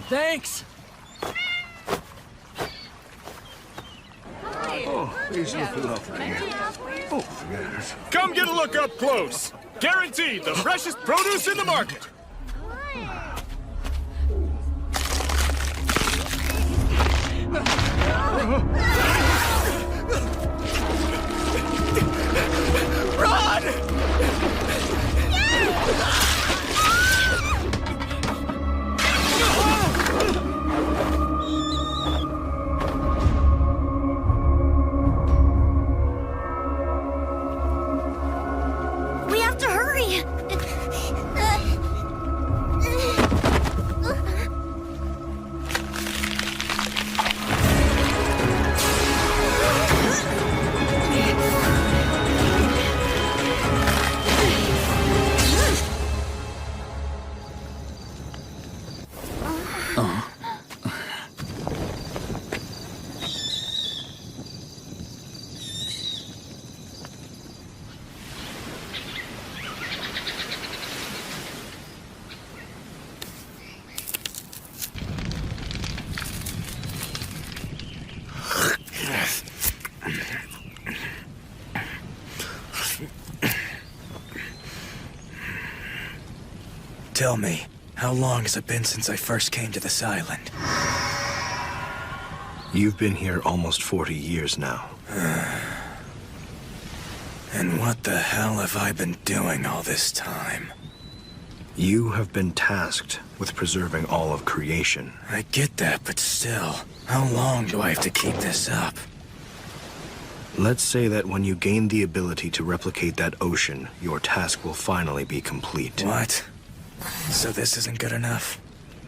Thanks! Oh, these look lovely. Oh, yes. Come get a look up close. Guaranteed the freshest produce in the market. We have to hurry! Tell me, how long has it been since I first came to this island? You've been here almost 40 years now. And what the hell have I been doing all this time? You have been tasked with preserving all of creation. I get that, but still, how long do I have to keep this up? Let's say that when you gain the ability to replicate that ocean, your task will finally be complete. What? So this isn't good enough?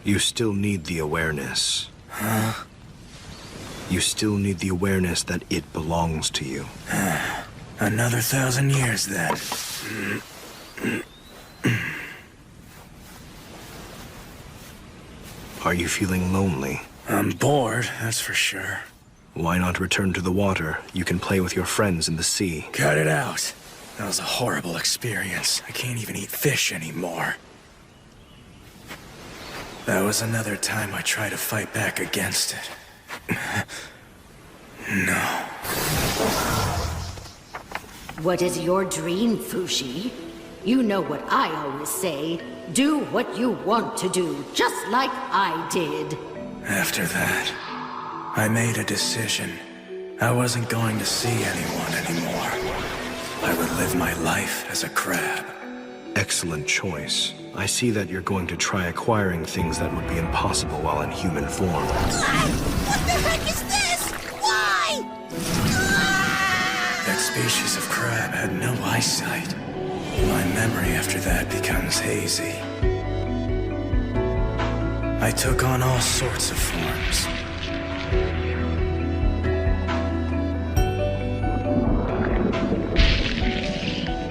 You still need the awareness. Huh? You still need the awareness that it belongs to you. Another 1,000 years, then. Are you feeling lonely? I'm bored, that's for sure. Why not return to the water? You can play with your friends in the sea. Cut it out. That was a horrible experience. I can't even eat fish anymore. That was another time I tried to fight back against it. No. What is your dream, Fushi? You know what I always say. Do what you want to do, just like I did. After that, I made a decision. I wasn't going to see anyone anymore. I would live my life as a crab. Excellent choice. I see that you're going to try acquiring things that would be impossible while in human form. What the heck is this? Why? That species of crab had no eyesight. My memory after that becomes hazy. I took on all sorts of forms.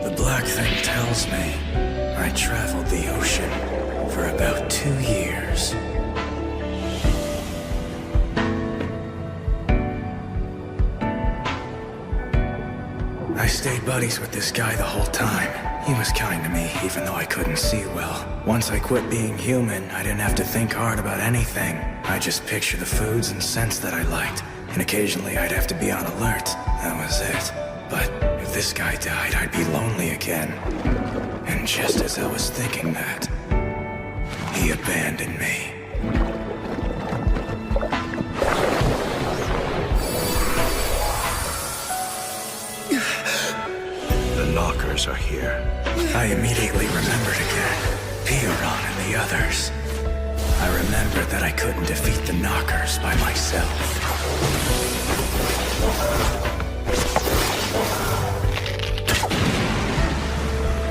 The black thing tells me I traveled the ocean for about 2 years. I stayed buddies with this guy the whole time. He was kind to me, even though I couldn't see well. Once I quit being human, I didn't have to think hard about anything. I just picture the foods and scents that I liked, and occasionally I'd have to be on alert. That was it. But if this guy died, I'd be lonely again. And just as I was thinking that, he abandoned me. The knockers are here. I immediately remembered again. Pioron and the others. I remembered that I couldn't defeat the knockers by myself.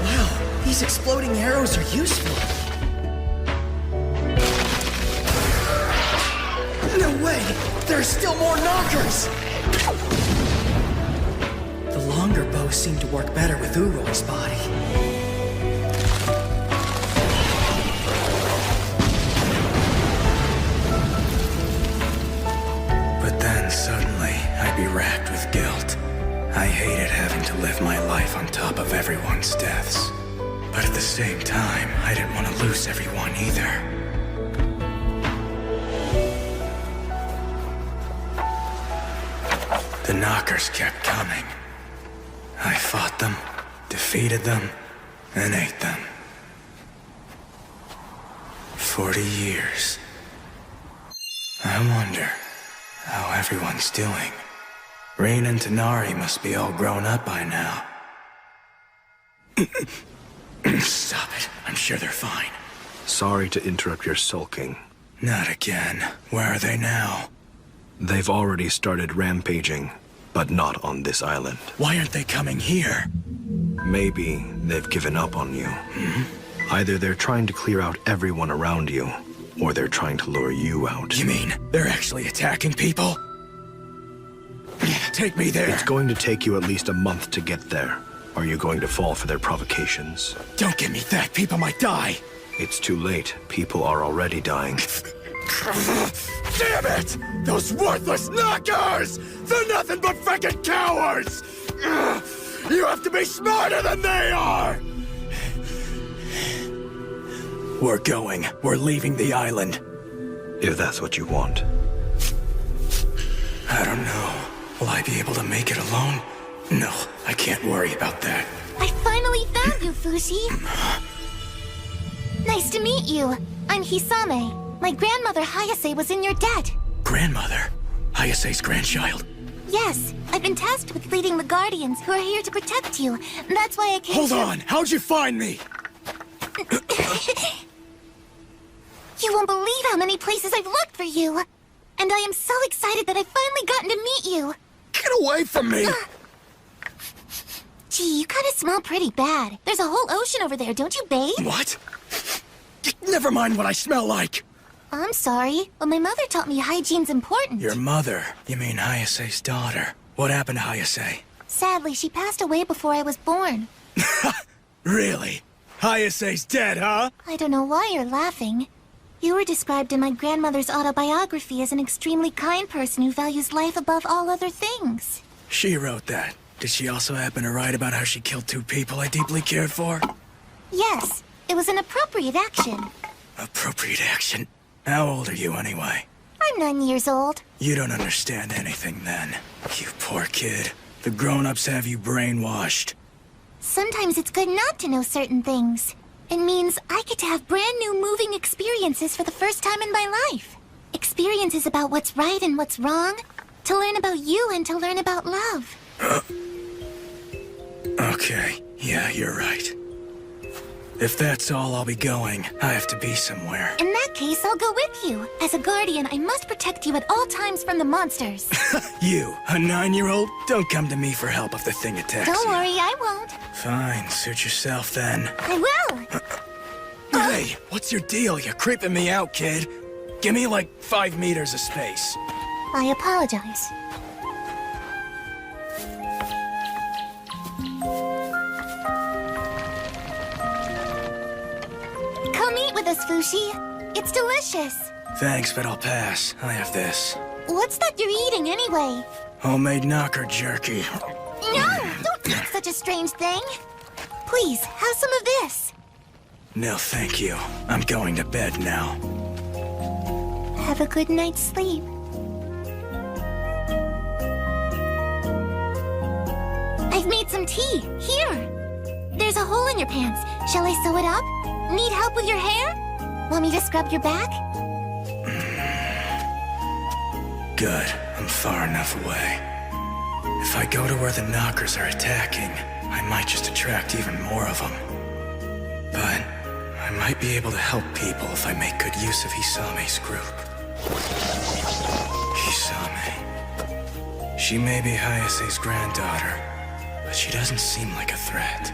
Wow, these exploding arrows are useful. No way! There are still more knockers! The longer bows seem to work better with Uroy's body. But then suddenly, I'd be racked with guilt. I hated having to live my life on top of everyone's deaths. But at the same time, I didn't want to lose everyone either. The knockers kept coming. I fought them, defeated them, and ate them. 40 years. I wonder how everyone's doing. Rain and Tanari must be all grown up by now. Stop it. I'm sure they're fine. Sorry to interrupt your sulking. Not again. Where are they now? They've already started rampaging, but not on this island. Why aren't they coming here? Maybe they've given up on you. Either they're trying to clear out everyone around you, or they're trying to lure you out. You mean they're actually attacking people? Take me there. It's going to take you at least a month to get there. Are you going to fall for their provocations? Don't give me that. People might die. It's too late. People are already dying. Damn it! Those worthless knockers! They're nothing but freaking cowards! You have to be smarter than they are! We're going. We're leaving the island. If that's what you want. I don't know. Will I be able to make it alone? No, I can't worry about that. I finally found you, Fushi. Nice to meet you. I'm Hisame. My grandmother Hayase was in your debt. Grandmother? Hayase's grandchild? Yes, I've been tasked with leading the Guardians who are here to protect you. That's why I came Hold on! How'd you find me? You won't believe how many places I've looked for you. And I am so excited that I've finally gotten to meet you. Get away from me! Gee, you kinda smell pretty bad. There's a whole ocean over there, don't you bathe? What? Never mind what I smell like! I'm sorry, but my mother taught me hygiene's important. Your mother? You mean Hayase's daughter? What happened to Hayase? Sadly, she passed away before I was born. Really? Hayase's dead, huh? I don't know why you're laughing. You were described in my grandmother's autobiography as an extremely kind person who values life above all other things. She wrote that. Did she also happen to write about how she killed 2 people I deeply cared for? Yes, it was an appropriate action. Appropriate action? How old are you anyway? I'm 9 years old. You don't understand anything then. You poor kid. The grown-ups have you brainwashed. Sometimes it's good not to know certain things. It means I get to have brand new moving experiences for the first time in my life. Experiences about what's right and what's wrong. To learn about you and to learn about love. Okay, yeah, you're right. If that's all, I'll be going. I have to be somewhere. In that case, I'll go with you. As a guardian, I must protect you at all times from the monsters. You, a 9-year-old? Don't come to me for help if the thing attacks Don't you. worry, I won't. Fine, suit yourself then. I will. Hey, what's your deal? You're creeping me out, kid. Give me like 5 meters of space. I apologize. Come eat with us, Fushi. It's delicious. Thanks, but I'll pass. I have this. What's that you're eating anyway? Homemade knocker jerky. No! Don't eat such a strange thing. Please, have some of this. No, thank you. I'm going to bed now. Have a good night's sleep. I've made some tea. Here. There's a hole in your pants. Shall I sew it up? Need help with your hair? Want me to scrub your back? Good. I'm far enough away. If I go to where the knockers are attacking, I might just attract even more of them. But I might be able to help people if I make good use of Hisame's group. Hisame. She may be Hayase's granddaughter, but she doesn't seem like a threat.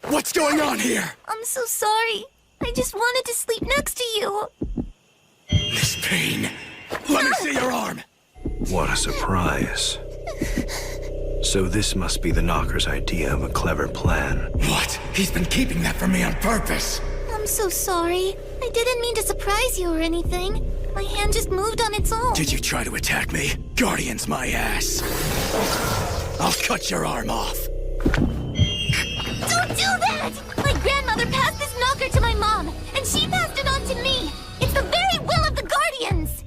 What's going on here? I'm so sorry. I just wanted to sleep next to you. This pain. Let me see your arm. What a surprise. So this must be the Knocker's idea of a clever plan. What? He's been keeping that from me on purpose. I'm so sorry. I didn't mean to surprise you or anything. My hand just moved on its own. Did you try to attack me? Guardian's my ass. I'll cut your arm off. Don't do that! My grandmother passed this knocker to my mom, and she passed it on to me. It's the very will of the Guardians.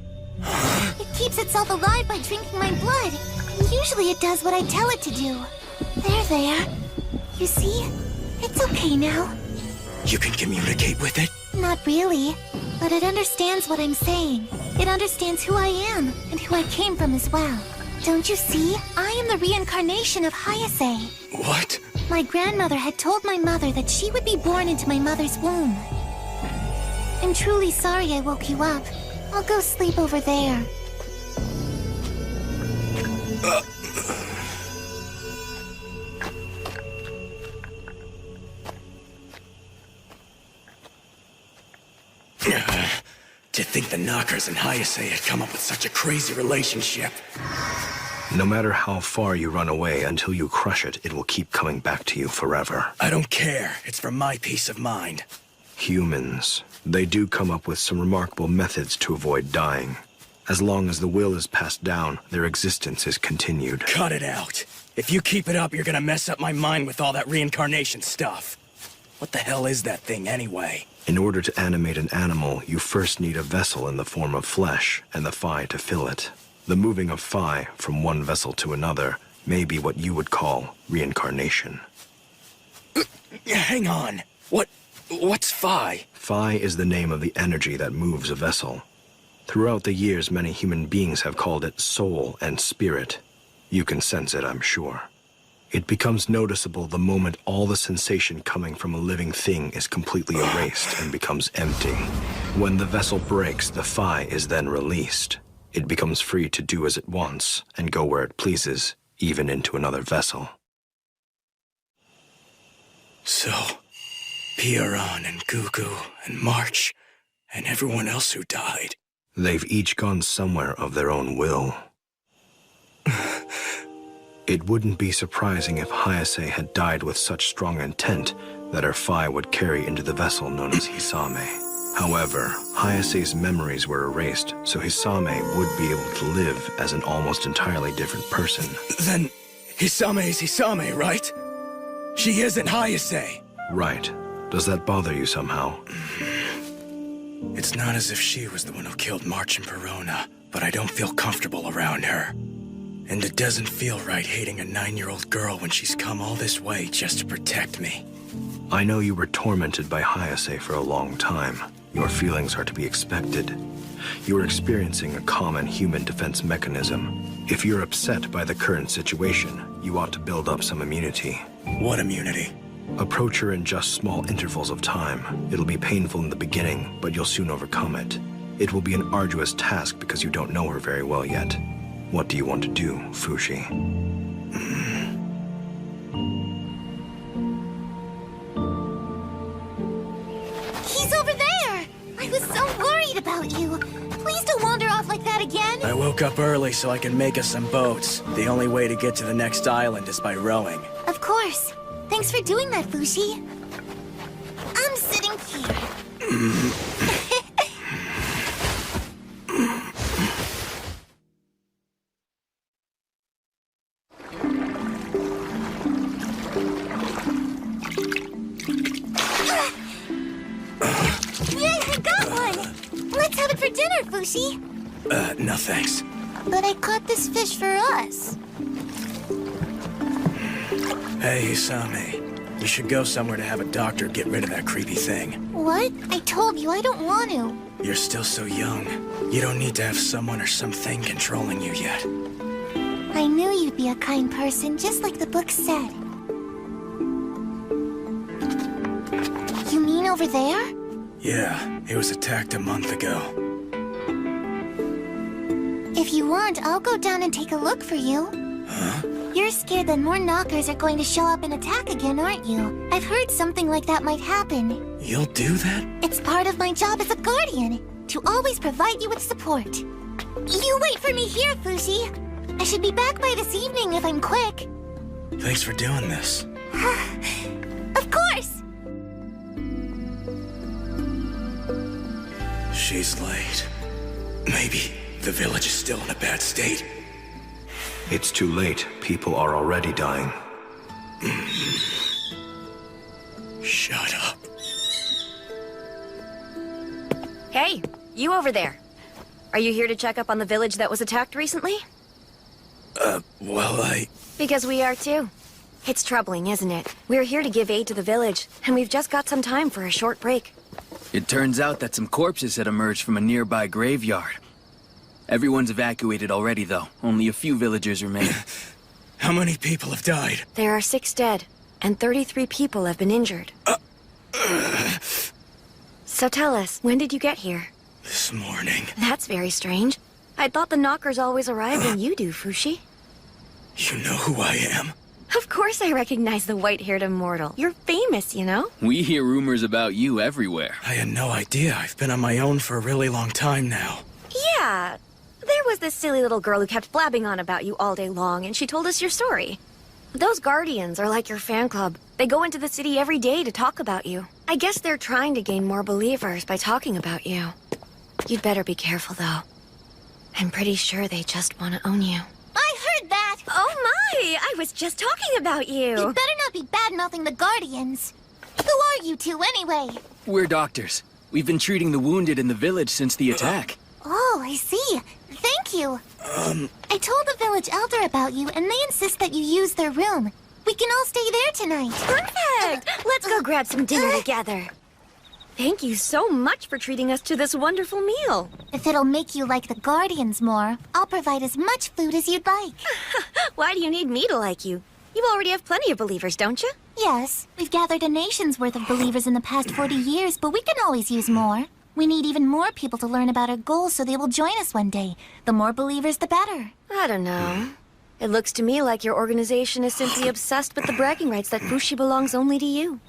It keeps itself alive by drinking my blood. And usually it does what I tell it to do. There. You see? It's okay now. You can communicate with it? Not really, but it understands what I'm saying. It understands who I am, and who I came from as well. Don't you see? I am the reincarnation of Hayase. What? My grandmother had told my mother that she would be born into my mother's womb. I'm truly sorry I woke you up. I'll go sleep over there. To think the Knockers and Hayase had come up with such a crazy relationship. No matter how far you run away, until you crush it, it will keep coming back to you forever. I don't care. It's for my peace of mind. Humans, they do come up with some remarkable methods to avoid dying. As long as the will is passed down, their existence is continued. Cut it out. If you keep it up, you're gonna mess up my mind with all that reincarnation stuff. What the hell is that thing anyway? In order to animate an animal, you first need a vessel in the form of flesh and the Phi to fill it. The moving of Phi from one vessel to another may be what you would call reincarnation. Hang on. What's Phi? Phi is the name of the energy that moves a vessel. Throughout the years, many human beings have called it soul and spirit. You can sense it, I'm sure. It becomes noticeable the moment all the sensation coming from a living thing is completely erased and becomes empty. When the vessel breaks, the Phi is then released. It becomes free to do as it wants and go where it pleases, even into another vessel. So, Piran and Gugu and March and everyone else who died. They've each gone somewhere of their own will. It wouldn't be surprising if Hayase had died with such strong intent that her Phi would carry into the vessel known as Hisame. However, Hayase's memories were erased, so Hisame would be able to live as an almost entirely different person. Then, Hisame is Hisame, right? She isn't Hayase. Right. Does that bother you somehow? It's not as if she was the one who killed March and Perona, but I don't feel comfortable around her. And it doesn't feel right hating a 9-year-old girl when she's come all this way just to protect me. I know you were tormented by Hayase for a long time. Your feelings are to be expected. You are experiencing a common human defense mechanism. If you're upset by the current situation, you ought to build up some immunity. What immunity? Approach her in just small intervals of time. It'll be painful in the beginning, but you'll soon overcome it. It will be an arduous task because you don't know her very well yet. What do you want to do, Fushi? He's over there! I was so worried about you. Please don't wander off like that again. I woke up early so I can make us some boats. The only way to get to the next island is by rowing. Of course. Thanks for doing that, Fushi. I'm sitting here. Yay, I got one! Let's have it for dinner, Fushi. No thanks. But I caught this fish for us. Hey, Hisame. You should go somewhere to have a doctor get rid of that creepy thing. What? I told you I don't want to. You're still so young. You don't need to have someone or something controlling you yet. I knew you'd be a kind person, just like the book said. You mean over there? Yeah, it was attacked a month ago. If you want, I'll go down and take a look for you. Huh? You're scared that more knockers are going to show up and attack again, aren't you? I've heard something like that might happen. You'll do that? It's part of my job as a guardian, to always provide you with support. You wait for me here, Fushi. I should be back by this evening if I'm quick. Thanks for doing this. Of course! She's late. Maybe the village is still in a bad state. It's too late. People are already dying. Shut up. Hey, you over there. Are you here to check up on the village that was attacked recently? Well, Because we are too. It's troubling, isn't it? We're here to give aid to the village, and we've just got some time for a short break. It turns out that some corpses had emerged from a nearby graveyard. Everyone's evacuated already, though. Only a few villagers remain. How many people have died? There are 6 dead, and 33 people have been injured. So tell us, when did you get here? This morning. That's very strange. I thought the knockers always arrive when you do, Fushi. You know who I am? Of course I recognize the white-haired immortal. You're famous, you know? We hear rumors about you everywhere. I had no idea. I've been on my own for a really long time now. Yeah. There was this silly little girl who kept blabbing on about you all day long, and she told us your story. Those guardians are like your fan club. They go into the city every day to talk about you. I guess they're trying to gain more believers by talking about you. You'd better be careful, though. I'm pretty sure they just want to own you. I heard that! Oh my! I was just talking about you! You better not be bad-mouthing the Guardians. Who are you two, anyway? We're doctors. We've been treating the wounded in the village since the attack. Oh, I see. Thank you. I told the village elder about you, and they insist that you use their room. We can all stay there tonight. Perfect! Let's go grab some dinner together. Thank you so much for treating us to this wonderful meal. If it'll make you like the Guardians more, I'll provide as much food as you'd like. Why do you need me to like you? You already have plenty of believers, don't you? Yes, we've gathered a nation's worth of believers in the past 40 years, but we can always use more. We need even more people to learn about our goals so they will join us one day. The more believers, the better. I don't know. It looks to me like your organization is simply obsessed with the bragging rights that Fushi belongs only to you.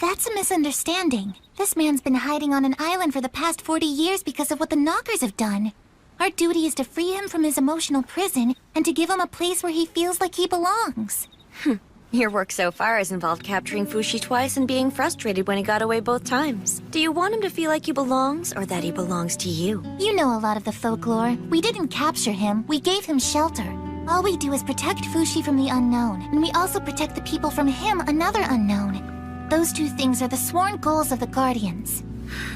That's a misunderstanding. This man's been hiding on an island for the past 40 years because of what the Knockers have done. Our duty is to free him from his emotional prison and to give him a place where he feels like he belongs. Your work so far has involved capturing Fushi twice and being frustrated when he got away both times. Do you want him to feel like he belongs, or that he belongs to you? You know a lot of the folklore. We didn't capture him, we gave him shelter. All we do is protect Fushi from the unknown, and we also protect the people from him, another unknown. Those two things are the sworn goals of the Guardians.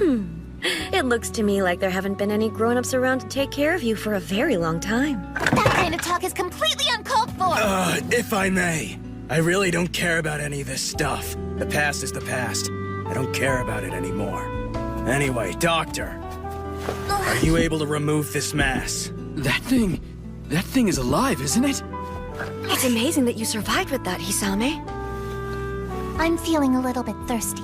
It looks to me like there haven't been any grown-ups around to take care of you for a very long time. That kind of talk is completely uncalled for! If I may, I really don't care about any of this stuff. The past is the past. I don't care about it anymore. Anyway, Doctor, are you able to remove this mass? That thing is alive, isn't it? It's amazing that you survived with that, Hisame. I'm feeling a little bit thirsty.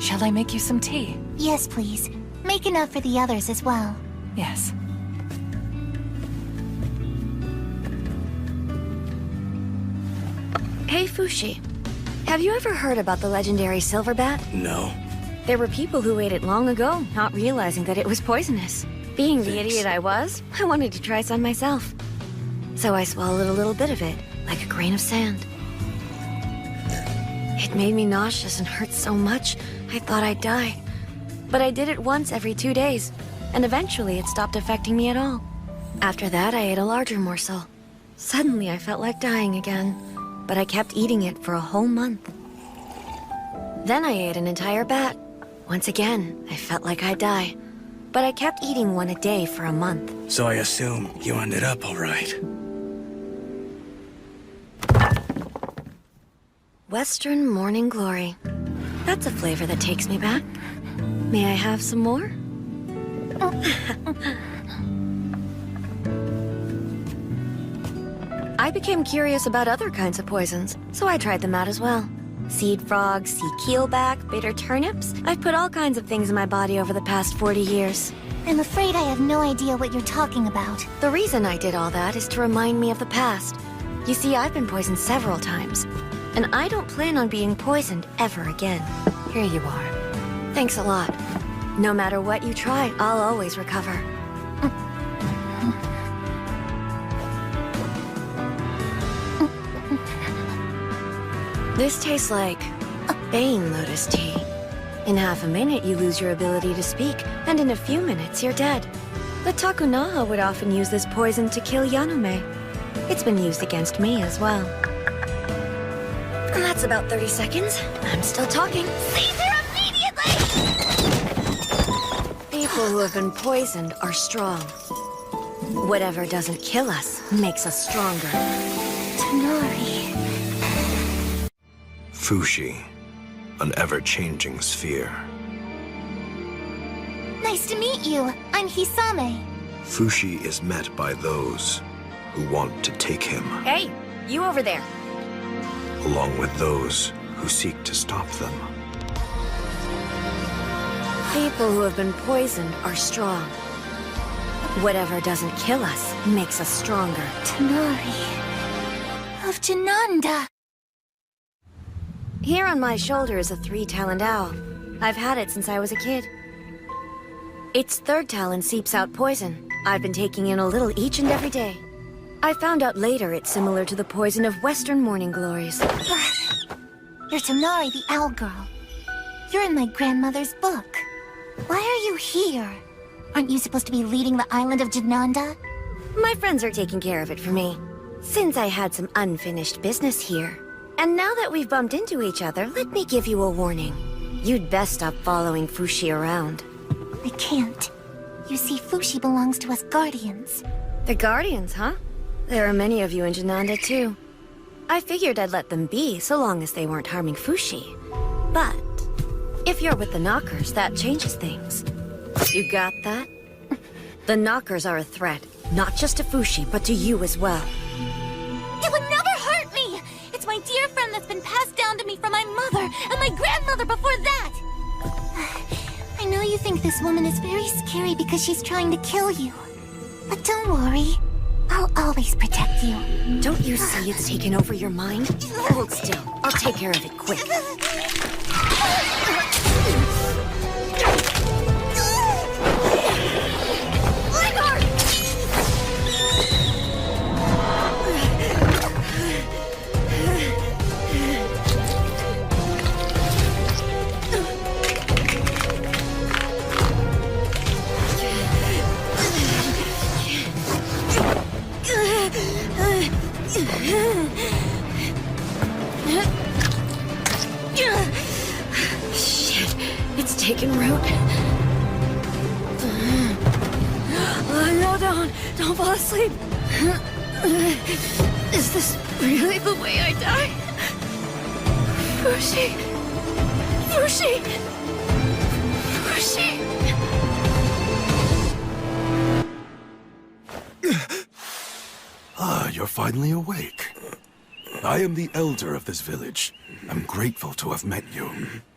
Shall I make you some tea? Yes, please. Make enough for the others as well. Yes. Hey, Fushi. Have you ever heard about the legendary silver bat? No. There were people who ate it long ago, not realizing that it was poisonous. Being the idiot I was, I wanted to try some myself. So I swallowed a little bit of it, like a grain of sand. It made me nauseous and hurt so much, I thought I'd die. But I did it once every 2 days, and eventually it stopped affecting me at all. After that, I ate a larger morsel. Suddenly, I felt like dying again, but I kept eating it for a whole month. Then I ate an entire bat. Once again, I felt like I'd die, but I kept eating one a day for a month. So I assume you ended up all right. Western Morning Glory. That's a flavor that takes me back. May I have some more? I became curious about other kinds of poisons, so I tried them out as well. Seed frog, sea keelback, bitter turnips. I've put all kinds of things in my body over the past 40 years. I'm afraid I have no idea what you're talking about. The reason I did all that is to remind me of the past. You see, I've been poisoned several times, and I don't plan on being poisoned ever again. Here you are. Thanks a lot. No matter what you try, I'll always recover. This tastes like Bane Lotus tea. In half a minute, you lose your ability to speak, and in a few minutes, you're dead. The Takunaha would often use this poison to kill Yanume. It's been used against me as well. And that's about 30 seconds. I'm still talking. Seize her immediately! People who have been poisoned are strong. Whatever doesn't kill us makes us stronger. Tonari. Fushi, an ever-changing sphere. Nice to meet you. I'm Hisame. Fushi is met by those who want to take him, Hey, you over there. along with those who seek to stop them. People who have been poisoned are strong. Whatever doesn't kill us makes us stronger. Tonari. Of Jananda. Here on my shoulder is a 3-taloned owl. I've had it since I was a kid. Its third talon seeps out poison. I've been taking in a little each and every day. I found out later it's similar to the poison of Western morning glories. You're Tonari, the owl girl. You're in my grandmother's book. Why are you here? Aren't you supposed to be leading the island of Jananda? My friends are taking care of it for me, since I had some unfinished business here. And now that we've bumped into each other, let me give you a warning. You'd best stop following Fushi around. I can't. You see, Fushi belongs to us Guardians. The Guardians, huh? There are many of you in Jananda, too. I figured I'd let them be, so long as they weren't harming Fushi. But if you're with the Knockers, that changes things. You got that? The Knockers are a threat, not just to Fushi, but to you as well. It would never hurt me! It's my dear friend that's been passed down to me from my mother and my grandmother before that! I know you think this woman is very scary because she's trying to kill you. But don't worry. I'll always protect you. Don't you see it's taken over your mind? Hold still. I'll take care of it quick. Shit, it's taken root. No, don't fall asleep. Is this really the way I die? Fushi. You're finally awake. I am the elder of this village. I'm grateful to have met you.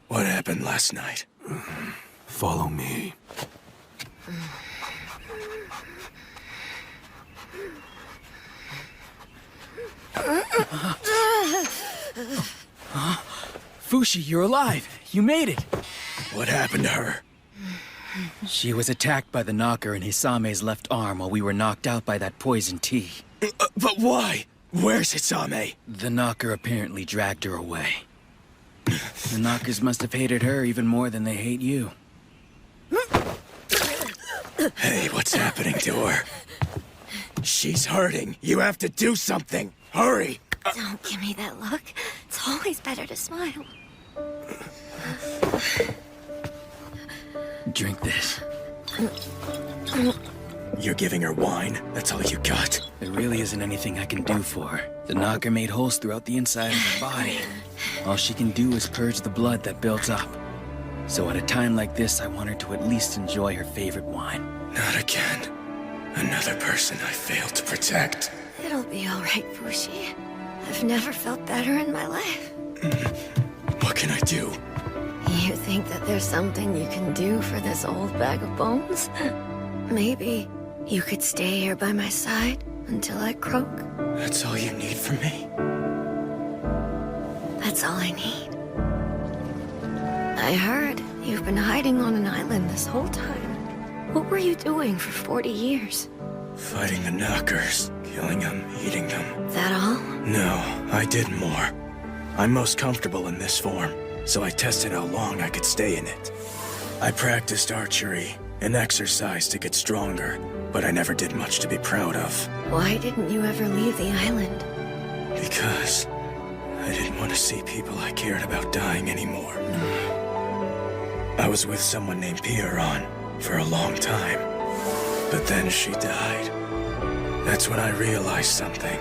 What happened last night? Follow me. Fushi, you're alive. You made it. What happened to her? She was attacked by the knocker in Hisame's left arm while we were knocked out by that poison tea. But why? Where's Hisame? The knocker apparently dragged her away. The knockers must have hated her even more than they hate you. Hey, what's happening to her? She's hurting. You have to do something. Hurry! Don't give me that look. It's always better to smile. Drink this. You're giving her wine? That's all you got? There really isn't anything I can do for her. The knocker made holes throughout the inside of her body. All she can do is purge the blood that builds up. So at a time like this, I want her to at least enjoy her favorite wine. Not again. Another person I failed to protect. It'll be all right, Fushi. I've never felt better in my life. What can I do? You think that there's something you can do for this old bag of bones? Maybe you could stay here by my side until I croak. That's all you need from me? That's all I need. I heard you've been hiding on an island this whole time. What were you doing for 40 years? Fighting the knockers, killing them, eating them. That all? No, I did more. I'm most comfortable in this form, so I tested how long I could stay in it. I practiced archery and exercise to get stronger, but I never did much to be proud of. Why didn't you ever leave the island? Because I didn't want to see people I cared about dying anymore. I was with someone named Pierron for a long time, but then she died. That's when I realized something.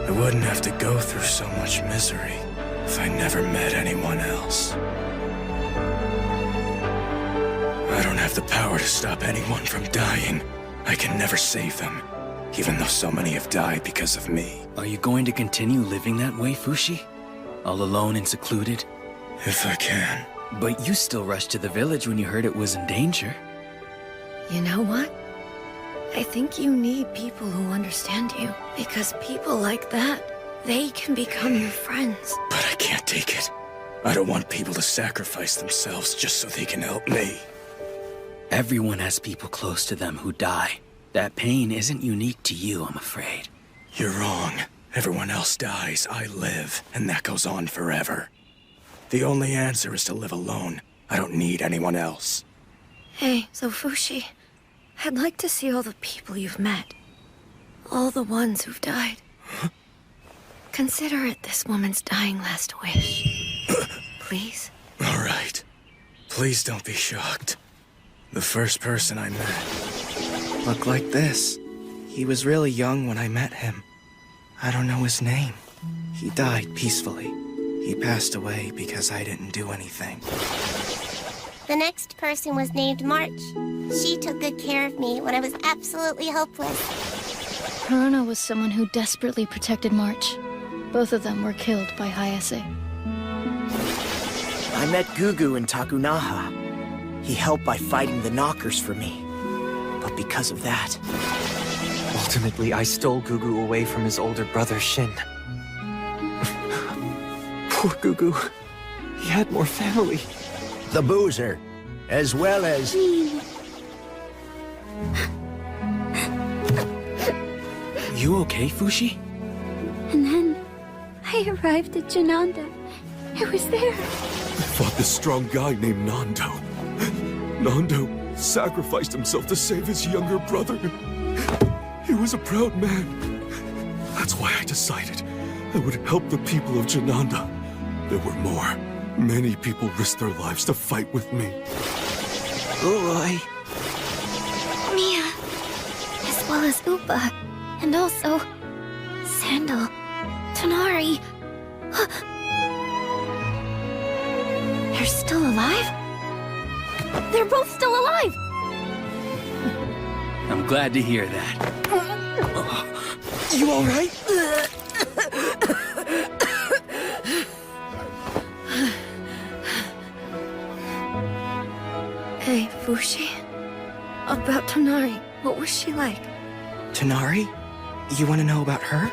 I wouldn't have to go through so much misery if I never met anyone else. I don't have the power to stop anyone from dying. I can never save them, even though so many have died because of me. Are you going to continue living that way, Fushi? All alone and secluded? If I can. But you still rushed to the village when you heard it was in danger. You know what? I think you need people who understand you. Because people like that, they can become your friends. But I can't take it. I don't want people to sacrifice themselves just so they can help me. Everyone has people close to them who die. That pain isn't unique to you, I'm afraid. You're wrong. Everyone else dies, I live, and that goes on forever. The only answer is to live alone. I don't need anyone else. Hey, so Fushi, I'd like to see all the people you've met. All the ones who've died. Huh? Consider it this woman's dying last wish. Please? All right. Please don't be shocked. The first person I met looked like this. He was really young when I met him. I don't know his name. He died peacefully. He passed away because I didn't do anything. The next person was named March. She took good care of me when I was absolutely helpless. Perona was someone who desperately protected March. Both of them were killed by Hayase. I met Gugu in Takunaha. He helped by fighting the Knockers for me. But because of that... Ultimately, I stole Gugu away from his older brother, Shin. Poor Gugu. He had more family. The boozer, as well as... You okay, Fushi? And then, I arrived at Jananda. I was there. I fought this strong guy named Nando. Nando sacrificed himself to save his younger brother. He was a proud man. That's why I decided I would help the people of Jananda. There were more. Many people risked their lives to fight with me. Uroi. Mia. As well as Upa. And also... Sandal. Tonari. They're still alive? They're both still alive! I'm glad to hear that. You alright? Hey, Fushi. About Tonari, what was she like? Tonari? You want to know about her?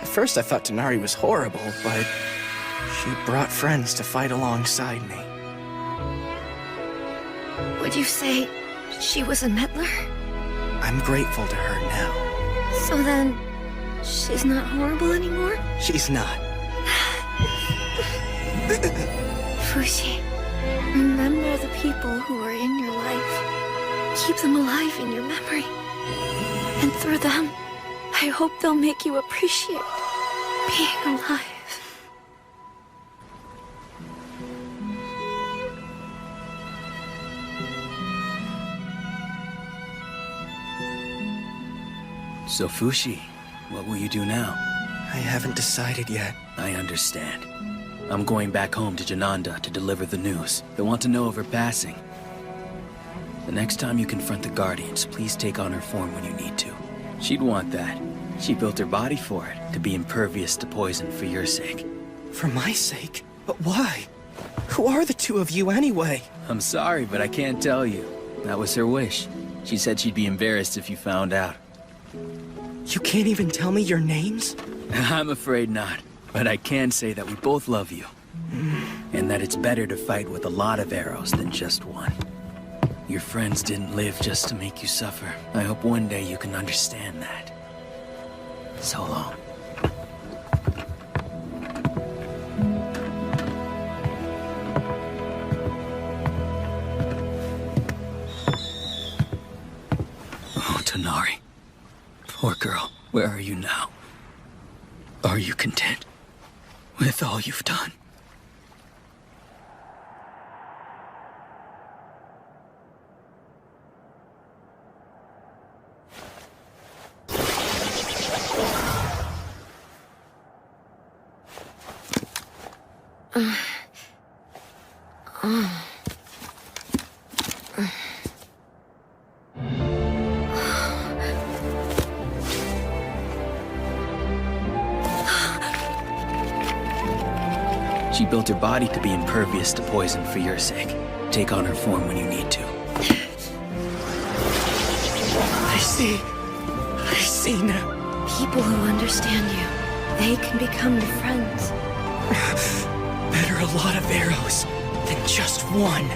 At first I thought Tonari was horrible, but she brought friends to fight alongside me. Would you say she was a meddler? I'm grateful to her now. So then, she's not horrible anymore? She's not. Fushi, remember the people who are in your life. Keep them alive in your memory. And through them, I hope they'll make you appreciate being alive. So Fushi, what will you do now? I haven't decided yet. I understand. I'm going back home to Jananda to deliver the news. They want to know of her passing. The next time you confront the Guardians, please take on her form when you need to. She'd want that. She built her body for it, to be impervious to poison for your sake. For my sake? But why? Who are the two of you anyway? I'm sorry, but I can't tell you. That was her wish. She said she'd be embarrassed if you found out. You can't even tell me your names? I'm afraid not. But I can say that we both love you. And that it's better to fight with a lot of arrows than just one. Your friends didn't live just to make you suffer. I hope one day you can understand that. So long. Tonari. Poor girl, where are you now? Are you content with all you've done? She built her body to be impervious to poison for your sake. Take on her form when you need to. I see now. People who understand you, they can become your friends. Better a lot of arrows than just one.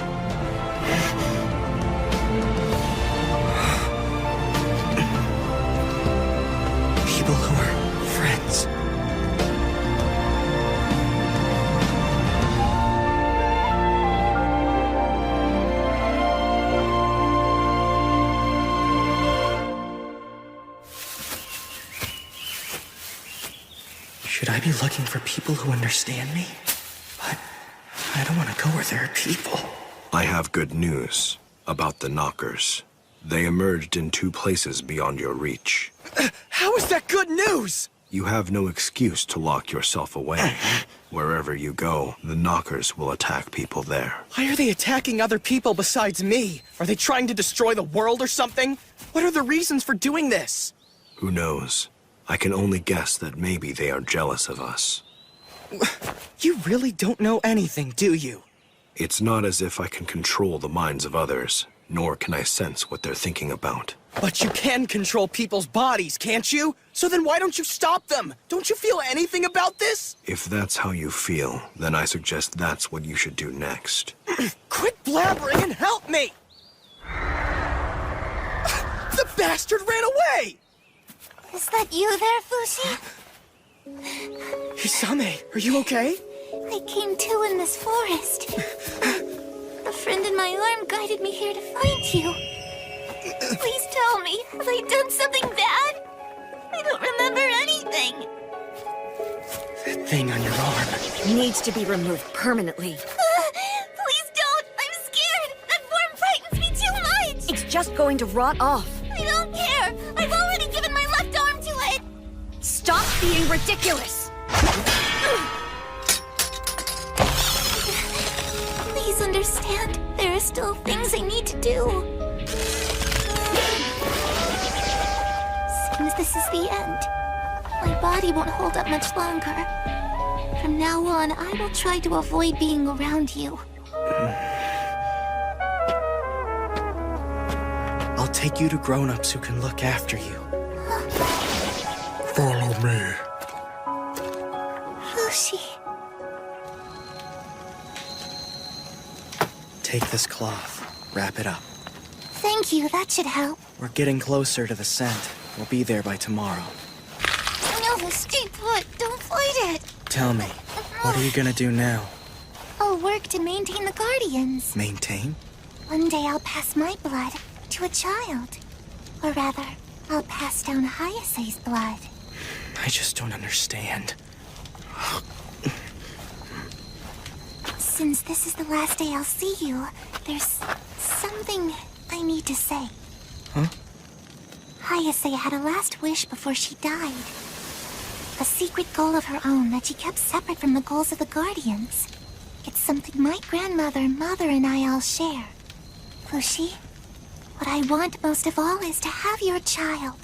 People who are friends. Should I be looking for people who understand me? But I don't want to go where there are people. I have good news about the Knockers. They emerged in 2 places beyond your reach. How is that good news? You have no excuse to lock yourself away. Wherever you go, the Knockers will attack people there. Why are they attacking other people besides me? Are they trying to destroy the world or something? What are the reasons for doing this? Who knows? I can only guess that maybe they are jealous of us. You really don't know anything, do you? It's not as if I can control the minds of others, nor can I sense what they're thinking about. But you can control people's bodies, can't you? So then why don't you stop them? Don't you feel anything about this? If that's how you feel, then I suggest that's what you should do next. Quit blabbering and help me! The bastard ran away! Is that you there, Fushi? Hisame, are you okay? I came to in this forest. A friend in my arm guided me here to find you. Please tell me, have I done something bad? I don't remember anything. That thing on your arm needs to be removed permanently. Please don't! I'm scared! That form frightens me too much! It's just going to rot off. I don't care! I've already given my left arm to it! Stop being ridiculous! Please understand, there are still things I need to do. Seems this is the end. My body won't hold up much longer. From now on, I will try to avoid being around you. I'll take you to grown-ups who can look after you. Follow me. Fushi. Take this cloth. Wrap it up. Thank you, that should help. We're getting closer to the scent. We'll be there by tomorrow. No, stay put. Don't fight it. Tell me, what are you gonna do now? I'll work to maintain the Guardians. Maintain? One day I'll pass my blood to a child. Or rather, I'll pass down Hayase's blood. I just don't understand. Since this is the last day I'll see you, there's something I need to say. Huh? Hayase had a last wish before she died. A secret goal of her own that she kept separate from the goals of the Guardians. It's something my grandmother, mother, and I all share. Fushi, what I want most of all is to have your child.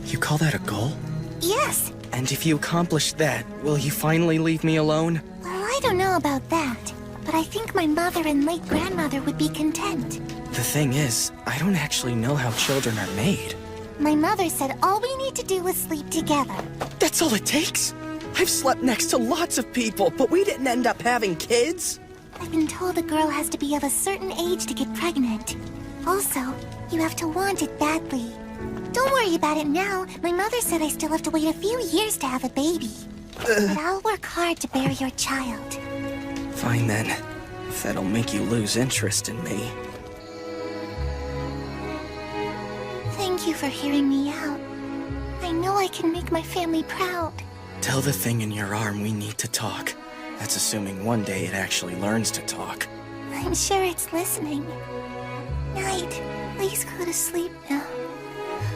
You call that a goal? Yes. And if you accomplish that, will you finally leave me alone? Well, I don't know about that, but I think my mother and late grandmother would be content. The thing is, I don't actually know how children are made. My mother said all we need to do is sleep together. That's all it takes? I've slept next to lots of people, but we didn't end up having kids. I've been told a girl has to be of a certain age to get pregnant. Also, you have to want it badly. Don't worry about it now. My mother said I still have to wait a few years to have a baby. But I'll work hard to bear your child. Fine then, if that'll make you lose interest in me. Thank Thank you for hearing me out. I know I can make my family proud. Tell the thing in your arm we need to talk. That's assuming one day it actually learns to talk. I'm sure it's listening. Night. Please go to sleep now.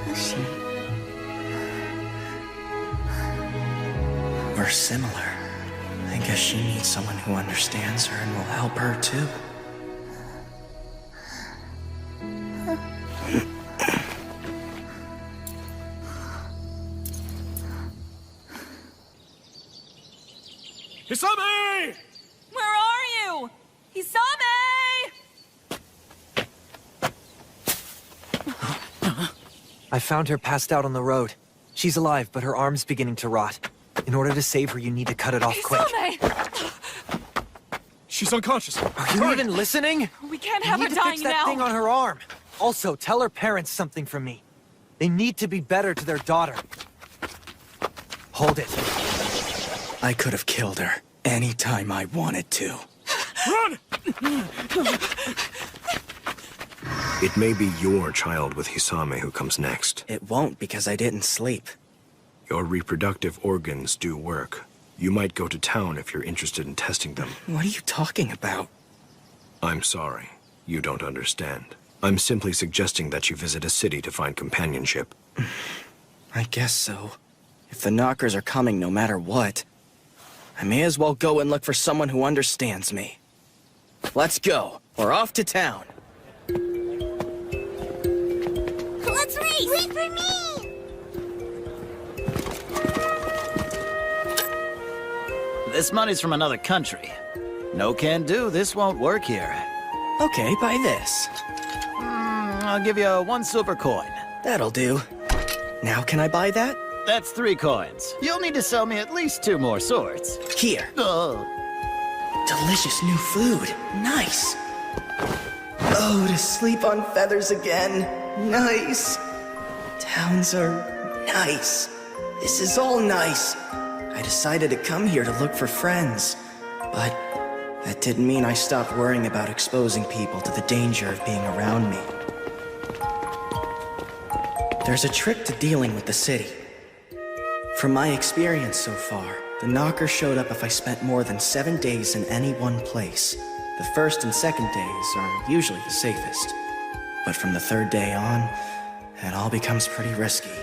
Fushi. We're similar. I guess she needs someone who understands her and will help her too. Hisame! Where are you? Hisame! I found her passed out on the road. She's alive, but her arm's beginning to rot. In order to save her, you need to cut it off quick. Hisame! She's unconscious. Are you even listening? We can't You have her need to dying fix that now. thing on her arm. Also, tell her parents something from me. They need to be better to their daughter. Hold it. I could have killed her anytime I wanted to. Run! It may be your child with Hisame who comes next. It won't because I didn't sleep. Your reproductive organs do work. You might go to town if you're interested in testing them. What are you talking about? I'm sorry. You don't understand. I'm simply suggesting that you visit a city to find companionship. I guess so. If the knockers are coming no matter what, I may as well go and look for someone who understands me. Let's go. We're off to town. Let's race! Wait for me! This money's from another country. No can do, this won't work here. Okay, buy this. I'll give you 1 silver coin. That'll do. Now can I buy that? That's 3 coins. You'll need to sell me at least 2 more swords. Here. Delicious new food. Nice. Oh, to sleep on feathers again. Nice. Towns are nice. This is all nice. I decided to come here to look for friends, but that didn't mean I stopped worrying about exposing people to the danger of being around me. There's a trick to dealing with the city. From my experience so far, the knocker showed up if I spent more than 7 days in any one place. The first and second days are usually the safest. But from the 3rd day on, it all becomes pretty risky.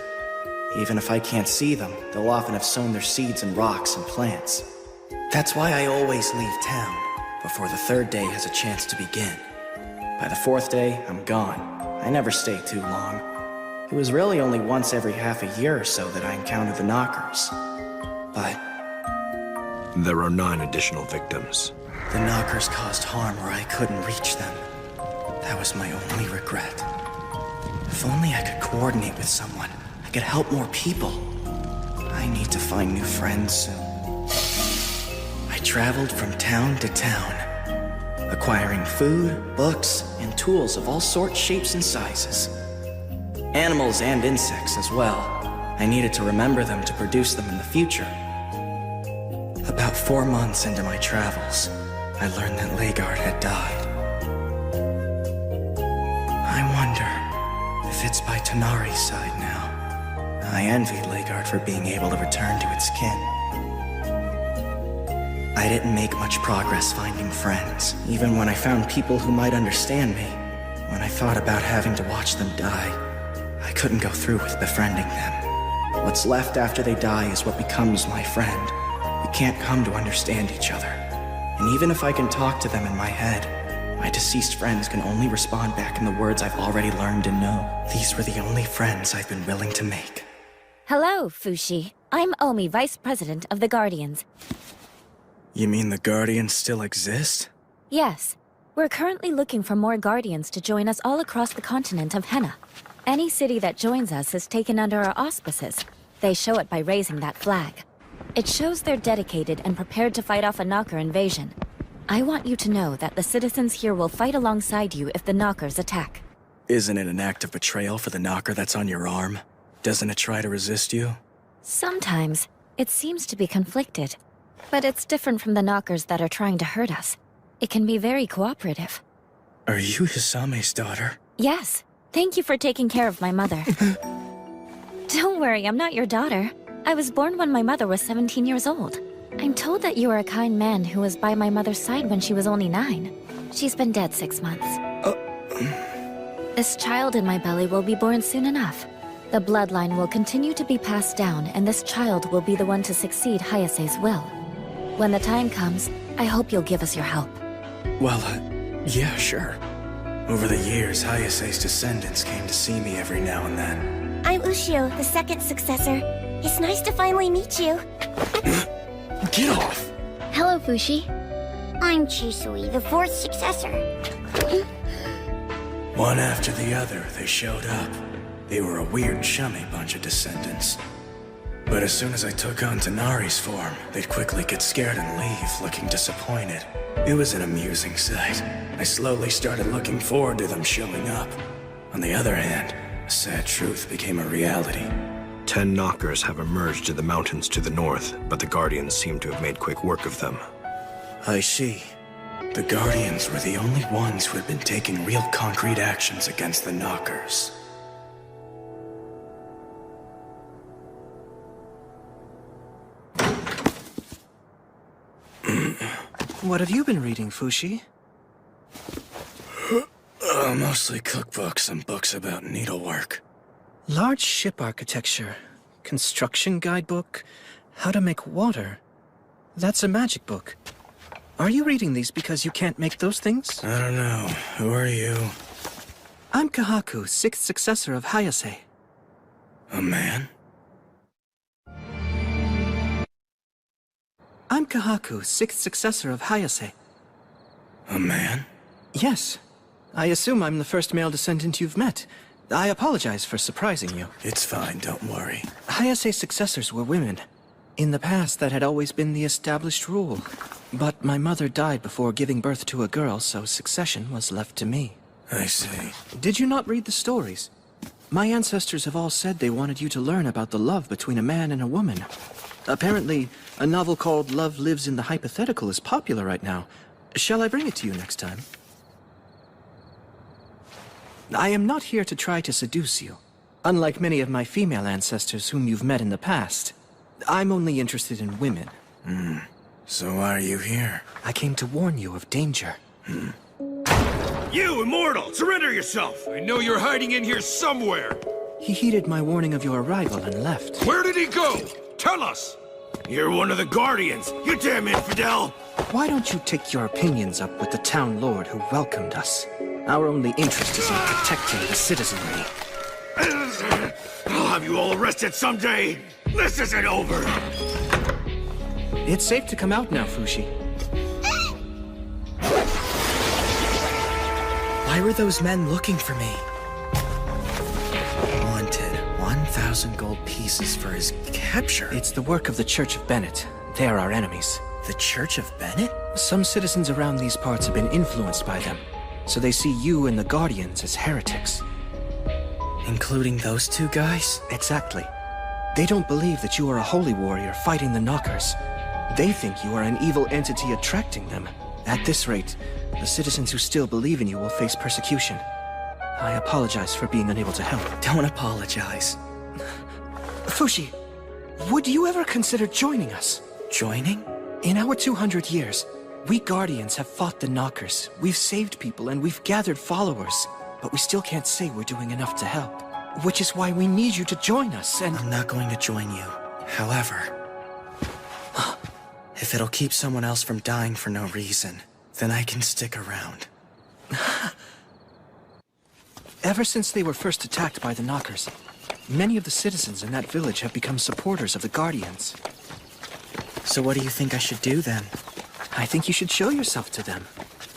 Even if I can't see them, they'll often have sown their seeds in rocks and plants. That's why I always leave town, before the 3rd day has a chance to begin. By the 4th day, I'm gone. I never stay too long. It was really only once every half a year or so that I encountered the knockers. But there are 9 additional victims. The knockers caused harm where I couldn't reach them. That was my only regret. If only I could coordinate with someone, I could help more people. I need to find new friends soon. I traveled from town to town, acquiring food, books, and tools of all sorts, shapes, and sizes. Animals and insects as well. I needed to remember them to produce them in the future. About 4 months into my travels, I learned that Legard had died. I wonder if it's by Tonari's side now. I envied Legard for being able to return to its kin. I didn't make much progress finding friends, even when I found people who might understand me. When I thought about having to watch them die, I couldn't go through with befriending them. What's left after they die is what becomes my friend. We can't come to understand each other. And even if I can talk to them in my head, my deceased friends can only respond back in the words I've already learned and know. These were the only friends I've been willing to make. Hello, Fushi. I'm Omi, Vice President of the Guardians. You mean the Guardians still exist? Yes. We're currently looking for more Guardians to join us all across the continent of Henna. Any city that joins us is taken under our auspices. They show it by raising that flag. It shows they're dedicated and prepared to fight off a Knocker invasion. I want you to know that the citizens here will fight alongside you if the Knockers attack. Isn't it an act of betrayal for the Knocker that's on your arm? Doesn't it try to resist you? Sometimes, it seems to be conflicted. But it's different from the Knockers that are trying to hurt us. It can be very cooperative. Are you Hisame's daughter? Yes. Thank you for taking care of my mother. Don't worry, I'm not your daughter. I was born when my mother was 17 years old. I'm told that you are a kind man who was by my mother's side when she was only 9. She's been dead 6 months. This child in my belly will be born soon enough. The bloodline will continue to be passed down, and this child will be the one to succeed Hayase's will. When the time comes, I hope you'll give us your help. Well, yeah, sure. Over the years, Hayase's descendants came to see me every now and then. I'm Ushio, the second successor. It's nice to finally meet you. Get off! Hello, Fushi. I'm Chisui, the fourth successor. One after the other, they showed up. They were a weird, chummy bunch of descendants. But as soon as I took on Tanari's form, they'd quickly get scared and leave, looking disappointed. It was an amusing sight. I slowly started looking forward to them showing up. On the other hand, a sad truth became a reality. 10 knockers have emerged in the mountains to the north, but the Guardians seem to have made quick work of them. I see. The Guardians were the only ones who had been taking real concrete actions against the knockers. What have you been reading, Fushi? Mostly cookbooks and books about needlework. Large ship architecture, construction guidebook, how to make water. That's a magic book. Are you reading these because you can't make those things? I don't know. Who are you? I'm Kahaku, 6th successor of Hayase. A man? I'm Kahaku, 6th successor of Hayase. A man? Yes. I assume I'm the first male descendant you've met. I apologize for surprising you. It's fine, don't worry. Hayase's successors were women. In the past, that had always been the established rule. But my mother died before giving birth to a girl, so succession was left to me. I see. Did you not read the stories? My ancestors have all said they wanted you to learn about the love between a man and a woman. Apparently, a novel called Love Lives in the Hypothetical is popular right now. Shall I bring it to you next time? I am not here to try to seduce you. Unlike many of my female ancestors whom you've met in the past, I'm only interested in women. So why are you here? I came to warn you of danger. You, Immortal! Surrender yourself! I know you're hiding in here somewhere! He heeded my warning of your arrival and left. Where did he go? Tell us! You're one of the Guardians, you damn infidel! Why don't you take your opinions up with the town lord who welcomed us? Our only interest is in protecting the citizenry. I'll have you all arrested someday! This isn't over! It's safe to come out now, Fushi. Why were those men looking for me? Wanted 1,000 gold pieces for his capture. It's the work of the Church of Bennett. They're our enemies. The Church of Bennett? Some citizens around these parts have been influenced by them, so they see you and the Guardians as heretics. Including those two guys? Exactly. They don't believe that you are a holy warrior fighting the knockers. They think you are an evil entity attracting them. At this rate, the citizens who still believe in you will face persecution. I apologize for being unable to help. Don't apologize. Fushi, would you ever consider joining us? Joining? In our 200 years, we Guardians have fought the knockers. We've saved people and we've gathered followers. But we still can't say we're doing enough to help. Which is why we need you to join us and... I'm not going to join you. However, if it'll keep someone else from dying for no reason, then I can stick around. Ever since they were first attacked by the knockers, many of the citizens in that village have become supporters of the Guardians. So what do you think I should do then? I think you should show yourself to them.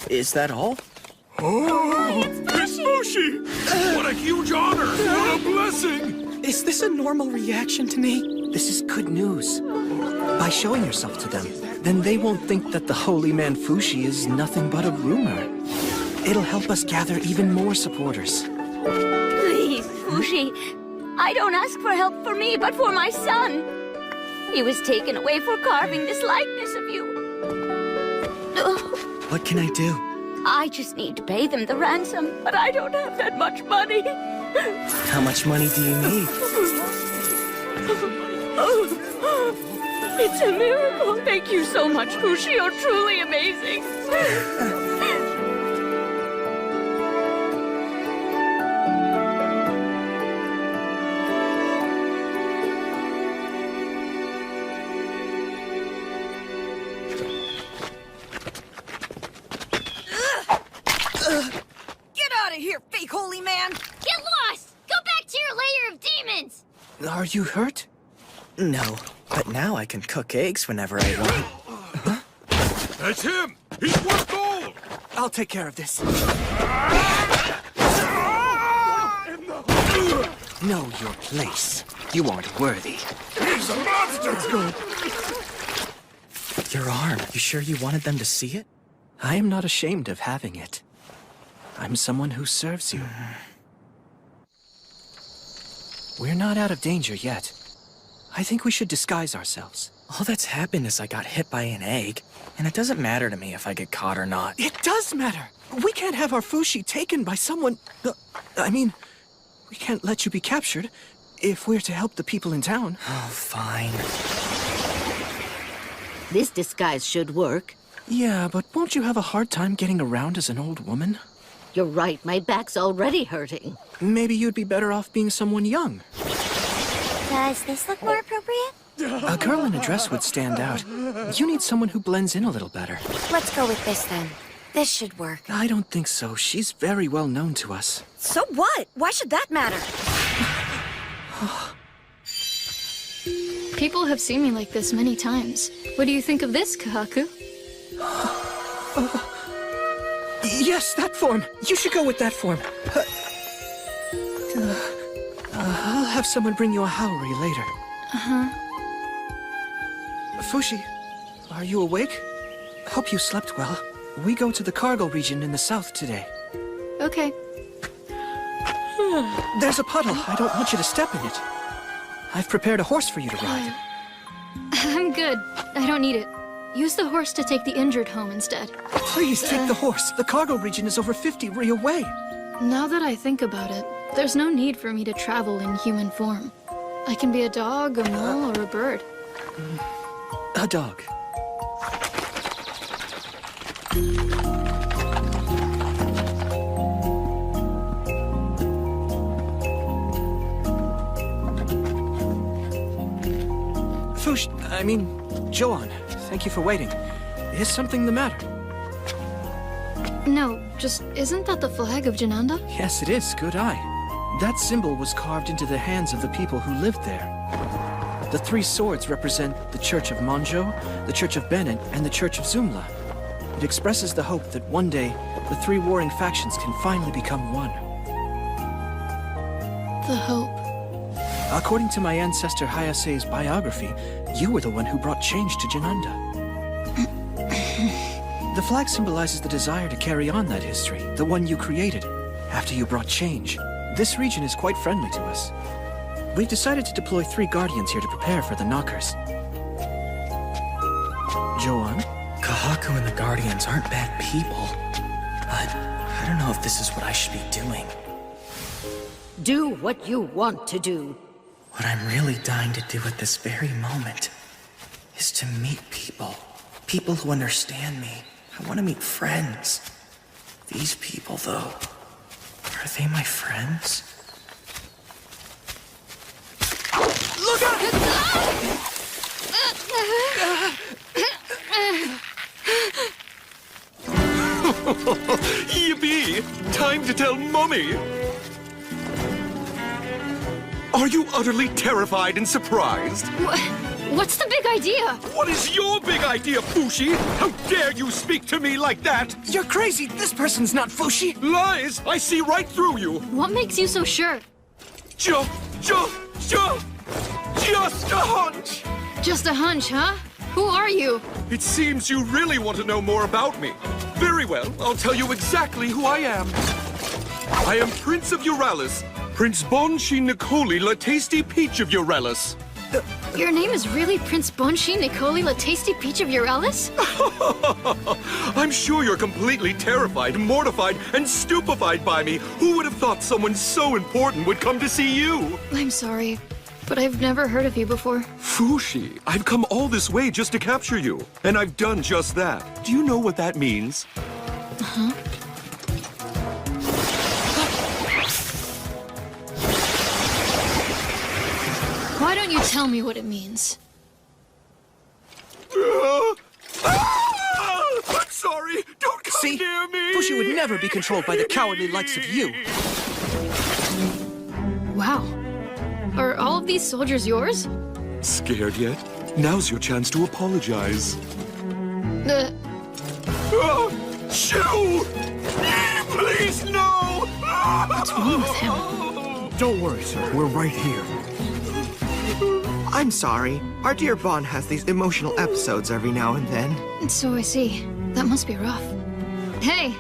Is that all? Oh, it's Fushi! What a huge honor! What a blessing! Is this a normal reaction to me? This is good news. By showing yourself to them, then they won't think that the holy man Fushi is nothing but a rumor. It'll help us gather even more supporters. Please, Fushi. I don't ask for help for me, but for my son. He was taken away for carving this likeness of you. What can I do? I just need to pay them the ransom, but I don't have that much money. How much money do you need? It's a miracle. Thank you so much, Fushi. You're truly amazing. Get out of here, fake holy man! Get lost! Go back to your layer of demons! Are you hurt? No, but now I can cook eggs whenever I want. That's him! He's worth gold! I'll take care of this. Know your place. You aren't worthy. He's a monster! Your arm, you sure you wanted them to see it? I am not ashamed of having it. I'm someone who serves you. We're not out of danger yet. I think we should disguise ourselves. All that's happened is I got hit by an egg, and it doesn't matter to me if I get caught or not. It does matter! We can't have our Fushi taken by someone... I mean, we can't let you be captured if we're to help the people in town. Oh, fine. This disguise should work. Yeah, but won't you have a hard time getting around as an old woman? You're right, my back's already hurting. Maybe you'd be better off being someone young. Does this look more appropriate? A girl in a dress would stand out. You need someone who blends in a little better. Let's go with this then. This should work. I don't think so. She's very well known to us. So what? Why should that matter? People have seen me like this many times. What do you think of this, Kahaku? Yes, that form. You should go with that form. I'll have someone bring you a Haori later. Uh-huh. Fushi, are you awake? Hope you slept well. We go to the cargo region in the south today. Okay. There's a puddle. I don't want you to step in it. I've prepared a horse for you to ride. I'm good. I don't need it. Use the horse to take the injured home instead. Please take the horse. The cargo region is over 50 ri away. Now that I think about it, there's no need for me to travel in human form. I can be a dog, a mole, or a bird. A dog. Joan, thank you for waiting. Is something the matter? No, just isn't that the flag of Jananda? Yes, it is. Good eye. That symbol was carved into the hands of the people who lived there. The three swords represent the Church of Monjo, the Church of Bennett, and the Church of Zumla. It expresses the hope that one day, the three warring factions can finally become one. The hope. According to my ancestor Hayase's biography, you were the one who brought change to Jananda. The flag symbolizes the desire to carry on that history, the one you created, after you brought change. This region is quite friendly to us. We've decided to deploy 3 guardians here to prepare for the knockers. Joan? Kahaku and the guardians aren't bad people, but I don't know if this is what I should be doing. Do what you want to do. What I'm really dying to do at this very moment is to meet people. People who understand me. I want to meet friends. These people, though, are they my friends? Look out! Yippee! Time to tell Mummy! Are you utterly terrified and surprised? What's the big idea? What is your big idea, Fushi? How dare you speak to me like that? You're crazy! This person's not Fushi! Lies! I see right through you! What makes you so sure? Just a hunch! Just a hunch, huh? Who are you? It seems you really want to know more about me. Very well, I'll tell you exactly who I am. I am Prince of Euralis, Prince Bonshi Nicoli La Tasty Peach of Euralis. Your name is really Prince Bonshi Nicoli La Tasty Peach of Euralis? I'm sure you're completely terrified, mortified, and stupefied by me. Who would have thought someone so important would come to see you? I'm sorry, but I've never heard of you before. Fushi, I've come all this way just to capture you, and I've done just that. Do you know what that means? Uh-huh. Why don't you tell me what it means? I'm sorry! Don't come near me! Fushi would never be controlled by the cowardly likes of you. Wow. Are all of these soldiers yours? Scared yet? Now's your chance to apologize. Shoo! Please, no! What's wrong with him? Don't worry, sir. We're right here. I'm sorry. Our dear Bon has these emotional episodes every now and then. So I see. That must be rough. Hey,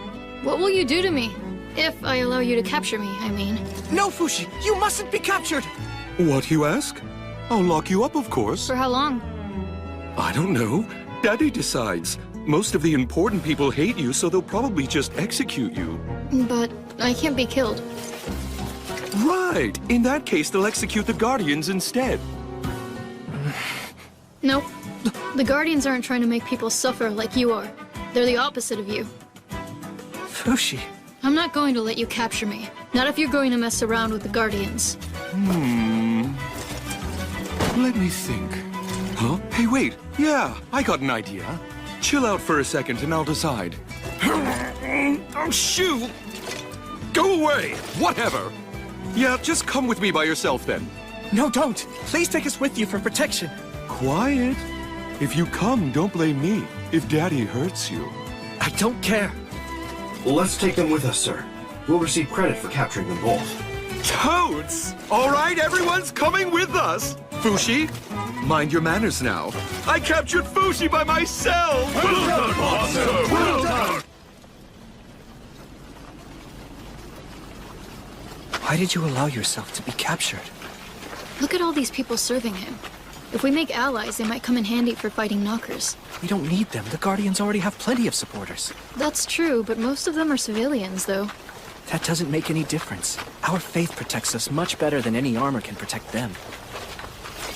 what will you do to me? If I allow you to capture me, I mean. No, Fushi! You mustn't be captured! What, you ask? I'll lock you up, of course. For how long? I don't know. Daddy decides. Most of the important people hate you, so they'll probably just execute you. But I can't be killed. Right! In that case, they'll execute the Guardians instead. Nope. The Guardians aren't trying to make people suffer like you are. They're the opposite of you. Fushi. I'm not going to let you capture me. Not if you're going to mess around with the Guardians. Let me think. Huh? Hey, wait. Yeah, I got an idea. Chill out for a second and I'll decide. Oh, shoo! Go away! Whatever! Yeah, just come with me by yourself then. No, don't! Please take us with you for protection. Quiet. If you come, don't blame me. If Daddy hurts you. I don't care. Let's take them with us, sir. We'll receive credit for capturing them both. Toads! All right, everyone's coming with us. Fushi, mind your manners now. I captured Fushi by myself! Well done, Monster! Well done! Why did you allow yourself to be captured? Look at all these people serving him. If we make allies, they might come in handy for fighting knockers. We don't need them. The Guardians already have plenty of supporters. That's true, but most of them are civilians, though. That doesn't make any difference. Our faith protects us much better than any armor can protect them.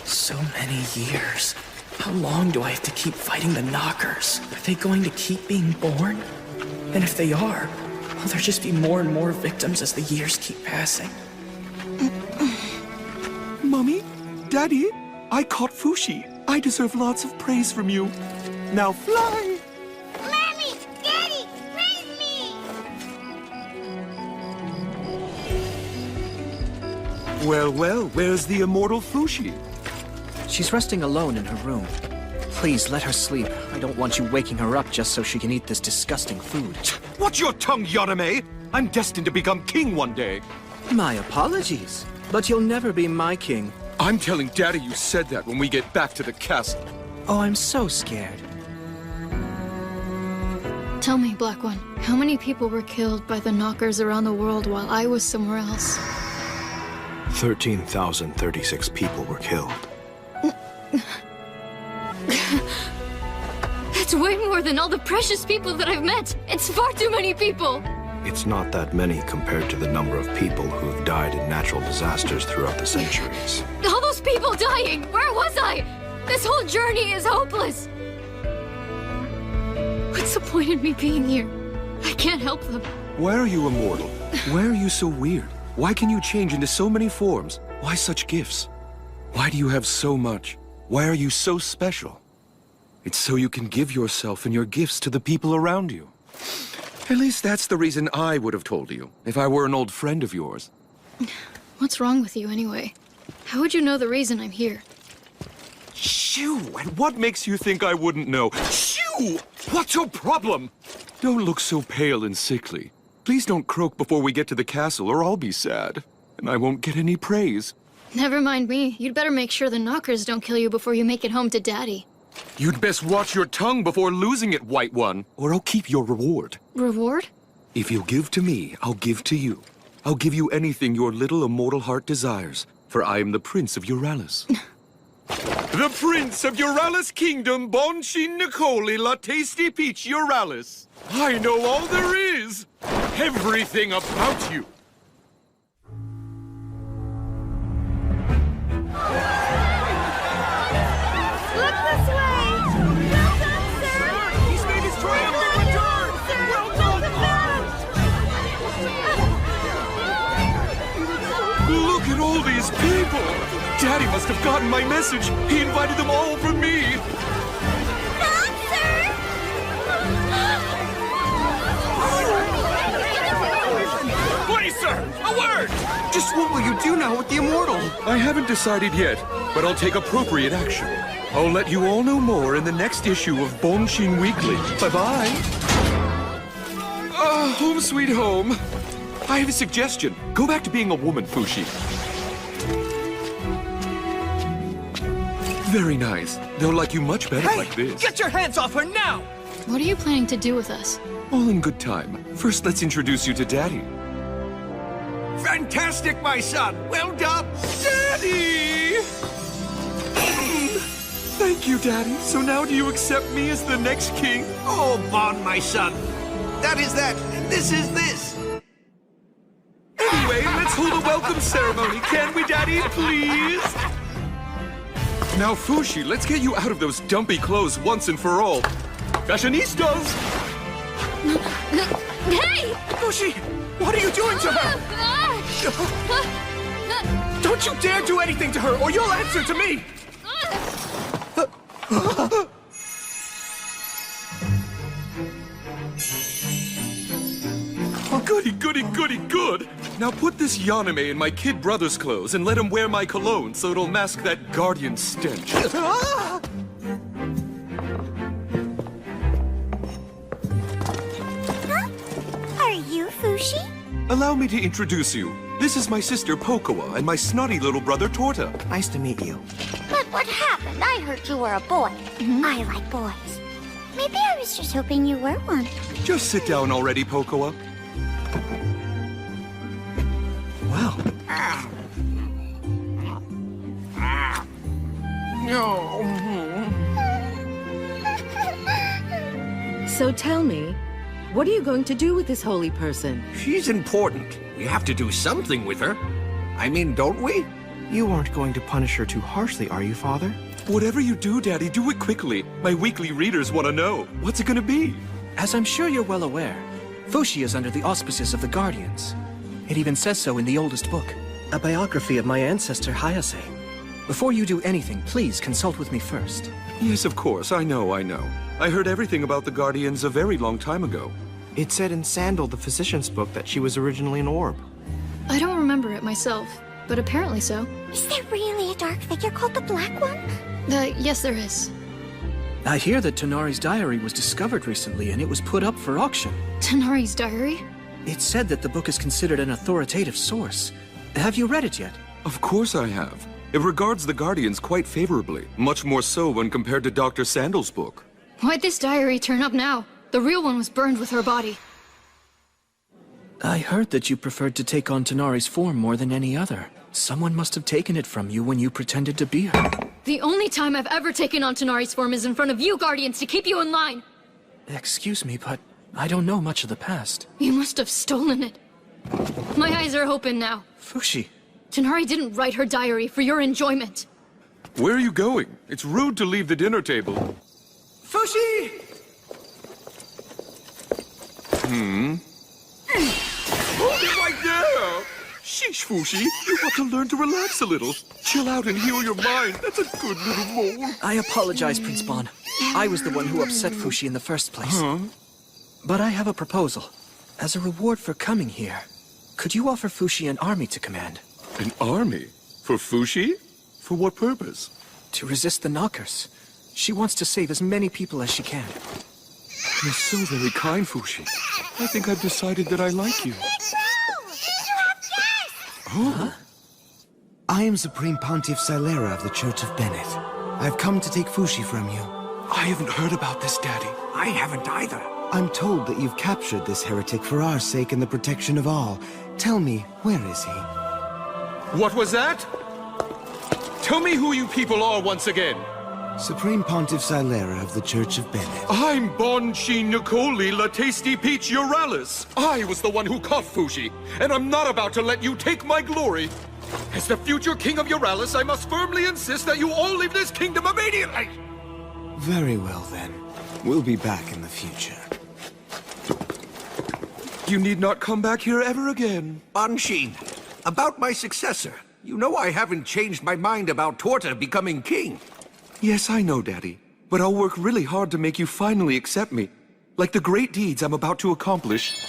So many years. How long do I have to keep fighting the knockers? Are they going to keep being born? And if they are, will there just be more and more victims as the years keep passing? Mommy? Daddy? I caught Fushi. I deserve lots of praise from you. Now fly! Mommy! Daddy! Praise me! Well, well, where's the immortal Fushi? She's resting alone in her room. Please, let her sleep. I don't want you waking her up just so she can eat this disgusting food. Watch your tongue, Yarame! I'm destined to become king one day. My apologies, but you'll never be my king. I'm telling Daddy you said that when we get back to the castle. Oh, I'm so scared. Tell me, Black One, how many people were killed by the knockers around the world while I was somewhere else? 13,036 people were killed. That's way more than all the precious people that I've met! It's far too many people! It's not that many compared to the number of people who have died in natural disasters throughout the centuries. All those people dying! Where was I? This whole journey is hopeless! What's the point in me being here? I can't help them. Why are you immortal? Why are you so weird? Why can you change into so many forms? Why such gifts? Why do you have so much? Why are you so special? It's so you can give yourself and your gifts to the people around you. At least that's the reason I would have told you, if I were an old friend of yours. What's wrong with you anyway? How would you know the reason I'm here? Shoo! And what makes you think I wouldn't know? Shoo! What's your problem? Don't look so pale and sickly. Please don't croak before we get to the castle, or I'll be sad. And I won't get any praise. Never mind me. You'd better make sure the knockers don't kill you before you make it home to Daddy. You'd best watch your tongue before losing it, White One, or I'll keep your reward. Reward? If you'll give to me, I'll give to you. I'll give you anything your little immortal heart desires, for I am the Prince of Euralis. The Prince of Euralis Kingdom, Bonshin Nicoli La Tasty Peach Euralis. I know all there is. Everything about you. Look this way! Well done, sir! He's made his triumphant return! Well done, Look at all these people! Daddy must have gotten my message. He invited them all for me. Please, sir, a word! Just what will you do now with the Immortal? I haven't decided yet, but I'll take appropriate action. I'll let you all know more in the next issue of Bonshin Weekly. Bye-bye. Home sweet home. I have a suggestion. Go back to being a woman, Fushi. Very nice. They'll like you much better like this. Get your hands off her now! What are you planning to do with us? All in good time. First, let's introduce you to Daddy. Fantastic, my son! Well done! Daddy! Thank you, Daddy. So now do you accept me as the next king? Oh, Bon, my son. That is that, and this is this. Anyway, let's hold a welcome ceremony, can we, Daddy, please? Now, Fushi, let's get you out of those dumpy clothes once and for all. Fashionistas! Hey! Fushi! What are you doing to her? Don't you dare do anything to her, or you'll answer to me! Oh, goody, goody, goody, good! Now put this Yaname in my kid brother's clothes and let him wear my cologne so it'll mask that guardian stench. Are you Fushi? Allow me to introduce you. This is my sister Pokoa and my snotty little brother Torta. Nice to meet you. But what happened? I heard you were a boy. I like boys. Maybe I was just hoping you were one. Just sit down already, Pokoa. Wow. So tell me, what are you going to do with this holy person? She's important. We have to do something with her. I mean, don't we? You aren't going to punish her too harshly, are you, Father? Whatever you do, Daddy, do it quickly. My weekly readers want to know. What's it gonna be? As I'm sure you're well aware, Fushi is under the auspices of the Guardians. It even says so in the oldest book. A biography of my ancestor, Hayase. Before you do anything, please consult with me first. Yes, of course. I know. I heard everything about the Guardians a very long time ago. It said in Sandal, the physician's book, that she was originally an orb. I don't remember it myself, but apparently so. Is there really a dark figure called the Black One? Yes, there is. I hear that Tonari's diary was discovered recently and it was put up for auction. Tonari's diary? It said that the book is considered an authoritative source. Have you read it yet? Of course I have. It regards the Guardians quite favorably, much more so when compared to Dr. Sandal's book. Why'd this diary turn up now? The real one was burned with her body. I heard that you preferred to take on Tonari's form more than any other. Someone must have taken it from you when you pretended to be her. The only time I've ever taken on Tonari's form is in front of you Guardians to keep you in line. Excuse me, but I don't know much of the past. You must have stolen it. My eyes are open now. Fushi. Tonari didn't write her diary for your enjoyment. Where are you going? It's rude to leave the dinner table. Fushi! Hold it right there! Sheesh, Fushi. You have to learn to relax a little. Chill out and heal your mind. That's a good little mole. I apologize, Prince Bon. I was the one who upset Fushi in the first place. But I have a proposal. As a reward for coming here, could you offer Fushi an army to command? An army? For Fushi? For what purpose? To resist the Knockers. She wants to save as many people as she can. You're so very kind, Fushi. I think I've decided that I like you. Huh? I am Supreme Pontiff Silera of the Church of Bennett. I've come to take Fushi from you. I haven't heard about this, Daddy. I haven't either. I'm told that you've captured this heretic for our sake and the protection of all. Tell me, where is he? What was that? Tell me who you people are once again. Supreme Pontiff Xylera of the Church of Bennett. I'm Bon Chi Nicoli La Tasty Peach Euralis. I was the one who caught Fushi, and I'm not about to let you take my glory. As the future king of Euralis, I must firmly insist that you all leave this kingdom immediately! Very well, then. We'll be back in the future. You need not come back here ever again. Banshin, about my successor. You know I haven't changed my mind about Torta becoming king. Yes, I know, Daddy. But I'll work really hard to make you finally accept me. Like the great deeds I'm about to accomplish.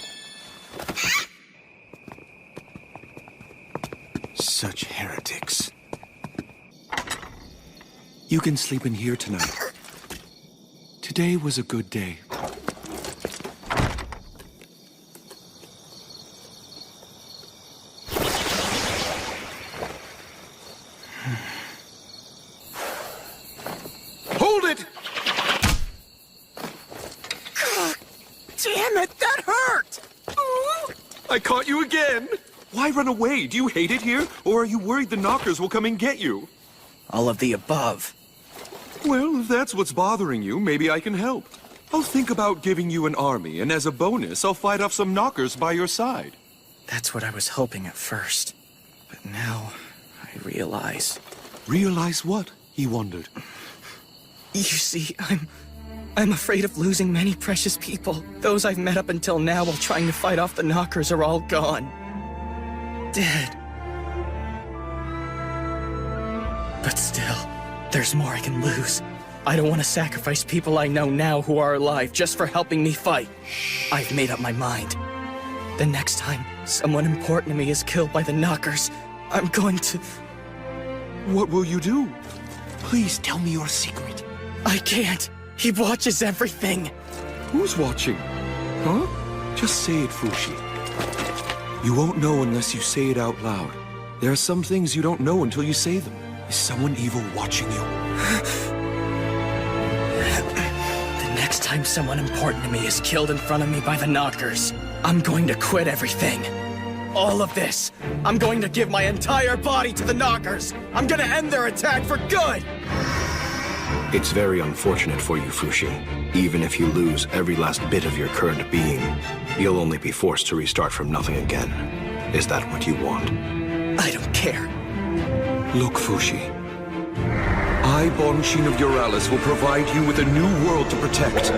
Such heretics. You can sleep in here tonight. Today was a good day. Hold it! Damn it, that hurt! I caught you again! Why run away? Do you hate it here? Or are you worried the knockers will come and get you? All of the above. Well, if that's what's bothering you, maybe I can help. I'll think about giving you an army, and as a bonus, I'll fight off some knockers by your side. That's what I was hoping at first. But now, I realize... Realize what? He wondered. You see, I'm afraid of losing many precious people. Those I've met up until now while trying to fight off the knockers are all gone. Dead. But still, there's more I can lose. I don't want to sacrifice people I know now who are alive just for helping me fight. I've made up my mind. The next time someone important to me is killed by the knockers, I'm going to... What will you do? Please tell me your secret. I can't. He watches everything. Who's watching? Huh? Just say it, Fushi. You won't know unless you say it out loud. There are some things you don't know until you say them. Is someone evil watching you? The next time someone important to me is killed in front of me by the knockers, I'm going to quit everything. All of this. I'm going to give my entire body to the knockers. I'm going to end their attack for good. It's very unfortunate for you, Fushi. Even if you lose every last bit of your current being, you'll only be forced to restart from nothing again. Is that what you want? I don't care. Look, Fushi. I, Banshin of Euralis, will provide you with a new world to protect.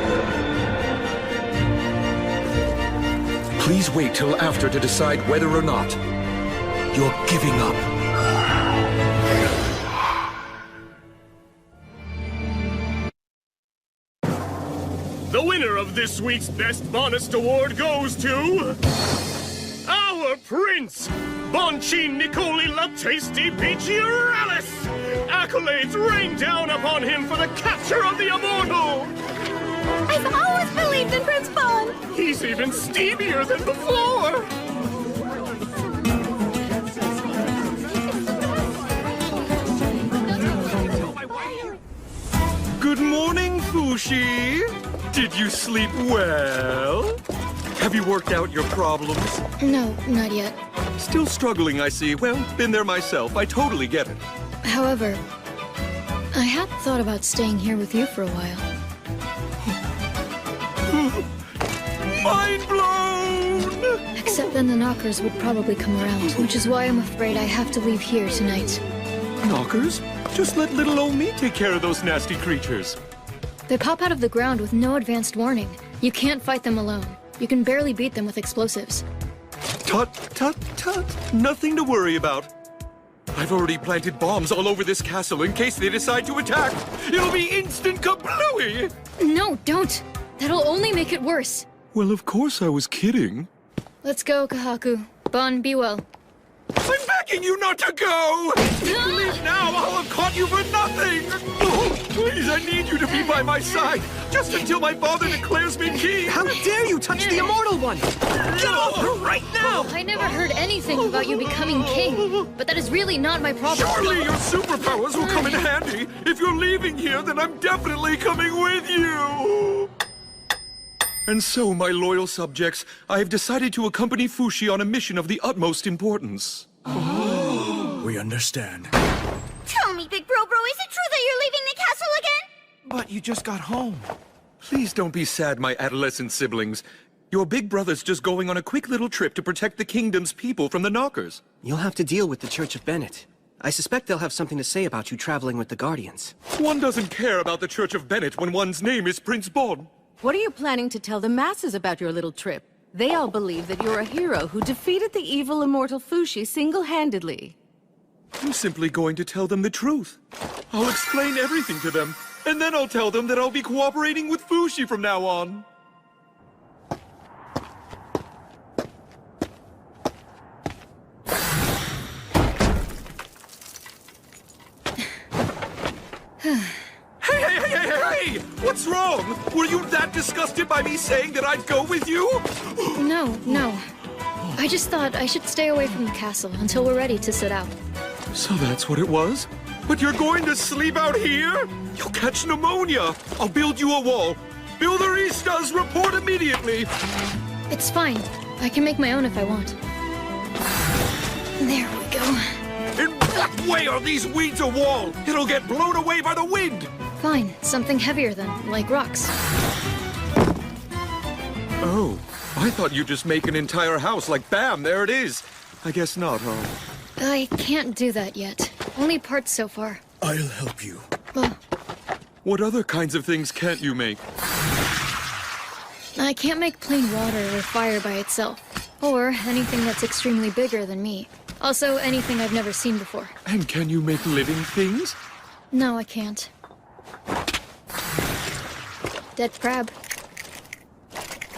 Please wait till after to decide whether or not you're giving up. The winner of this week's Best Bonus Award goes to... our Prince, Banshin Nicoli La Tasty Peach Euralis! Accolades rain down upon him for the capture of the Immortal! I've always believed in Prince Bon! He's even steamier than before! Good morning, Fushi. Did you sleep well? Have you worked out your problems? No, not yet. Still struggling, I see. Well, been there myself. I totally get it. However, I had thought about staying here with you for a while. Mind blown! Except then the knockers would probably come around, which is why I'm afraid I have to leave here tonight. Knockers? Just let little old me take care of those nasty creatures. They pop out of the ground with no advanced warning. You can't fight them alone. You can barely beat them with explosives. Tut, tut, tut. Nothing to worry about. I've already planted bombs all over this castle in case they decide to attack. It'll be instant kablooey! No, don't. That'll only make it worse. Well, of course I was kidding. Let's go, Kahaku. Bon, be well. I'm begging you not to go! If you leave now, I'll have caught you for nothing! Oh, please, I need you to be by my side, just until my father declares me king! How dare you touch the immortal one! Get off her right now! I never heard anything about you becoming king, but that is really not my problem. Surely your superpowers will come in handy! If you're leaving here, then I'm definitely coming with you! And so, my loyal subjects, I have decided to accompany Fushi on a mission of the utmost importance. We understand. Tell Tell me, Big Bro, is it true that you're leaving the castle again? But you just got home. Please don't be sad, my adolescent siblings. Your big brother's just going on a quick little trip to protect the kingdom's people from the Knockers. You'll have to deal with the Church of Bennett. I suspect they'll have something to say about you traveling with the Guardians. One doesn't care about the Church of Bennett when one's name is Prince Bon. What are you planning to tell the masses about your little trip? They all believe that you're a hero who defeated the evil immortal Fushi single-handedly. I'm simply going to tell them the truth. I'll explain everything to them, and then I'll tell them that I'll be cooperating with Fushi from now on. Hey! What's wrong? Were you that disgusted by me saying that I'd go with you? No. I just thought I should stay away from the castle until we're ready to set out. So that's what it was? But you're going to sleep out here? You'll catch pneumonia. I'll build you a wall. Builderistas, report immediately. It's fine. I can make my own if I want. There we go. In what way are these weeds a wall? It'll get blown away by the wind. Fine. Something heavier then, like rocks. Oh, I thought you'd just make an entire house like bam, there it is. I guess not, huh? I can't do that yet. Only parts so far. I'll help you. Well, What other kinds of things can't you make? I can't make plain water or fire by itself. Or anything that's extremely bigger than me. Also, anything I've never seen before. And can you make living things? No, I can't. Dead crab.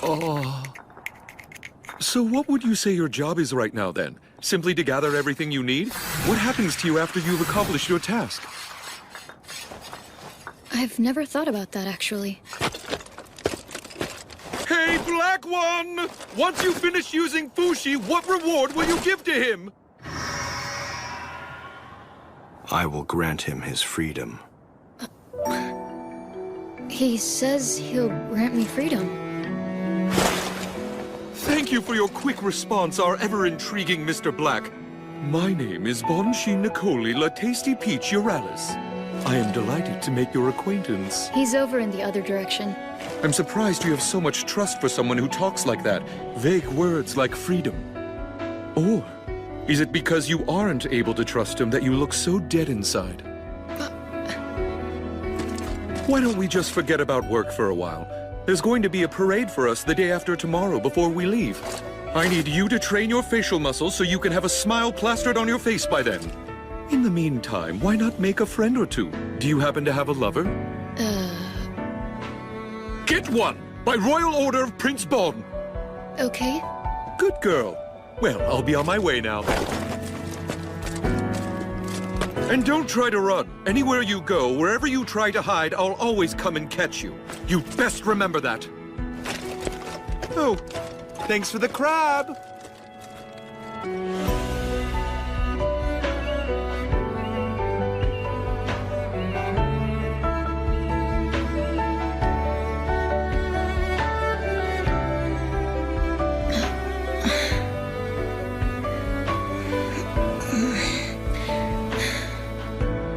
Oh. So what would you say your job is right now, then? Simply to gather everything you need? What happens to you after you've accomplished your task? I've never thought about that, actually. Hey, Black One! Once you finish using Fushi, what reward will you give to him? I will grant him his freedom. He says he'll grant me freedom. Thank you for your quick response, our ever-intriguing Mr. Black. My name is Bonchi Nicoli La Tasty Peach Uralis. I am delighted to make your acquaintance. He's over in the other direction. I'm surprised you have so much trust for someone who talks like that. Vague words like freedom. Or is it because you aren't able to trust him that you look so dead inside? Why don't we just forget about work for a while? There's going to be a parade for us the day after tomorrow before we leave. I need you to train your facial muscles so you can have a smile plastered on your face by then. In the meantime, why not make a friend or two? Do you happen to have a lover? Get one! By royal order of Prince Bon. Okay. Good girl. Well, I'll be on my way now. And don't try to run. Anywhere you go, wherever you try to hide, I'll always come and catch you. You'd best remember that. Oh, thanks for the crab.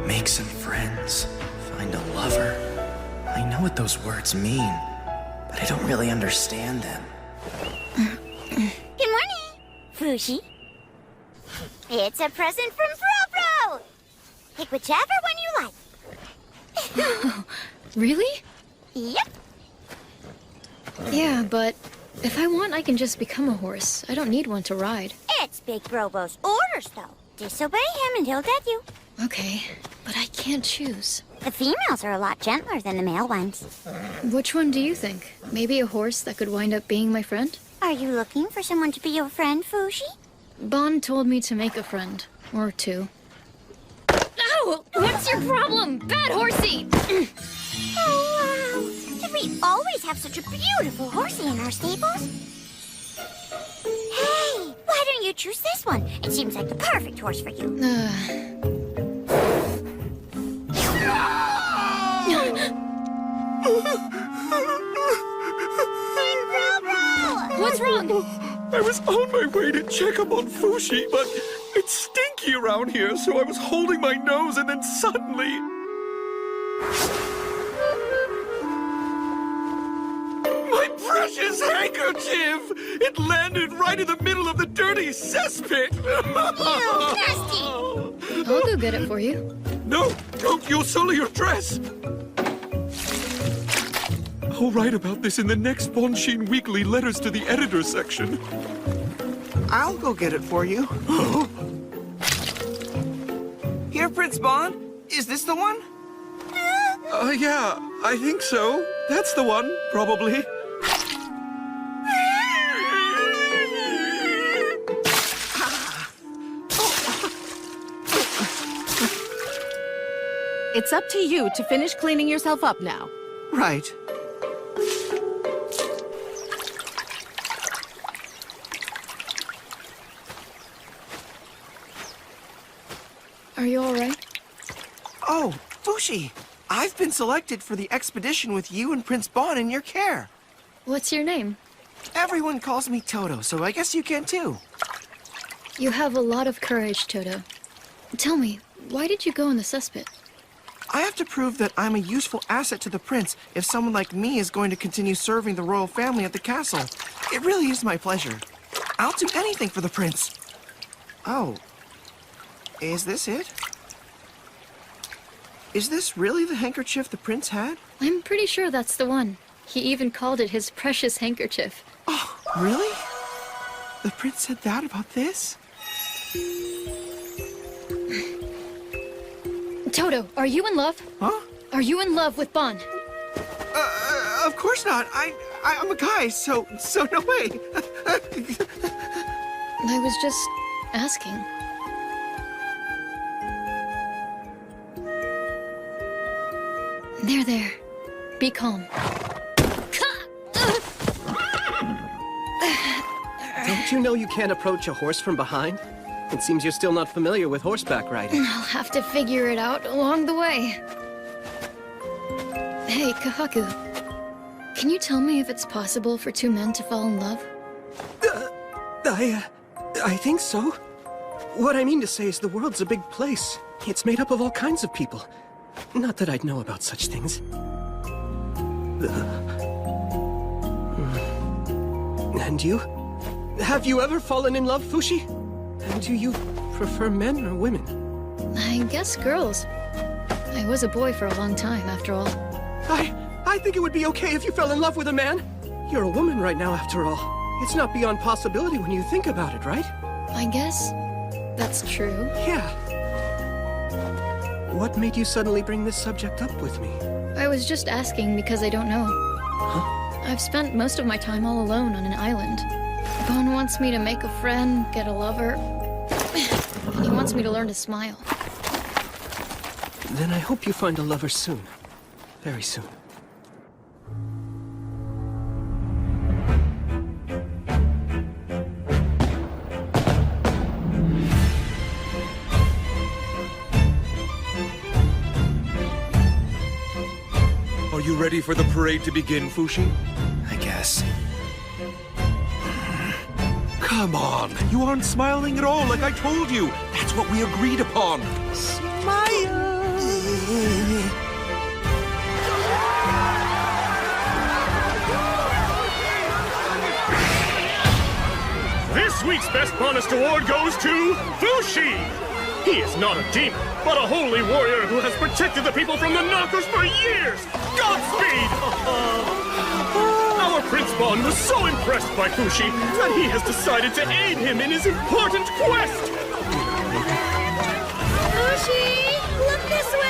Make some friends. Find a lover. I know what those words mean, but I don't really understand them. Good morning, Fushi. It's a present from Bro. Pick whichever one you like. Really? Yep. Yeah, but if I want, I can just become a horse. I don't need one to ride. It's Big Brobo's orders, though. Disobey him and he'll get you. Okay, but I can't choose. The females are a lot gentler than the male ones. Which one do you think? Maybe a horse that could wind up being my friend? Are you looking for someone to be your friend, Fushi? Bon told me to make a friend. Or two. Ow! What's your problem? Bad horsey! Oh, wow. Did we always have such a beautiful horsey in our stables? Hey, why don't you choose this one? It seems like the perfect horse for you. What's wrong? I was on my way to check up on Fushi, but it's stinky around here, so I was holding my nose and then suddenly... My precious handkerchief! It landed right in the middle of the dirty cesspit! Nasty! I'll go get it for you. No, don't! You'll sully your dress! I'll write about this in the next Bonshin Weekly Letters to the Editor section. I'll go get it for you. Here, Prince Bon. Is this the one? Yeah, I think so. That's the one, probably. It's up to you to finish cleaning yourself up now. Right. Are you all right? Oh, Fushi! I've been selected for the expedition with you and Prince Bon in your care. What's your name? Everyone calls me Toto, so I guess you can too. You have a lot of courage, Toto. Tell me, why did you go in the cesspit? I have to prove that I'm a useful asset to the prince if someone like me is going to continue serving the royal family at the castle. It really is my pleasure. I'll do anything for the prince. Oh. Is this it? Is this really the handkerchief the prince had? I'm pretty sure that's the one. He even called it his precious handkerchief. Oh, really? The prince said that about this? Toto, are you in love? Huh? Are you in love with Bon? Of course not. I'm a guy, so no way. I was just asking. There. Be calm. Don't you know you can't approach a horse from behind? It seems you're still not familiar with horseback riding. I'll have to figure it out along the way. Hey, Kahaku. Can you tell me if it's possible for two men to fall in love? I think so. What I mean to say is the world's a big place. It's made up of all kinds of people. Not that I'd know about such things. And you? Have you ever fallen in love, Fushi? And do you prefer men or women? I guess girls. I was a boy for a long time, after all. I think it would be okay if you fell in love with a man. You're a woman right now, after all. It's not beyond possibility when you think about it, right? I guess that's true. Yeah. What made you suddenly bring this subject up with me? I was just asking because I don't know. Huh? I've spent most of my time all alone on an island. Bon wants me to make a friend, get a lover, and he wants me to learn to smile. Then I hope you find a lover soon. Very soon. Are you ready for the parade to begin, Fushi? I guess. Come on! You aren't smiling at all, like I told you! That's what we agreed upon! Smile! This week's Best Bonus Award goes to Fushi! He is not a demon, but a holy warrior who has protected the people from the knockers for years! Godspeed! Our Prince Bon was so impressed by Fushi that he has decided to aid him in his important quest! Fushi, look this way!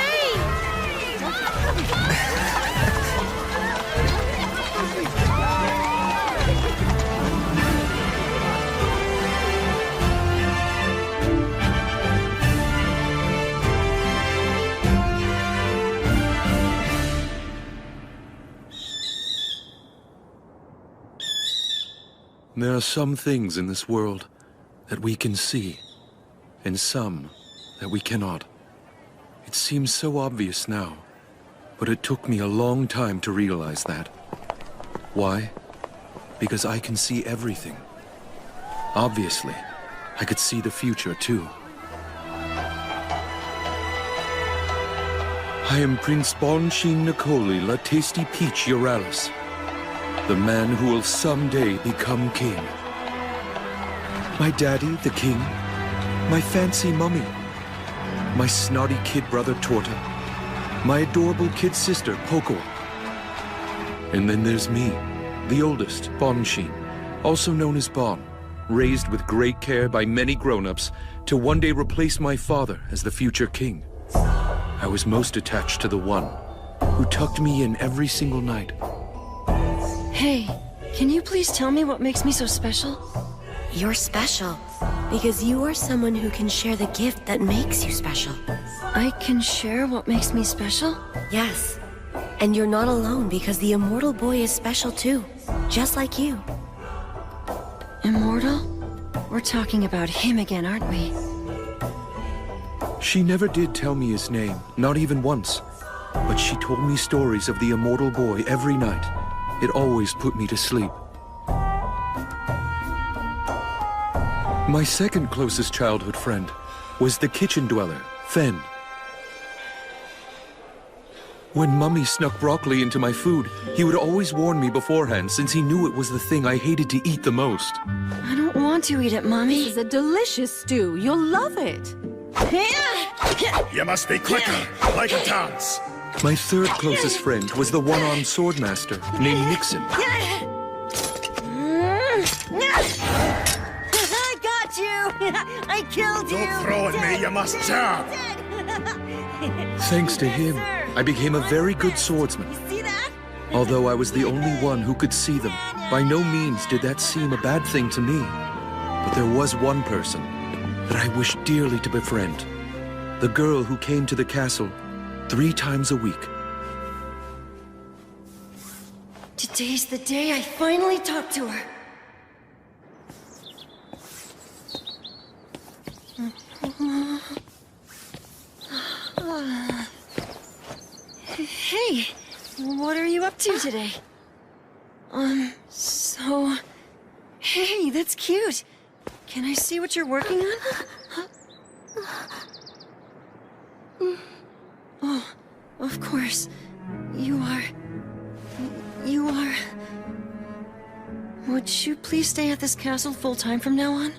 There are some things in this world that we can see, and some that we cannot. It seems so obvious now, but it took me a long time to realize that. Why? Because I can see everything. Obviously, I could see the future too. I am Prince Bonshin Nicoli La Tasty Peach Euralis, the man who will someday become king. My daddy, the king, my fancy mummy, my snotty kid brother Torta, my adorable kid sister Poco. And then there's me, the oldest, Bonshin, also known as Bon, raised with great care by many grown-ups to one day replace my father as the future king. I was most attached to the one who tucked me in every single night. Hey, can you please tell me what makes me so special? You're special because you are someone who can share the gift that makes you special. I can share what makes me special? Yes. And you're not alone because the immortal boy is special too, just like you. Immortal? We're talking about him again, aren't we? She never did tell me his name, not even once. But she told me stories of the immortal boy every night. It always put me to sleep. My second closest childhood friend was the kitchen dweller, Fen. When Mummy snuck broccoli into my food, he would always warn me beforehand since he knew it was the thing I hated to eat the most. I don't want to eat it, Mommy. This is a delicious stew. You'll love it. You must be quicker, like a dance. My third closest friend was the one-armed swordmaster named Nixon. I got you! I killed you! Don't throw at me, you must jab! Thanks to him, I became a very good swordsman. Although I was the only one who could see them, by no means did that seem a bad thing to me. But there was one person that I wished dearly to befriend. The girl who came to the castle 3 times a week. Today's the day I finally talk to her. Hey, what are you up to today? Hey, that's cute. Can I see what you're working on? Oh, of course. You are... Would you please stay at this castle full-time from now on?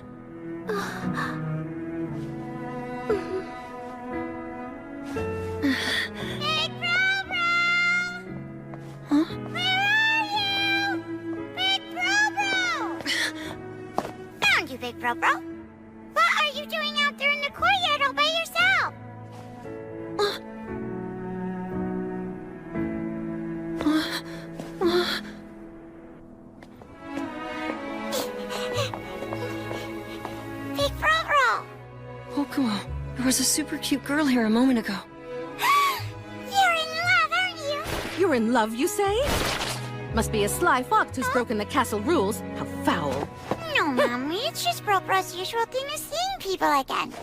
Big Bro-Bro! Huh? Where are you? Big Bro-Bro! Found you, Big Bro-Bro. What are you doing out there in the courtyard all by yourself? Big Bro-Bro! Okuo, there was a super cute girl here a moment ago. You're in love, aren't you? You're in love, you say? Must be a sly fox who's broken the castle rules. How foul. No, Mommy, it's just Bro-Bro's usual thing of seeing people again.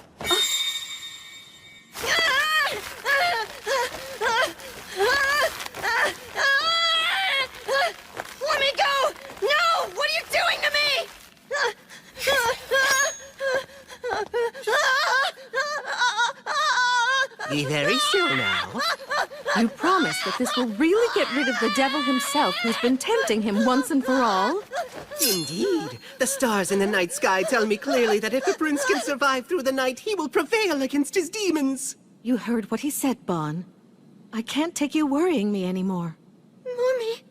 Let me go! No! What are you doing to me? Be very still now. You promise that this will really get rid of the devil himself who's been tempting him once and for all? Indeed. The stars in the night sky tell me clearly that if the prince can survive through the night, he will prevail against his demons. You heard what he said, Bon. I can't take you worrying me anymore. Mommy!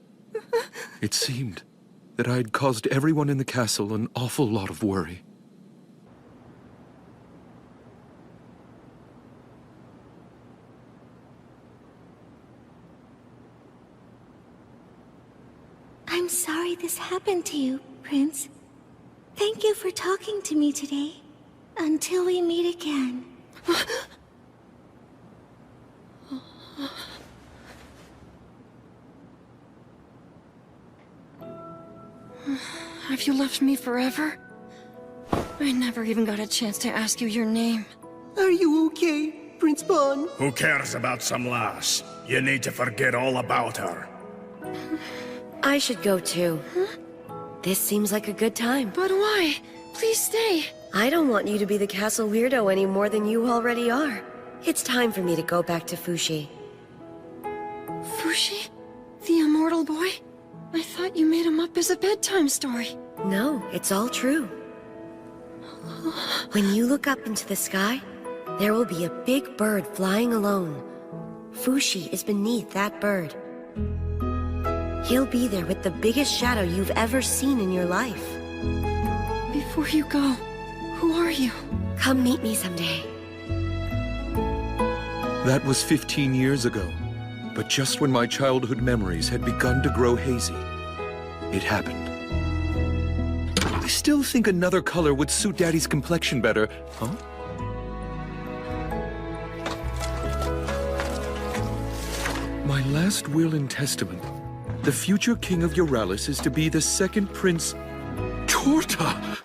It seemed that I had caused everyone in the castle an awful lot of worry. I'm sorry this happened to you, Prince. Thank you for talking to me today. Until we meet again. Have you left me forever? I never even got a chance to ask you your name. Are you okay, Prince Bon? Who cares about some lass? You need to forget all about her. I should go too. This seems like a good time. But why? Please stay. I don't want you to be the castle weirdo any more than you already are. It's time for me to go back to Fushi. Fushi? The immortal boy? I thought you made him up as a bedtime story. No, it's all true. When you look up into the sky, there will be a big bird flying alone. Fushi is beneath that bird. He'll be there with the biggest shadow you've ever seen in your life. Before you go, who are you? Come meet me someday. That was 15 years ago. But just when my childhood memories had begun to grow hazy, it happened. I still think another color would suit Daddy's complexion better. Huh? My last will and testament. The future king of Euralis is to be the second prince... Torta!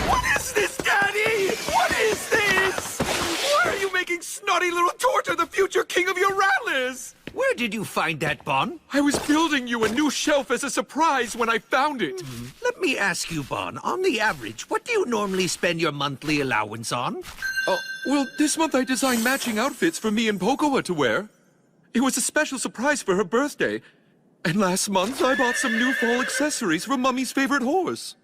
What is this, Daddy? What is this? Why are you making snotty little Torta the future king of Euralis? Where did you find that, Bon? I was building you a new shelf as a surprise when I found it. Let me ask you, Bon, on the average, what do you normally spend your monthly allowance on? Oh, well, this month I designed matching outfits for me and Pocoa to wear. It was a special surprise for her birthday. And last month I bought some new fall accessories for Mummy's favorite horse.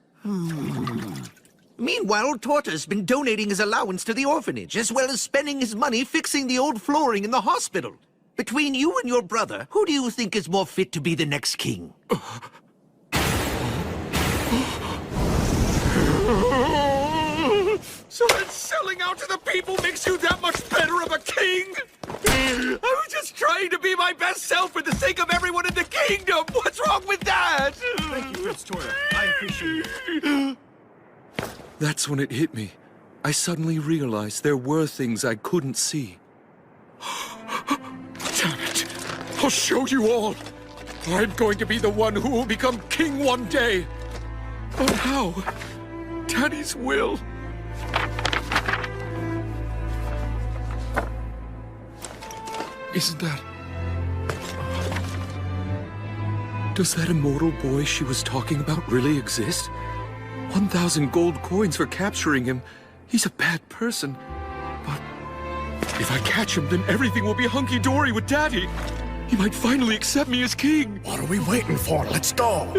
Meanwhile, Torta's been donating his allowance to the orphanage, as well as spending his money fixing the old flooring in the hospital. Between you and your brother, who do you think is more fit to be the next king? So that selling out to the people makes you that much better of a king? I was just trying to be my best self for the sake of everyone in the kingdom. What's wrong with that? Thank you, Prince Torta. I appreciate it. That's when it hit me. I suddenly realized there were things I couldn't see. Damn it! I'll show you all! I'm going to be the one who will become king one day! But how? Daddy's will. Isn't that... Does that immortal boy she was talking about really exist? 1,000 gold coins for capturing him. He's a bad person. But if I catch him, then everything will be hunky-dory with Daddy. He might finally accept me as king. What are we waiting for? Let's go.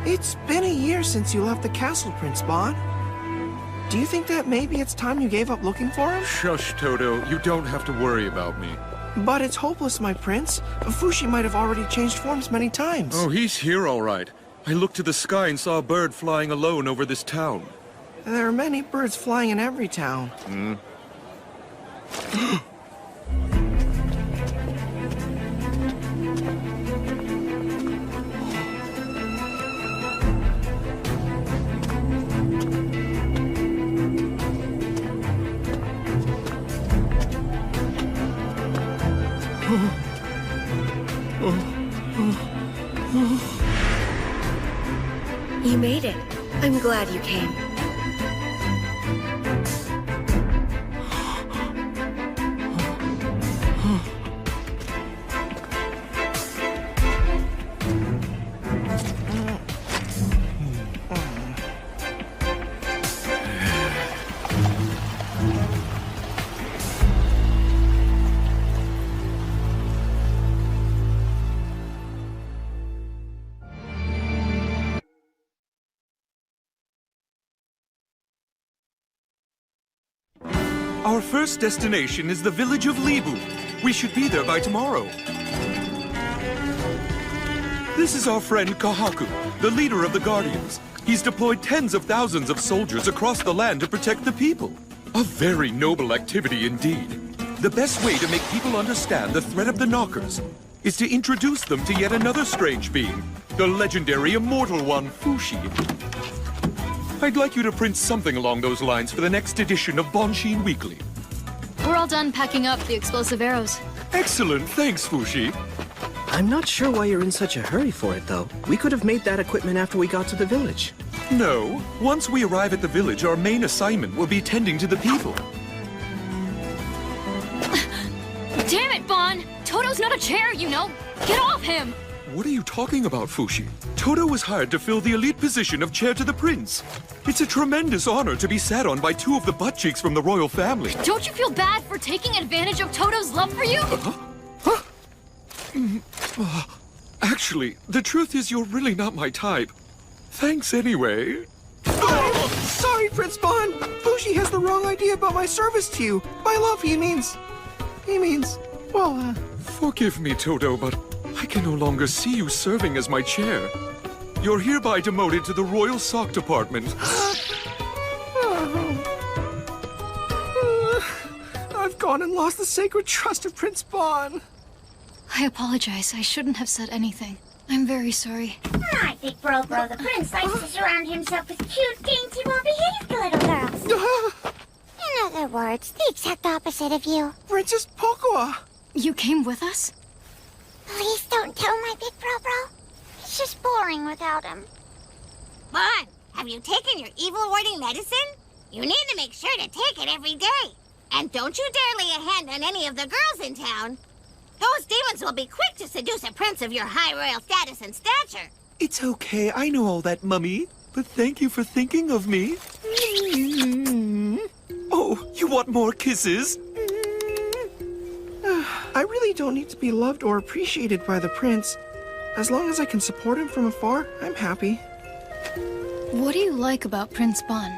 It's been a year since you left the castle, Prince Bon. Do you think that maybe it's time you gave up looking for him? Shush, Toto. You don't have to worry about me. But it's hopeless, my prince. Fushi might have already changed forms many times. Oh, he's here all right. I looked to the sky and saw a bird flying alone over this town. There are many birds flying in every town. You made it. I'm glad you came. Our first destination is the village of Libu. We should be there by tomorrow. This is our friend Kahaku, the leader of the Guardians. He's deployed tens of thousands of soldiers across the land to protect the people. A very noble activity indeed. The best way to make people understand the threat of the Knockers is to introduce them to yet another strange being, the legendary immortal one, Fushi. I'd like you to print something along those lines for the next edition of Bonshin Weekly. We're all done packing up the explosive arrows. Excellent, thanks, Fushi. I'm not sure why you're in such a hurry for it, though. We could have made that equipment after we got to the village. No, once we arrive at the village, our main assignment will be tending to the people. Damn it, Bon! Toto's not a chair, you know! Get off him! What are you talking about, Fushi? Toto was hired to fill the elite position of chair to the prince. It's a tremendous honor to be sat on by two of the butt cheeks from the royal family. Don't you feel bad for taking advantage of Toto's love for you? Actually, the truth is you're really not my type. Thanks anyway. Sorry, Prince Bon. Fushi has the wrong idea about my service to you. By love, he means, well, Forgive me, Toto, but I can no longer see you serving as my chair. You're hereby demoted to the Royal Sock Department. I've gone and lost the sacred trust of Prince Bon. I apologize. I shouldn't have said anything. I'm very sorry. I think Bro the Prince likes to surround himself with cute, dainty, well-behaved little girls. In other words, the exact opposite of you. Princess Pocoa! You came with us? Please don't tell my big bro. It's just boring without him. Bon, have you taken your evil-warding medicine? You need to make sure to take it every day. And don't you dare lay a hand on any of the girls in town. Those demons will be quick to seduce a prince of your high royal status and stature. It's okay, I know all that, Mummy. But thank you for thinking of me. Oh, you want more kisses? I really don't need to be loved or appreciated by the prince. As long as I can support him from afar, I'm happy. What do you like about Prince Bon?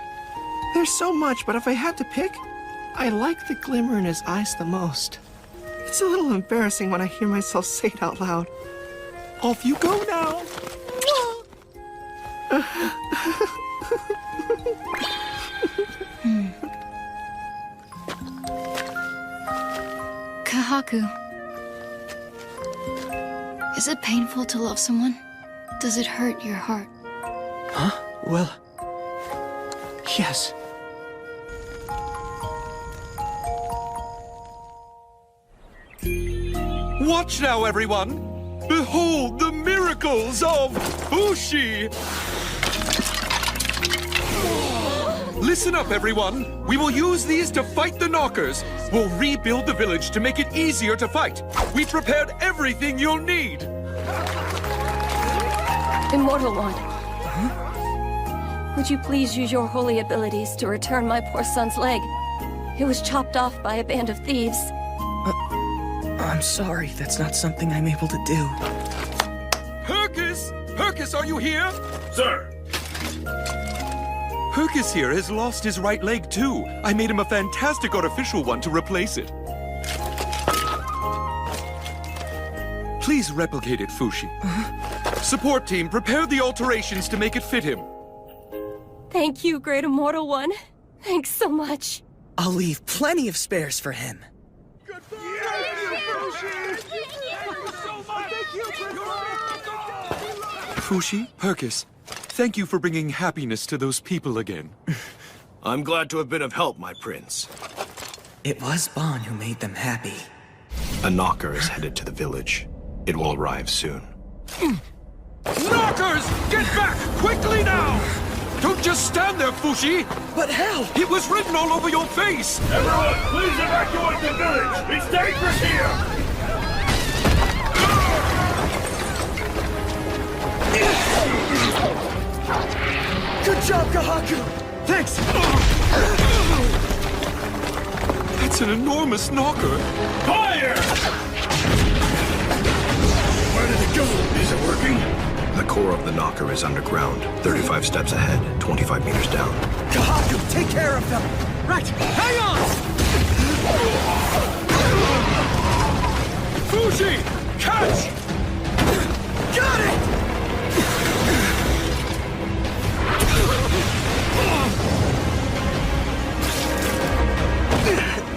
There's so much, but if I had to pick, I like the glimmer in his eyes the most. It's a little embarrassing when I hear myself say it out loud. Off you go now! Kahaku. Is it painful to love someone? Does it hurt your heart? Huh? Well, yes. Watch now, everyone! Behold the miracles of Fushi! Listen up, everyone! We will use these to fight the knockers! We'll rebuild the village to make it easier to fight! We prepared everything you'll need! Immortal One. Would you please use your holy abilities to return my poor son's leg? It was chopped off by a band of thieves. I'm sorry, that's not something I'm able to do. Hercus! Hercus, are you here? Sir! Hercus here has lost his right leg, too. I made him a fantastic artificial one to replace it. Please replicate it, Fushi. Support team, prepare the alterations to make it fit him. Thank you, Great Immortal One. Thanks so much. I'll leave plenty of spares for him. Fushi, Hercus, thank you for bringing happiness to those people again. I'm glad to have been of help, my prince. It was Bon who made them happy. A knocker is headed to the village. It will arrive soon. Knockers! Get back! Quickly now! Don't just stand there, Fushi! But how? It was written all over your face! Everyone, please evacuate the village! It's dangerous here! Good job, Kahaku! Thanks! That's an enormous knocker. Fire! Where did it go? Is it working? The core of the knocker is underground, 35 steps ahead, 25 meters down. Kahaku, take care of them! Right, hang on! Fushi! Catch! Got it!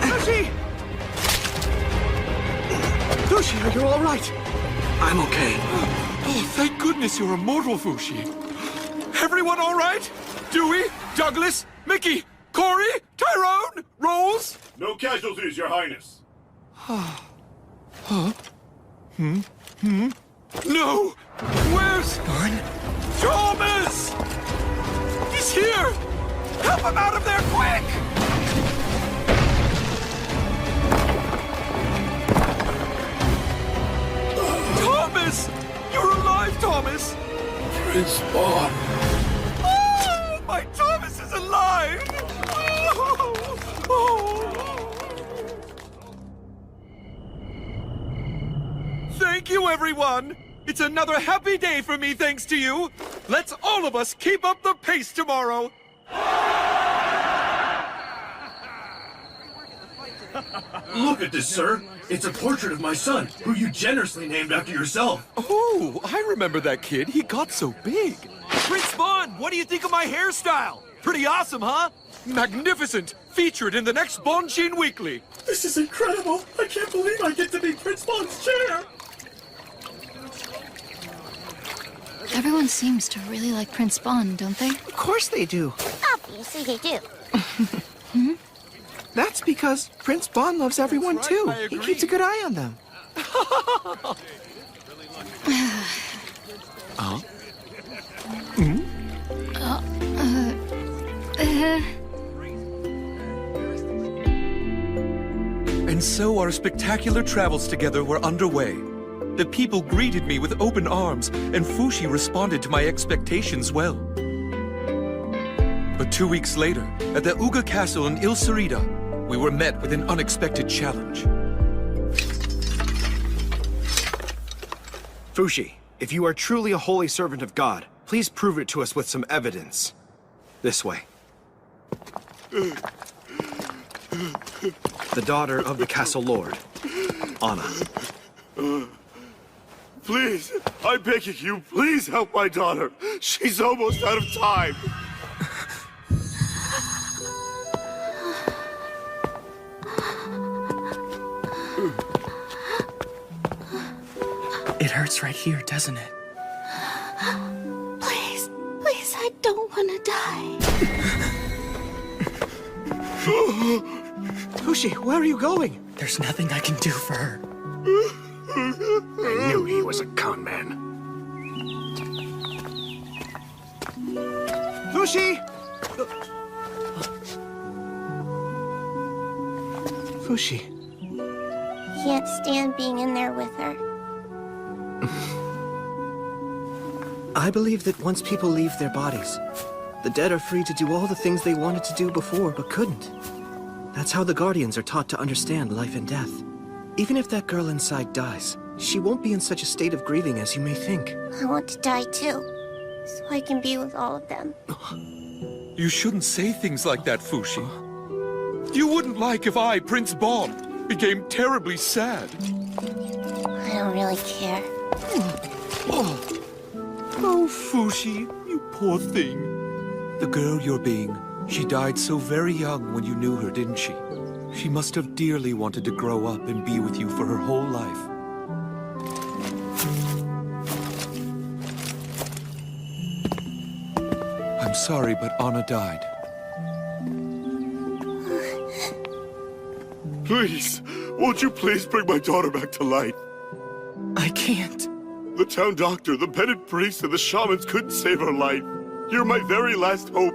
Fushi! Fushi, are you all right? I'm okay. Oh, thank goodness you're immortal, Fushi. Everyone all right? Dewey, Douglas, Mickey, Corey, Tyrone, Rolls? No casualties, Your Highness. Huh? No! Where's... Bon? Thomas! He's here! Help him out of there, quick! Thomas! You're Euralis! Prince Bon! Oh, my Thomas is alive! Thank you, everyone! It's another happy day for me, thanks to you! Let's all of us keep up the pace tomorrow! Look at this, sir. It's a portrait of my son, who you generously named after yourself. Oh, I remember that kid. He got so big. Prince Bon, what do you think of my hairstyle? Pretty awesome, huh? Magnificent! Featured in the next Bonchin Weekly. This is incredible. I can't believe I get to be Prince Bon's chair. Everyone seems to really like Prince Bon, don't they? Of course they do. Obviously they do. That's because Prince Bon loves everyone too. He keeps a good eye on them. And so our spectacular travels together were underway. The people greeted me with open arms, and Fushi responded to my expectations well. But 2 weeks later, at the Uga Castle in Il Cerida, we were met with an unexpected challenge. Fushi, if you are truly a holy servant of God, please prove it to us with some evidence. This way. The daughter of the castle lord, Anna. Please, I'm begging you, please help my daughter. She's almost out of time. It hurts right here, doesn't it? Please, please, I don't want to die. Fushi, where are you going? There's nothing I can do for her. I knew he was a con man. Fushi! Fushi. Can't stand being in there with her. I believe that once people leave their bodies, the dead are free to do all the things they wanted to do before but couldn't. That's how the Guardians are taught to understand life and death. Even if that girl inside dies, she won't be in such a state of grieving as you may think. I want to die too, so I can be with all of them. You shouldn't say things like that, Fushi. You wouldn't like if I, Prince Bon, became terribly sad. I don't really care. Oh, Fushi, you poor thing. The girl you're being, she died so very young when you knew her, didn't she? She must have dearly wanted to grow up and be with you for her whole life. I'm sorry, but Anna died. Please, won't you please bring my daughter back to life? I can't. The town doctor, the penitent priest, and the shamans couldn't save her life. You're my very last hope.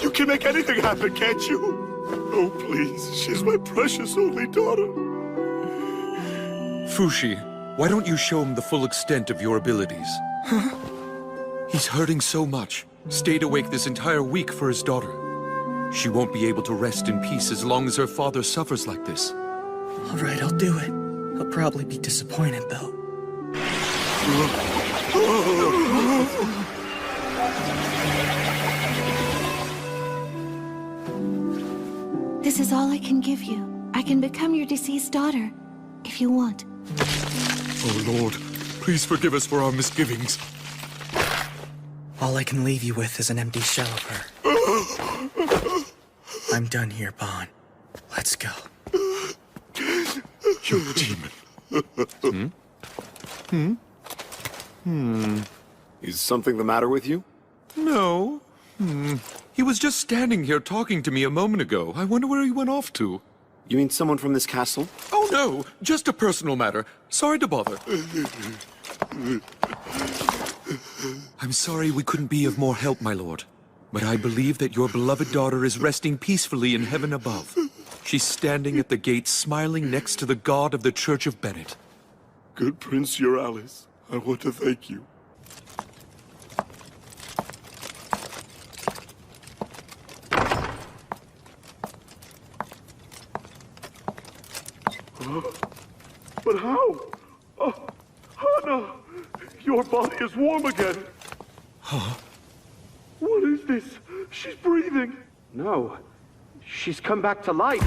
You can make anything happen, can't you? Oh, please, she's my precious only daughter. Fushi, why don't you show him the full extent of your abilities? Huh? He's hurting so much. Stayed awake this entire week for his daughter. She won't be able to rest in peace as long as her father suffers like this. All right, I'll do it. He'll probably be disappointed, though. This is all I can give you. I can become your deceased daughter, if you want. Oh, Lord, please forgive us for our misgivings. All I can leave you with is an empty shell of her. I'm done here, Bon. Let's go. You demon. Is something the matter with you? No. He was just standing here talking to me a moment ago. I wonder where he went off to. You mean someone from this castle? Oh, no. Just a personal matter. Sorry to bother. I'm sorry we couldn't be of more help, my lord. But I believe that your beloved daughter is resting peacefully in heaven above. She's standing at the gate, smiling next to the god of the Church of Bennett. Good Prince Euralis, I want to thank you. But how? Hannah! Your body is warm again. Huh? What is this? She's breathing. No. She's come back to life.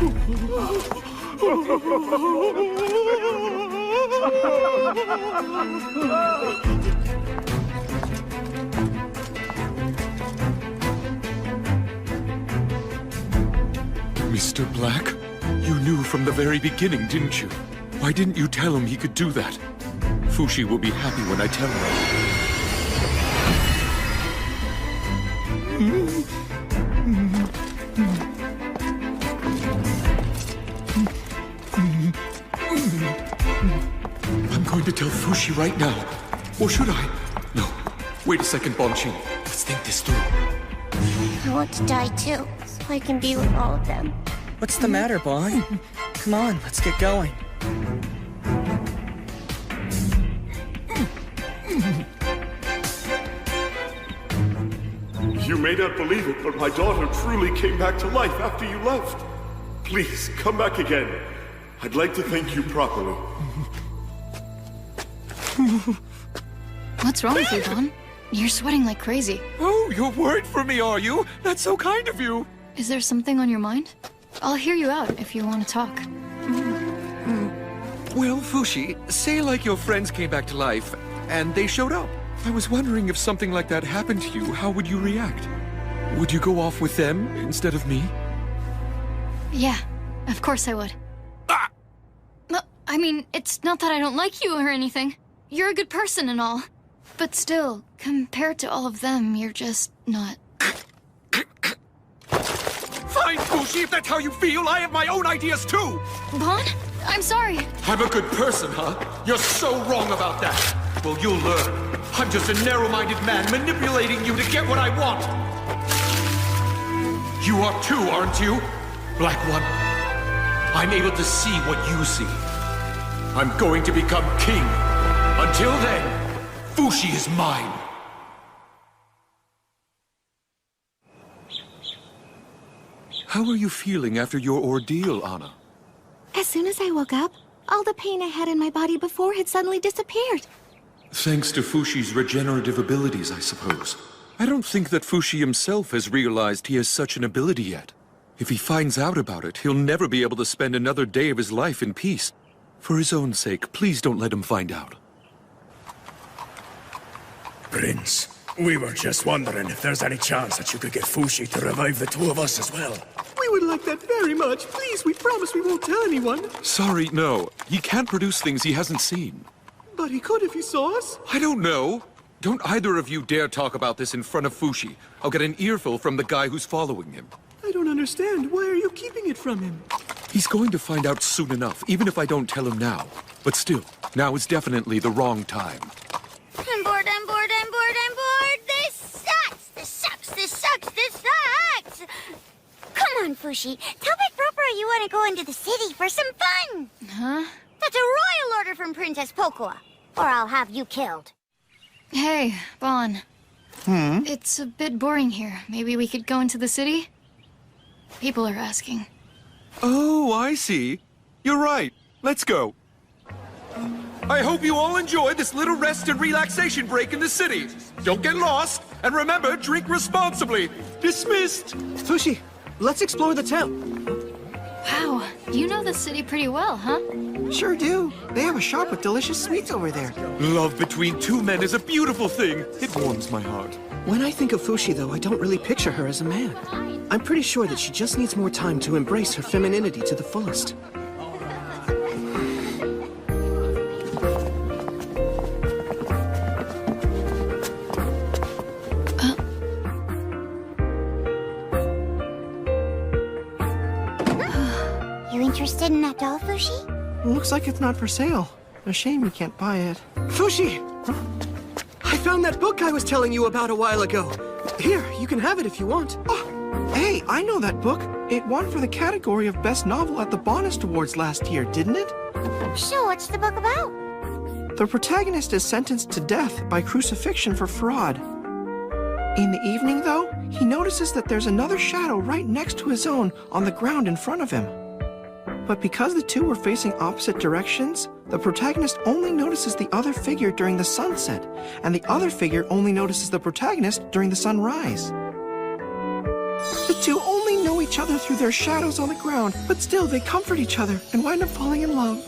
Mr. Black? You knew from the very beginning, didn't you? Why didn't you tell him he could do that? Fushi will be happy when I tell I'm going to tell Fushi right now. Or should I? No. Wait a second, Bonchin. Let's think this through. I want to die too, so I can be with all of them. What's the matter, Bon? Come on, let's get going. You may not believe it, but my daughter truly came back to life after you left. Please, come back again. I'd like to thank you properly. What's wrong with you, Bon? You're sweating like crazy. Oh, you're worried for me, are you? That's so kind of you. Is there something on your mind? I'll hear you out if you want to talk. Well, Fushi, say like your friends came back to life, and they showed up. I was wondering if something like that happened to you, how would you react? Would you go off with them instead of me? Yeah, of course I would. No, I mean, it's not that I don't like you or anything. You're a good person and all. But still, compared to all of them, you're just not. Fine, Fushi, if that's how you feel, I have my own ideas too! Bon, I'm sorry. I'm a good person, huh? You're so wrong about that. Well, you'll learn. I'm just a narrow-minded man manipulating you to get what I want. You are too, aren't you? Black One. I'm able to see what you see. I'm going to become king. Until then, Fushi is mine. How are you feeling after your ordeal, Anna? As soon as I woke up, all the pain I had in my body before had suddenly disappeared. Thanks to Fushi's regenerative abilities, I suppose. I don't think that Fushi himself has realized he has such an ability yet. If he finds out about it, he'll never be able to spend another day of his life in peace. For his own sake, please don't let him find out. Prince, we were just wondering if there's any chance that you could get Fushi to revive the two of us as well. We would like that very much. Please, we promise we won't tell anyone. Sorry, no. He can't produce things he hasn't seen. But he could if he saw us. I don't know. Don't either of you dare talk about this in front of Fushi. I'll get an earful from the guy who's following him. I don't understand. Why are you keeping it from him? He's going to find out soon enough, even if I don't tell him now. But still, now is definitely the wrong time. I'm bored, I'm bored, I'm bored, I'm bored! This sucks! This sucks, this sucks, this sucks! Come on, Fushi. Tell Big Proper you want to go into the city for some fun! Huh? That's a royal order from Princess Pocoa, or I'll have you killed. Hey, Bon. It's a bit boring here. Maybe we could go into the city? People are asking. Oh, I see. You're right. Let's go. I hope you all enjoy this little rest and relaxation break in the city. Don't get lost, and remember, drink responsibly. Dismissed. Fushi, let's explore the town. Wow, you know the city pretty well, huh? Sure do. They have a shop with delicious sweets over there. Love between two men is a beautiful thing. It warms my heart. When I think of Fushi, though, I don't really picture her as a man. I'm pretty sure that she just needs more time to embrace her femininity to the fullest. You interested in that doll, Fushi? Looks like it's not for sale. A shame you can't buy it. Fushi! I found that book I was telling you about a while ago. Here, you can have it if you want. Oh, hey, I know that book. It won for the category of Best Novel at the Bonist Awards last year, didn't it? So what's the book about? The protagonist is sentenced to death by crucifixion for fraud. In the evening, though, he notices that there's another shadow right next to his own on the ground in front of him. But because the two were facing opposite directions, the protagonist only notices the other figure during the sunset, and the other figure only notices the protagonist during the sunrise. The two only know each other through their shadows on the ground, but still they comfort each other and wind up falling in love.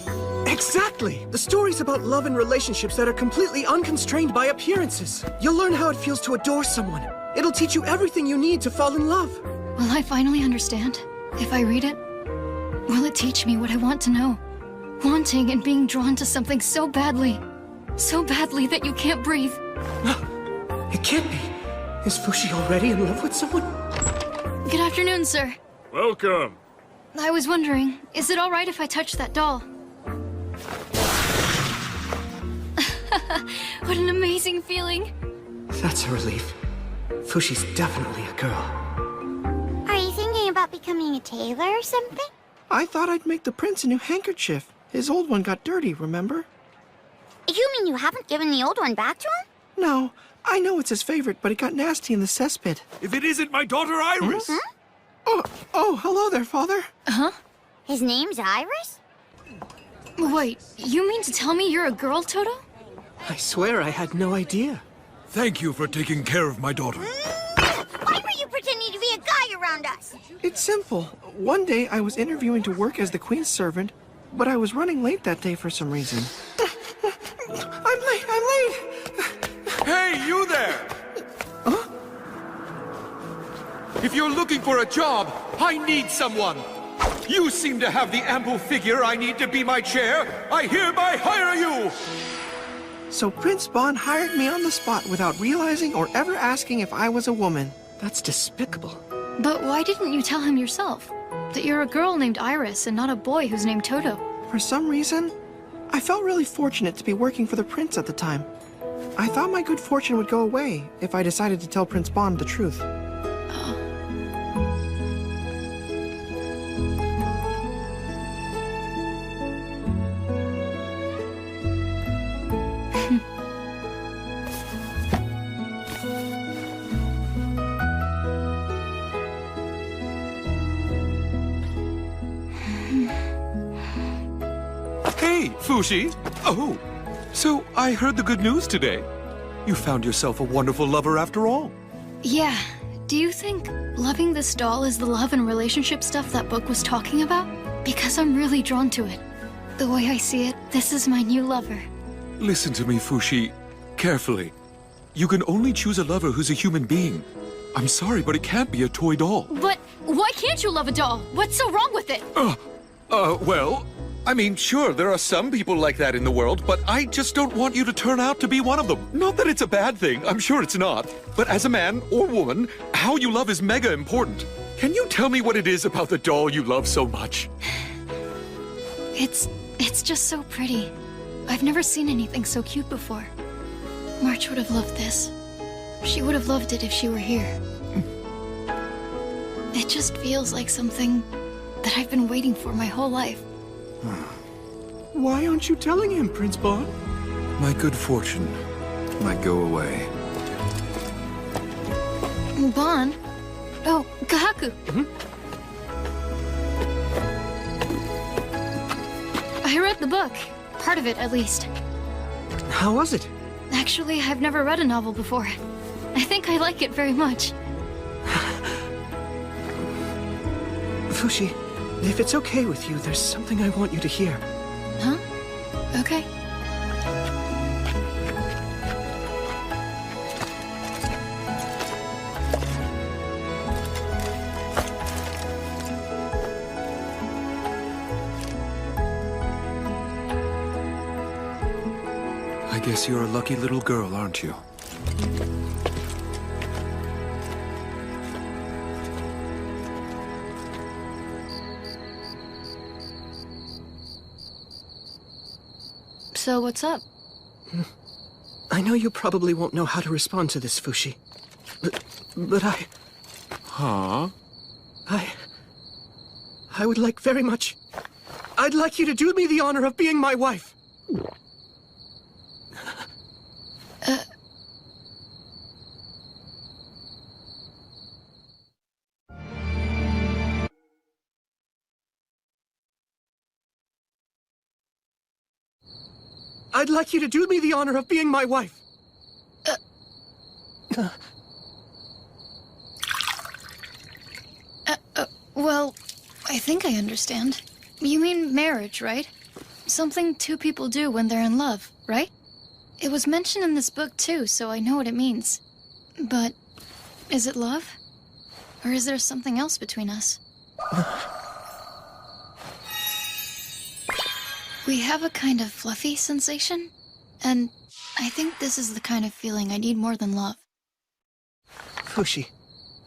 Exactly! The story's about love and relationships that are completely unconstrained by appearances. You'll learn how it feels to adore someone. It'll teach you everything you need to fall in love. Will I finally understand if I read it? Will it teach me what I want to know? Wanting and being drawn to something so badly that you can't breathe. It can't be. Is Fushi already in love with someone? Good afternoon, sir. Welcome. I was wondering, is it all right if I touch that doll? What an amazing feeling. That's a relief. Fushi's definitely a girl. Are you thinking about becoming a tailor or something? I thought I'd make the prince a new handkerchief. His old one got dirty, remember? You mean you haven't given the old one back to him? No, I know it's his favorite, but it got nasty in the cesspit. If it isn't my daughter Iris! Oh, hello there, father. Huh? His name's Iris? Wait, you mean to tell me you're a girl, Toto? I swear I had no idea. Thank you for taking care of my daughter. Why were you pretending to be a guy around us? It's simple. One day I was interviewing to work as the queen's servant, but I was running late that day for some reason. I'm late! Hey, you there! Huh? If you're looking for a job, I need someone. You seem to have the ample figure I need to be my chair. I hereby hire you! So Prince Bon hired me on the spot without realizing or ever asking if I was a woman. That's despicable. But why didn't you tell him yourself? That you're a girl named Iris and not a boy who's named Toto? For some reason, I felt really fortunate to be working for the prince at the time. I thought my good fortune would go away if I decided to tell Prince Bon the truth. Hey, Fushi. Oh, so I heard the good news today. You found yourself a wonderful lover after all. Yeah. Do you think loving this doll is the love and relationship stuff that book was talking about? Because I'm really drawn to it. The way I see it, this is my new lover. Listen to me, Fushi, carefully. You can only choose a lover who's a human being. I'm sorry, but it can't be a toy doll. But why can't you love a doll? What's so wrong with it? Well, I mean, sure, there are some people like that in the world, but I just don't want you to turn out to be one of them. Not that it's a bad thing, I'm sure it's not. But as a man or woman, how you love is mega important. Can you tell me what it is about the doll you love so much? It's just so pretty. I've never seen anything so cute before. March would have loved this. She would have loved it if she were here. It just feels like something that I've been waiting for my whole life. Why aren't you telling him, Prince Bon? My good fortune might go away. Bon? Oh, Kahaku. I read the book. Part of it, at least. How was it? Actually, I've never read a novel before. I think I like it very much. Fushi, if it's okay with you, there's something I want you to hear. Huh? Okay. I guess you're a lucky little girl, aren't you? So what's up? I know you probably won't know how to respond to this, Fushi. But I... Huh? I would like very much... I'd like you to do me the honor of being my wife. I'd like you to do me the honor of being my wife. Well, I think I understand. You mean marriage, right? Something two people do when they're in love, right? It was mentioned in this book too, so I know what it means. But is it love? Or is there something else between us? We have a kind of fluffy sensation, and I think this is the kind of feeling I need more than love. Fushi,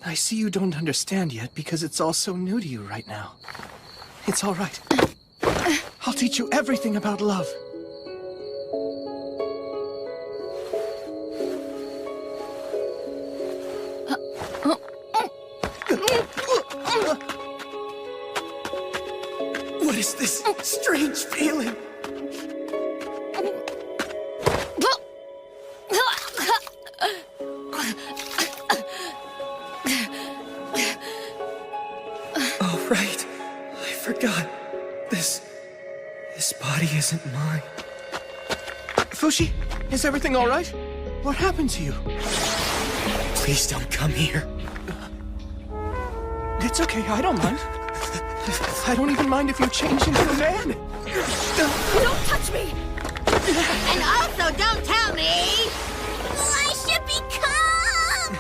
I see you don't understand yet because it's all so new to you right now. It's all right. I'll teach you everything about love. What is this strange feeling? Oh, right. I forgot. This body isn't mine. Fushi, is everything all right? What happened to you? Please don't come here. It's okay, I don't mind. I don't even mind if you change into a man. Don't touch me! And also don't tell me I should become!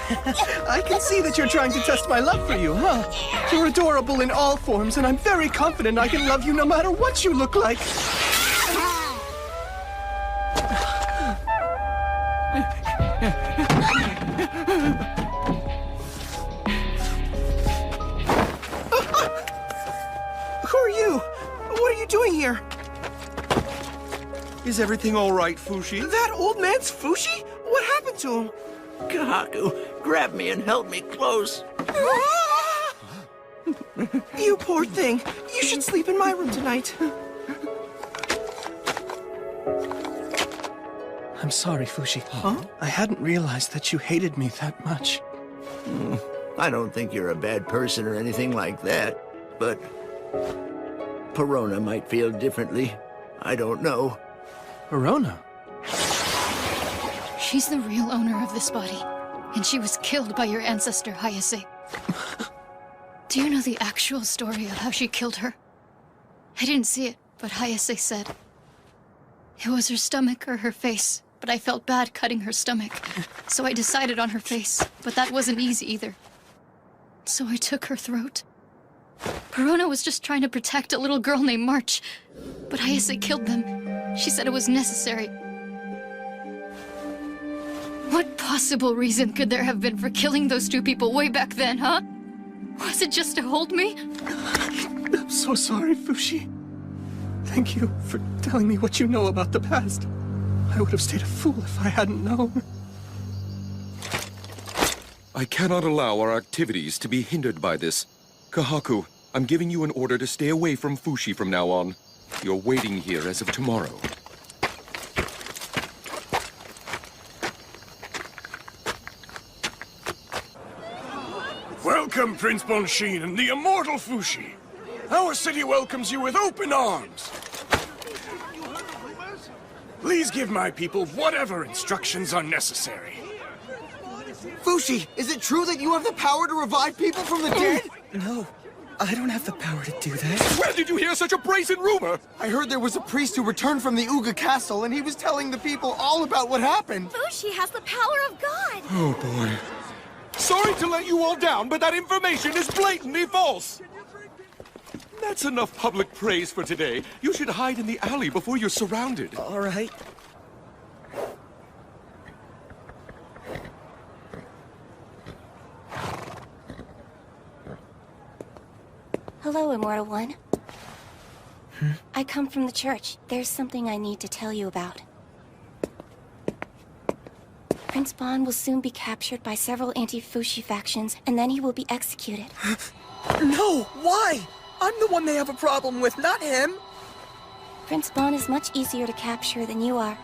I can see that you're trying to test my love for you, huh? You're adorable in all forms, and I'm very confident I can love you no matter what you look like. Who are you? What are you doing here? Is everything all right, Fushi? That old man's Fushi? What happened to him? Kahaku, grab me and held me close. You poor thing. You should sleep in my room tonight. I'm sorry, Fushi. Huh? I hadn't realized that you hated me that much. I don't think you're a bad person or anything like that, but Perona might feel differently. I don't know. Perona? She's the real owner of this body, and she was killed by your ancestor, Hayase. Do you know the actual story of how she killed her? I didn't see it, but Hayase said. It was her stomach or her face, but I felt bad cutting her stomach, so I decided on her face, but that wasn't easy either. So I took her throat. Perona was just trying to protect a little girl named March, but Hayase killed them. She said it was necessary. What possible reason could there have been for killing those two people way back then, huh? Was it just to hold me? I'm so sorry, Fushi. Thank you for telling me what you know about the past. I would have stayed a fool if I hadn't known. I cannot allow our activities to be hindered by this. Kahaku, I'm giving you an order to stay away from Fushi from now on. You're waiting here as of tomorrow. Welcome, Prince Bonshin and the immortal Fushi. Our city welcomes you with open arms. Please give my people whatever instructions are necessary. Fushi, is it true that you have the power to revive people from the dead? No, I don't have the power to do that. Where did you hear such a brazen rumor? I heard there was a priest who returned from the Uga Castle, and he was telling the people all about what happened. Fushi has the power of God! Oh, boy. Sorry to let you all down, but that information is blatantly false! That's enough public praise for today. You should hide in the alley before you're surrounded. All right. Hello, Immortal One. I come from the church. There's something I need to tell you about. Prince Bon will soon be captured by several anti-Fushi factions, and then he will be executed. No! Why? I'm the one they have a problem with, not him! Prince Bon is much easier to capture than you are.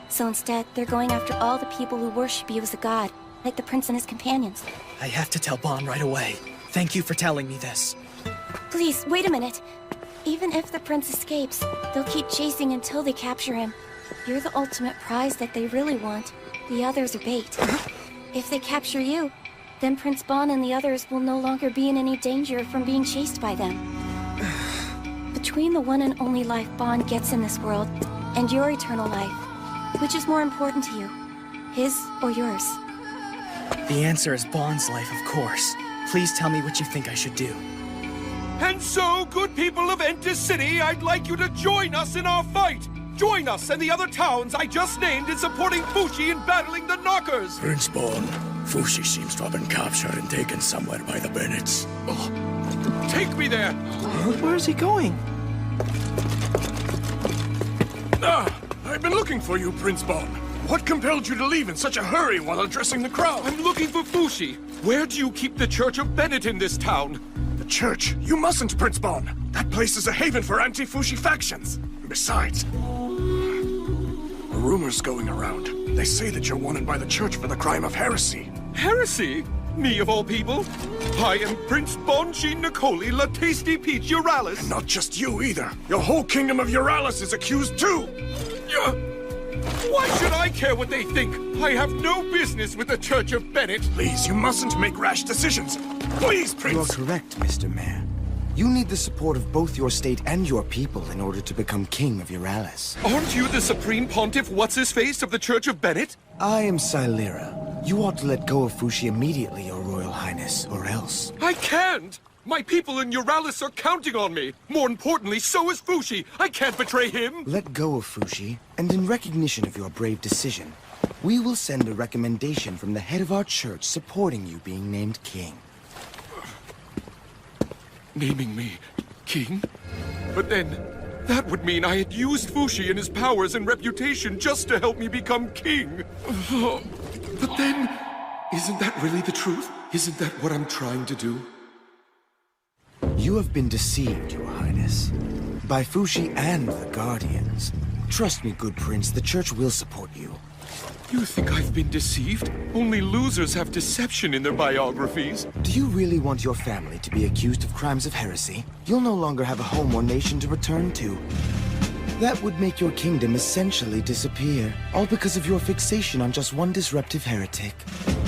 So instead, they're going after all the people who worship you as a god, like the prince and his companions. I have to tell Bon right away. Thank you for telling me this. Please, wait a minute. Even if the prince escapes, they'll keep chasing until they capture him. You're the ultimate prize that they really want. The others are bait. If they capture you, then Prince Bon and the others will no longer be in any danger from being chased by them. Between the one and only life Bon gets in this world and your eternal life, which is more important to you? His or yours? The answer is Bon's life, of course. Please tell me what you think I should do. And so, good people of Entis City, I'd like you to join us in our fight! Join us and the other towns I just named in supporting Fushi in battling the Knockers! Prince Bon, Fushi seems to have been captured and taken somewhere by the Bennets. Oh, take me there! Where is he going? I've been looking for you, Prince Bon. What compelled you to leave in such a hurry while addressing the crowd? I'm looking for Fushi. Where do you keep the Church of Bennett in this town? The church? You mustn't, Prince Bon. That place is a haven for anti-Fushi factions. Besides, a rumor's going around. They say that you're wanted by the church for the crime of heresy. Heresy? Me of all people? I am Prince Bonchin Nicoli La Tasty Peach Euralis. And not just you either. Your whole kingdom of Euralis is accused too. Why should I care what they think? I have no business with the Church of Bennett. Please, you mustn't make rash decisions. Please, Prince. You are correct, Mr. Mayor. You need the support of both your state and your people in order to become king of Euralis. Aren't you the Supreme Pontiff What's-His-Face of the Church of Bennett? I am Silera. You ought to let go of Fushi immediately, Your Royal Highness, or else. I can't! My people in Euralis are counting on me. More importantly, so is Fushi. I can't betray him. Let go of Fushi, and in recognition of your brave decision, we will send a recommendation from the head of our church supporting you being named king. Naming me king? But then, that would mean I had used Fushi and his powers and reputation just to help me become king. But then, isn't that really the truth? Isn't that what I'm trying to do? You have been deceived, Your Highness, by Fushi and the Guardians. Trust me, good prince, the church will support you. You think I've been deceived? Only losers have deception in their biographies. Do you really want your family to be accused of crimes of heresy? You'll no longer have a home or nation to return to. That would make your kingdom essentially disappear, all because of your fixation on just one disruptive heretic.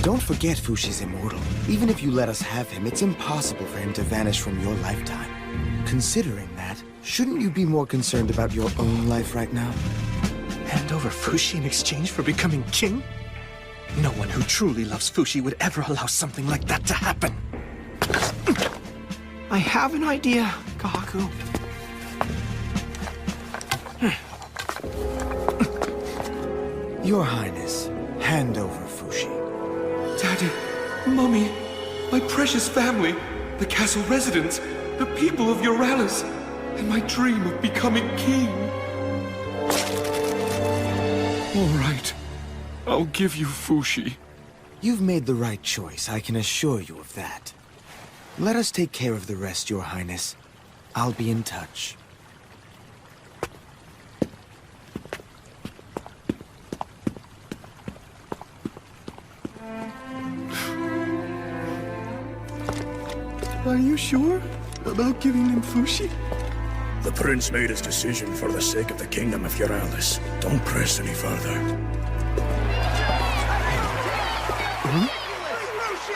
Don't forget Fushi's immortal. Even if you let us have him, it's impossible for him to vanish from your lifetime. Considering that, shouldn't you be more concerned about your own life right now? Hand over Fushi in exchange for becoming king? No one who truly loves Fushi would ever allow something like that to happen. I have an idea, Kahaku. Your Highness, hand over Fushi. Daddy, Mommy, my precious family, the castle residents, the people of Euralis, and my dream of becoming king. All right, I'll give you Fushi. You've made the right choice, I can assure you of that. Let us take care of the rest, Your Highness. I'll be in touch. Are you sure about giving him Fushi? The prince made his decision for the sake of the kingdom of Euralis. Don't press any further.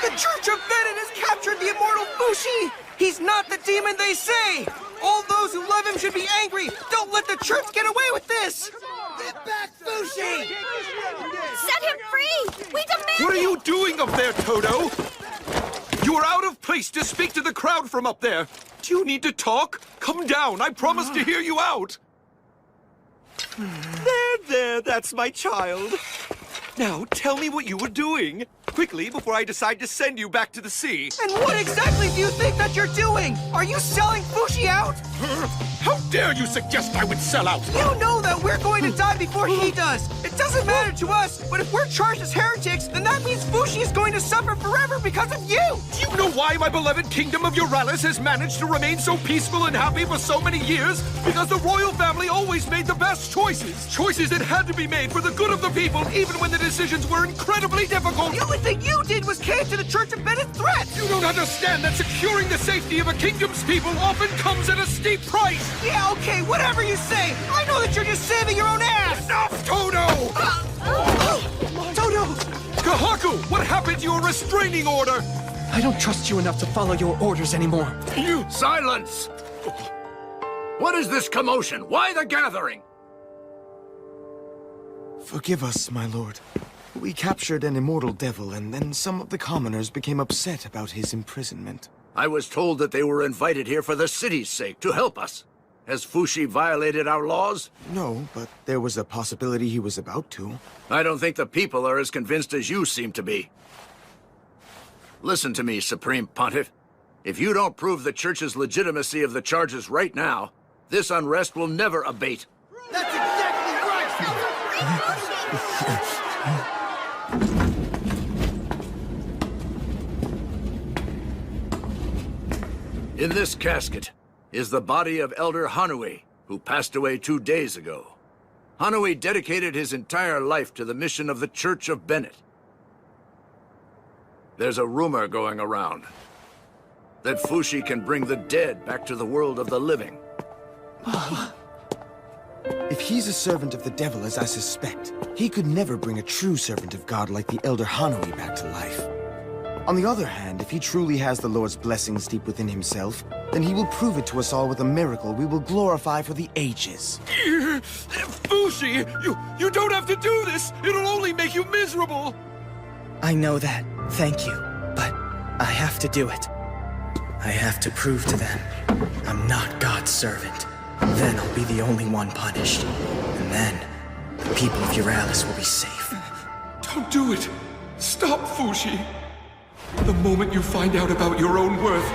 The Church of Bennett has captured the immortal Fushi! He's not the demon they say! All those who love him should be angry! Don't let the church get away with this! Get back, Fushi! Set him free! We demand What are you doing up there, Toto? You are out of place to speak to the crowd from up there. Do you need to talk? Come down. I promise to hear you out. There, that's my child. Now, tell me what you were doing. Quickly, before I decide to send you back to the sea. And what exactly do you think that you're doing? Are you selling Fushi out? How dare you suggest I would sell out? You know that we're going to die before he does! It doesn't matter to us, but if we're charged as heretics, then that means Fushi is going to suffer forever because of you! Do you know why my beloved kingdom of Euralis has managed to remain so peaceful and happy for so many years? Because the royal family always made the best choices. Choices that had to be made for the good of the people, even when the decisions were incredibly difficult! The only thing you did was cave to the Church of Bennett's threats! You don't understand that securing the safety of a kingdom's people often comes at a steep price! Yeah, okay, whatever you say! I know that you're just saving your own ass! Enough, Toto! Toto! Kahaku, what happened to your restraining order? I don't trust you enough to follow your orders anymore. You silence! What is this commotion? Why the gathering? Forgive us, my lord. We captured an immortal devil, and then some of the commoners became upset about his imprisonment. I was told that they were invited here for the city's sake, to help us. Has Fushi violated our laws? No, but there was a possibility he was about to. I don't think the people are as convinced as you seem to be. Listen to me, Supreme Pontiff. If you don't prove the Church's legitimacy of the charges right now, this unrest will never abate. That's exactly right! In this casket is the body of Elder Hanui, who passed away 2 days ago. Hanui dedicated his entire life to the mission of the Church of Bennett. There's a rumor going around that Fushi can bring the dead back to the world of the living. If he's a servant of the devil, as I suspect, he could never bring a true servant of God like the Elder Hanui back to life. On the other hand, if he truly has the Lord's blessings deep within himself, then he will prove it to us all with a miracle we will glorify for the ages. Fushi, you don't have to do this! It'll only make you miserable! I know that, thank you, but I have to do it. I have to prove to them I'm not God's servant. Then I'll be the only one punished. And then, the people of Euralis will be safe. Don't do it! Stop, Fushi! The moment you find out about your own worth,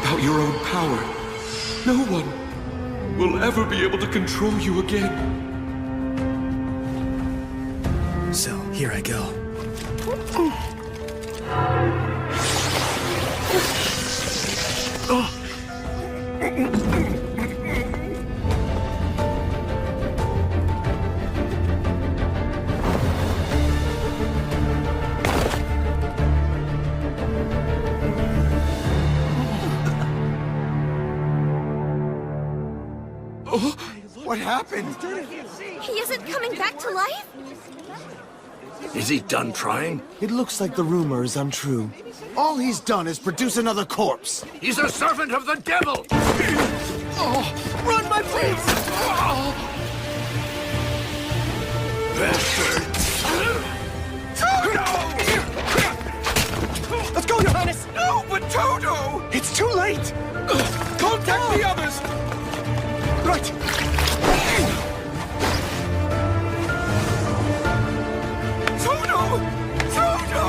about your own power, no one will ever be able to control you again. So, here I go. What happened? He isn't coming back to life? Is he done trying? It looks like the rumor is untrue. All he's done is produce another corpse. He's a servant of the devil! Run, my prince! Toto! Let's go, Your Highness! No, but Toto! It's too late! Contact the others! Right! Toto! Toto!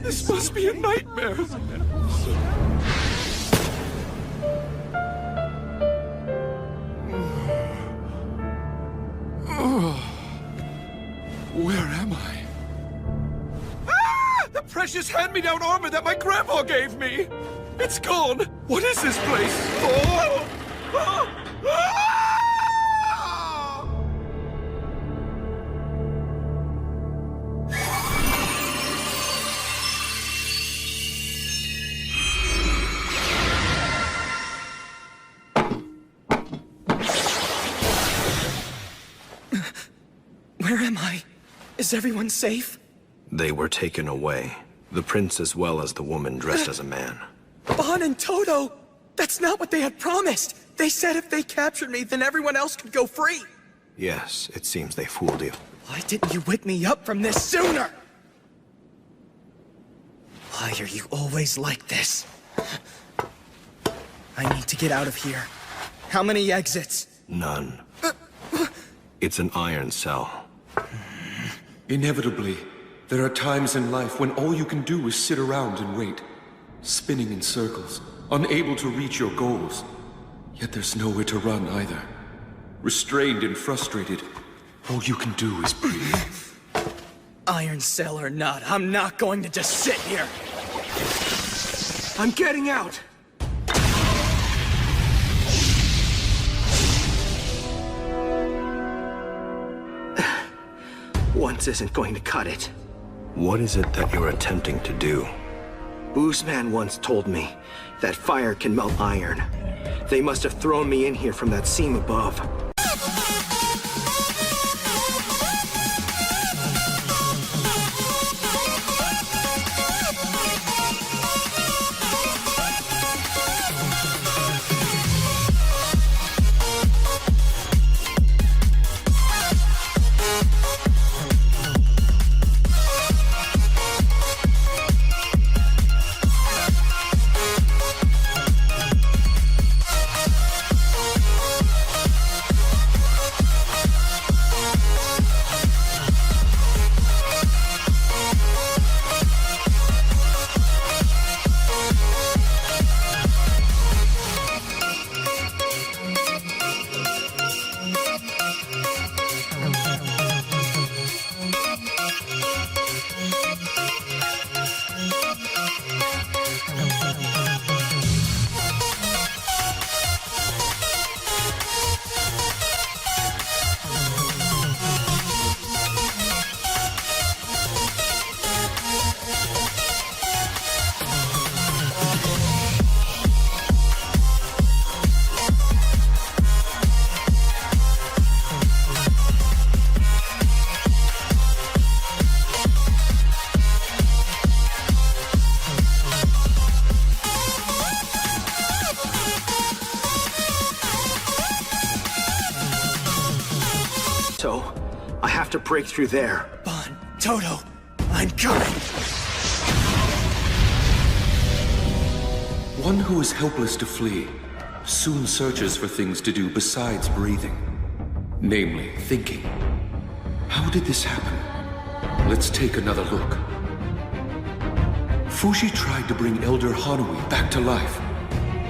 This must be a nightmare. Where am I? Ah! The precious hand-me-down armor that my grandpa gave me! It's gone! What is this place? Oh! Ah! Ah! Where am I? Is everyone safe? They were taken away. The prince as well as the woman dressed as a man. Bon and Toto! That's not what they had promised! They said if they captured me, then everyone else could go free! Yes, it seems they fooled you. Why didn't you wake me up from this sooner? Why are you always like this? I need to get out of here. How many exits? None. It's an iron cell. Inevitably, there are times in life when all you can do is sit around and wait, spinning in circles, unable to reach your goals. Yet there's nowhere to run either. Restrained and frustrated, all you can do is breathe. Iron cell or not, I'm not going to just sit here! I'm getting out! once isn't going to cut it. What is it that you're attempting to do? Boozman once told me that fire can melt iron. They must have thrown me in here from that seam above. So, I have to break through there. Bon, Toto, I'm coming. One who is helpless to flee soon searches for things to do besides breathing, namely thinking. How did this happen? Let's take another look. Fushi tried to bring Elder Hanui back to life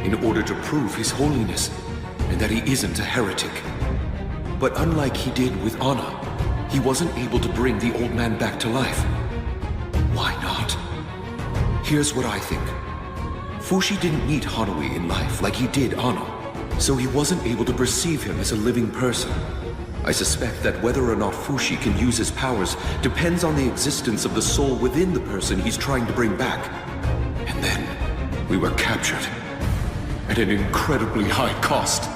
in order to prove his holiness and that he isn't a heretic. But unlike he did with Anna, he wasn't able to bring the old man back to life. Why not? Here's what I think. Fushi didn't meet Hanui in life like he did Anna, so he wasn't able to perceive him as a living person. I suspect that whether or not Fushi can use his powers depends on the existence of the soul within the person he's trying to bring back. And then, we were captured. At an incredibly high cost.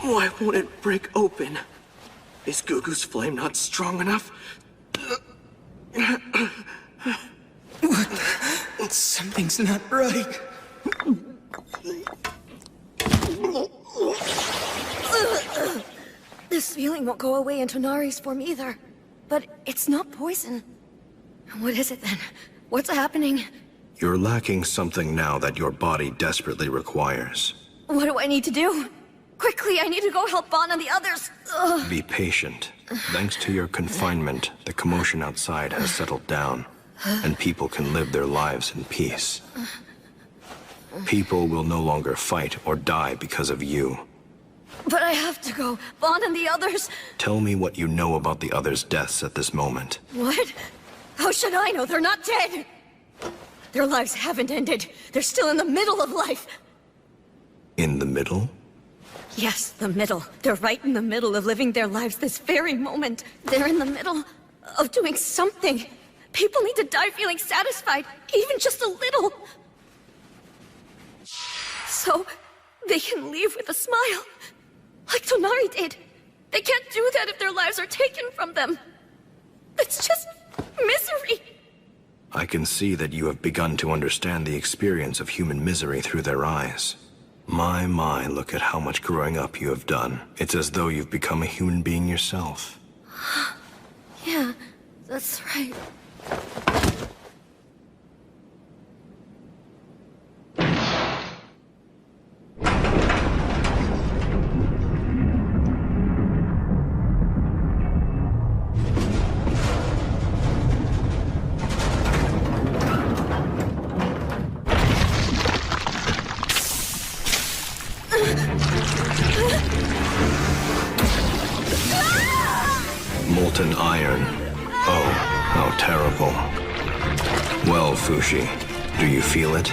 Why won't it break open? Is Gugu's flame not strong enough? Something's not right. This feeling won't go away in Tonari's form either. But it's not poison. What is it then? What's happening? You're lacking something now that your body desperately requires. What do I need to do? Quickly, I need to go help Bon and the others. Ugh. Be patient. Thanks to your confinement, the commotion outside has settled down, and people can live their lives in peace. People will no longer fight or die because of you. But I have to go. Bon and the others. Tell me what you know about the others' deaths at this moment. What? How should I know? They're not dead. Their lives haven't ended. They're still in the middle of life. In the middle? Yes, the middle. They're right in the middle of living their lives this very moment. They're in the middle of doing something. People need to die feeling satisfied, even just a little. So they can leave with a smile, like Tonari did. They can't do that if their lives are taken from them. It's just misery. I can see that you have begun to understand the experience of human misery through their eyes. My, look at how much growing up you have done. It's as though you've become a human being yourself. Yeah, that's right. molten iron. Oh, how terrible. Well, Fushi, do you feel it?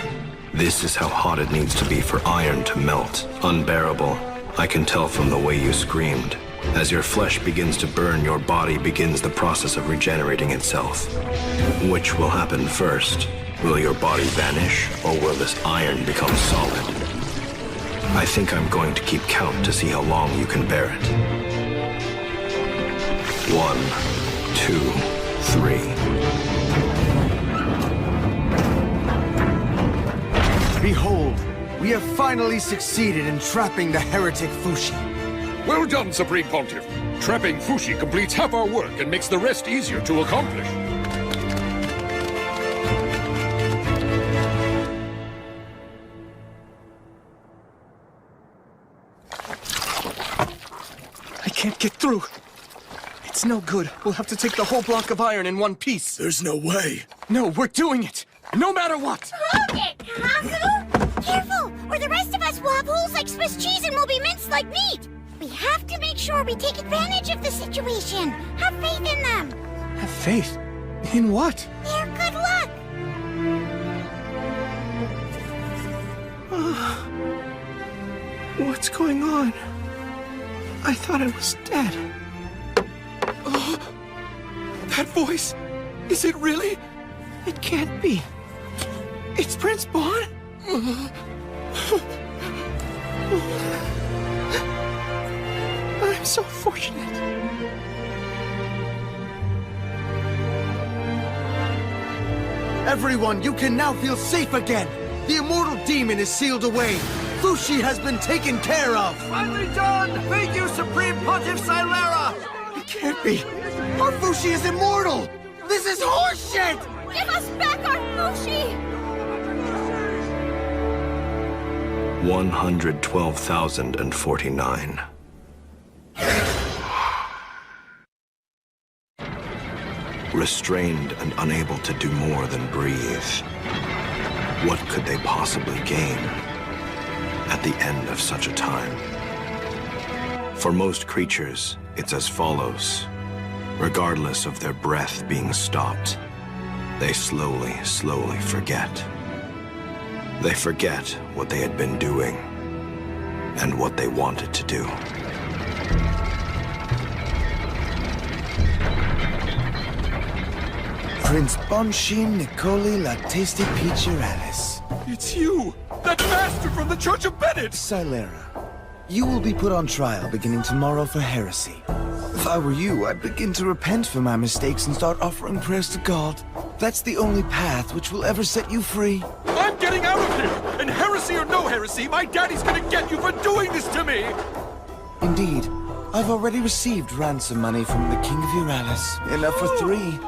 This is how hot it needs to be for iron to melt. Unbearable. I can tell from the way you screamed. As your flesh begins to burn, your body begins the process of regenerating itself. Which will happen first? Will your body vanish, or will this iron become solid? I think I'm going to keep count to see how long you can bear it. 1, 2, 3. Behold, we have finally succeeded in trapping the heretic Fushi. Well done, Supreme Pontiff. Trapping Fushi completes half our work and makes the rest easier to accomplish. I can't get through. It's no good. We'll have to take the whole block of iron in one piece. There's no way. No, we're doing it. No matter what. Hold it, Haku! Careful, or the rest of us will have holes like Swiss cheese and will be minced like meat. We have to make sure we take advantage of the situation. Have faith in them. Have faith? In what? Their good luck. What's going on? I thought I was dead. Oh, that voice! Is it really? It can't be. It's Prince Bon? I'm so fortunate. Everyone, you can now feel safe again. The immortal demon is sealed away. Fushi has been taken care of. Finally done! Thank you, Supreme Pontiff Silera! It can't be. Our Fushi is immortal. This is horseshit! Give us back our Fushi! 112,049. Restrained and unable to do more than breathe. What could they possibly gain at the end of such a time? For most creatures, it's as follows. Regardless of their breath being stopped, they slowly forget. They forget what they had been doing and what they wanted to do. Prince Bonshin Nicoli La Tasty Peacheralis. It's you! That bastard from the Church of Bennett! Silera, you will be put on trial beginning tomorrow for heresy. If I were you, I'd begin to repent for my mistakes and start offering prayers to God. That's the only path which will ever set you free. I'm getting out of here! And heresy or no heresy, my daddy's gonna get you for doing this to me! Indeed, I've already received ransom money from the King of Euralis. Enough for 3.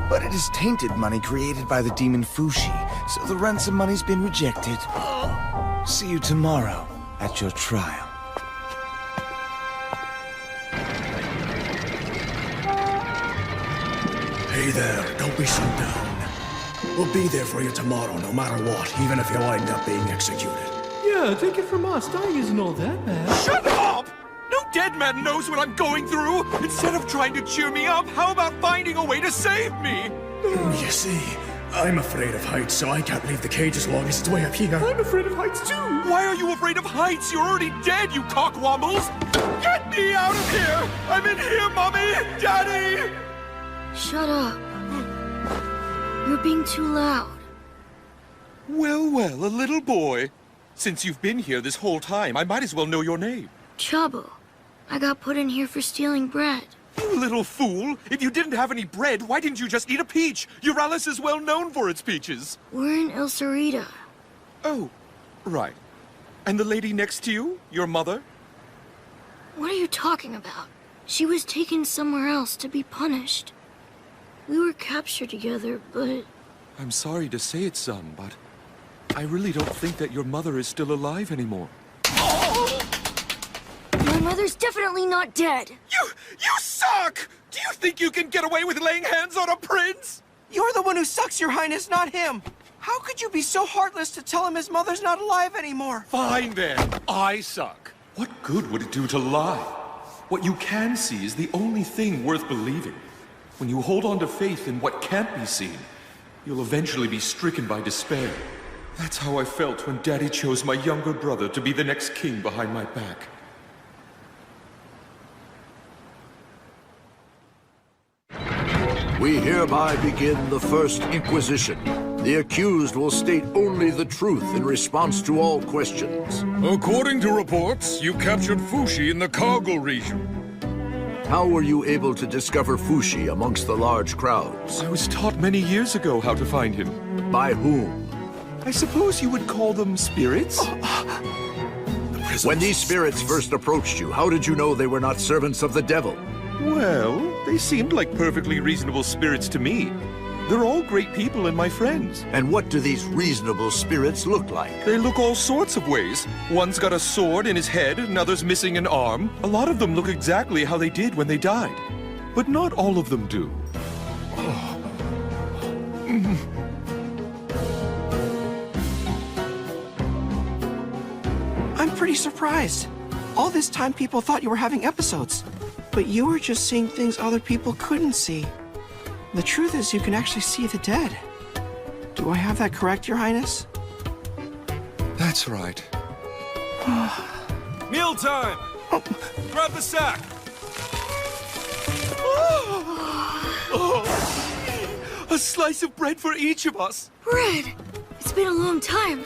But it is tainted money created by the demon Fushi, so the ransom money's been rejected. See you tomorrow at your trial. Hey there, don't be so down. We'll be there for you tomorrow, no matter what, even if you wind up being executed. Yeah, take it from us. Dying isn't all that bad. Shut up! No dead man knows what I'm going through! Instead of trying to cheer me up, how about finding a way to save me? You see, I'm afraid of heights, so I can't leave the cage as long as it's way up here. I'm afraid of heights too! Why are you afraid of heights? You're already dead, you cockwombles! Get me out of here! I'm in here, Mommy! Daddy! Shut up. You're being too loud. Well, well, a little boy. Since you've been here this whole time, I might as well know your name. Chubbo. I got put in here for stealing bread. You little fool! If you didn't have any bread, why didn't you just eat a peach? Euralis is well known for its peaches. We're in El Cerrito. Oh, right. And the lady next to you? Your mother? What are you talking about? She was taken somewhere else to be punished. We were captured together, but... I'm sorry to say it, son, but I really don't think that your mother is still alive anymore. My mother's definitely not dead. You suck! Do you think you can get away with laying hands on a prince? You're the one who sucks, Your Highness, not him. How could you be so heartless to tell him his mother's not alive anymore? Fine then, I suck. What good would it do to lie? What you can see is the only thing worth believing. When you hold on to faith in what can't be seen, you'll eventually be stricken by despair. That's how I felt when Daddy chose my younger brother to be the next king behind my back. We hereby begin the First Inquisition. The accused will state only the truth in response to all questions. According to reports, you captured Fushi in the Cargill region. How were you able to discover Fushi amongst the large crowds? I was taught many years ago how to find him. By whom? I suppose you would call them spirits? When these spirits first approached you, how did you know they were not servants of the devil? Well, they seemed like perfectly reasonable spirits to me. They're all great people and my friends. And what do these reasonable spirits look like? They look all sorts of ways. One's got a sword in his head, another's missing an arm. A lot of them look exactly how they did when they died. But not all of them do. I'm pretty surprised. All this time people thought you were having episodes. But you were just seeing things other people couldn't see. The truth is, you can actually see the dead. Do I have that correct, Your Highness? That's right. Mealtime! Grab the sack! A slice of bread for each of us! Bread! It's been a long time.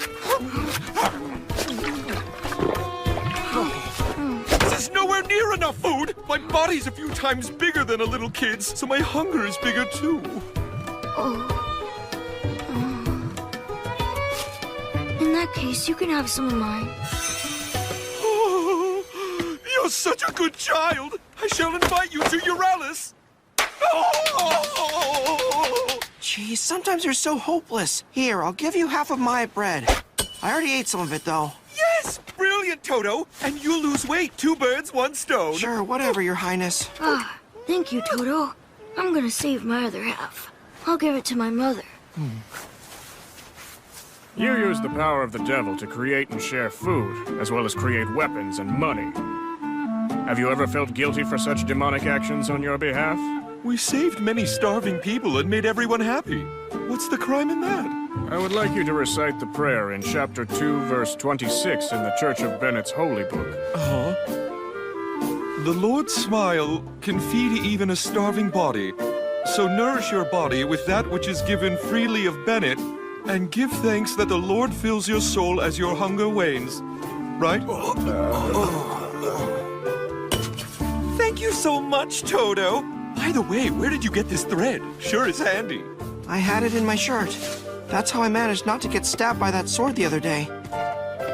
This is nowhere near enough food! My body's a few times bigger than a little kid's, so my hunger is bigger too. In that case, you can have some of mine. You're such a good child! I shall invite you to Euralis! Geez, sometimes you're so hopeless. Here, I'll give you half of my bread. I already ate some of it, though. Yes! Brilliant, Toto! And you'll lose weight. 2 birds, 1 stone. Sure, whatever, Your Highness. Thank you, Toto. I'm gonna save my other half. I'll give it to my mother. You use the power of the devil to create and share food, as well as create weapons and money. Have you ever felt guilty for such demonic actions on your behalf? We saved many starving people and made everyone happy. What's the crime in that? I would like you to recite the prayer in chapter 2, verse 26 in the Church of Bennett's Holy Book. The Lord's smile can feed even a starving body. So nourish your body with that which is given freely of Bennett, and give thanks that the Lord fills your soul as your hunger wanes. Right? Thank you so much, Toto. By the way, where did you get this thread? Sure is handy. I had it in my shirt. That's how I managed not to get stabbed by that sword the other day.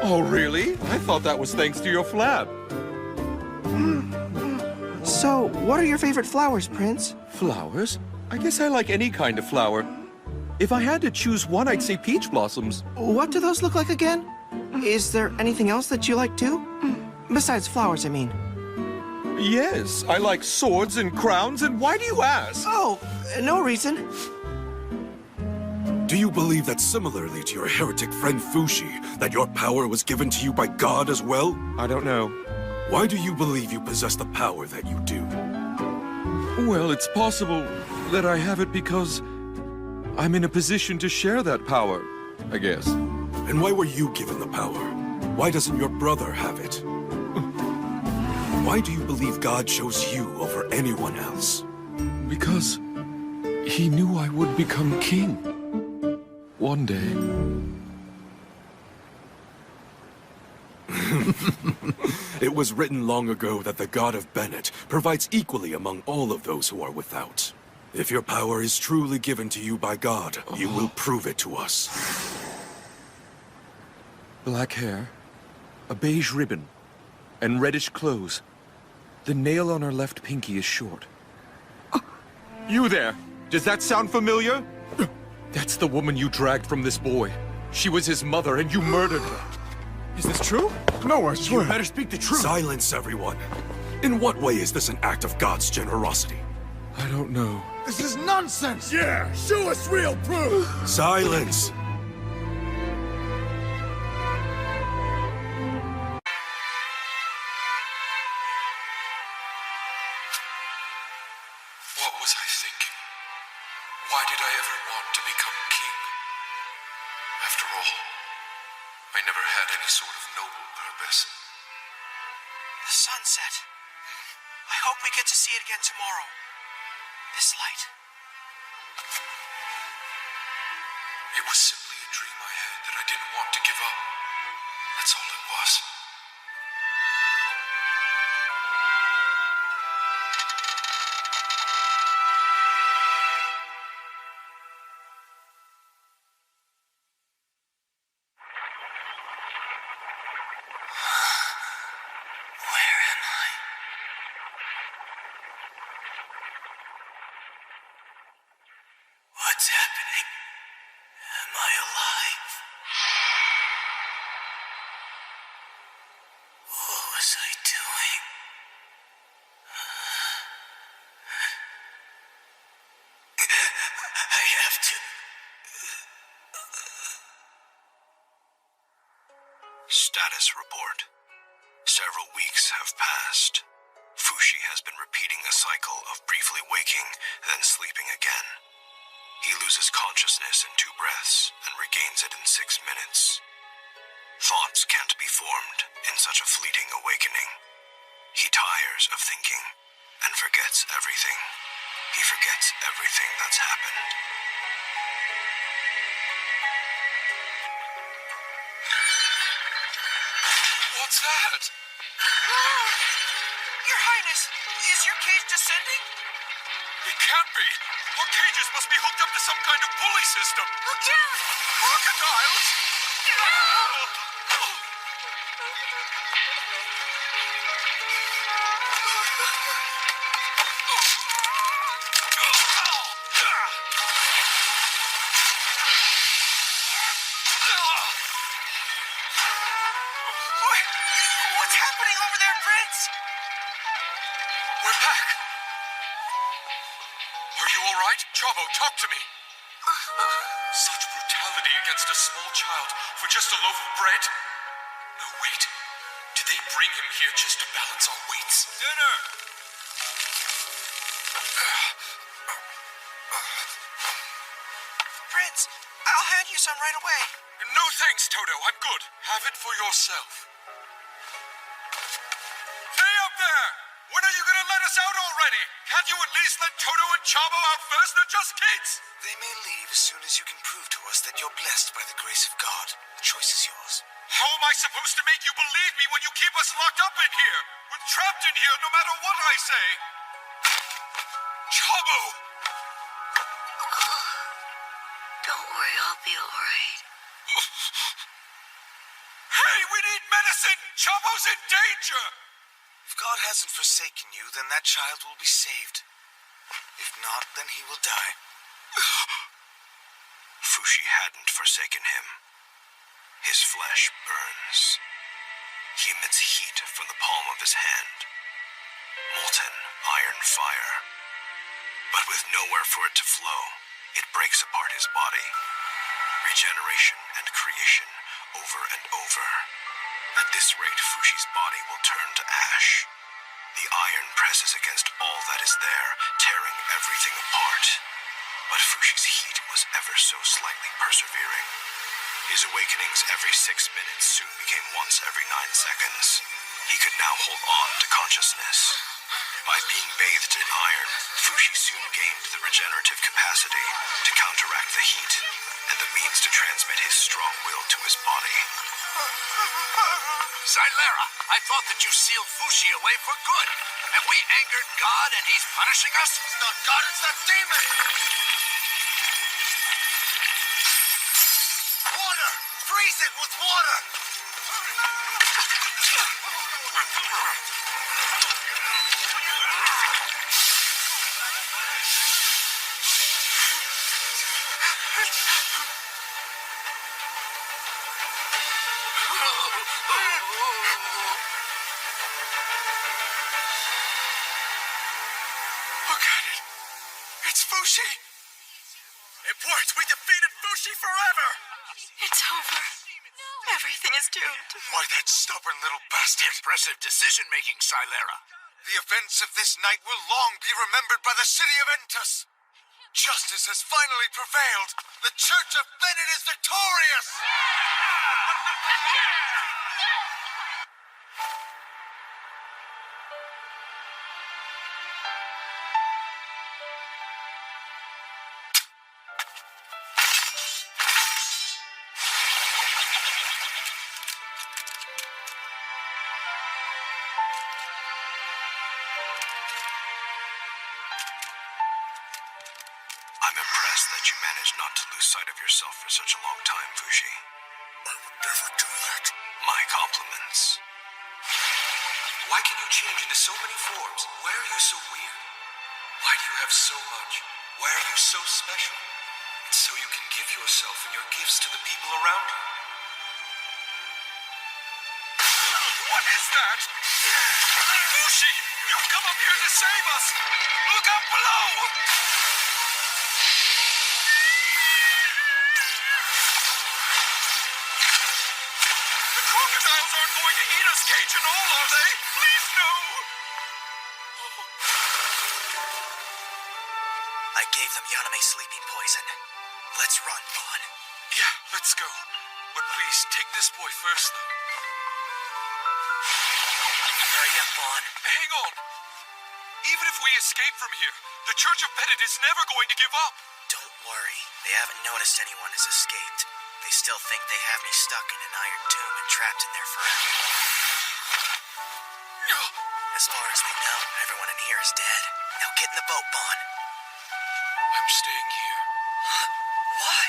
Oh, really? I thought that was thanks to your flab. So, what are your favorite flowers, Prince? Flowers? I guess I like any kind of flower. If I had to choose one, I'd say peach blossoms. What do those look like again? Is there anything else that you like too? Besides flowers, I mean. Yes, I like swords and crowns, and why do you ask? Oh, no reason. Do you believe that similarly to your heretic friend Fushi, that your power was given to you by God as well? I don't know. Why do you believe you possess the power that you do? Well, it's possible that I have it because I'm in a position to share that power, I guess. And why were you given the power? Why doesn't your brother have it? Why do you believe God chose you over anyone else? Because he knew I would become king. One day. It was written long ago that the God of Bennett provides equally among all of those who are without. If your power is truly given to you by God, you will prove it to us. Black hair, a beige ribbon, and reddish clothes. The nail on her left pinky is short. You there! Does that sound familiar? That's the woman you dragged from this boy. She was his mother, and you murdered her. Is this true? No, I swear. You better speak the truth. Silence, everyone. In what way is this an act of God's generosity? I don't know. This is nonsense! Yeah, show us real proof! Silence! What was I thinking? did I ever want to become king? After all, I never had any sort of noble purpose. The sunset. I hope we get to see it again tomorrow. This light. It was simply a dream I had that I didn't want to give up. That's all it was. Where am I? What's happening? Am I alive? What was I doing? I have to. Status report. Several weeks have passed. Fushi has been repeating a cycle of briefly waking, then sleeping again. He loses consciousness in 2 breaths and regains it in 6 minutes. Thoughts can't be formed in such a fleeting awakening. He tires of thinking and forgets everything. He forgets everything that's happened. What's that? Your Highness, is your cage descending? It can't be. Our cages must be hooked up to some kind of pulley system. Look down! Crocodiles? What's happening over there, Prince? We're back. Are you all right? Chabo, talk to me. Such brutality against a small child for just a loaf of bread? No, wait. Did they bring him here just to balance our weights? Dinner! Prince, I'll hand you some right away. No thanks, Toto. I'm good. Have it for yourself. Hey up there! When are you gonna let us out already? Can't you at least let Toto and Chabo out first? They're just kids! They may leave as soon as you can prove to us that you're blessed by the grace of God. The choice is yours. How am I supposed to make you believe me when you keep us locked up in here? We're trapped in here no matter what I say! Chabo! Don't worry, I'll be alright. Hey, we need medicine! Chabo's in danger! If God hasn't forsaken you, then that child will be saved. If not, then he will die. Fushi hadn't forsaken him. His flesh burns. He emits heat from the palm of his hand. Molten iron fire. But with nowhere for it to flow, it breaks apart his body. Regeneration and creation over and over. At this rate, Fushi's body will turn to ash. The iron presses against all that is there, tearing everything apart. But Fushi's heat was ever so slightly persevering. His awakenings every 6 minutes soon became once every 9 seconds. He could now hold on to consciousness. By being bathed in iron, Fushi soon gained the regenerative capacity to counteract the heat and the means to transmit his strong will to his body. Xylera, I thought that you sealed Fushi away for good. Have we angered God and he's punishing us? It's not God, it's that demon! Water! Freeze it with water! Look at it. It's Fushi. It worked. We defeated Fushi forever. It's over. Everything is doomed. Why, that stubborn little bastard. Impressive decision-making, Xylera. The events of this night will long be remembered by the city of Entus. Justice has finally prevailed! The Church of Bennett is victorious! I'm impressed that you managed not to lose sight of yourself for such a long time, Fushi. I would never do that. My compliments. Why can you change into so many forms? Why are you so weird? Why do you have so much? Why are you so special? It's so you can give yourself and your gifts to the people around you. What is that? Fushi! You've come up here to save us! Look out below! The crocodiles aren't going to eat us cage and all, are they? Please, no! I gave them Yaname sleeping poison. Let's run, Bon. Yeah, let's go. But please, take this boy first, though. Hurry up, Bon. Hang on! Even if we escape from here, the Church of Bennett is never going to give up! Don't worry. They haven't noticed anyone has escaped. They still think they have me stuck in an iron tomb and trapped in there forever. As far as they know, everyone in here is dead. Now get in the boat, Bon. I'm staying here. Huh? Why?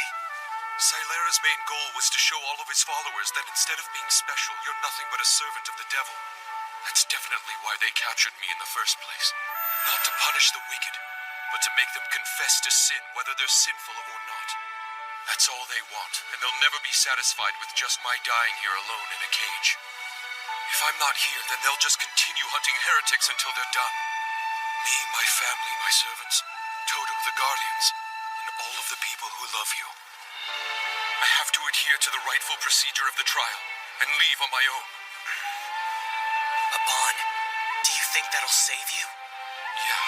Silera's main goal was to show all of his followers that instead of being special, you're nothing but a servant of the devil. That's definitely why they captured me in the first place. Not to punish the wicked, but to make them confess to sin, whether they're sinful or not. That's all they want, and they'll never be satisfied with just my dying here alone in a cage. If I'm not here, then they'll just continue hunting heretics until they're done. Me, my family, my servants, Toto, the Guardians, and all of the people who love you. I have to adhere to the rightful procedure of the trial, and leave on my own. Bon, do you think that'll save you? Yeah,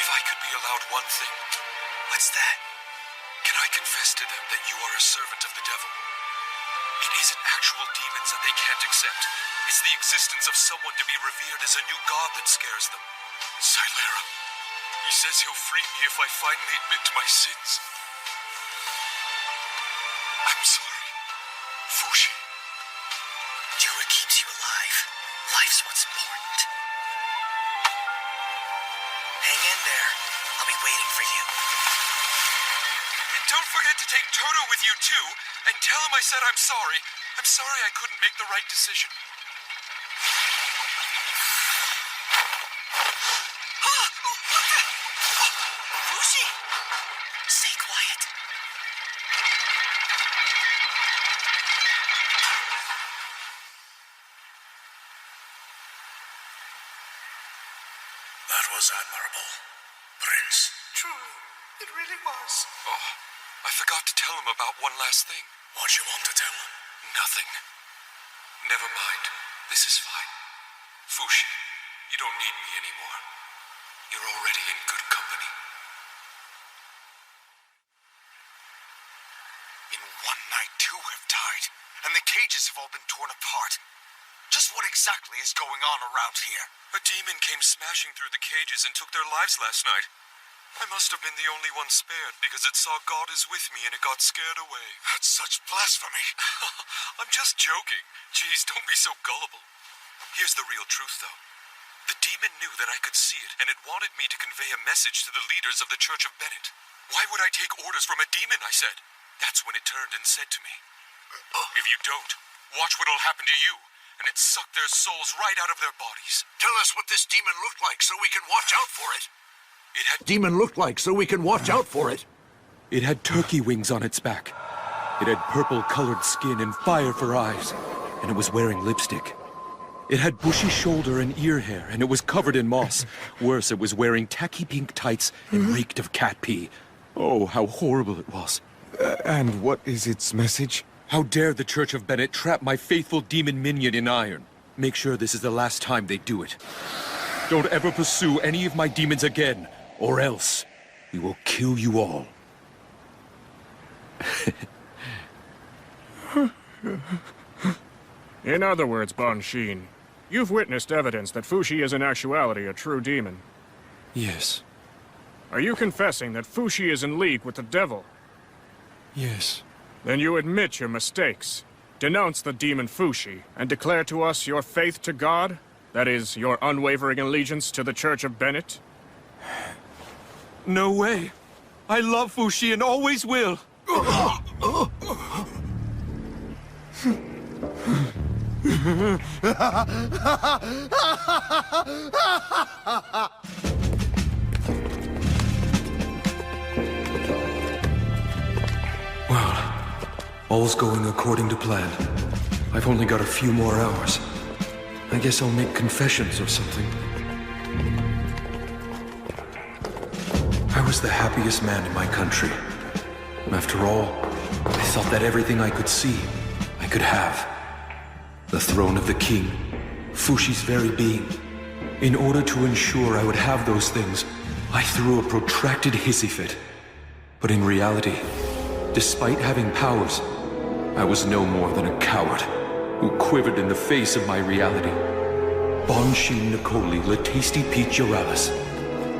if I could be allowed one thing. What's that? Can I confess to them that you are a servant of the devil? It isn't actual demons that they can't accept. It's the existence of someone to be revered as a new god that scares them. Silera. He says he'll free me if I finally admit to my sins. I'm sorry, Fushi. Do what keeps you alive. Life's what's important. Hang in there. I'll be waiting for you. And don't forget to take Toto with you, too, and tell him I said I'm sorry. I'm sorry I couldn't make the right decision. Fushi! Stay quiet. That was admirable, Prince. True, it really was. Oh, I forgot to tell him about one last thing. What you want to tell him? Nothing. Never mind. This is fine. Fushi, you don't need me anymore. You're already in good company. In one night, 2 have died, and the cages have all been torn apart. Just what exactly is going on around here? A demon came smashing through the cages and took their lives last night. I must have been the only one spared because it saw God is with me and it got scared away. That's such blasphemy. I'm just joking. Jeez, don't be so gullible. Here's the real truth, though. The demon knew that I could see it, and it wanted me to convey a message to the leaders of the Church of Bennett. Why would I take orders from a demon, I said. That's when it turned and said to me, if you don't, watch what'll happen to you. And it sucked their souls right out of their bodies. Tell us what this demon looked like so we can watch out for it. Demon looked like so we can watch out for it. It had turkey wings on its back. It had purple-colored skin and fire for eyes, and it was wearing lipstick. It had bushy shoulder and ear hair, and it was covered in moss. Worse, it was wearing tacky pink tights and reeked of cat pee. Oh, how horrible it was. And what is its message? How dare the Church of Bennett trap my faithful demon minion in iron? Make sure this is the last time they do it. Don't ever pursue any of my demons again, or else We will kill you all. In other words, Bon Shin, you've witnessed evidence that Fushi is in actuality a true demon. Yes. Are you confessing that Fushi is in league with the devil? Yes. Then you admit your mistakes, denounce the demon Fushi, and declare to us your faith to God? That is, your unwavering allegiance to the Church of Bennett? No way. I love Fushi and always will. Well, all's going according to plan. I've only got a few more hours. I guess I'll make confessions or something. I was the happiest man in my country. After all, I thought that everything I could see, I could have. The throne of the king, Fushi's very being. In order to ensure I would have those things, I threw a protracted hissy fit. But in reality, despite having powers, I was no more than a coward who quivered in the face of my reality. Bon Shin Nicoli Latesti Peach Uralis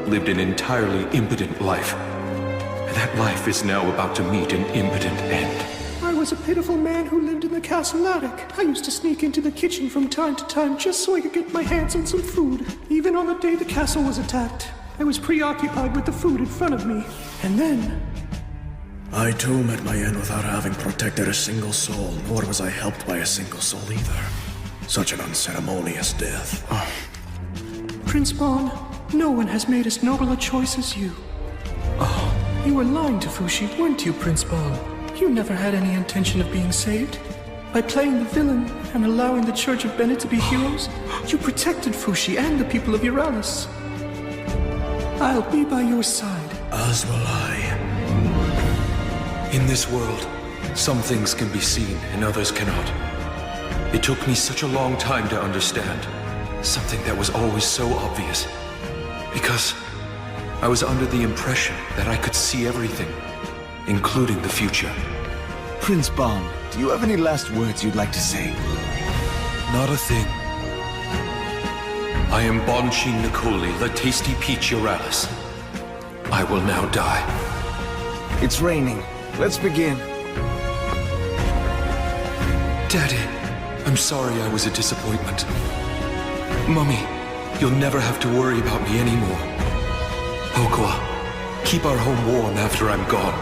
lived an entirely impotent life. And that life is now about to meet an impotent end. I was a pitiful man who lived in the castle attic. I used to sneak into the kitchen from time to time just so I could get my hands on some food. Even on the day the castle was attacked, I was preoccupied with the food in front of me. And then... I too met my end without having protected a single soul, nor was I helped by a single soul either. Such an unceremonious death. Prince Bon, no one has made as noble a choice as you. You were lying to Fushi, weren't you, Prince Bon? You never had any intention of being saved. By playing the villain and allowing the Church of Bennett to be heroes, you protected Fushi and the people of Uralis. I'll be by your side. As will I. In this world, some things can be seen and others cannot. It took me such a long time to understand something that was always so obvious. Because I was under the impression that I could see everything, including the future. Prince Bon, do you have any last words you'd like to say? Not a thing. I am Bon Shin Nicoli Latesti Peach Uralis. I will now die. It's raining. Let's begin. Daddy, I'm sorry I was a disappointment. Mummy, you'll never have to worry about me anymore. Pokua, keep our home warm after I'm gone.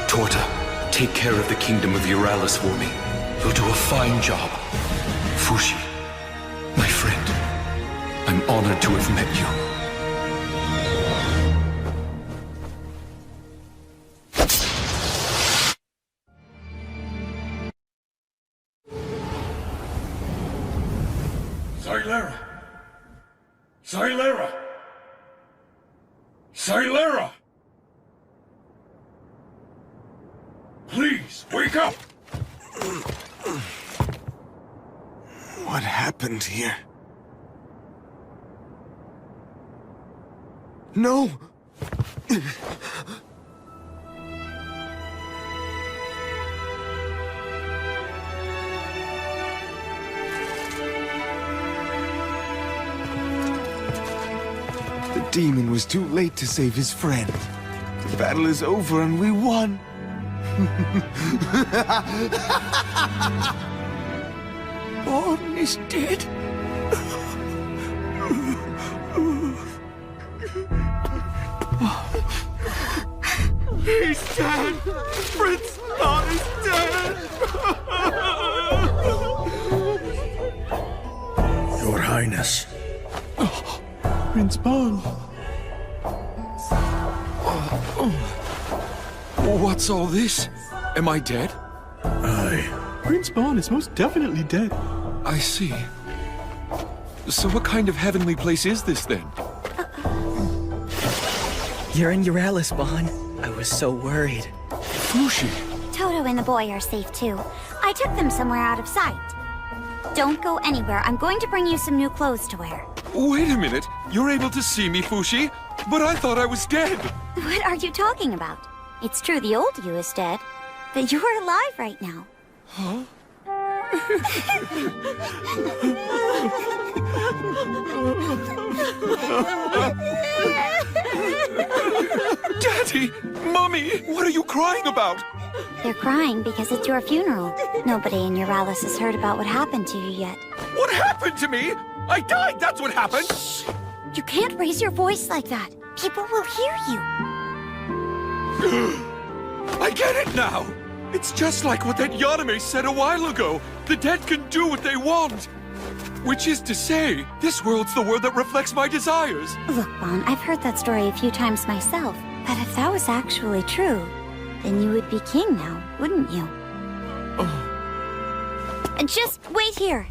Torta, take care of the kingdom of Uralis for me. You'll do a fine job. Fushi, my friend, I'm honored to have met you. Silera! Silera! Please, wake up! What happened here? No! The demon was too late to save his friend. The battle is over and we won. Bon is dead. He's dead! Prince Bon is dead! Your Highness. Prince Bon. What's all this? Am I dead? Aye. Prince Bon is most definitely dead. I see. So what kind of heavenly place is this then? You're in Uralis, Bon. I was so worried. Fushi! Toto and the boy are safe too. I took them somewhere out of sight. Don't go anywhere. I'm going to bring you some new clothes to wear. Wait a minute. You're able to see me, Fushi? But I thought I was dead! What are you talking about? It's true the old you is dead, but you're alive right now. Huh? Daddy! Mummy! What are you crying about? They're crying because it's your funeral. Nobody in Euralis has heard about what happened to you yet. What happened to me? I died, that's what happened! Shh! You can't raise your voice like that. People will hear you. I get it now! It's just like what that Yaname said a while ago. The dead can do what they want. Which is to say, this world's the world that reflects my desires. Look, Bon, I've heard that story a few times myself. But if that was actually true, then you would be king now, wouldn't you? And just wait here.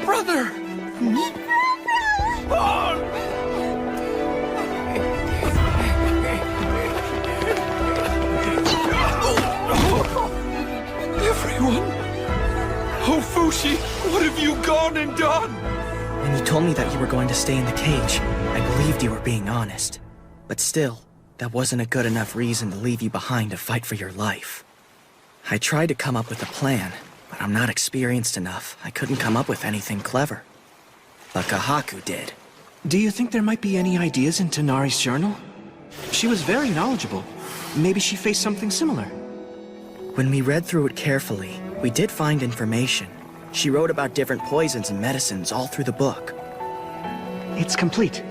Brother! Everyone! Oh, Fushi, what have you gone and done? When you told me that you were going to stay in the cage, I believed you were being honest. But still, that wasn't a good enough reason to leave you behind to fight for your life. I tried to come up with a plan, but I'm not experienced enough. I couldn't come up with anything clever. But Kahaku did. Do you think there might be any ideas in Tanari's journal? She was very knowledgeable. Maybe she faced something similar. When we read through it carefully, we did find information. She wrote about different poisons and medicines all through the book. It's complete.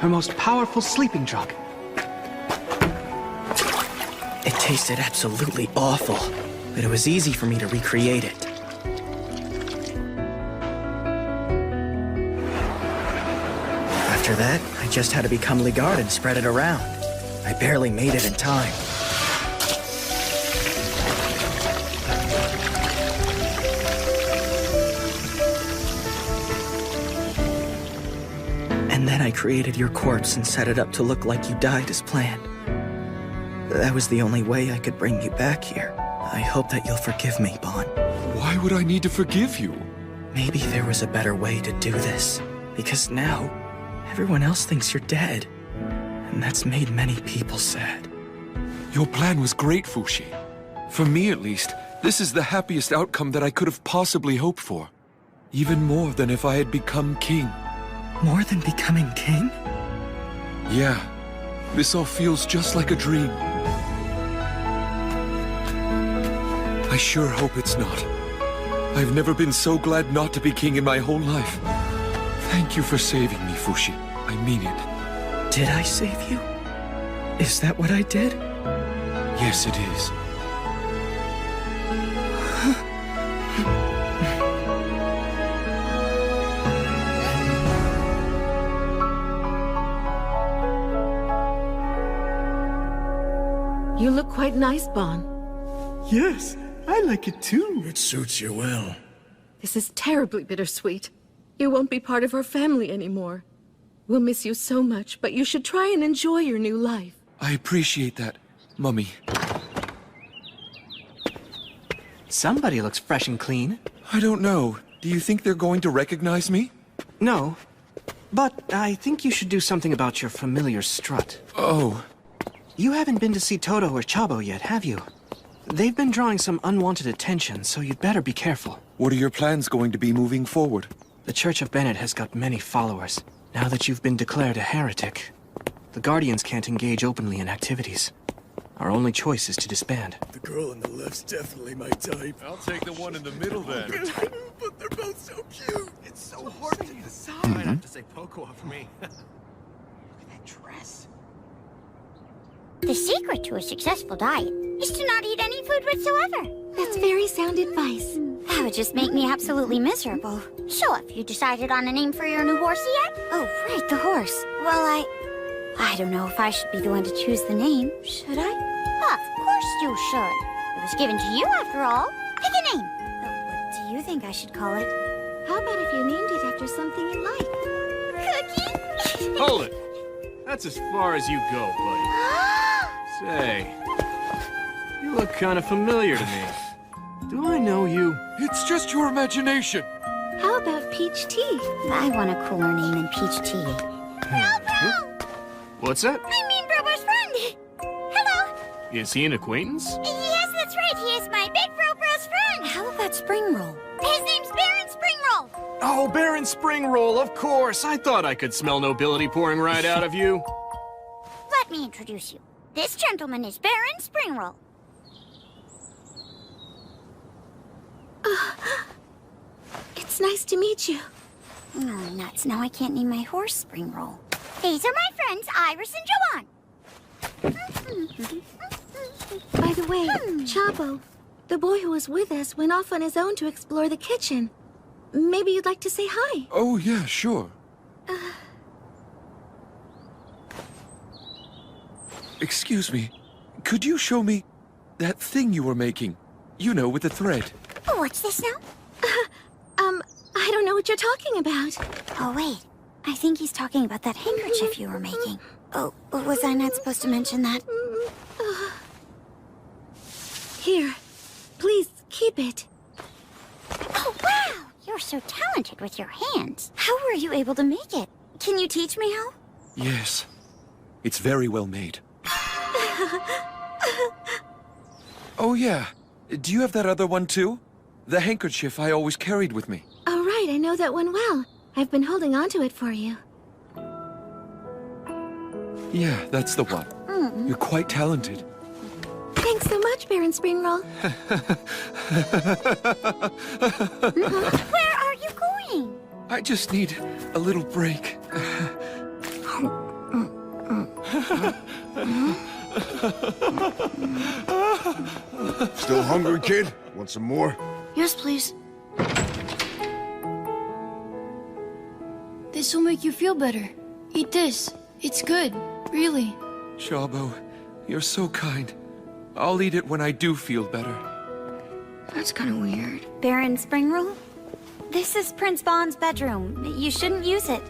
Her most powerful sleeping drug. It tasted absolutely awful, but it was easy for me to recreate it. After that, I just had to become Ligard and spread it around. I barely made it in time. And then I created your corpse and set it up to look like you died as planned. That was the only way I could bring you back here. I hope that you'll forgive me, Bon. Why would I need to forgive you? Maybe there was a better way to do this. Because now, everyone else thinks you're dead. And that's made many people sad. Your plan was great, Fushi. For me, at least, this is the happiest outcome that I could have possibly hoped for. Even more than if I had become king. More than becoming king? Yeah. This all feels just like a dream. I sure hope it's not. I've never been so glad not to be king in my whole life. Thank you for saving me, Fushi. I mean it. Did I save you? Is that what I did? Yes, it is. You look quite nice, Bon. Yes, I like it too. It suits you well. This is terribly bittersweet. You won't be part of our family anymore. We'll miss you so much, but you should try and enjoy your new life. I appreciate that, Mummy. Somebody looks fresh and clean. I don't know. Do you think they're going to recognize me? No. But I think you should do something about your familiar strut. Oh. You haven't been to see Toto or Chabo yet, have you? They've been drawing some unwanted attention, so you'd better be careful. What are your plans going to be moving forward? The Church of Bennett has got many followers. Now that you've been declared a heretic, the Guardians can't engage openly in activities. Our only choice is to disband. The girl on the left's definitely my type. I'll take the one in the middle then. But they're both so cute. It's so hard to decide. Might have to say Poco for me. Look at that dress. The secret to a successful diet is to not eat any food whatsoever. That's very sound advice. That would just make me absolutely miserable. So have you decided on a name for your new horsey yet? Oh, right, the horse. Well, I don't know if I should be the one to choose the name. Should I? Of course you should. It was given to you after all. Pick a name. What do you think I should call it? How about if you named it after something you like? Cookie? Hold it. That's as far as you go, buddy. Say, you look kind of familiar to me. Do I know you? It's just your imagination. How about peach tea? I want a cooler name than peach tea. What's that? I mean Brobo's friend. Hello. Is he an acquaintance? Yes, that's right. He is my big Bro's friend. How about Spring Roll? His name's Baron Spring Roll. Oh, Baron Springroll, of course. I thought I could smell nobility pouring right out of you. Let me introduce you. This gentleman is Baron Spring Roll. It's nice to meet you. Oh, nuts. Now I can't name my horse Spring Roll. These are my friends, Iris and Joanne. By the way, Chabo, the boy who was with us went off on his own to explore the kitchen. Maybe you'd like to say hi. Oh, yeah, sure. Excuse me. Could you show me that thing you were making? You know, with the thread. What's this now? I don't know what you're talking about. Oh, wait. I think he's talking about that handkerchief you were making. Oh, was I not supposed to mention that? Here, please keep it. Oh, wow! You're so talented with your hands. How were you able to make it? Can you teach me how? Yes. It's very well made. Oh, yeah. Do you have that other one, too? The handkerchief I always carried with me. Oh, right, I know that one well. I've been holding on to it for you. Yeah, that's the one. You're quite talented. Thanks so much, Baron Springroll. Where are you going? I just need a little break. Still hungry, kid? Want some more? Yes, please. This will make you feel better. Eat this. It's good, really. Chabo, you're so kind. I'll eat it when I do feel better. That's kind of weird. Baron Springroll? This is Prince Bond's bedroom. You shouldn't use it.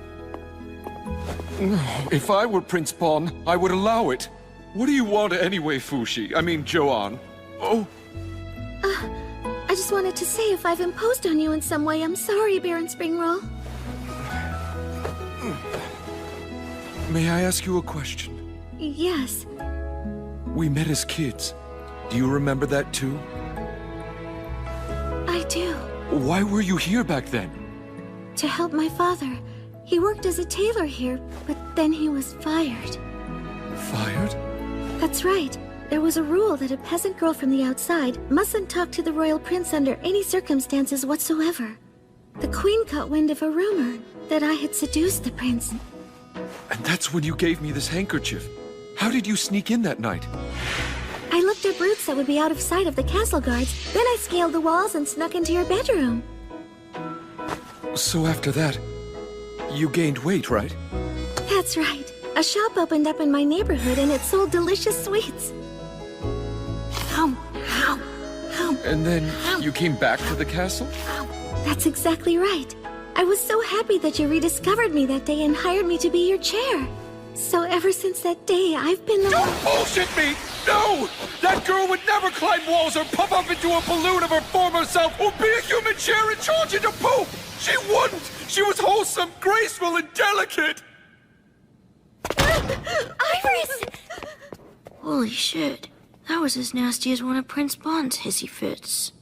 If I were Prince Bon, I would allow it. What do you want anyway, Fushi? I mean, Joanne. Oh. I just wanted to say if I've imposed on you in some way, I'm sorry, Baron Springroll. May I ask you a question? Yes. We met as kids. Do you remember that too? I do. Why were you here back then? To help my father. He worked as a tailor here, but then he was fired. Fired? That's right. There was a rule that a peasant girl from the outside mustn't talk to the royal prince under any circumstances whatsoever. The queen caught wind of a rumor that I had seduced the prince. And that's when you gave me this handkerchief. How did you sneak in that night? I looked at routes that would be out of sight of the castle guards. Then I scaled the walls and snuck into your bedroom. So after that, you gained weight, right? That's right. A shop opened up in my neighborhood and it sold delicious sweets. And then you came back to the castle? That's exactly right. I was so happy that you rediscovered me that day and hired me to be your chair. So ever since that day, I've been the Don't bullshit me! No! That girl would never climb walls or pop up into a balloon of her former self or be a human chair and charge into poop! She wouldn't! She was wholesome, graceful, and delicate! Iris! Holy shit. That was as nasty as one of Prince Bond's hissy fits.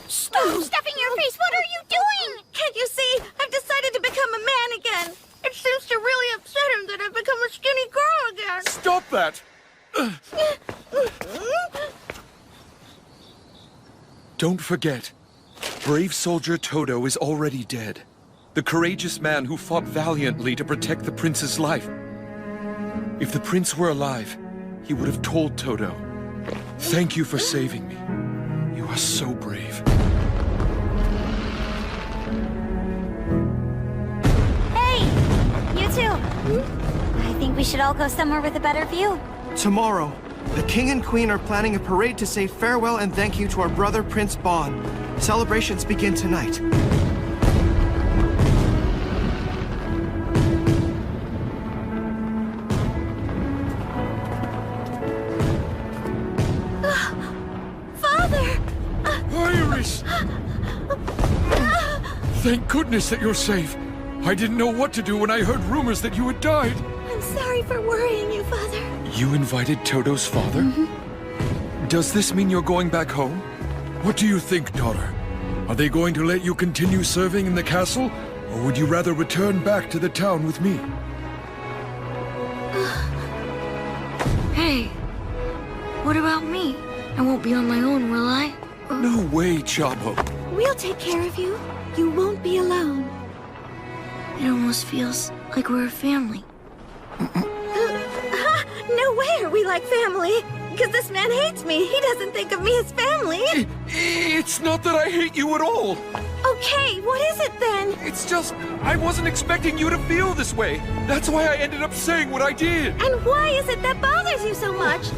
Stop stuffing your face! What are you doing? Can't you see? I've decided to become a man again. It seems to really upset him that I've become a skinny girl again. Stop that! Don't forget, brave soldier Toto is already dead. The courageous man who fought valiantly to protect the prince's life. If the prince were alive, he would have told Toto. Thank you for saving me. You are so brave. Hey! You two! I think we should all go somewhere with a better view. Tomorrow, the king and queen are planning a parade to say farewell and thank you to our brother Prince Bon. Celebrations begin tonight. Thank goodness that you're safe. I didn't know what to do when I heard rumors that you had died. I'm sorry for worrying you, Father. You invited Todo's father? Does this mean you're going back home? What do you think, daughter? Are they going to let you continue serving in the castle? Or would you rather return back to the town with me? Hey, what about me? I won't be on my own, will I? No way, Chabo. We'll take care of you. You won't be alone. It almost feels like we're a family. No way are we like family. Because this man hates me. He doesn't think of me as family. It's not that I hate you at all. Okay, what is it then? It's just, I wasn't expecting you to feel this way. That's why I ended up saying what I did. And why is it that bothers you so much?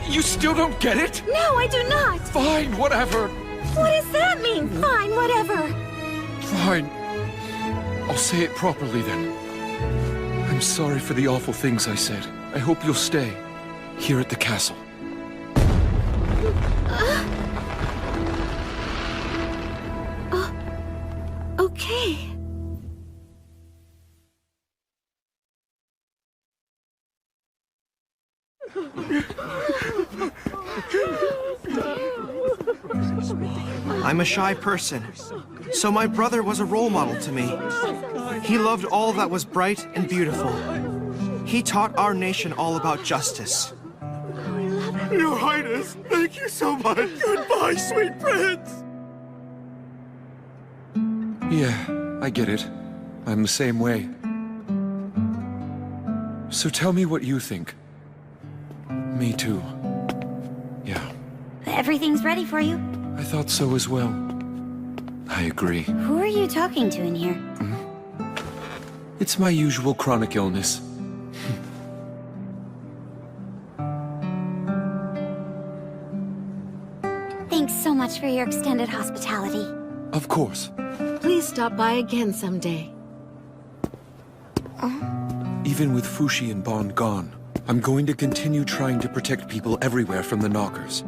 You still don't get it? No, I do not. Fine, whatever. What does that mean? Fine, whatever. Fine. I'll say it properly then. I'm sorry for the awful things I said. I hope you'll stay here at the castle. Okay. I'm a shy person, so my brother was a role model to me. He loved all that was bright and beautiful. He taught our nation all about justice. Your Highness, thank you so much. Goodbye, sweet prince. Yeah, I get it. I'm the same way. So tell me what you think. Me too. Yeah, Everything's ready for you. I thought so as well. I agree. Who are you talking to in here? It's my usual chronic illness. Thanks so much for your extended hospitality. Of course. Please stop by again someday. Even with Fushi and Bon gone, I'm going to continue trying to protect people everywhere from the Knockers.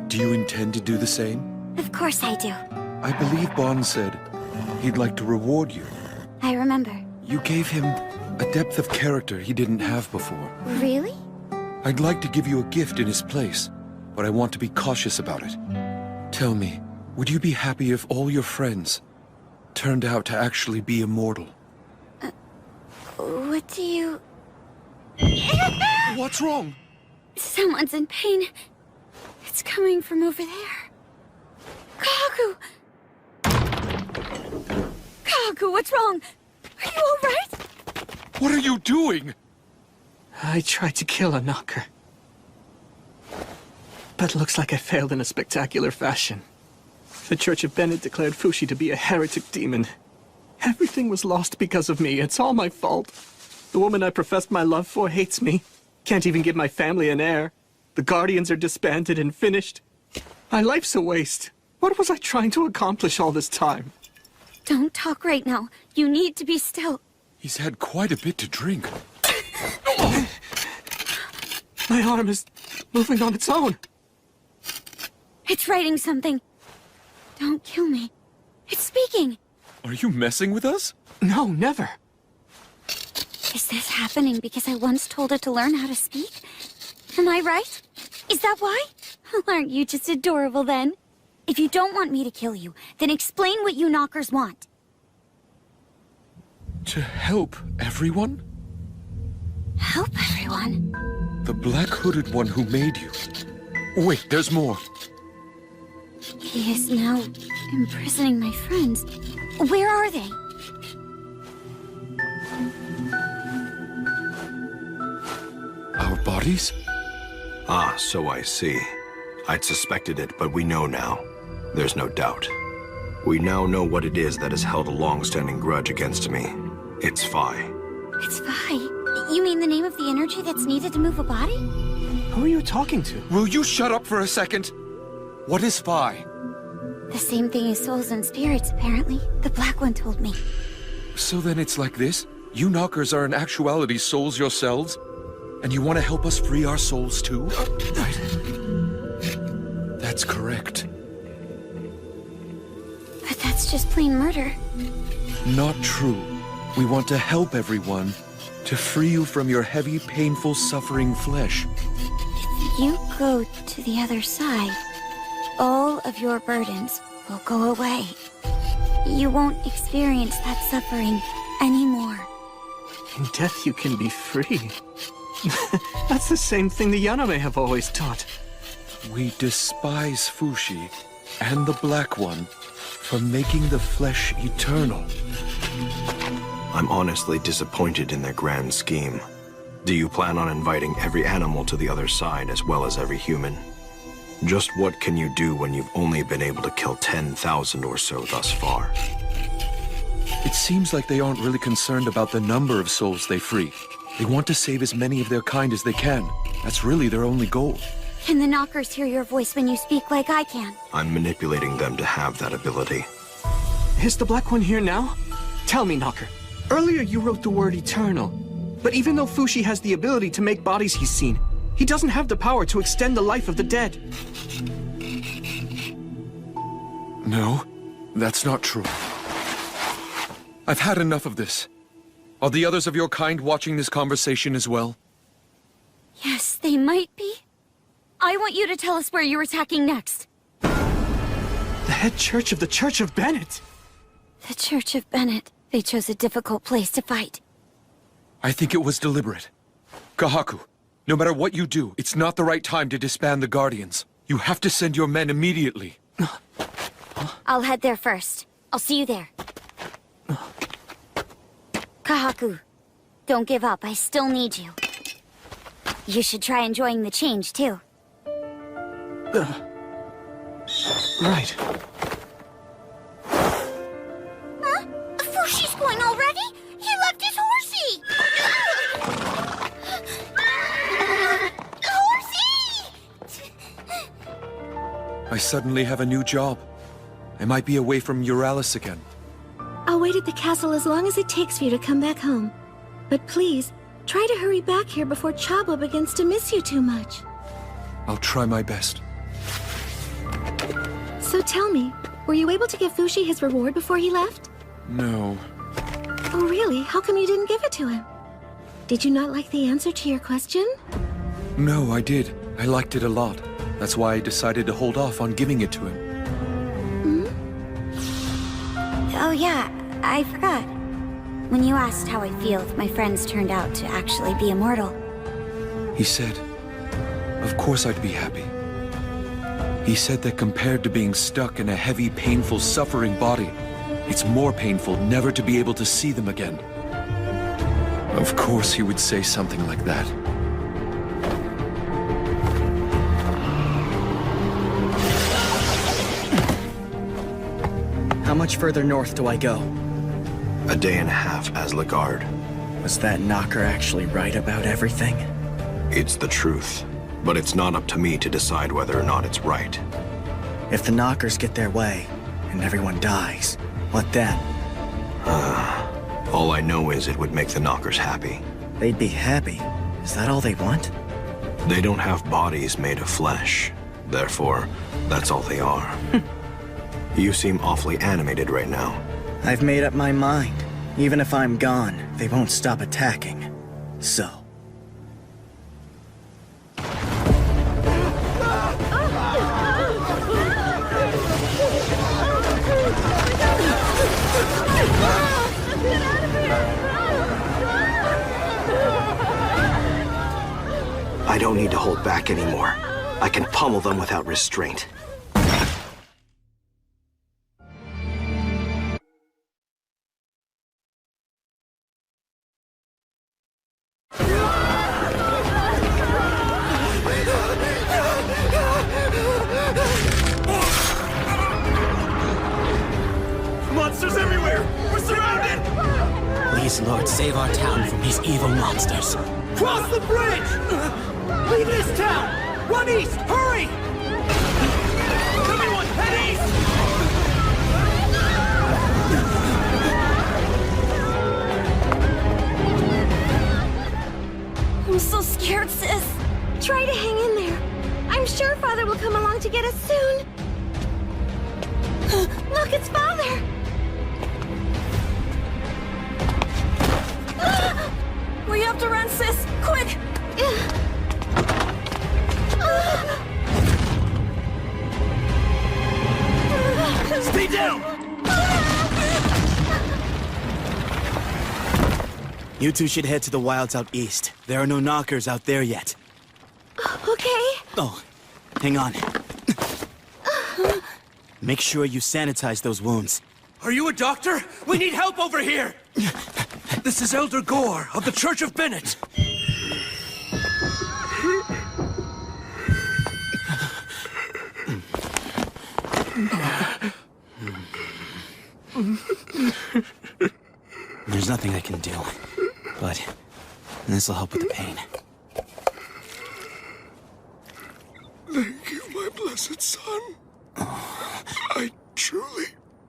Do you intend to do the same? Of course I do. I believe Bon said he'd like to reward you. I remember. You gave him a depth of character he didn't have before. Really? I'd like to give you a gift in his place, but I want to be cautious about it. Tell me, would you be happy if all your friends turned out to actually be immortal? What do you... What's wrong? Someone's in pain. It's coming from over there. Kagu! Kagu, what's wrong? Are you all right? What are you doing? I tried to kill a knocker. But looks like I failed in a spectacular fashion. The Church of Bennett declared Fushi to be a heretic demon. Everything was lost because of me. It's all my fault. The woman I professed my love for hates me. Can't even give my family an heir. The Guardians are disbanded and finished. My life's a waste. What was I trying to accomplish all this time? Don't talk right now. You need to be still. He's had quite a bit to drink. My arm is moving on its own. It's writing something. Don't kill me. It's speaking. Are you messing with us? No, never. Is this happening because I once told it to learn how to speak? Am I right? Is that why? Aren't you just adorable then? If you don't want me to kill you, then explain what you knockers want. To help everyone? Help everyone? The black-hooded one who made you. Wait, there's more. He is now imprisoning my friends. Where are they? Our bodies? Ah, so I see. I'd suspected it, but we know now. There's no doubt. We now know what it is that has held a long-standing grudge against me. It's Phi. It's Phi. You mean the name of the energy that's needed to move a body? Who are you talking to? Will you shut up for a second? What is Phi? The same thing as souls and spirits, apparently. The Black One told me. So then it's like this? You knockers are in actuality souls yourselves? And you want to help us free our souls too? Right. That's correct. But that's just plain murder. Not true. We want to help everyone, to free you from your heavy, painful, suffering flesh. If you go to the other side, all of your burdens will go away. You won't experience that suffering anymore. In death you can be free. That's the same thing the Yaname have always taught. We despise Fushi and the Black One for making the flesh eternal. I'm honestly disappointed in their grand scheme. Do you plan on inviting every animal to the other side as well as every human? Just what can you do when you've only been able to kill 10,000 or so thus far? It seems like they aren't really concerned about the number of souls they free. They want to save as many of their kind as they can. That's really their only goal. Can the knockers hear your voice when you speak like I can? I'm manipulating them to have that ability. Is the Black One here now? Tell me, Knocker. Earlier you wrote the word eternal. But even though Fushi has the ability to make bodies he's seen, he doesn't have the power to extend the life of the dead. No, that's not true. I've had enough of this. Are the others of your kind watching this conversation as well? Yes, they might be. I want you to tell us where you're attacking next. The head church of the Church of Bennett. The Church of Bennett. They chose a difficult place to fight. I think it was deliberate. Kahaku, no matter what you do, it's not the right time to disband the Guardians. You have to send your men immediately. I'll head there first. I'll see you there. Kahaku, don't give up. I still need you. You should try enjoying the change, too. Right. Huh? Fushi's going already? He left his horsey! Horsey! I suddenly have a new job. I might be away from Euralis again. I'll wait at the castle as long as it takes for you to come back home. But please, try to hurry back here before Chabo begins to miss you too much. I'll try my best. So tell me, were you able to give Fushi his reward before he left? No. Oh really? How come you didn't give it to him? Did you not like the answer to your question? No, I did. I liked it a lot. That's why I decided to hold off on giving it to him. Oh yeah, I forgot. When you asked how I feel if my friends turned out to actually be immortal. He said, of course I'd be happy. He said that compared to being stuck in a heavy, painful, suffering body, it's more painful never to be able to see them again. Of course he would say something like that. How much further north do I go? A day and a half as Lagarde. Was that knocker actually right about everything? It's the truth, but it's not up to me to decide whether or not it's right. If the knockers get their way, and everyone dies, what then? All I know is it would make the knockers happy. They'd be happy? Is that all they want? They don't have bodies made of flesh. Therefore, that's all they are. You seem awfully animated right now. I've made up my mind. Even if I'm gone, they won't stop attacking. So... I don't need to hold back anymore. I can pummel them without restraint. Monsters everywhere! We're surrounded! Please, Lord, save our town from these evil monsters. Cross the bridge! Leave this town! Run east! Hurry! Everyone, head east! I'm so scared, sis. Try to hang in there. I'm sure Father will come along to get us soon. Look, it's Father! have to run, sis! Quick! Stay down! You two should head to the wilds out east. There are no knockers out there yet. Okay. Oh, hang on. Make sure you sanitize those wounds. Are you a doctor? We need help over here! This is Elder Gore of the Church of Bennett. There's nothing I can do, but this'll help with the pain. Thank you, my blessed son. I truly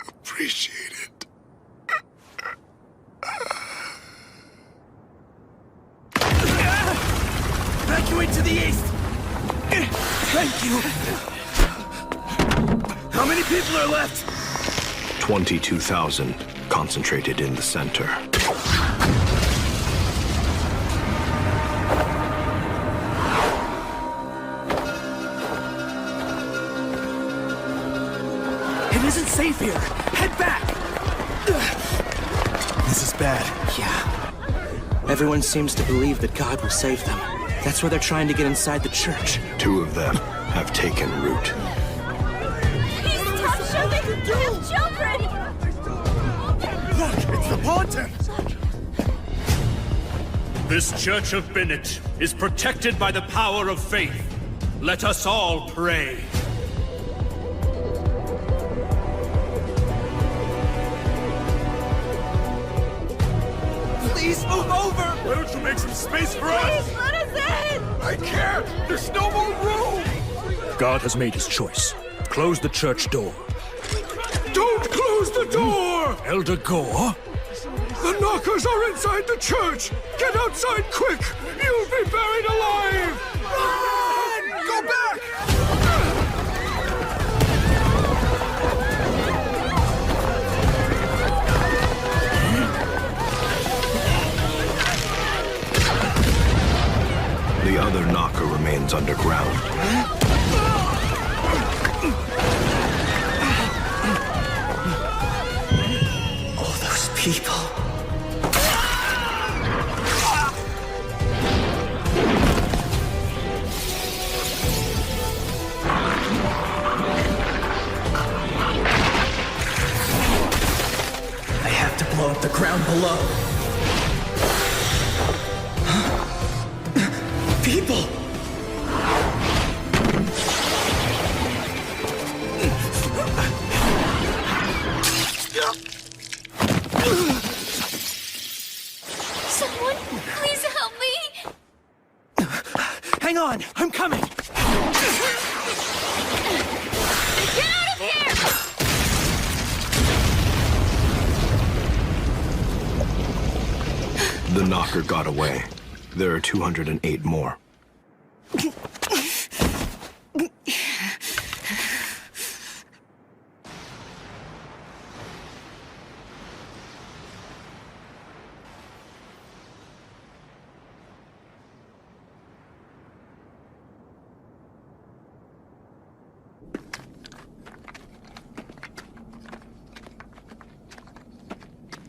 appreciate it. Evacuate to the east! Thank you! How many people are left? 22,000 concentrated in the center. It isn't safe here. Head back! This is bad. Yeah. Everyone seems to believe that God will save them. That's why they're trying to get inside the church. 2 of them have taken root. Please stop shooting! We have children! Look, it's the pontiff! This Church of Bennett is protected by the power of faith. Let us all pray. Please move over! Why don't you make some space for us? Please let us in! I can't! There's no more room! God has made his choice. Close the church door. Don't close the door! Elder Gore? The knockers are inside the church! Get outside quick! You'll be buried alive! Run! Go back! The other knocker remains underground. All those people. I have to blow up the ground below. People! Someone, please help me! Hang on, I'm coming! Get out of here! The knocker got away. There are 208 more.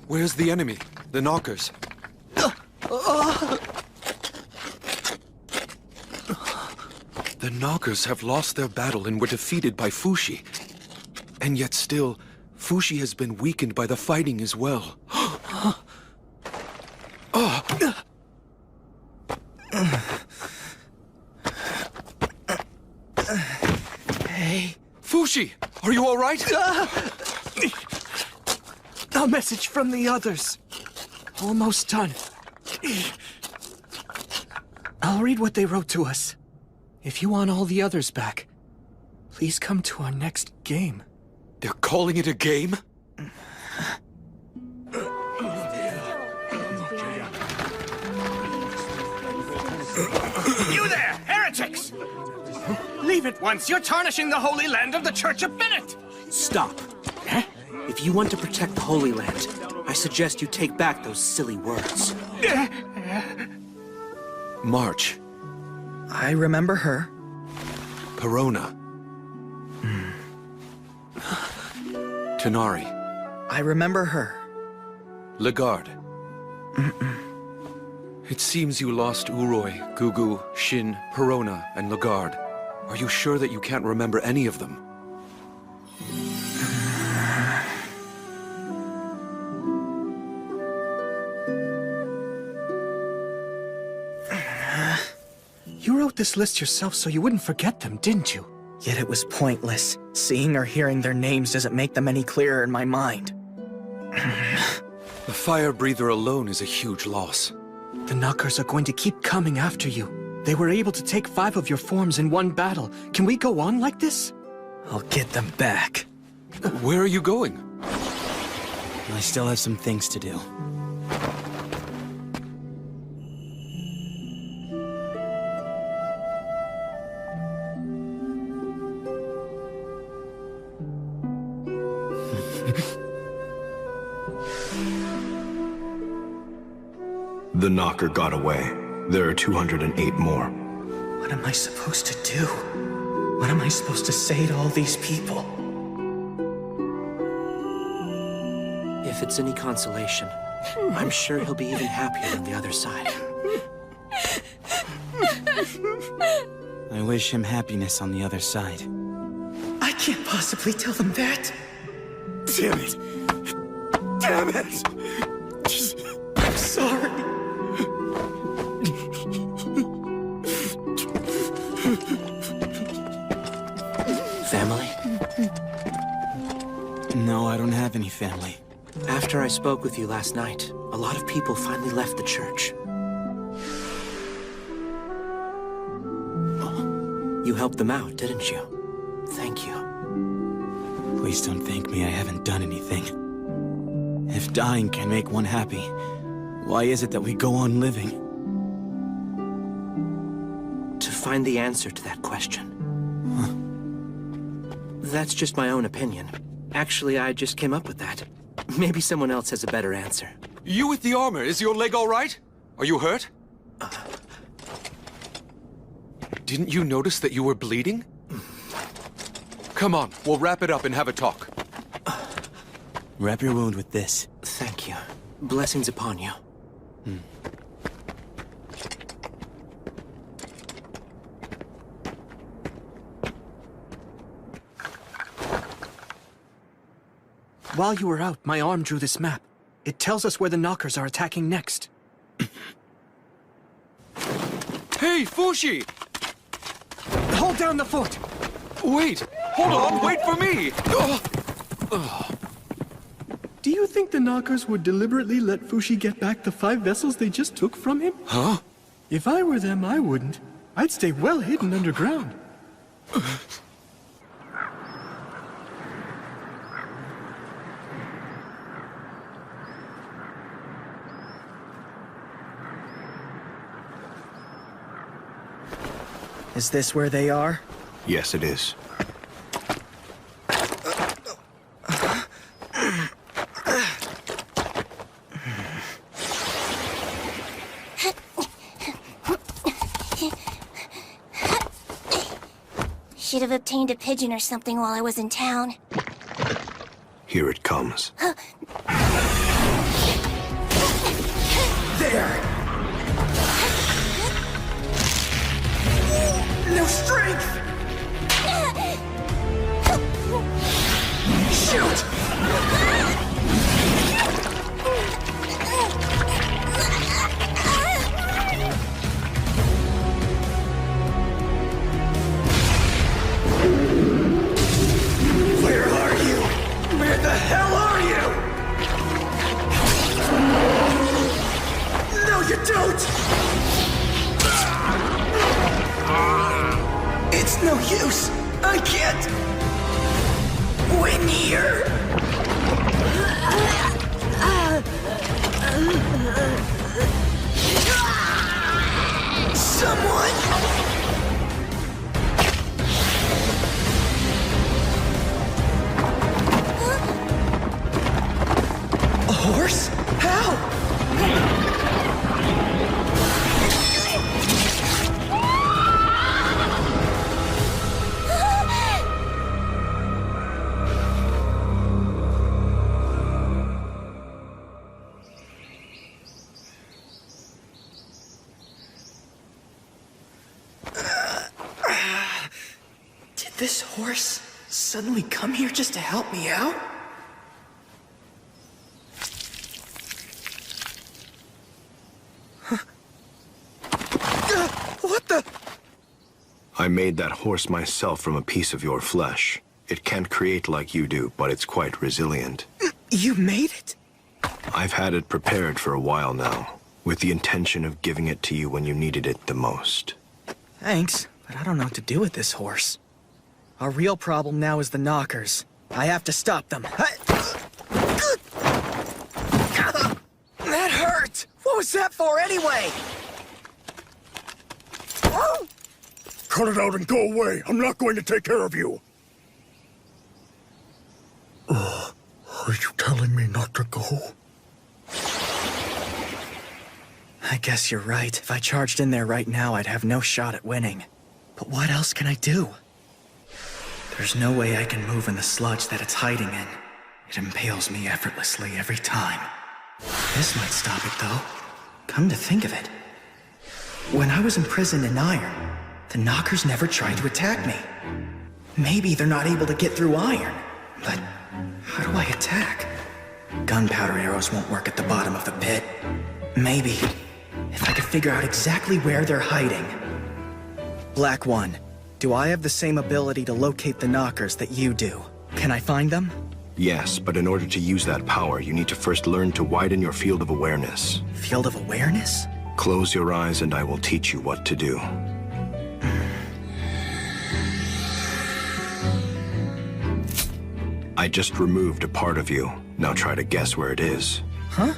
Where's the enemy? The knockers? The knockers have lost their battle and were defeated by Fushi. And yet still, Fushi has been weakened by the fighting as well. Hey. Fushi, are you all right? A message from the others. Almost done. I'll read what they wrote to us. If you want all the others back, please come to our next game. They're calling it a game? You there, heretics! Leave it once, you're tarnishing the holy land of the Church of Bennett! Stop. If you want to protect the Holy Land, I suggest you take back those silly words. March. I remember her. Perona. Tenari. I remember her. Lagarde. It seems you lost Uroi, Gugu, Shin, Perona, and Lagarde. Are you sure that you can't remember any of them? You wrote this list yourself so you wouldn't forget them, didn't you? Yet it was pointless. Seeing or hearing their names doesn't make them any clearer in my mind. The fire breather alone is a huge loss. The Knockers are going to keep coming after you. They were able to take 5 of your forms in one battle. Can we go on like this? I'll get them back. Where are you going? I still have some things to do. The knocker got away. There are 208 more. What am I supposed to do? What am I supposed to say to all these people? If it's any consolation, I'm sure he'll be even happier on the other side. I wish him happiness on the other side. I can't possibly tell them that. Damn it! Damn it! I'm sorry. Family? No, I don't have any family. After I spoke with you last night, a lot of people finally left the church. You helped them out, didn't you? Thank you. Please don't thank me. I haven't done anything. If dying can make one happy, why is it that we go on living? To find the answer to that question. That's just my own opinion. Actually, I just came up with that. Maybe someone else has a better answer. You with the armor, is your leg all right? Are you hurt? Didn't you notice that you were bleeding? Come on, we'll wrap it up and have a talk. Wrap your wound with this. Thank you. Blessings upon you. While you were out, my arm drew this map. It tells us where the Knockers are attacking next. Hey, Fushi! Hold down the fort! Wait! Hold on! Wait for me! Do you think the Knockers would deliberately let Fushi get back the 5 vessels they just took from him? Huh? If I were them, I wouldn't. I'd stay well hidden underground. Is this where they are? Yes, it is. Should have obtained a pigeon or something while I was in town. Here it comes. There! No strength! Shoot! Where are you? Where the hell are you? No, you don't! It's no use! I can't win here! Someone! A horse? How? this horse suddenly come here just to help me out? What the? I made that horse myself from a piece of your flesh. It can't create like you do, but it's quite resilient. You made it? I've had it prepared for a while now, with the intention of giving it to you when you needed it the most. Thanks, but I don't know what to do with this horse. Our real problem now is the knockers. I have to stop them. That hurt! What was that for anyway? Cut it out and go away. I'm not going to take care of you. Are you telling me not to go? I guess you're right. If I charged in there right now, I'd have no shot at winning. But what else can I do? There's no way I can move in the sludge that it's hiding in. It impales me effortlessly every time. This might stop it, though. Come to think of it. When I was imprisoned in iron, the knockers never tried to attack me. Maybe they're not able to get through iron, but how do I attack? Gunpowder arrows won't work at the bottom of the pit. Maybe if I could figure out exactly where they're hiding. Black One, do I have the same ability to locate the knockers that you do? Can I find them? Yes, but in order to use that power, you need to first learn to widen your field of awareness. Field of awareness? Close your eyes and I will teach you what to do. I just removed a part of you. Now try to guess where it is. Huh?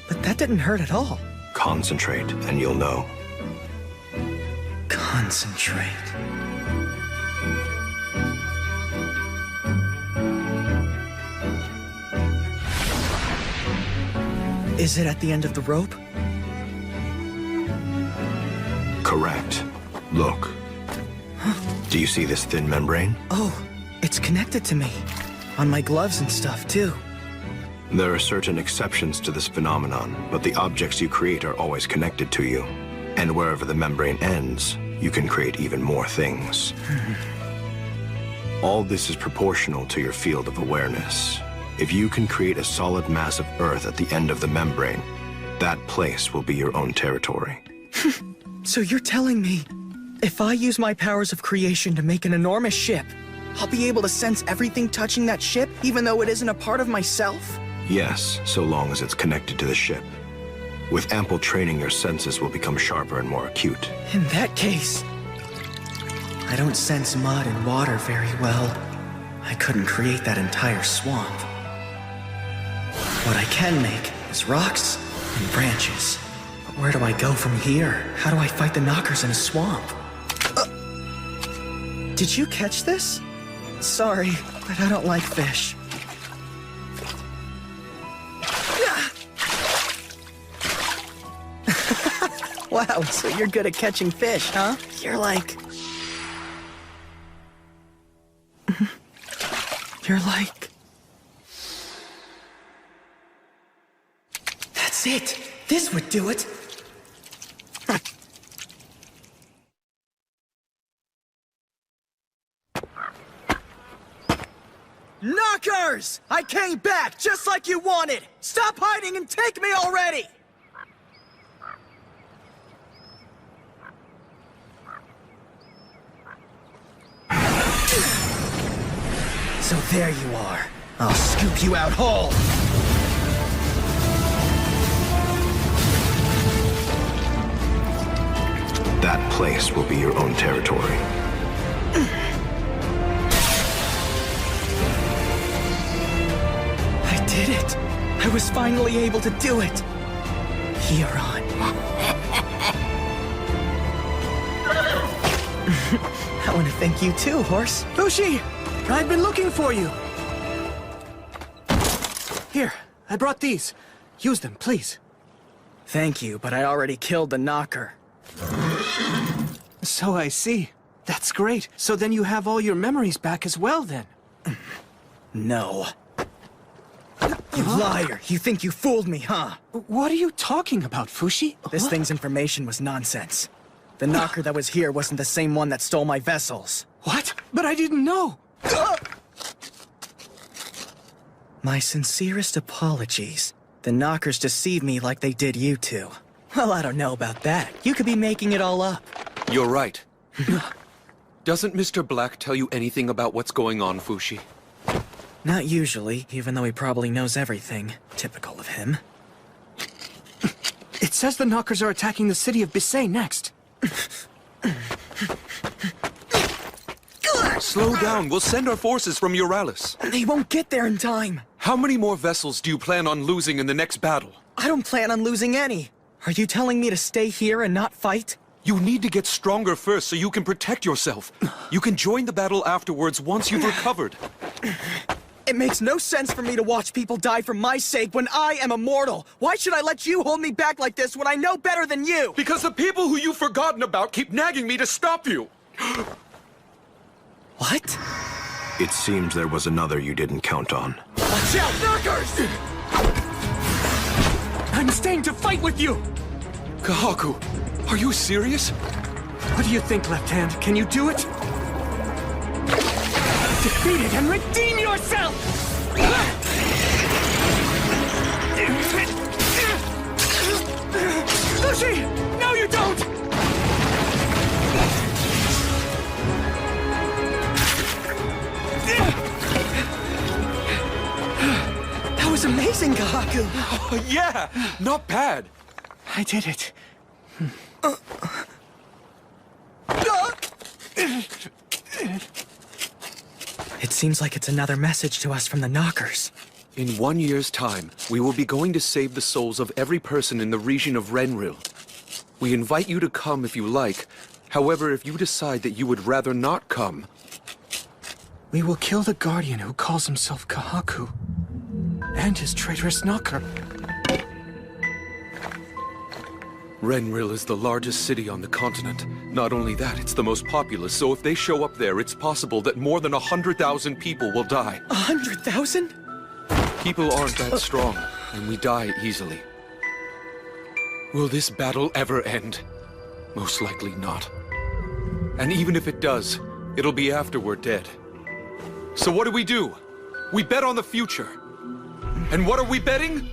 But that didn't hurt at all. Concentrate, and you'll know. Concentrate. Is it at the end of the rope? Correct. Look. Do you see this thin membrane? Oh, it's connected to me. On my gloves and stuff, too. There are certain exceptions to this phenomenon, but the objects you create are always connected to you. And wherever the membrane ends, you can create even more things. All this is proportional to your field of awareness. If you can create a solid mass of Earth at the end of the membrane, that place will be your own territory. So you're telling me, if I use my powers of creation to make an enormous ship, I'll be able to sense everything touching that ship, even though it isn't a part of myself? Yes, so long as it's connected to the ship. With ample training, your senses will become sharper and more acute. In that case, I don't sense mud and water very well. I couldn't create that entire swamp. What I can make is rocks and branches. But where do I go from here? How do I fight the knockers in a swamp? Did you catch this? Sorry, but I don't like fish. Wow, so you're good at catching fish, huh? You're like... You're like... That's it! This would do it! Knockers! I came back, just like you wanted! Stop hiding and take me already! So there you are. I'll scoop you out whole! That place will be your own territory. I did it! I was finally able to do it! Huron. I want to thank you too, horse. Fushi! I've been looking for you! Here, I brought these. Use them, please. Thank you, but I already killed the knocker. So I see. That's great. So then you have all your memories back as well, then? No. You liar! You think you fooled me, huh? What are you talking about, Fushi? This thing's information was nonsense. The knocker that was here wasn't the same one that stole my vessels. What? But I didn't know! My sincerest apologies. The Knockers deceived me like they did you two. Well, I don't know about that. You could be making it all up. You're right. Doesn't Mr. Black tell you anything about what's going on, Fushi? Not usually, even though he probably knows everything. Typical of him. It says the Knockers are attacking the city of Bisay next. Slow down. We'll send our forces from Euralis. They won't get there in time. How many more vessels do you plan on losing in the next battle? I don't plan on losing any. Are you telling me to stay here and not fight? You need to get stronger first so you can protect yourself. You can join the battle afterwards once you've recovered. It makes no sense for me to watch people die for my sake when I am immortal. Why should I let you hold me back like this when I know better than you? Because the people who you've forgotten about keep nagging me to stop you. What? It seems there was another you didn't count on. Watch out, Knockers! I'm staying to fight with you! Kahaku, are you serious? What do you think, Left Hand? Can you do it? Defeat it and redeem yourself! Fushi! No, you don't! That was amazing, Kahaku! Yeah, not bad. I did it. It seems like it's another message to us from the Knockers. In 1 year's time, we will be going to save the souls of every person in the region of Renril. We invite you to come if you like. However, if you decide that you would rather not come... We will kill the Guardian who calls himself Kahaku. And his traitorous Knocker. Renril is the largest city on the continent. Not only that, it's the most populous, so if they show up there, it's possible that more than 100,000 people will die. 100,000? People aren't that strong, and we die easily. Will this battle ever end? Most likely not. And even if it does, it'll be after we're dead. So what do? We bet on the future. And what are we betting?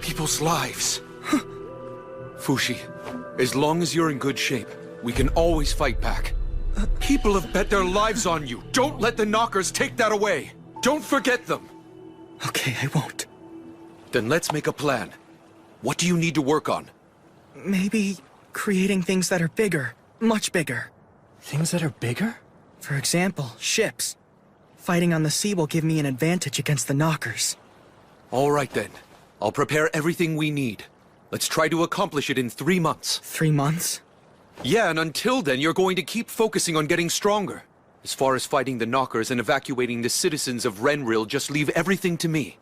People's lives. Fushi, as long as you're in good shape, we can always fight back. People have bet their lives on you. Don't let the Knockers take that away. Don't forget them. Okay, I won't. Then let's make a plan. What do you need to work on? Maybe creating things that are bigger. Much bigger. Things that are bigger? For example, ships. Fighting on the sea will give me an advantage against the Knockers. All right then. I'll prepare everything we need. Let's try to accomplish it in 3 months. 3 months? Yeah, and until then, you're going to keep focusing on getting stronger. As far as fighting the Knockers and evacuating the citizens of Renril, just leave everything to me.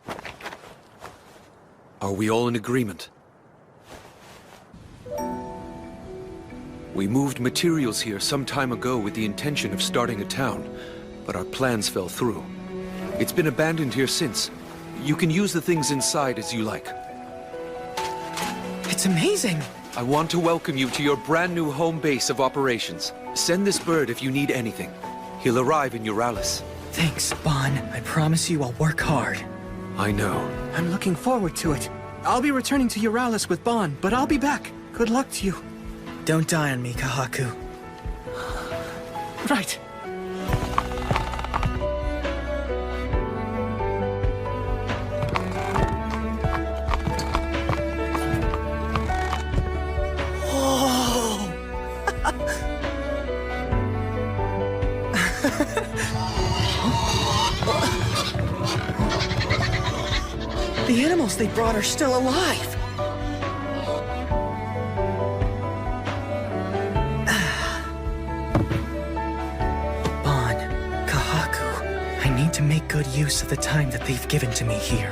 Are we all in agreement? We moved materials here some time ago with the intention of starting a town, but our plans fell through. It's been abandoned here since. You can use the things inside as you like. It's amazing! I want to welcome you to your brand new home base of operations. Send this bird if you need anything. He'll arrive in Euralis. Thanks, Bon. I promise you I'll work hard. I know. I'm looking forward to it. I'll be returning to Euralis with Bon, but I'll be back. Good luck to you. Don't die on me, Kahaku. Right. The animals they brought are still alive! Bon, Kahaku, I need to make good use of the time that they've given to me here.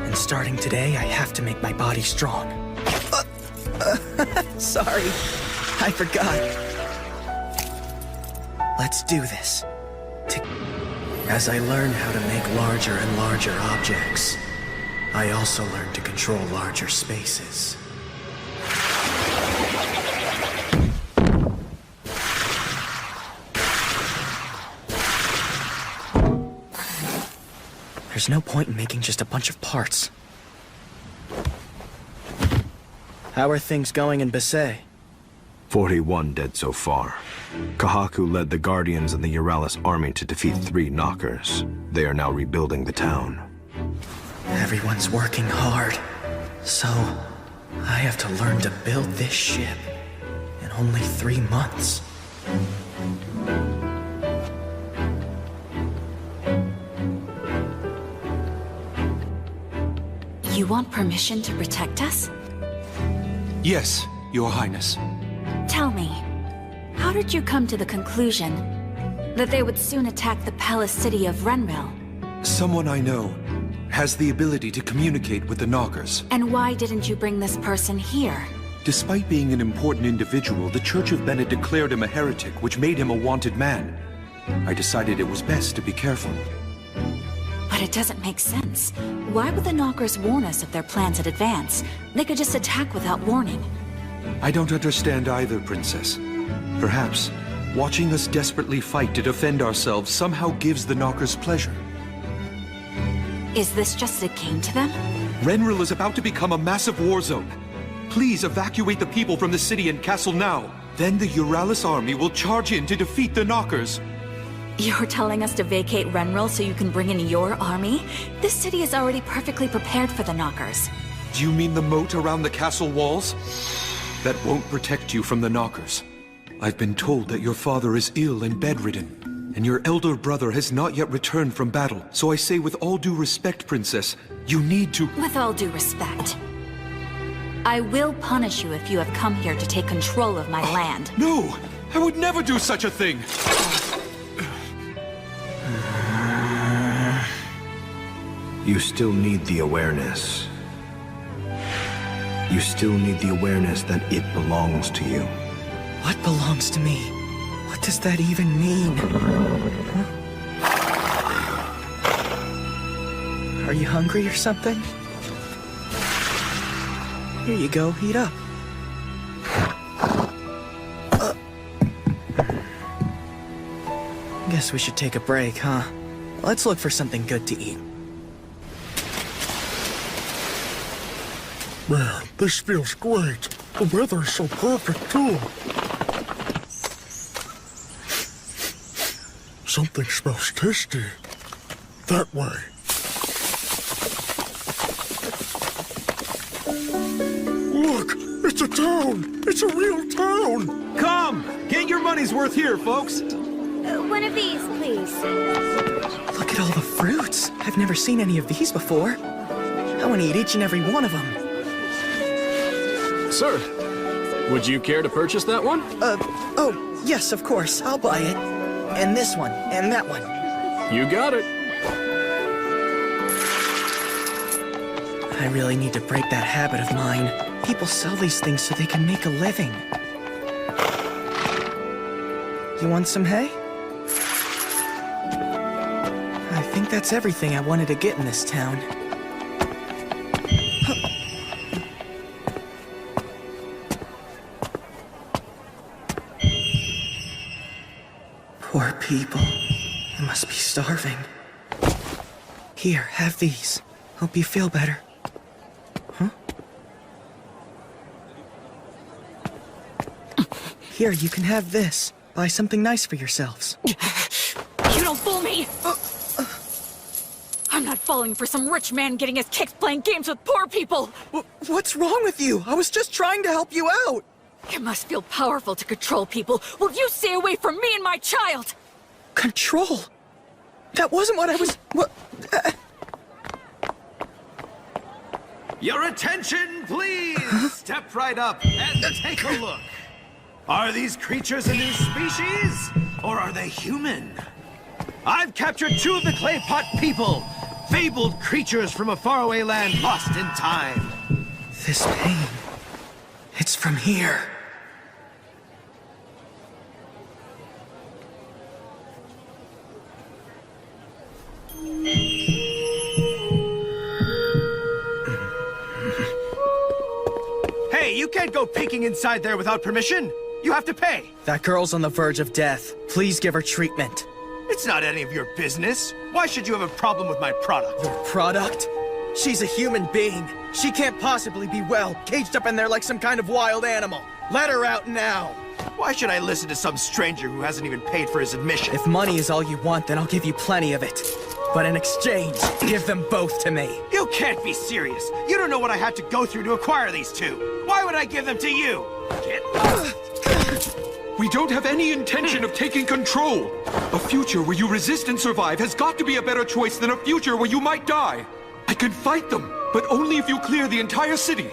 And starting today, I have to make my body strong. Sorry, I forgot. Let's do this. As I learned how to make larger and larger objects, I also learned to control larger spaces. There's no point in making just a bunch of parts. How are things going in Basay? 41 dead so far. Kahaku led the Guardians and the Euralis army to defeat 3 knockers. They are now rebuilding the town. Everyone's working hard. So, I have to learn to build this ship in only 3 months. You want permission to protect us? Yes, Your Highness. Tell me, how did you come to the conclusion that they would soon attack the palace city of Renril? Someone I know has the ability to communicate with the Knockers. And why didn't you bring this person here? Despite being an important individual, the Church of Bennett declared him a heretic, which made him a wanted man. I decided it was best to be careful. But it doesn't make sense. Why would the Knockers warn us of their plans in advance? They could just attack without warning. I don't understand either, Princess. Perhaps watching us desperately fight to defend ourselves somehow gives the Knockers pleasure. Is this just a game to them? Renril is about to become a massive war zone. Please evacuate the people from the city and castle now. Then the Euralis army will charge in to defeat the Knockers. You're telling us to vacate Renril so you can bring in your army? This city is already perfectly prepared for the Knockers. Do you mean the moat around the castle walls? That won't protect you from the Knockers. I've been told that your father is ill and bedridden, and your elder brother has not yet returned from battle. So I say with all due respect, Princess, you need to— With all due respect, I will punish you if you have come here to take control of my land. No! I would never do such a thing! You still need the awareness. You still need the awareness that it belongs to you. What belongs to me? What does that even mean? Are you hungry or something? Here you go, eat up. Guess we should take a break, huh? Let's look for something good to eat. Man, this feels great. The weather is so perfect, too. Something smells tasty. That way. Look! It's a town! It's a real town! Come! Get your money's worth here, folks! One of these, please. Look at all the fruits. I've never seen any of these before. I want to eat each and every one of them. Sir, would you care to purchase that one? Oh, yes, of course. I'll buy it. And this one, and that one. You got it. I really need to break that habit of mine. People sell these things so they can make a living. You want some hay? I think that's everything I wanted to get in this town. Poor people. They must be starving. Here, have these. Hope you feel better. Huh? Here, you can have this. Buy something nice for yourselves. You don't fool me! I'm not falling for some rich man getting his kicks playing games with poor people! What's wrong with you? I was just trying to help you out! It must feel powerful to control people. Will you stay away from me and my child? Control? That wasn't what I was... What? Your attention, please! Step right up and take a look. Are these creatures a new species? Or are they human? I've captured 2 of the clay pot people! Fabled creatures from a faraway land lost in time. This pain... It's from here. Hey, you can't go peeking inside there without permission. You have to pay. That girl's on the verge of death. Please give her treatment. It's not any of your business. Why should you have a problem with my product? Your product? She's a human being. She can't possibly be well, caged up in there like some kind of wild animal. Let her out now. Why should I listen to some stranger who hasn't even paid for his admission? If money is all you want, then I'll give you plenty of it. But in exchange, give them both to me. You can't be serious. You don't know what I had to go through to acquire these two. Why would I give them to you? Get lost! We don't have any intention of taking control. A future where you resist and survive has got to be a better choice than a future where you might die. I can fight them, but only if you clear the entire city.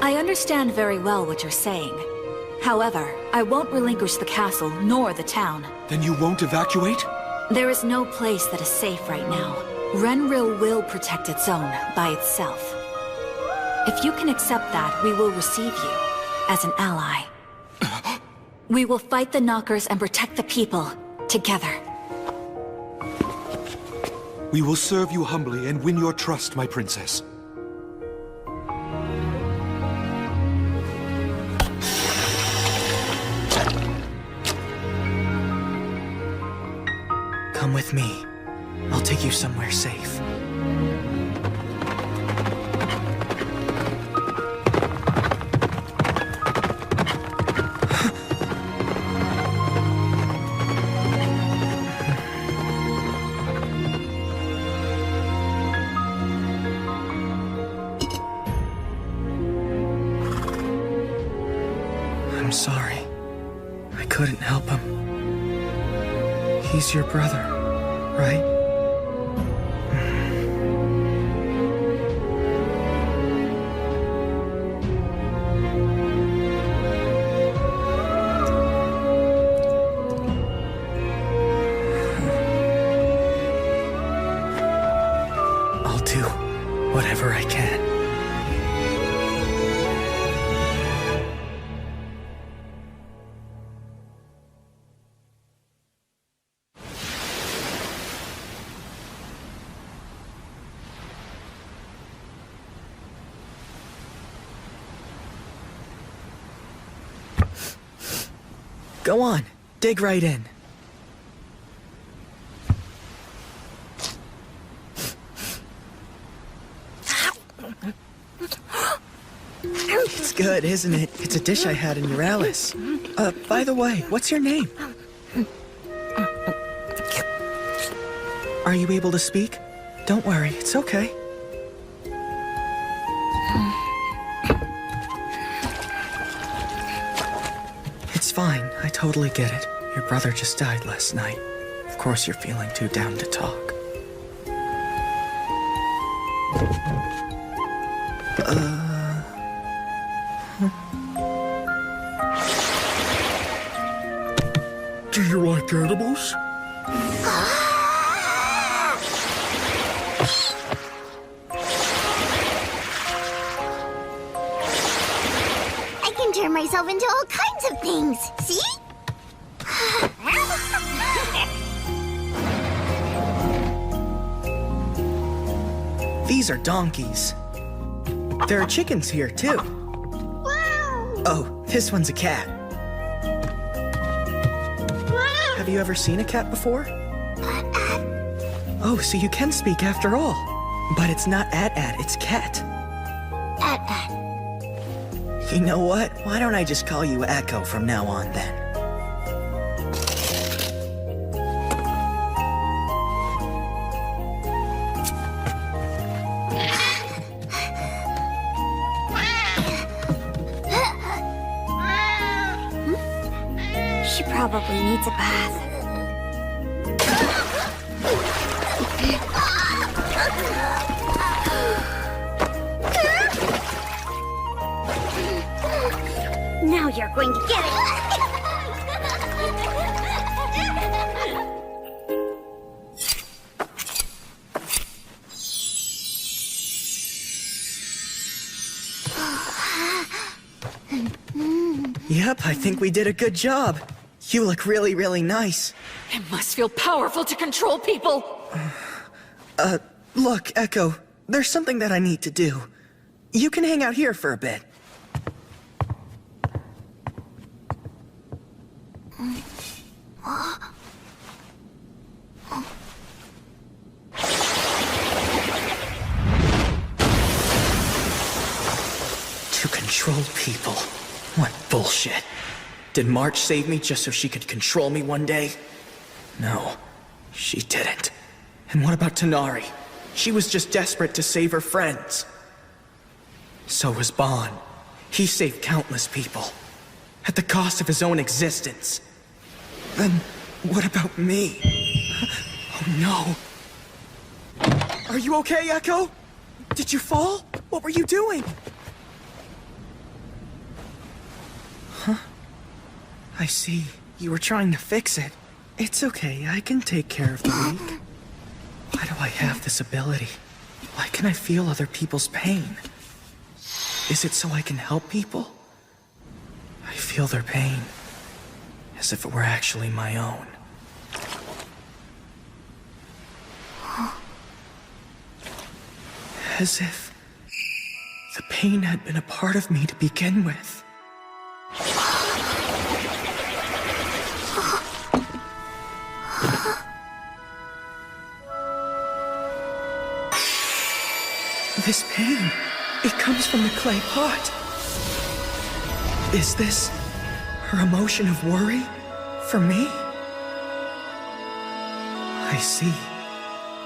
I understand very well what you're saying. However, I won't relinquish the castle nor the town. Then you won't evacuate? There is no place that is safe right now. Renril will protect its own by itself. If you can accept that, we will receive you as an ally. We will fight the Knockers and protect the people together. We will serve you humbly and win your trust, my princess. Come with me. I'll take you somewhere safe. I'm sorry. I couldn't help him. He's your brother, right? I'll do whatever I can. Go on, dig right in. It's good, isn't it? It's a dish I had in Euralis. By the way, what's your name? Are you able to speak? Don't worry, it's okay. It's fine, I totally get it. Your brother just died last night. Of course you're feeling too down to talk. Do you like animals? I can turn myself into all kinds of things. See? These are donkeys. There are chickens here, too. Oh, this one's a cat. Have you ever seen a cat before? Oh, so you can speak after all. But it's not at, it's cat. You know what? Why don't I just call you Echo from now on, then? She probably needs a bath. Now you're going to get it! Yep, I think we did a good job. You look really, really nice. It must feel powerful to control people! Look, Echo, there's something that I need to do. You can hang out here for a bit. To control people? What bullshit. Did March save me just so she could control me one day? No, she didn't. And what about Tanari? She was just desperate to save her friends. So was Bon. He saved countless people. At the cost of his own existence. Then, what about me? Oh no. Are you okay, Echo? Did you fall? What were you doing? Huh? I see. You were trying to fix it. It's okay, I can take care of the weak. Why do I have this ability? Why can I feel other people's pain? Is it so I can help people? I feel their pain, as if it were actually my own. As if the pain had been a part of me to begin with. This pain, it comes from the clay pot. Is this her emotion of worry for me? I see.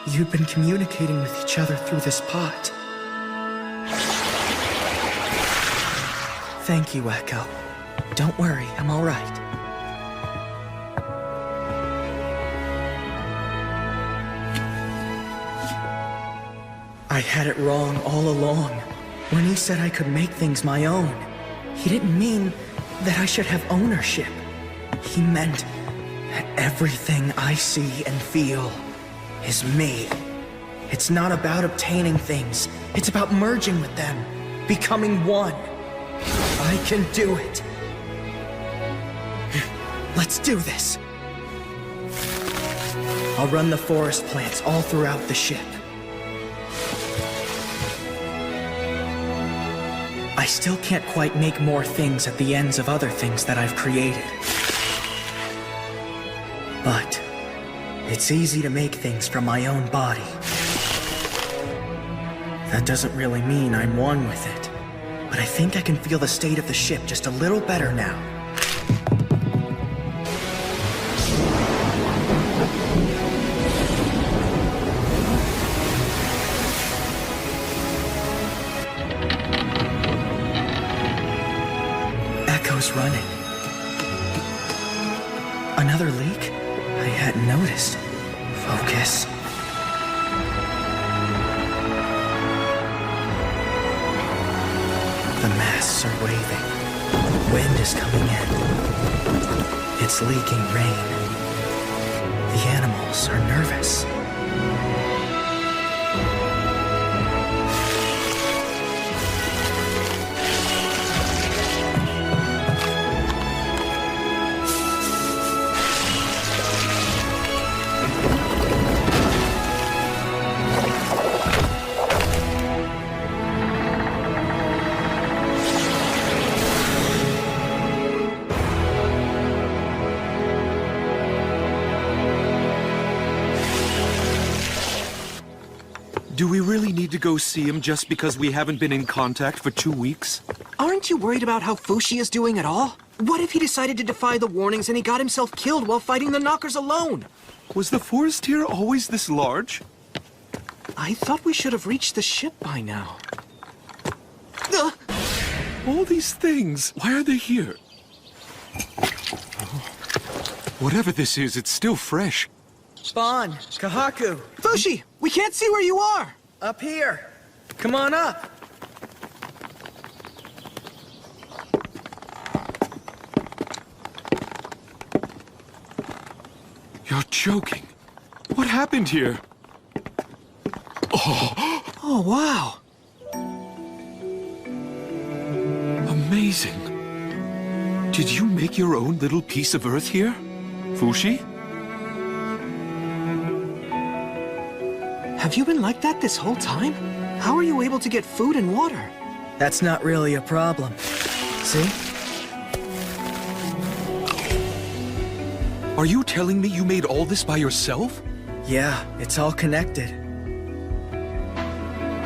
You've been communicating with each other through this pot. Thank you, Echo. Don't worry, I'm all right. I had it wrong all along. When he said I could make things my own, he didn't mean that I should have ownership. He meant that everything I see and feel is me. It's not about obtaining things. It's about merging with them, becoming one. I can do it. Let's do this. I'll run the forest plants all throughout the ship. I still can't quite make more things at the ends of other things that I've created. But it's easy to make things from my own body. That doesn't really mean I'm one with it, but I think I can feel the state of the ship just a little better now. Echo's running. Another leak? I hadn't noticed. Focus. The masts are waving. Wind is coming in. It's leaking rain. The animals are nervous. Do we really need to go see him just because we haven't been in contact for 2 weeks? Aren't you worried about how Fushi is doing at all? What if he decided to defy the warnings and he got himself killed while fighting the Knockers alone? Was the forest here always this large? I thought we should have reached the ship by now. All these things, why are they here? Whatever this is, it's still fresh. Bon, Kahaku. Fushi, we can't see where you are. Up here. Come on up. You're joking. What happened here? Oh, wow. Amazing. Did you make your own little piece of Earth here, Fushi? Have you been like that this whole time? How are you able to get food and water? That's not really a problem. See? Are you telling me you made all this by yourself? Yeah, it's all connected.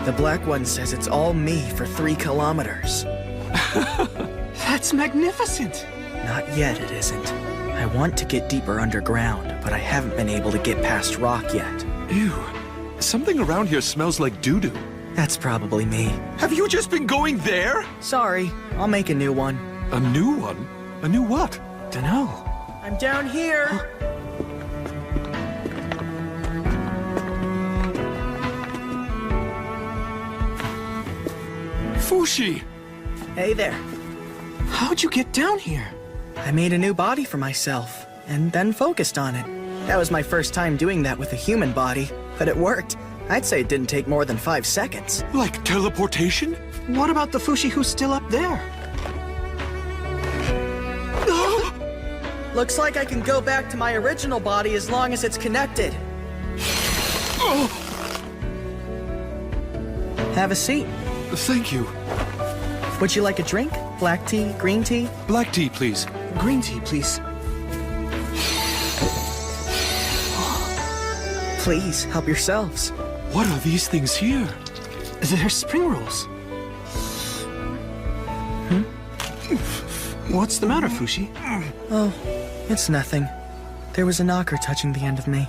The Black One says it's all me for 3 kilometers. That's magnificent! Not yet, it isn't. I want to get deeper underground, but I haven't been able to get past rock yet. Ew. Something around here smells like doo-doo. That's probably me. Have you just been going there? Sorry, I'll make a new one. A new one? A new what? Dunno. I'm down here! Fushi! Hey there. How'd you get down here? I made a new body for myself, and then focused on it. That was my first time doing that with a human body, but it worked. I'd say it didn't take more than 5 seconds. Like teleportation? What about the Fushi who's still up there? Looks like I can go back to my original body as long as it's connected. Have a seat. Thank you. Would you like a drink? Black tea, green tea? Black tea, please. Green tea, please. Please, help yourselves. What are these things here? They're spring rolls. What's the matter, Fushi? Oh, it's nothing. There was a knocker touching the end of me.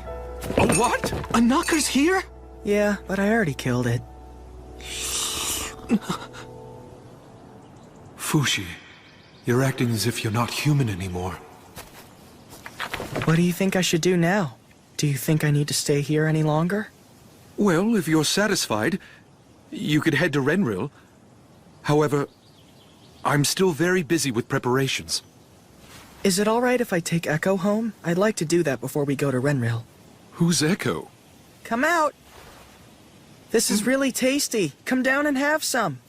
A what? A knocker's here? Yeah, but I already killed it. Fushi, you're acting as if you're not human anymore. What do you think I should do now? Do you think I need to stay here any longer? Well, if you're satisfied, you could head to Renril. However, I'm still very busy with preparations. Is it all right if I take Echo home? I'd like to do that before we go to Renril. Who's Echo? Come out! This is really tasty. Come down and have some.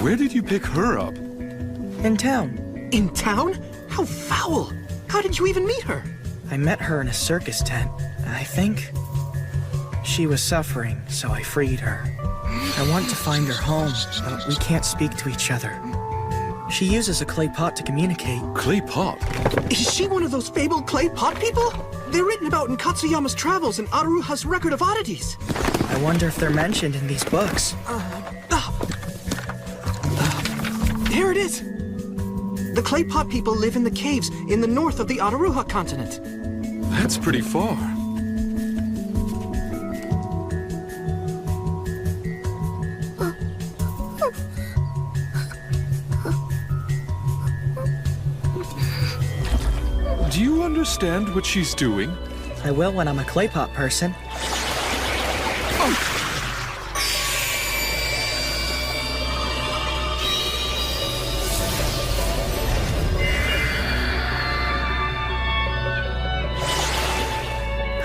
Where did you pick her up? In town. In town? How foul! How did you even meet her? I met her in a circus tent, I think. She was suffering, so I freed her. I want to find her home, but we can't speak to each other. She uses a clay pot to communicate. Clay pot? Is she one of those fabled clay pot people? They're written about in Katsuyama's travels and Aruha's Record of Oddities. I wonder if they're mentioned in these books. Here it is. The clay pot people live in the caves in the north of the Aruha continent. That's pretty far. Do you understand what she's doing? I will when I'm a clay pot person.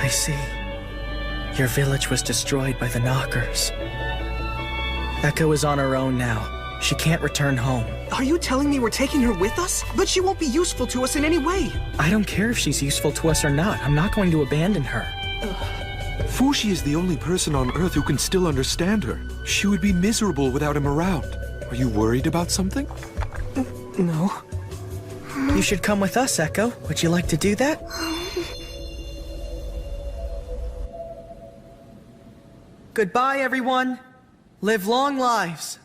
I see. Your village was destroyed by the knockers. Echo is on her own now. She can't return home. Are you telling me we're taking her with us? But she won't be useful to us in any way. I don't care if she's useful to us or not. I'm not going to abandon her. Fushi is the only person on Earth who can still understand her. She would be miserable without him around. Are you worried about something? No. You should come with us, Echo. Would you like to do that? Goodbye, everyone. Live long lives.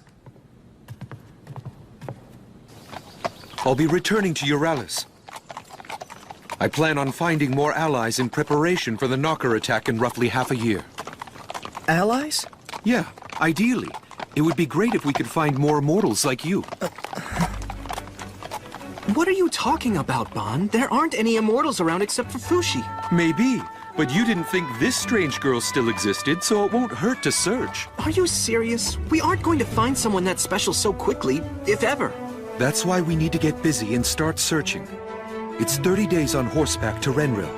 I'll be returning to Euralis. I plan on finding more allies in preparation for the knocker attack in roughly half a year. Allies? Yeah, ideally. It would be great if we could find more immortals like you. What are you talking about, Bon? There aren't any immortals around except for Fushi. Maybe, but you didn't think this strange girl still existed, so it won't hurt to search. Are you serious? We aren't going to find someone that special so quickly, if ever. That's why we need to get busy and start searching. It's 30 days on horseback to Renril.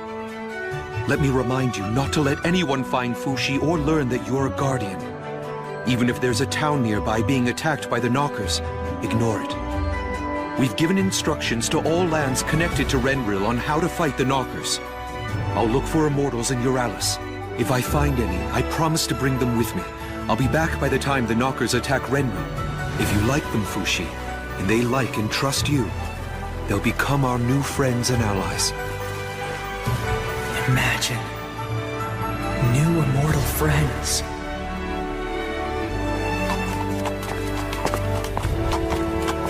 Let me remind you not to let anyone find Fushi or learn that you're a guardian. Even if there's a town nearby being attacked by the knockers, ignore it. We've given instructions to all lands connected to Renril on how to fight the knockers. I'll look for immortals in Euralis. If I find any, I promise to bring them with me. I'll be back by the time the knockers attack Renril. If you like them, Fushi, and they like and trust you, they'll become our new friends and allies. Imagine. New immortal friends.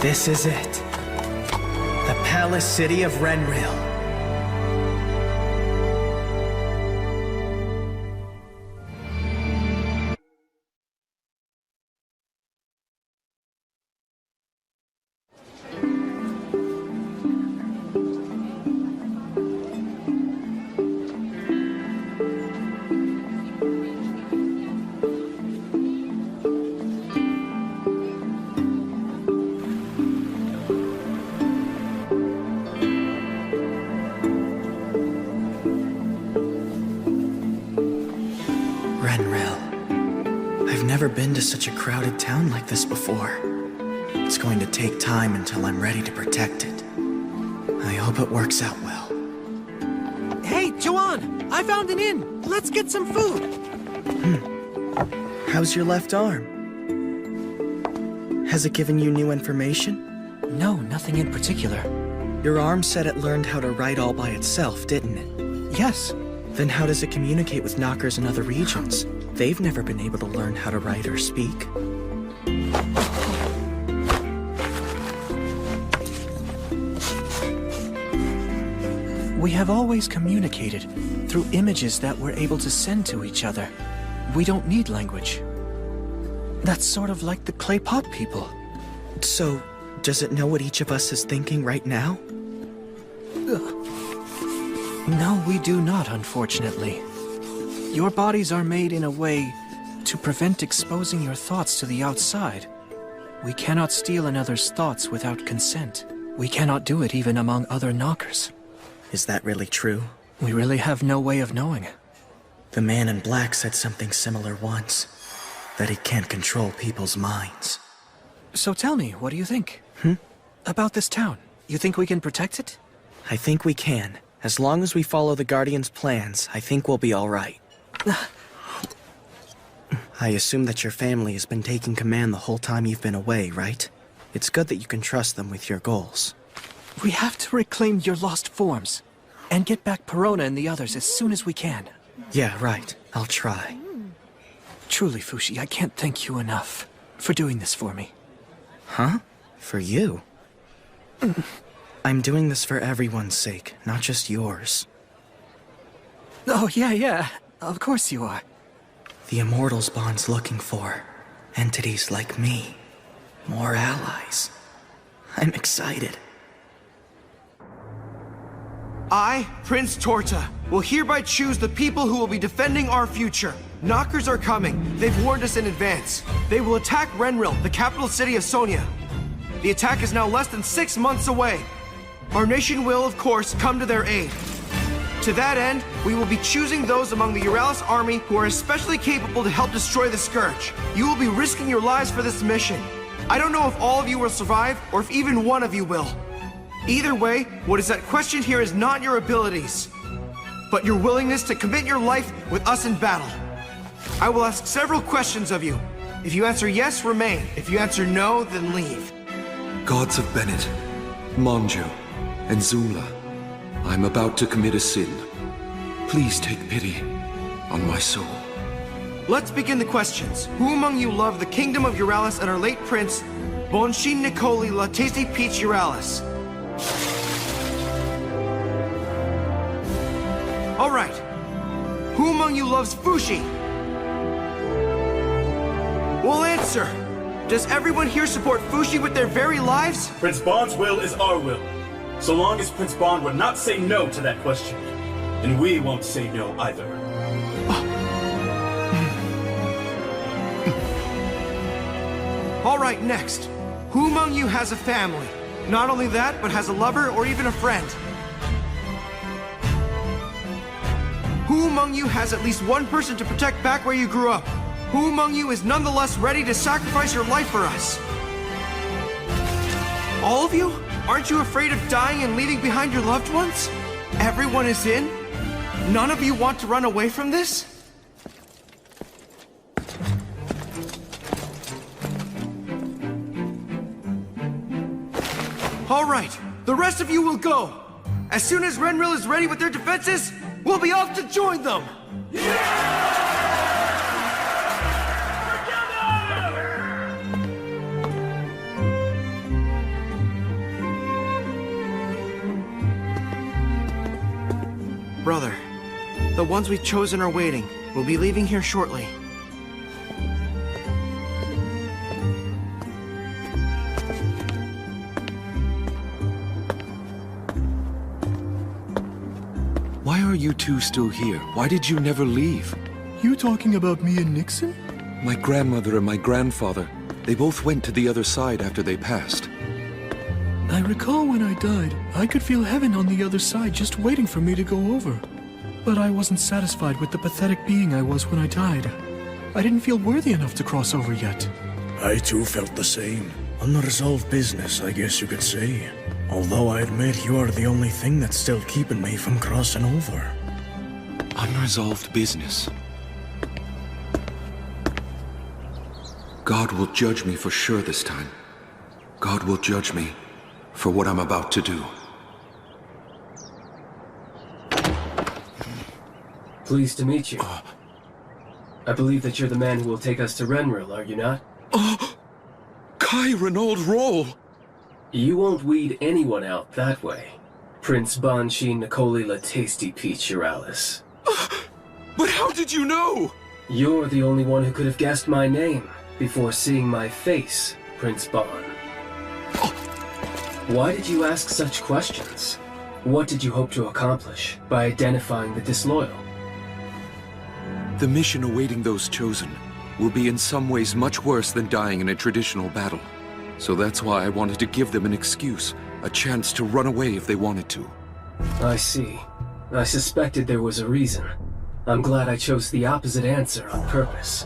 This is it. The Palace City of Renril. Renril. I've never been to such a crowded town like this before. It's going to take time until I'm ready to protect it. I hope it works out well. Hey, Joanne! I found an inn! Let's get some food! How's your left arm? Has it given you new information? No, nothing in particular. Your arm said it learned how to write all by itself, didn't it? Yes. Then how does it communicate with knockers in other regions? They've never been able to learn how to write or speak. We have always communicated through images that we're able to send to each other. We don't need language. That's sort of like the clay pot people. So, does it know what each of us is thinking right now? No, we do not, unfortunately. Your bodies are made in a way to prevent exposing your thoughts to the outside. We cannot steal another's thoughts without consent. We cannot do it even among other knockers. Is that really true? We really have no way of knowing. The man in black said something similar once. That he can't control people's minds. So tell me, what do you think? About this town? You think we can protect it? I think we can. As long as we follow the Guardian's plans, I think we'll be all right. I assume that your family has been taking command the whole time you've been away, right? It's good that you can trust them with your goals. We have to reclaim your lost forms, and get back Perona and the others as soon as we can. Yeah, right. I'll try. Truly, Fushi, I can't thank you enough for doing this for me. Huh? For you? I'm doing this for everyone's sake, not just yours. Oh, yeah. Of course you are. The Immortals Bond's looking for entities like me. More allies. I'm excited. I, Prince Torta, will hereby choose the people who will be defending our future. Knockers are coming. They've warned us in advance. They will attack Renril, the capital city of Sonia. The attack is now less than 6 months away. Our nation will, of course, come to their aid. To that end, we will be choosing those among the Euralis army who are especially capable to help destroy the Scourge. You will be risking your lives for this mission. I don't know if all of you will survive, or if even one of you will. Either way, what is at question here is not your abilities, but your willingness to commit your life with us in battle. I will ask several questions of you. If you answer yes, remain. If you answer no, then leave. Gods of Bennett, Monju, and Zula, I'm about to commit a sin. Please take pity on my soul. Let's begin the questions. Who among you loved the kingdom of Euralis and our late prince, Bonshin Nicoli La Tasty Peach Euralis? All right. Who among you loves Fushi? We'll answer. Does everyone here support Fushi with their very lives? Prince Bond's will is our will. So long as Prince Bond would not say no to that question. And we won't say no either. All right, next. Who among you has a family? Not only that, but has a lover or even a friend? Who among you has at least one person to protect back where you grew up? Who among you is nonetheless ready to sacrifice your life for us? All of you? Aren't you afraid of dying and leaving behind your loved ones? Everyone is in? None of you want to run away from this? All right, the rest of you will go. As soon as Renril is ready with their defenses, we'll be off to join them! Brother, the ones we've chosen are waiting. We'll be leaving here shortly. Why are you two still here? Why did you never leave? You talking about me and Nixon? My grandmother and my grandfather, they both went to the other side after they passed. I recall when I died, I could feel heaven on the other side just waiting for me to go over. But I wasn't satisfied with the pathetic being I was when I died. I didn't feel worthy enough to cross over yet. I too felt the same. Unresolved business, I guess you could say. Although I admit you are the only thing that's still keeping me from crossing over. Unresolved business. God will judge me for sure this time. God will judge me for what I'm about to do. Pleased to meet you. I believe that you're the man who will take us to Renril, are you not? Kai Renauld Roll! You won't weed anyone out that way. Prince Banshee Nicoli La Tasty Peach Euralis. But how did you know? You're the only one who could have guessed my name before seeing my face, Prince Ban. Why did you ask such questions? What did you hope to accomplish by identifying the disloyal? The mission awaiting those chosen will be in some ways much worse than dying in a traditional battle. So that's why I wanted to give them an excuse, a chance to run away if they wanted to. I see. I suspected there was a reason. I'm glad I chose the opposite answer on purpose.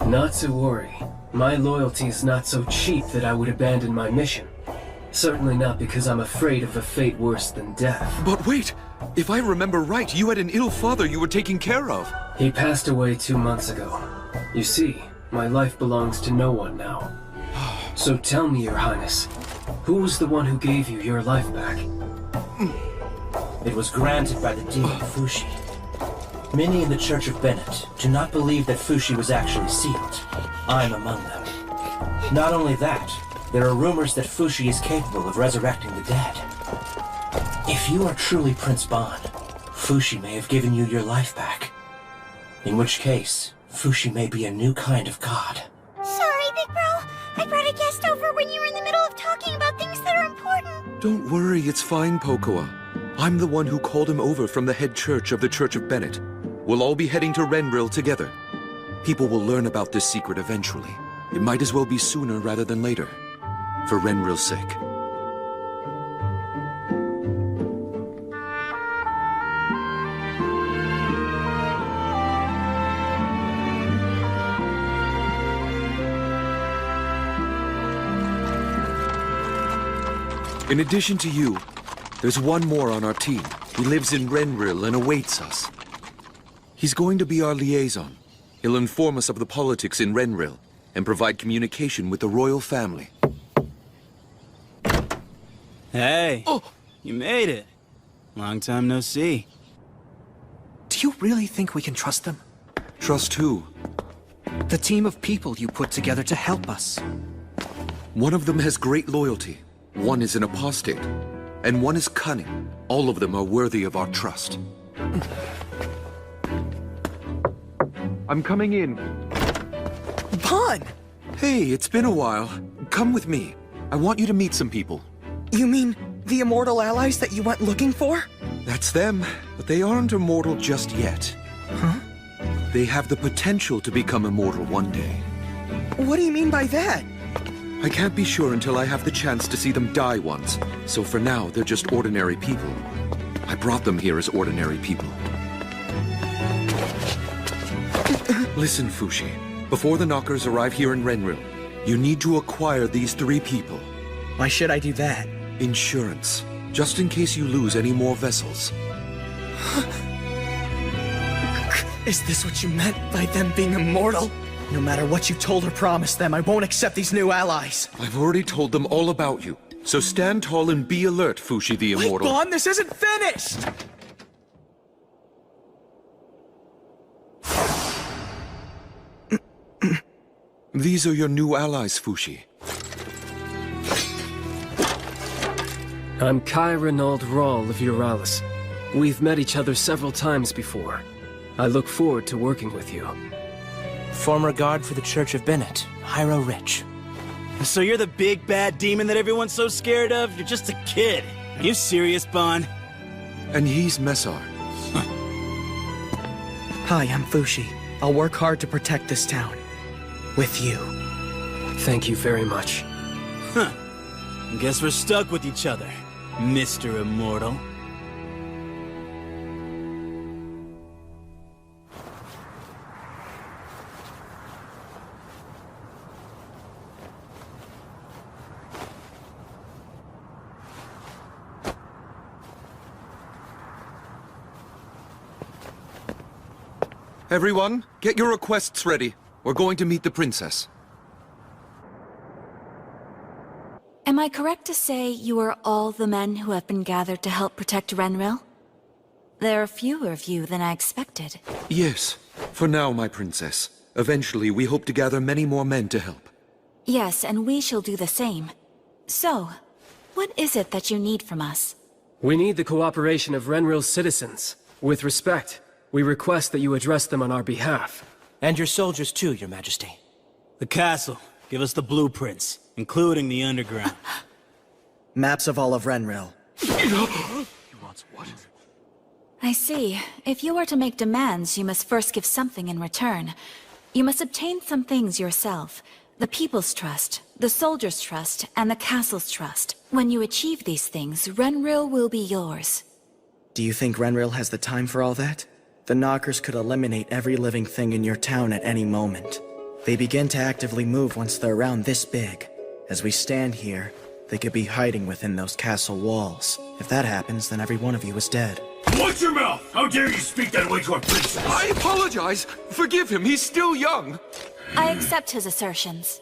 Not to worry. My loyalty is not so cheap that I would abandon my mission. Certainly not because I'm afraid of a fate worse than death. But wait! If I remember right, you had an ill father you were taking care of. He passed away 2 months ago. You see, my life belongs to no one now. So tell me, Your Highness, who was the one who gave you your life back? It was granted by the demon Fushi. Many in the Church of Bennett do not believe that Fushi was actually sealed. I'm among them. Not only that, there are rumors that Fushi is capable of resurrecting the dead. If you are truly Prince Ban, Fushi may have given you your life back. In which case, Fushi may be a new kind of god. Sorry, Big Bro. I brought a guest over when you were in the middle of talking about things that are important. Don't worry, it's fine, Pocoa. I'm the one who called him over from the head church of the Church of Bennett. We'll all be heading to Renril together. People will learn about this secret eventually. It might as well be sooner rather than later. For Renril's sake. In addition to you, there's one more on our team. He lives in Renril and awaits us. He's going to be our liaison. He'll inform us of the politics in Renril and provide communication with the royal family. Hey, you made it. Long time no see. Do you really think we can trust them? Trust who? The team of people you put together to help us. One of them has great loyalty. One is an apostate. And one is cunning. All of them are worthy of our trust. I'm coming in. Ban! Hey, it's been a while. Come with me. I want you to meet some people. You mean the immortal allies that you went looking for? That's them, but they aren't immortal just yet. Huh? They have the potential to become immortal one day. What do you mean by that? I can't be sure until I have the chance to see them die once, so for now they're just ordinary people. I brought them here as ordinary people. Listen, Fushi. Before the Knockers arrive here in Renril, you need to acquire these 3 people. Why should I do that? Insurance. Just in case you lose any more vessels. Is this what you meant by them being immortal? No matter what you told or promised them, I won't accept these new allies. I've already told them all about you. So stand tall and be alert, Fushi the Immortal. Wait, Bon, this isn't finished! These are your new allies, Fushi. I'm Kai Renaud Rahl of Euralis. We've met each other several times before. I look forward to working with you. Former guard for the Church of Bennett, Hyro Rich. So you're the big bad demon that everyone's so scared of? You're just a kid. Are you serious, Bon? And he's Messar. Hi, I'm Fushi. I'll work hard to protect this town. With you. Thank you very much. Huh. Guess we're stuck with each other, Mr. Immortal. Everyone, get your requests ready. We're going to meet the princess. Am I correct to say you are all the men who have been gathered to help protect Renril? There are fewer of you than I expected. Yes, for now, my princess. Eventually, we hope to gather many more men to help. Yes, and we shall do the same. So, what is it that you need from us? We need the cooperation of Renril's citizens. With respect, we request that you address them on our behalf. And your soldiers too, Your Majesty. The castle. Give us the blueprints, including the underground. Maps of all of Renril. I see. If you are to make demands, you must first give something in return. You must obtain some things yourself. The people's trust, the soldiers' trust, and the castle's trust. When you achieve these things, Renril will be yours. Do you think Renril has the time for all that? The Knockers could eliminate every living thing in your town at any moment. They begin to actively move once they're around this big. As we stand here, they could be hiding within those castle walls. If that happens, then every one of you is dead. Watch your mouth! How dare you speak that way to our princess? I apologize! Forgive him, he's still young! I accept his assertions.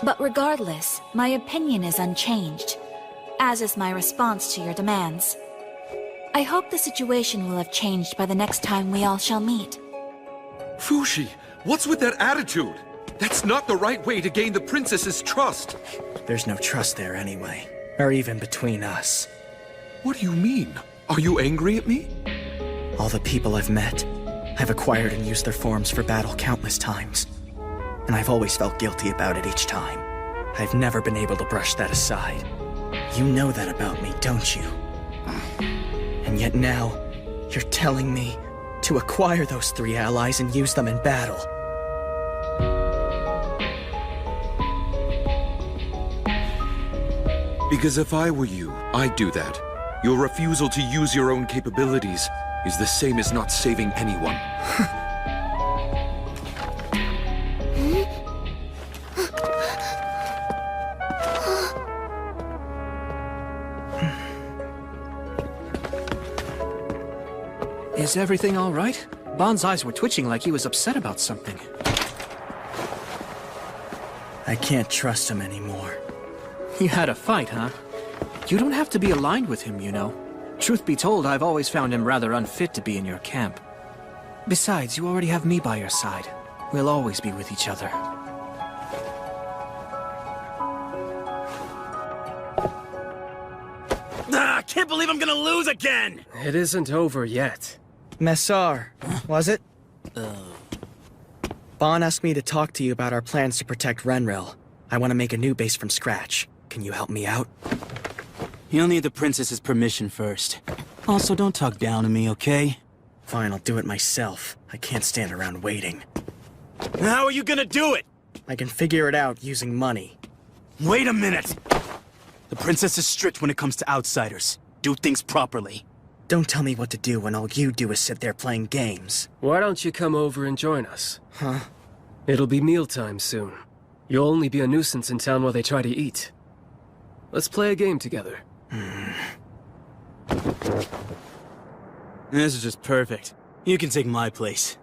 But regardless, my opinion is unchanged, as is my response to your demands. I hope the situation will have changed by the next time we all shall meet. Fushi, what's with that attitude? That's not the right way to gain the princess's trust. There's no trust there anyway, or even between us. What do you mean? Are you angry at me? All the people I've met, I've acquired and used their forms for battle countless times. And I've always felt guilty about it each time. I've never been able to brush that aside. You know that about me, don't you? And yet now, you're telling me to acquire those 3 allies and use them in battle. Because if I were you, I'd do that. Your refusal to use your own capabilities is the same as not saving anyone. Is everything all right? Bon's eyes were twitching like he was upset about something. I can't trust him anymore. You had a fight, huh? You don't have to be aligned with him, you know. Truth be told, I've always found him rather unfit to be in your camp. Besides, you already have me by your side. We'll always be with each other. I can't believe I'm gonna lose again! It isn't over yet. Messar, was it? Bon asked me to talk to you about our plans to protect Renril. I want to make a new base from scratch. Can you help me out? You'll need the princess's permission first. Also, don't talk down to me, okay? Fine, I'll do it myself. I can't stand around waiting. How are you gonna do it? I can figure it out using money. Wait a minute! The princess is strict when it comes to outsiders. Do things properly. Don't tell me what to do when all you do is sit there playing games. Why don't you come over and join us? Huh? It'll be mealtime soon. You'll only be a nuisance in town while they try to eat. Let's play a game together. This is just perfect. You can take my place.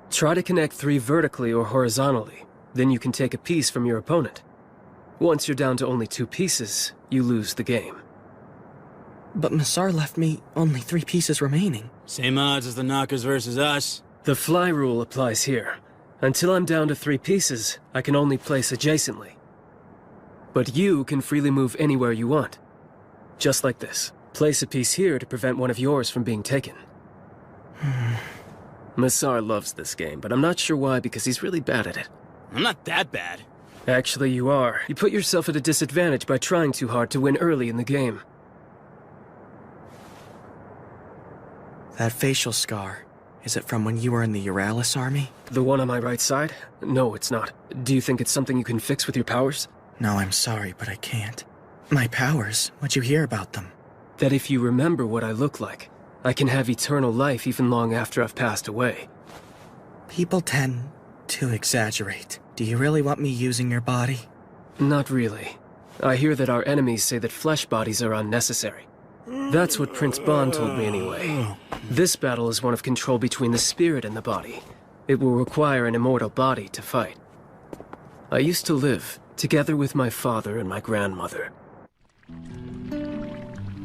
Try to connect 3 vertically or horizontally. Then you can take a piece from your opponent. Once you're down to only 2 pieces, you lose the game. But Massar left me only 3 pieces remaining. Same odds as the knockers versus us. The fly rule applies here. Until I'm down to 3 pieces, I can only place adjacently. But you can freely move anywhere you want. Just like this. Place a piece here to prevent one of yours from being taken. Massar loves this game, but I'm not sure why, because he's really bad at it. I'm not that bad. Actually, you are. You put yourself at a disadvantage by trying too hard to win early in the game. That facial scar, is it from when you were in the Euralis army? The one on my right side? No, it's not. Do you think it's something you can fix with your powers? No, I'm sorry, but I can't. My powers? What'd you hear about them? That if you remember what I look like, I can have eternal life even long after I've passed away. People tend to exaggerate. Do you really want me using your body? Not really. I hear that our enemies say that flesh bodies are unnecessary. That's what Prince Bond told me anyway. This battle is one of control between the spirit and the body. It will require an immortal body to fight. I used to live together with my father and my grandmother.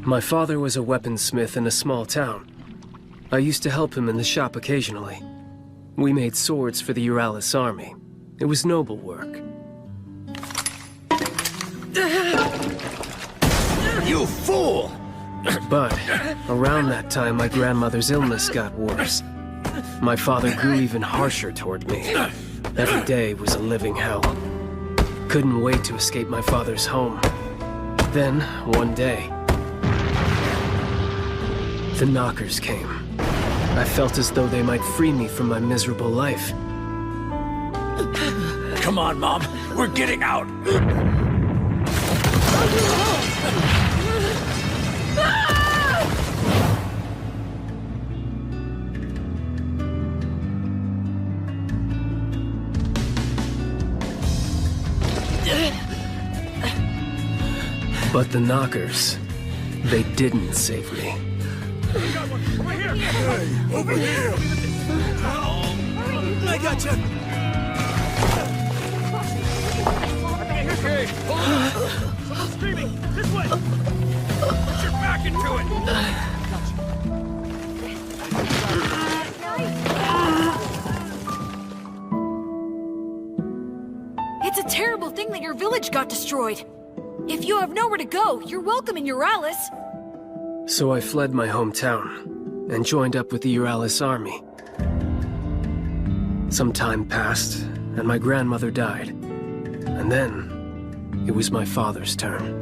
My father was a weaponsmith in a small town. I used to help him in the shop occasionally. We made swords for the Euralis army. It was noble work. You fool! But around that time, my grandmother's illness got worse. My father grew even harsher toward me. Every day was a living hell. Couldn't wait to escape my father's home. Then, one day, the knockers came. I felt as though they might free me from my miserable life. Come on, Mom. We're getting out. But the knockers, they didn't save me. Over here! Hey, over here! I got you! Okay, hold on! Someone's screaming! This way! Put your back into it! It's a terrible thing that your village got destroyed. If you have nowhere to go, you're welcome in Euralis. So I fled my hometown and joined up with the Euralis army. Some time passed, and my grandmother died. And then, it was my father's turn.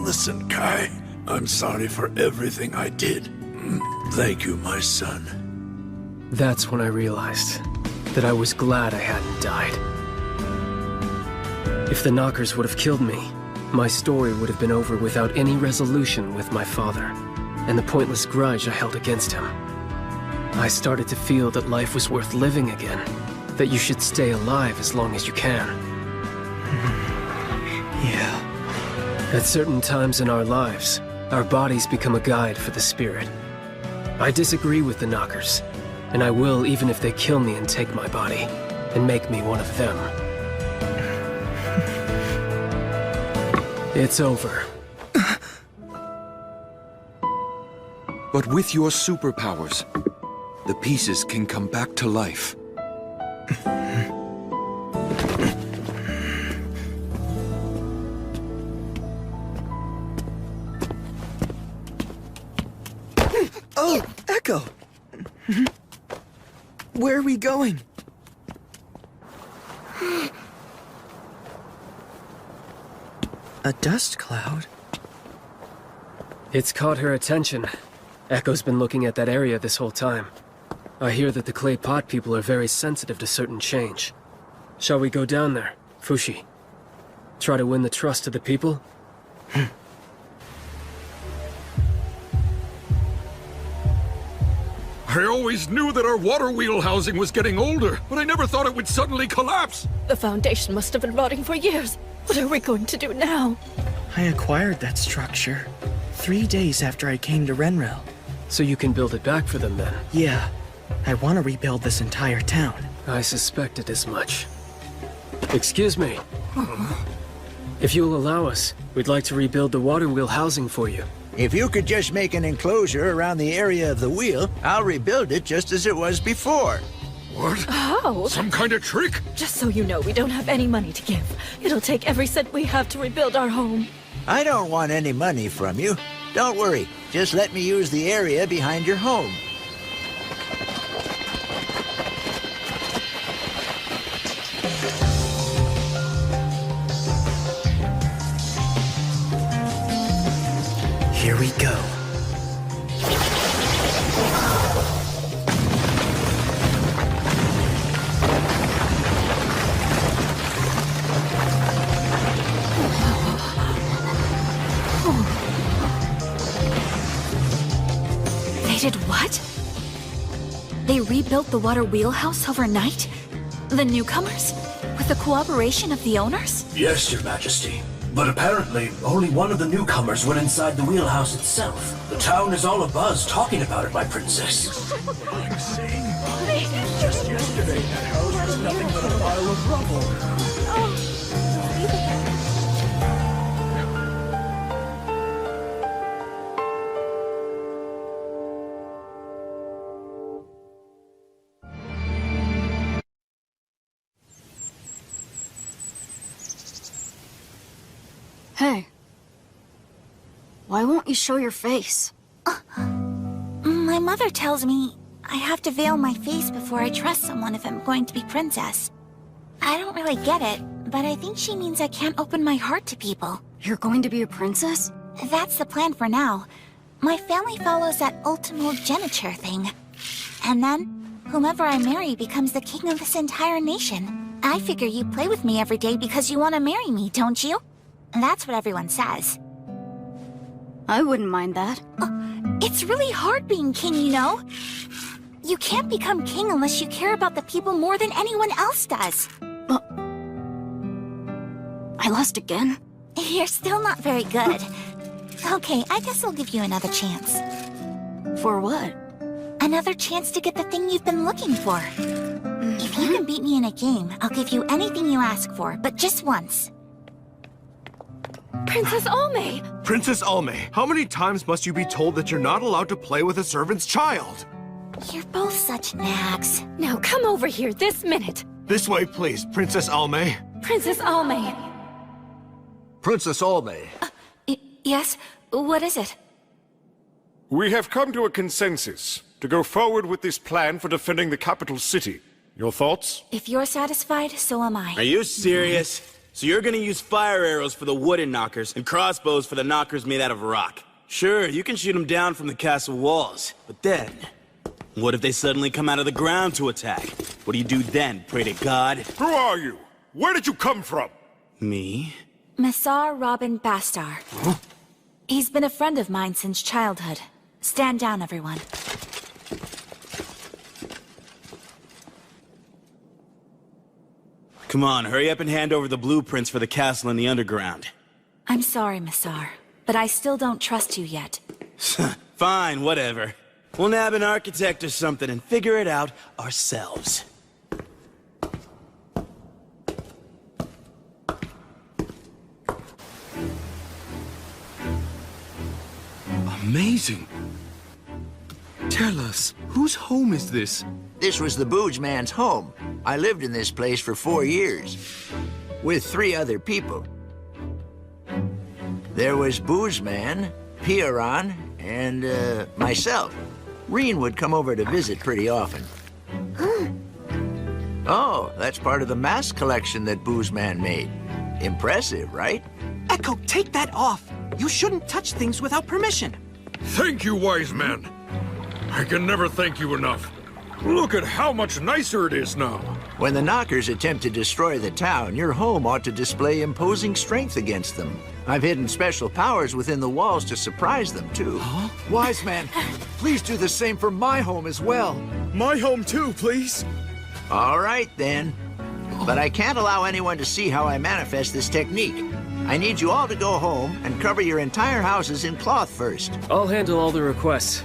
Listen, Kai. I'm sorry for everything I did. Thank you, my son. That's when I realized that I was glad I hadn't died. If the knockers would have killed me, my story would have been over without any resolution with my father, and the pointless grudge I held against him. I started to feel that life was worth living again, that you should stay alive as long as you can. Yeah. At certain times in our lives, our bodies become a guide for the spirit. I disagree with the knockers, and I will even if they kill me and take my body, and make me one of them. It's over. But with your superpowers, the pieces can come back to life. Oh, Echo! Where are we going? A dust cloud? It's caught her attention. Echo's been looking at that area this whole time. I hear that the clay pot people are very sensitive to certain change. Shall we go down there, Fushi? Try to win the trust of the people? I always knew that our water wheel housing was getting older, but I never thought it would suddenly collapse. The foundation must have been rotting for years. What are we going to do now? I acquired that structure 3 days after I came to Renril. So you can build it back for them then? Yeah. I want to rebuild this entire town. I suspected as much. Excuse me. If you'll allow us, we'd like to rebuild the water wheel housing for you. If you could just make an enclosure around the area of the wheel, I'll rebuild it just as it was before. What? Oh. Some kind of trick? Just so you know, we don't have any money to give. It'll take every cent we have to rebuild our home. I don't want any money from you. Don't worry, just let me use the area behind your home. Here we go. They did what? They rebuilt the water wheelhouse overnight? The newcomers? With the cooperation of the owners? Yes, Your Majesty. But apparently, only one of the newcomers went inside the wheelhouse itself. The town is all abuzz talking about it, my princess. Just yesterday, that house was nothing but a pile of rubble. Hey. Why won't you show your face? My mother tells me I have to veil my face before I trust someone if I'm going to be princess. I don't really get it, but I think she means I can't open my heart to people. You're going to be a princess? That's the plan for now. My family follows that ultimogeniture thing. And then, whomever I marry becomes the king of this entire nation. I figure you play with me every day because you want to marry me, don't you? That's what everyone says. I wouldn't mind that. It's really hard being king, you know? You can't become king unless you care about the people more than anyone else does. I lost again? You're still not very good. Okay, I guess I'll give you another chance. For what? Another chance to get the thing you've been looking for. If you can beat me in a game, I'll give you anything you ask for, but just once. Princess Almay! Princess Almay, how many times must you be told that you're not allowed to play with a servant's child? You're both such nags. Now come over here this minute. This way, please, Princess Almay. Princess Almay. Princess Almay. Yes? What is it? We have come to a consensus to go forward with this plan for defending the capital city. Your thoughts? If you're satisfied, so am I. Are you serious? So you're gonna use fire arrows for the wooden knockers and crossbows for the knockers made out of rock. Sure, you can shoot them down from the castle walls, but then, what if they suddenly come out of the ground to attack? What do you do then? Pray to God? Who are you? Where did you come from? Me? Massar Robin Bastar. Huh? He's been a friend of mine since childhood. Stand down, everyone. Come on, hurry up and hand over the blueprints for the castle in the underground. I'm sorry, Massar, but I still don't trust you yet. Fine, whatever. We'll nab an architect or something and figure it out ourselves. Amazing. Tell us, whose home is this? This was the Booge Man's home. I lived in this place for 4 years, with 3 other people. There was Booze Man, Piaran, and, myself. Reen would come over to visit pretty often. Oh, that's part of the mask collection that Booze Man made. Impressive, right? Echo, take that off! You shouldn't touch things without permission. Thank you, wise man. I can never thank you enough. Look at how much nicer it is now. When the Knockers attempt to destroy the town, your home ought to display imposing strength against them. I've hidden special powers within the walls to surprise them, too. Huh? Wise man, please do the same for my home as well. My home too, please. All right, then. But I can't allow anyone to see how I manifest this technique. I need you all to go home and cover your entire houses in cloth first. I'll handle all the requests.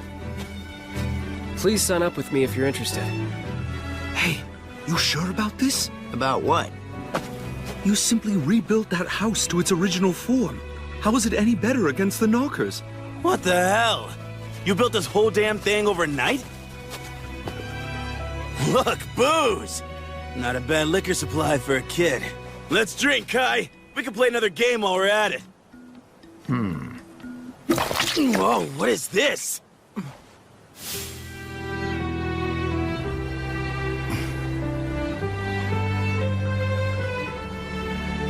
Please sign up with me if you're interested. Hey, you sure about this? About what? You simply rebuilt that house to its original form. How is it any better against the knockers? What the hell? You built this whole damn thing overnight? Look, booze! Not a bad liquor supply for a kid. Let's drink, Kai. We can play another game while we're at it. Whoa, what is this?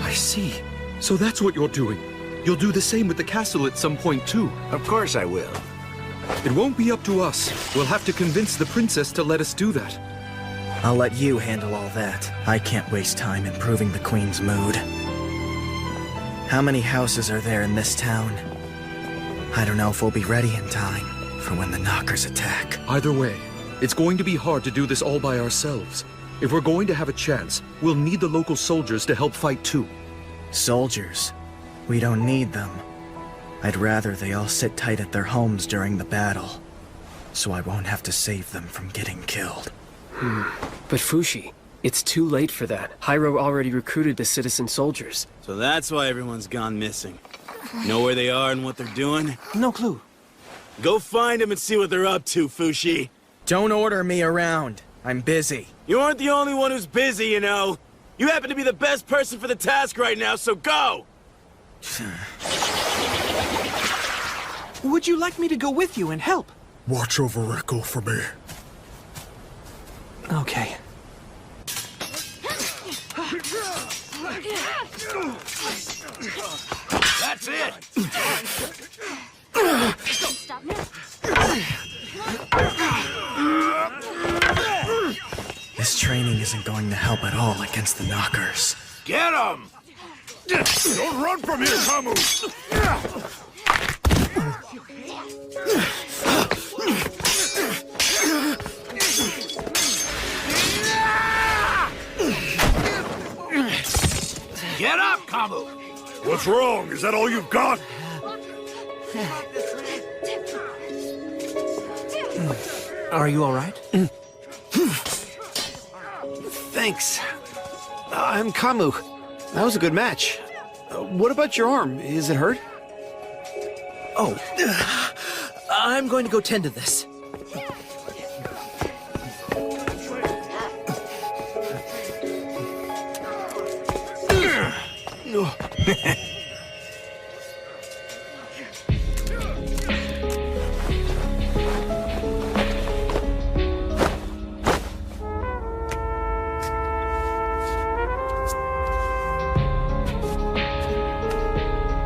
I see. So that's what you're doing. You'll do the same with the castle at some point, too. Of course I will. It won't be up to us. We'll have to convince the princess to let us do that. I'll let you handle all that. I can't waste time improving the Queen's mood. How many houses are there in this town? I don't know if we'll be ready in time for when the knockers attack. Either way, it's going to be hard to do this all by ourselves. If we're going to have a chance, we'll need the local soldiers to help fight too. Soldiers? We don't need them. I'd rather they all sit tight at their homes during the battle, so I won't have to save them from getting killed. But Fushi, it's too late for that. Hyro already recruited the citizen soldiers. So that's why everyone's gone missing. Know where they are and what they're doing? No clue. Go find them and see what they're up to, Fushi. Don't order me around. I'm busy. You aren't the only one who's busy, you know. You happen to be the best person for the task right now, so go! Would you like me to go with you and help? Watch over Echo for me. Okay. That's it! This training isn't going to help at all against the knockers. Get him! Don't run from here, Kamu! Get up, Kamu! What's wrong? Is that all you've got? Are you all right? Thanks. I'm Kamu. That was a good match. What about your arm? Is it hurt? Oh, I'm going to go tend to this.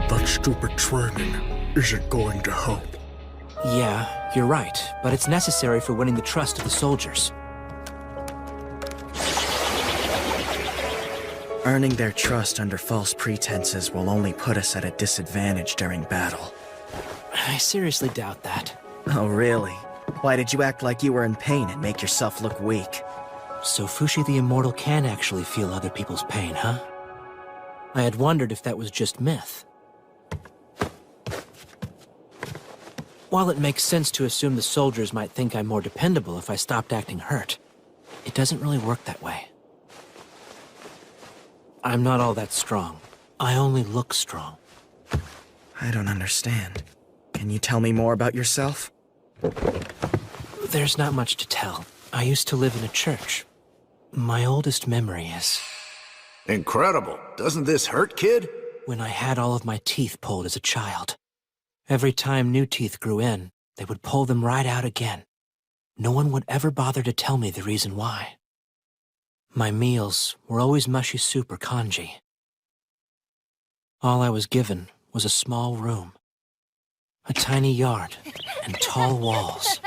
That stupid training isn't going to help. Yeah, you're right, but it's necessary for winning the trust of the soldiers. Earning their trust under false pretenses will only put us at a disadvantage during battle. I seriously doubt that. Oh, really? Why did you act like you were in pain and make yourself look weak? So Fushi the Immortal can actually feel other people's pain, huh? I had wondered if that was just myth. While it makes sense to assume the soldiers might think I'm more dependable if I stopped acting hurt, it doesn't really work that way. I'm not all that strong. I only look strong. I don't understand. Can you tell me more about yourself? There's not much to tell. I used to live in a church. My oldest memory is... Incredible. Doesn't this hurt, kid? When I had all of my teeth pulled as a child. Every time new teeth grew in, they would pull them right out again. No one would ever bother to tell me the reason why. My meals were always mushy soup or congee. All I was given was a small room, a tiny yard, and tall walls.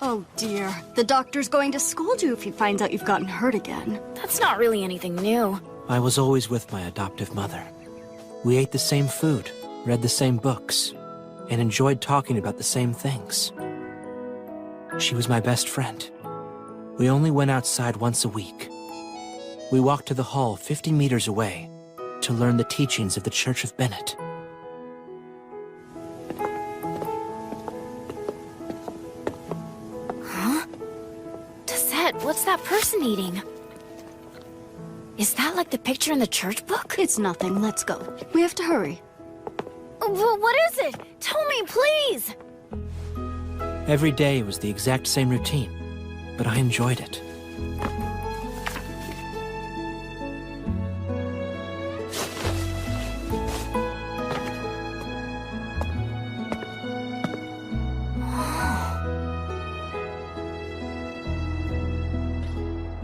Oh dear, the doctor's going to scold you if he finds out you've gotten hurt again. That's not really anything new. I was always with my adoptive mother. We ate the same food, read the same books, and enjoyed talking about the same things. She was my best friend. We only went outside once a week. We walked to the hall 50 meters away to learn the teachings of the Church of Bennett. Jet, what's that person eating? Is that like the picture in the church book? It's nothing. Let's go. We have to hurry. What is it? Tell me, please! Every day was the exact same routine, but I enjoyed it.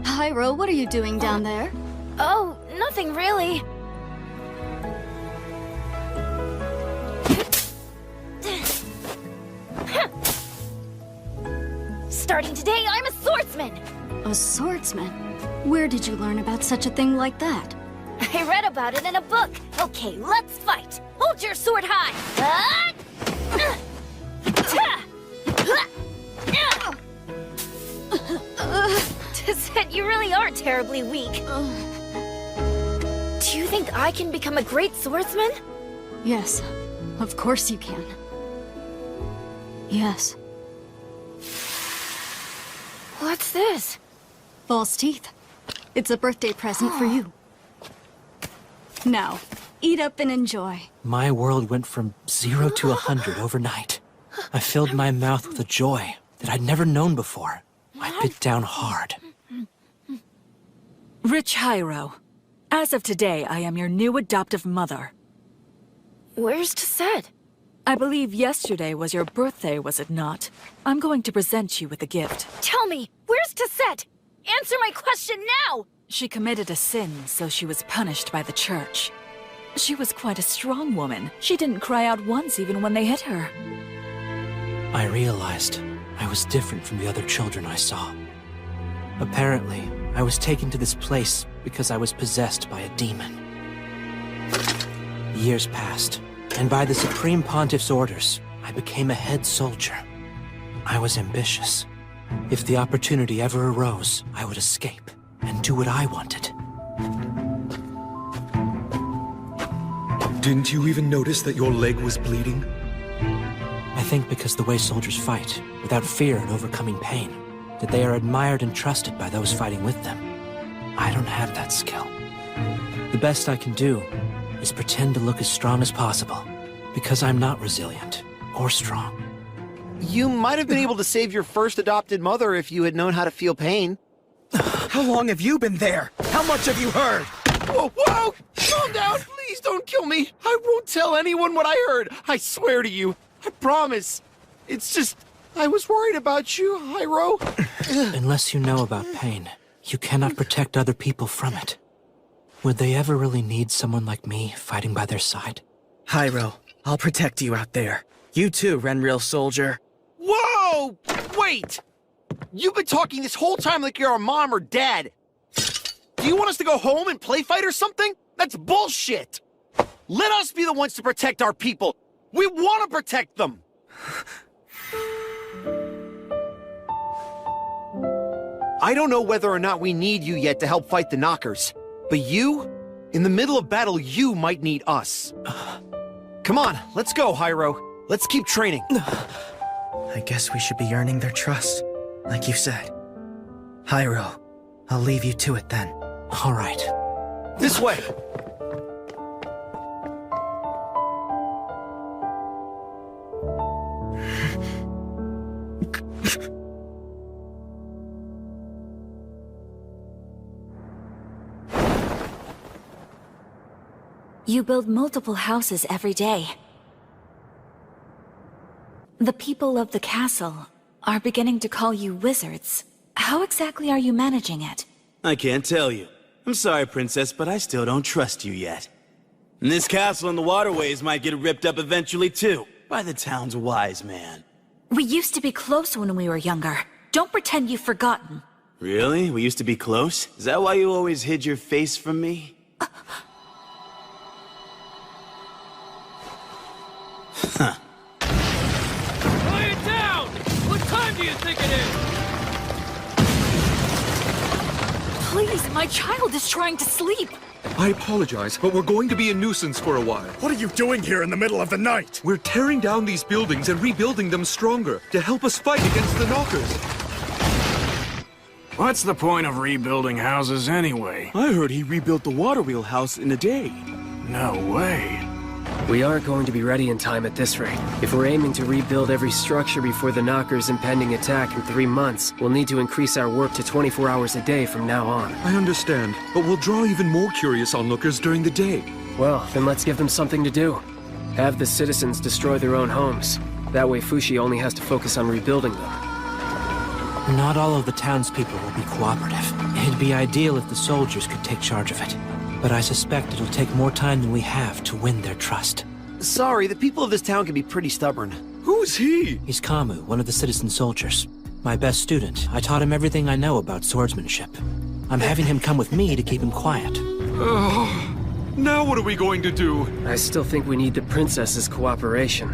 Hyro, what are you doing down there? Oh, nothing really. Starting today, I'm a swordsman! A swordsman? Where did you learn about such a thing like that? I read about it in a book. Okay, let's fight. Hold your sword high. Tizette, you really are terribly weak. Do you think I can become a great swordsman? Yes, of course you can. Yes. What's this? False teeth. It's a birthday present for you. Now, eat up and enjoy. My world went from 0 to 100 overnight. I filled my mouth with a joy that I'd never known before. I bit down hard. Rich Hyro, as of today, I am your new adoptive mother. Where's Tizette? I believe yesterday was your birthday, was it not? I'm going to present you with a gift. Tell me, where's Tizette? Answer my question now! She committed a sin, so she was punished by the church. She was quite a strong woman. She didn't cry out once even when they hit her. I realized I was different from the other children I saw. Apparently, I was taken to this place because I was possessed by a demon. Years passed, and by the Supreme Pontiff's orders, I became a head soldier. I was ambitious. If the opportunity ever arose, I would escape and do what I wanted. Didn't you even notice that your leg was bleeding? I think because the way soldiers fight, without fear and overcoming pain, that they are admired and trusted by those fighting with them. I don't have that skill. The best I can do is pretend to look as strong as possible, because I'm not resilient or strong. You might have been able to save your first adopted mother if you had known how to feel pain. How long have you been there? How much have you heard? Whoa, whoa! Calm down! Please don't kill me! I won't tell anyone what I heard! I swear to you! I promise! It's just... I was worried about you, Hyro. Unless you know about pain, you cannot protect other people from it. Would they ever really need someone like me fighting by their side? Hyro, I'll protect you out there. You too, Renril soldier. Whoa! Wait! You've been talking this whole time like you're our mom or dad. Do you want us to go home and play fight or something? That's bullshit! Let us be the ones to protect our people. We want to protect them! I don't know whether or not we need you yet to help fight the Knockers, but you, in the middle of battle, you might need us. Come on, let's go, Hyro. Let's keep training. I guess we should be earning their trust, like you said. Hyro, I'll leave you to it then. All right. This way! You build multiple houses every day. The people of the castle are beginning to call you wizards. How exactly are you managing it? I can't tell you. I'm sorry, Princess, but I still don't trust you yet. And this castle and the waterways might get ripped up eventually, too, by the town's wise man. We used to be close when we were younger. Don't pretend you've forgotten. Really? We used to be close? Is that why you always hid your face from me? Huh. Quiet down! What time do you think it is? Please, my child is trying to sleep. I apologize, but we're going to be a nuisance for a while. What are you doing here in the middle of the night? We're tearing down these buildings and rebuilding them stronger to help us fight against the Knockers. What's the point of rebuilding houses anyway? I heard he rebuilt the water wheel house in a day. No way. We aren't going to be ready in time at this rate. If we're aiming to rebuild every structure before the Knocker's impending attack in 3 months, we'll need to increase our work to 24 hours a day from now on. I understand, but we'll draw even more curious onlookers during the day. Well, then let's give them something to do. Have the citizens destroy their own homes. That way Fushi only has to focus on rebuilding them. Not all of the townspeople will be cooperative. It'd be ideal if the soldiers could take charge of it. But I suspect it'll take more time than we have to win their trust. Sorry, the people of this town can be pretty stubborn. Who's he? He's Kamu, one of the citizen soldiers. My best student. I taught him everything I know about swordsmanship. I'm having him come with me to keep him quiet. Oh, now what are we going to do? I still think we need the princess's cooperation.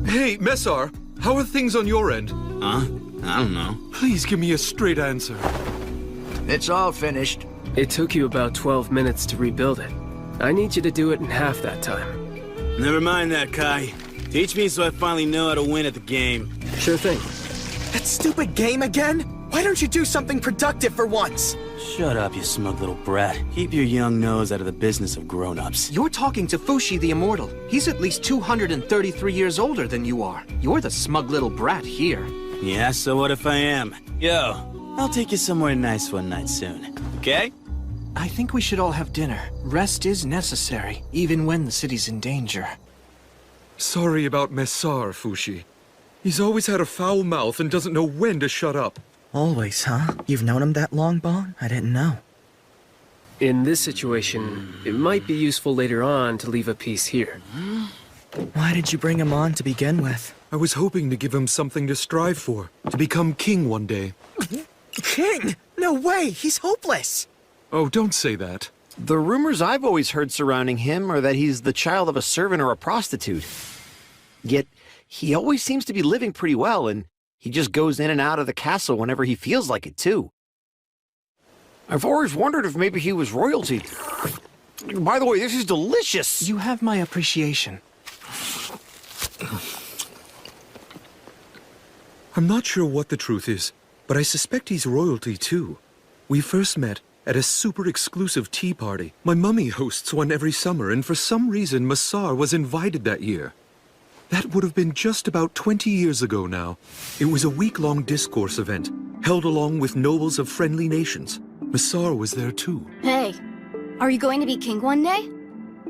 Hey, Messar, how are things on your end? Huh? I don't know. Please give me a straight answer. It's all finished. It took you about 12 minutes to rebuild it. I need you to do it in half that time. Never mind that, Kai. Teach me so I finally know how to win at the game. Sure thing. That stupid game again? Why don't you do something productive for once? Shut up, you smug little brat. Keep your young nose out of the business of grown-ups. You're talking to Fushi the Immortal. He's at least 233 years older than you are. You're the smug little brat here. Yeah, so what if I am? Yo, I'll take you somewhere nice one night soon. Okay? I think we should all have dinner. Rest is necessary, even when the city's in danger. Sorry about Messar, Fushi. He's always had a foul mouth and doesn't know when to shut up. Always, huh? You've known him that long, Bon? I didn't know. In this situation, it might be useful later on to leave a piece here. Why did you bring him on to begin with? I was hoping to give him something to strive for, to become king one day. King? No way! He's hopeless! Oh, don't say that. The rumors I've always heard surrounding him are that he's the child of a servant or a prostitute. Yet, he always seems to be living pretty well, and he just goes in and out of the castle whenever he feels like it, too. I've always wondered if maybe he was royalty. By the way, this is delicious! You have my appreciation. I'm not sure what the truth is, but I suspect he's royalty, too. We first met at a super exclusive tea party. My mummy hosts one every summer, and for some reason, Messar was invited that year. That would have been just about 20 years ago now. It was a week-long discourse event, held along with nobles of friendly nations. Messar was there too. Hey, are you going to be king one day?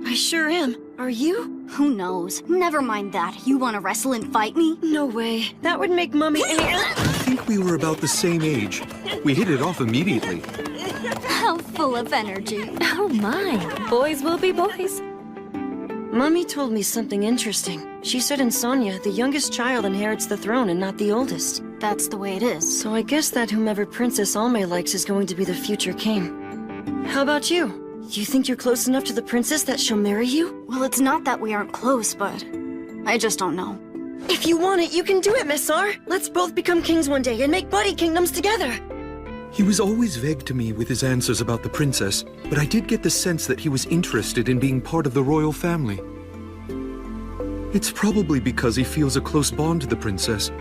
I sure am. Are you? Who knows? Never mind that. You want to wrestle and fight me? No way. That would make Mummy... I think we were about the same age. We hit it off immediately. How full of energy. Oh my. Boys will be boys. Mummy told me something interesting. She said in Sonia, the youngest child inherits the throne and not the oldest. That's the way it is. So I guess that whomever Princess Alme likes is going to be the future king. How about you? Do you think you're close enough to the princess that she'll marry you? Well, it's not that we aren't close, but I just don't know. If you want it, you can do it, Messar. Let's both become kings one day and make buddy kingdoms together. He was always vague to me with his answers about the princess, but I did get the sense that he was interested in being part of the royal family. It's probably because he feels a close bond to the princess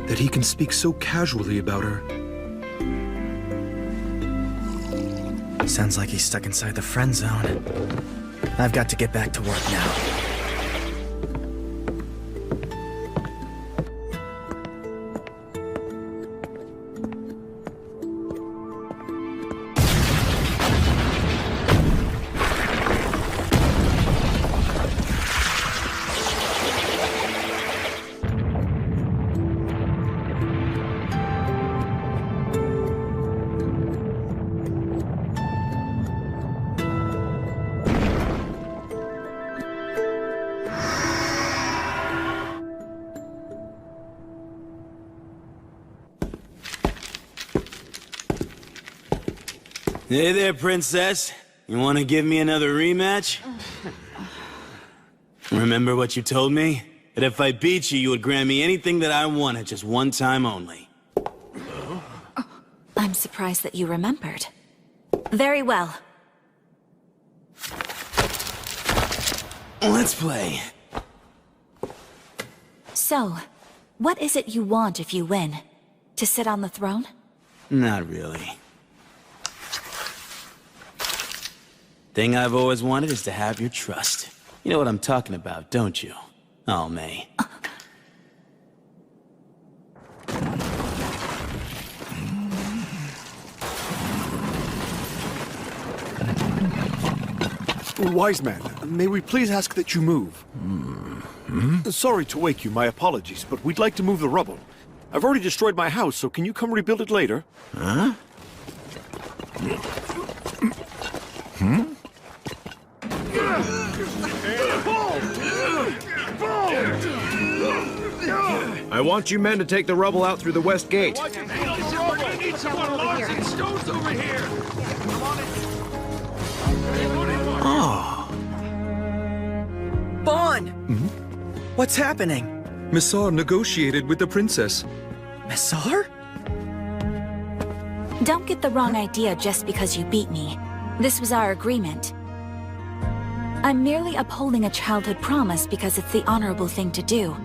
that he can speak so casually about her. Sounds like he's stuck inside the friend zone. I've got to get back to work now. Hey there, princess. You want to give me another rematch? Remember what you told me? That if I beat you, you would grant me anything that I wanted, just one time only. I'm surprised that you remembered. Very well. Let's play. So, what is it you want if you win? To sit on the throne? Not really. Thing I've always wanted is to have your trust. You know what I'm talking about, don't you? Oh, May. Wise man, may we please ask that you move? Sorry to wake you, my apologies, but we'd like to move the rubble. I've already destroyed my house, so can you come rebuild it later? Huh? I want you men to take the rubble out through the west gate. Oh. Bon! What's happening? Messar negotiated with the princess. Messar? Don't get the wrong idea just because you beat me. This was our agreement. I'm merely upholding a childhood promise because it's the honorable thing to do.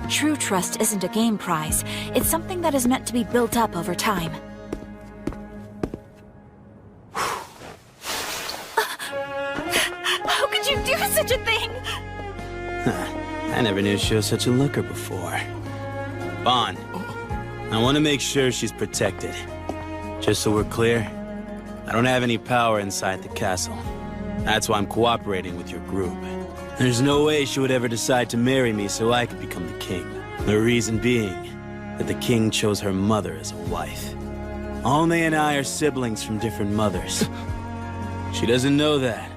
True trust isn't a game prize. It's something that is meant to be built up over time. How could you do such a thing? I never knew she was such a looker before. Bon, I want to make sure she's protected. Just so we're clear, I don't have any power inside the castle. That's why I'm cooperating with your group. There's no way she would ever decide to marry me so I could become the king. The reason being that the king chose her mother as a wife. Alme and I are siblings from different mothers. She doesn't know that,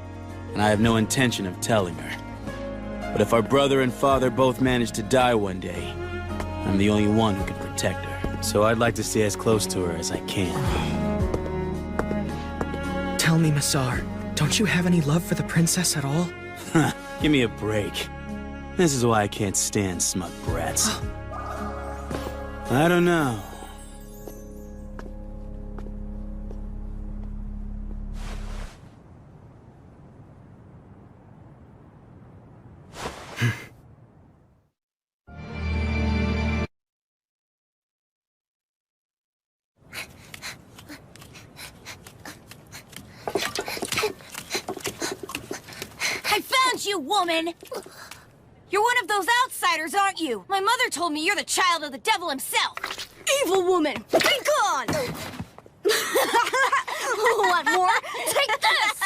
and I have no intention of telling her. But if our brother and father both manage to die one day, I'm the only one who can protect her. So I'd like to stay as close to her as I can. Tell me, Messar, don't you have any love for the princess at all? Give me a break. This is why I can't stand smug brats. I don't know. You woman! You're one of those outsiders, aren't you? My mother told me you're the child of the devil himself. Evil woman! Be gone! Want more? Take this!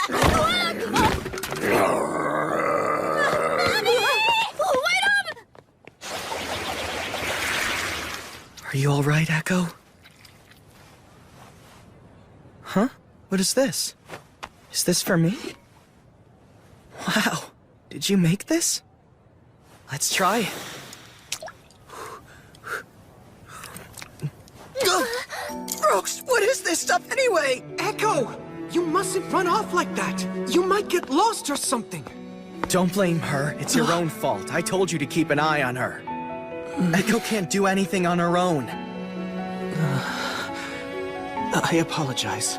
Wait up! Are you all right, Echo? Huh? What is this? Is this for me? Wow. Did you make this? Let's try. Brooks, what is this stuff anyway? Echo! You mustn't run off like that. You might get lost or something. Don't blame her. It's your own fault. I told you to keep an eye on her. Echo can't do anything on her own. I apologize.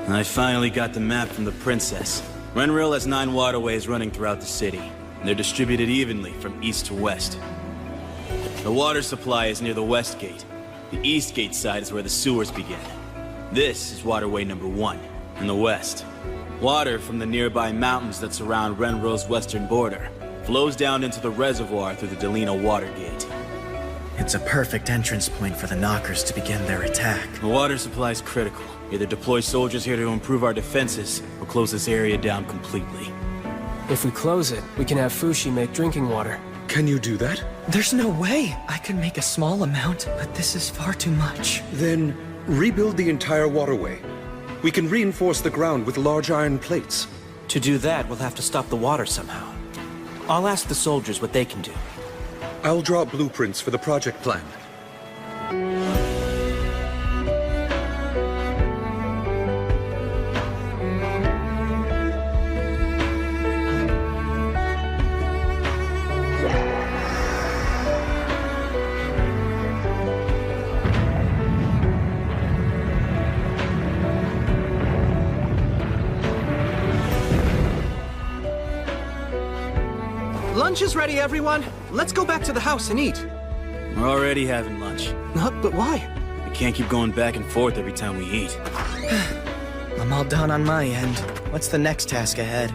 I finally got the map from the princess. Renril has 9 waterways running throughout the city, and they're distributed evenly from east to west. The water supply is near the west gate. The east gate side is where the sewers begin. This is waterway number 1, in the west. Water from the nearby mountains that surround Renril's western border flows down into the reservoir through the Delina Water Gate. It's a perfect entrance point for the Knockers to begin their attack. The water supply is critical. Either deploy soldiers here to improve our defenses, or close this area down completely. If we close it, we can have Fushi make drinking water. Can you do that? There's no way. I can make a small amount, but this is far too much. Then rebuild the entire waterway. We can reinforce the ground with large iron plates. To do that, we'll have to stop the water somehow. I'll ask the soldiers what they can do. I'll draw blueprints for the project plan. Lunch is ready, everyone. Let's go back to the house and eat. We're already having lunch. But why? We can't keep going back and forth every time we eat. I'm all done on my end. What's the next task ahead?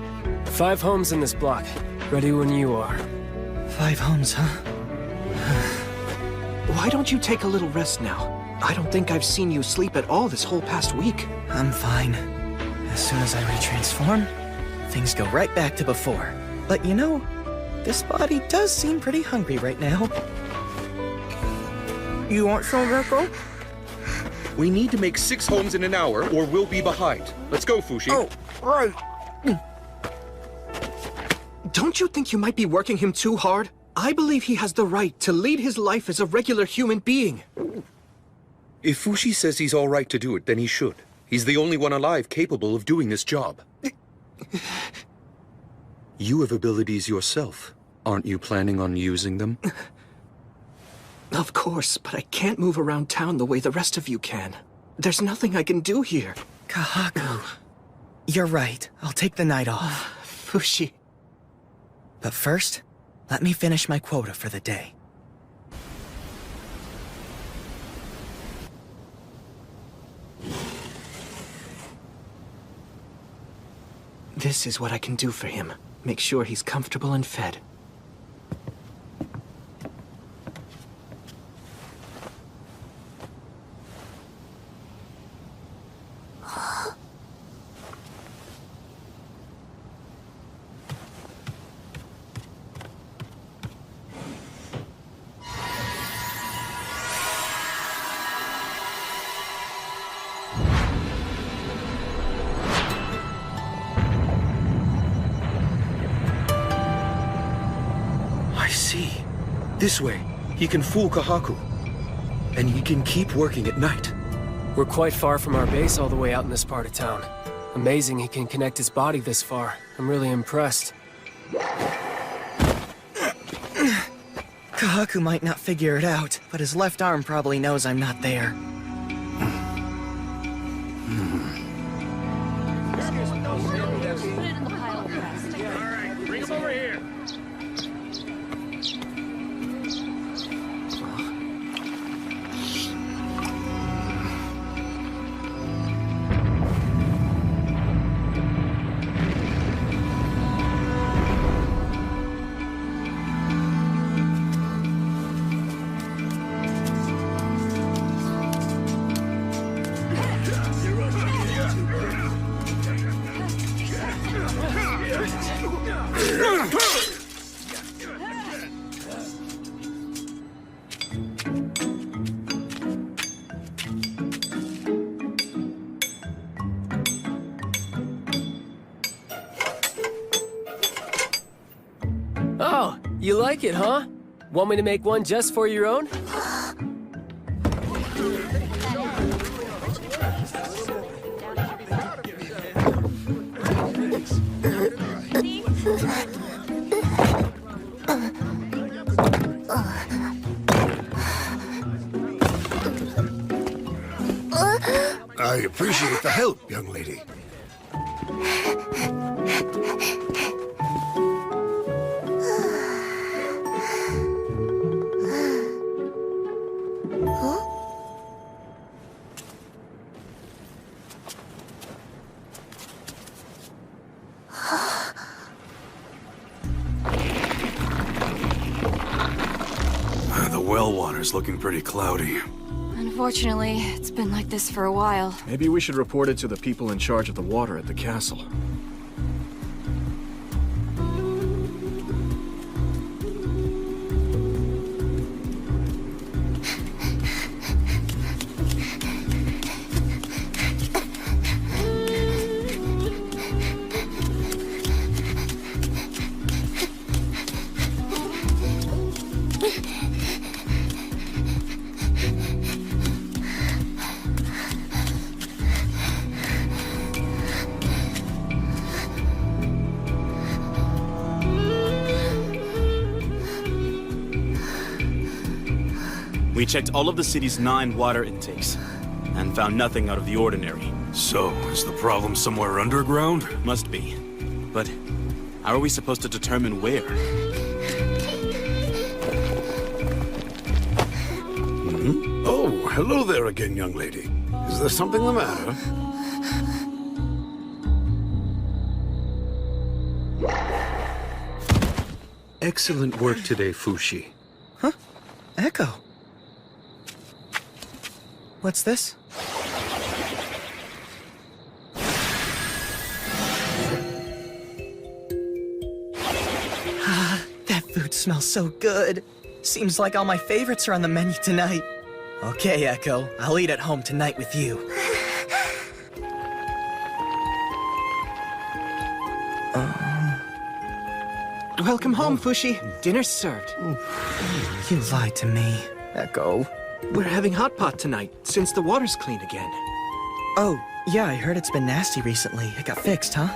5 homes in this block. Ready when you are. 5 homes, huh? Why don't you take a little rest now? I don't think I've seen you sleep at all this whole past week. I'm fine. As soon as I retransform, things go right back to before. But you know, this body does seem pretty hungry right now. You want some, Rekko? We need to make 6 homes in an hour, or we'll be behind. Let's go, Fushi. Oh, right. Don't you think you might be working him too hard? I believe he has the right to lead his life as a regular human being. If Fushi says he's all right to do it, then he should. He's the only one alive capable of doing this job. You have abilities yourself. Aren't you planning on using them? Of course, but I can't move around town the way the rest of you can. There's nothing I can do here. Kahaku. You're right. I'll take the night off. Fushi. But first, let me finish my quota for the day. This is what I can do for him. Make sure he's comfortable and fed. This way, he can fool Kahaku. And he can keep working at night. We're quite far from our base all the way out in this part of town. Amazing he can connect his body this far. I'm really impressed. Kahaku might not figure it out, but his left arm probably knows I'm not there. Bring him over here. Oh, you like it, huh? Want me to make one just for your own? I appreciate the help, young lady. The well water's looking pretty cloudy. Unfortunately, it's been like this for a while. Maybe we should report it to the people in charge of the water at the castle. We checked all of the city's 9 water intakes, and found nothing out of the ordinary. So, is the problem somewhere underground? Must be. But how are we supposed to determine where? hello there again, young lady. Is there something the matter? Excellent work today, Fushi. Huh? Echo. What's this? Ah, that food smells so good. Seems like all my favorites are on the menu tonight. Okay, Echo. I'll eat at home tonight with you. Welcome home, Fushi. Dinner's served. You lied to me, Echo. We're having hot pot tonight, since the water's clean again. Oh, yeah, I heard it's been nasty recently. It got fixed, huh?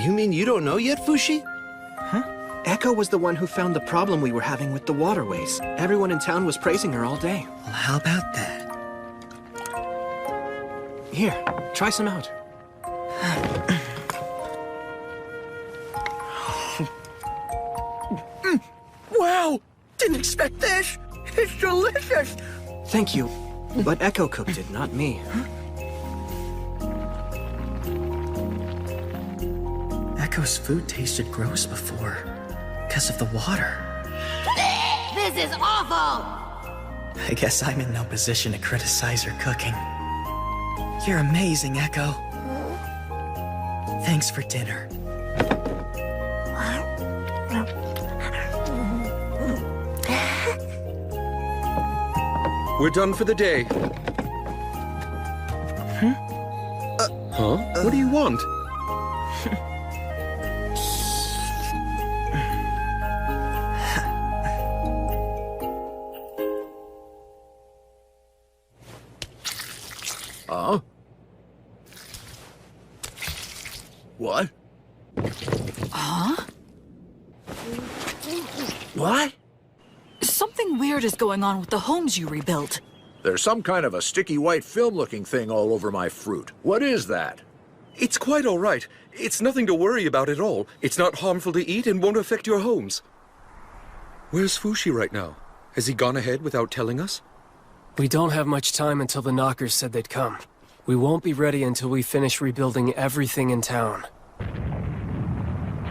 You mean you don't know yet, Fushi? Huh? Echo was the one who found the problem we were having with the waterways. Everyone in town was praising her all day. Well, how about that? Here, try some out. Wow! Didn't expect this! It's delicious! Thank you. But Echo cooked it, not me. Echo's food tasted gross before, because of the water. This is awful! I guess I'm in no position to criticize her cooking. You're amazing, Echo. Thanks for dinner. We're done for the day. Huh? What do you want? What? Huh? What? Something weird is going on with the homes you rebuilt. There's some kind of a sticky white film-looking thing all over my fruit. What is that? It's quite all right. It's nothing to worry about at all. It's not harmful to eat and won't affect your homes. Where's Fushi right now? Has he gone ahead without telling us? We don't have much time until the knockers said they'd come. We won't be ready until we finish rebuilding everything in town.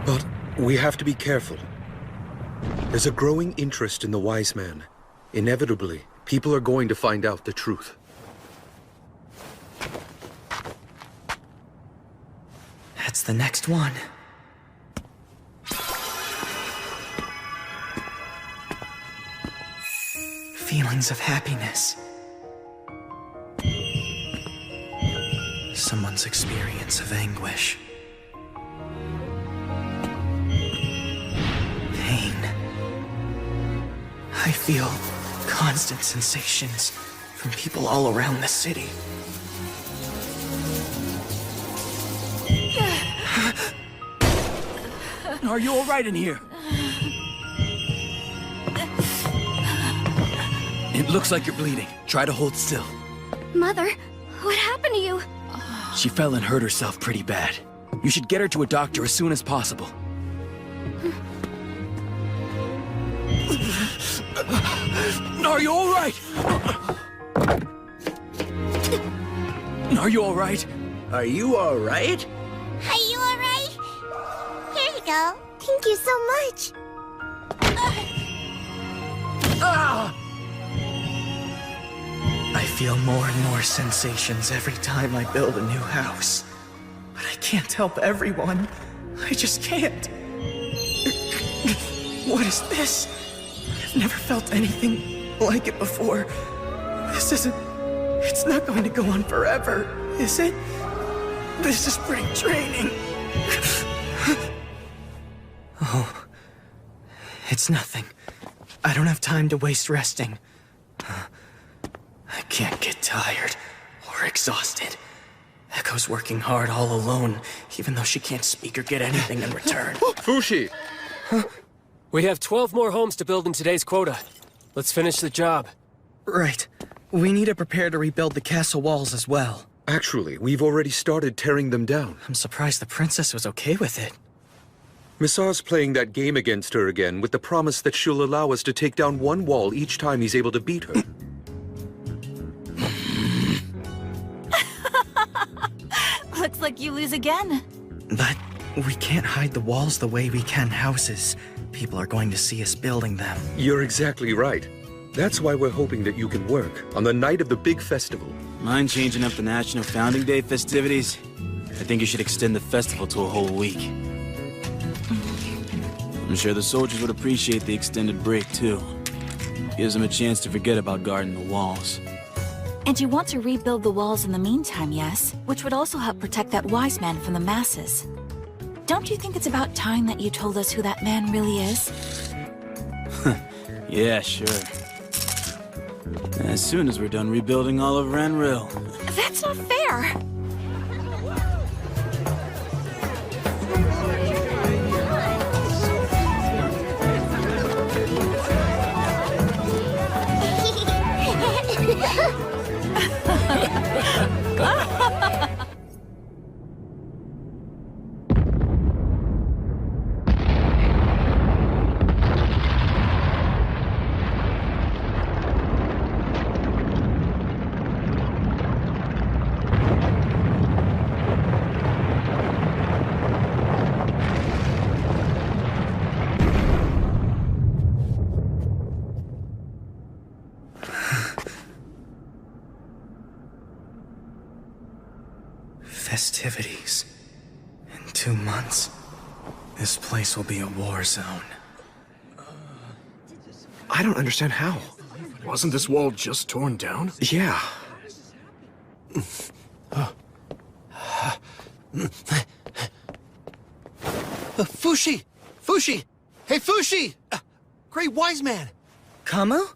But we have to be careful. There's a growing interest in the wise man. Inevitably, people are going to find out the truth. That's the next one. Feelings of happiness. Someone's experience of anguish. Pain. I feel constant sensations from people all around the city. Are you all right in here? It looks like you're bleeding. Try to hold still. Mother, what happened to you? She fell and hurt herself pretty bad. You should get her to a doctor as soon as possible. Are you all right? Are you all right? Are you all right? Are you alright? Here you go. Thank you so much. I feel more and more sensations every time I build a new house. But I can't help everyone. I just can't. What is this? I've never felt anything like it before. This isn't... It's not going to go on forever, is it? This is spring training. Oh, it's nothing. I don't have time to waste resting. I can't get tired or exhausted. Echo's working hard all alone, even though she can't speak or get anything in return. Fushi! Huh? We have 12 more homes to build in today's quota. Let's finish the job. Right. We need to prepare to rebuild the castle walls as well. Actually, we've already started tearing them down. I'm surprised the princess was okay with it. Missar's playing that game against her again with the promise that she'll allow us to take down one wall each time he's able to beat her. lose again. But we can't hide the walls the way we can houses. People are going to see us building them. You're exactly right. That's why we're hoping that you can work on the night of the big festival. Mind changing up the National Founding Day festivities? I think you should extend the festival to a whole week. I'm sure the soldiers would appreciate the extended break, too. Gives them a chance to forget about guarding the walls. And you want to rebuild the walls in the meantime, yes? Which would also help protect that wise man from the masses. Don't you think it's about time that you told us who that man really is? Yeah, sure. As soon as we're done rebuilding all of Renril. That's not fair! Festivities. In 2 months, this place will be a war zone. I don't understand how. Wasn't this wall just torn down? Yeah. Fushi! Fushi! Hey, Fushi! Great wise man! Kamu?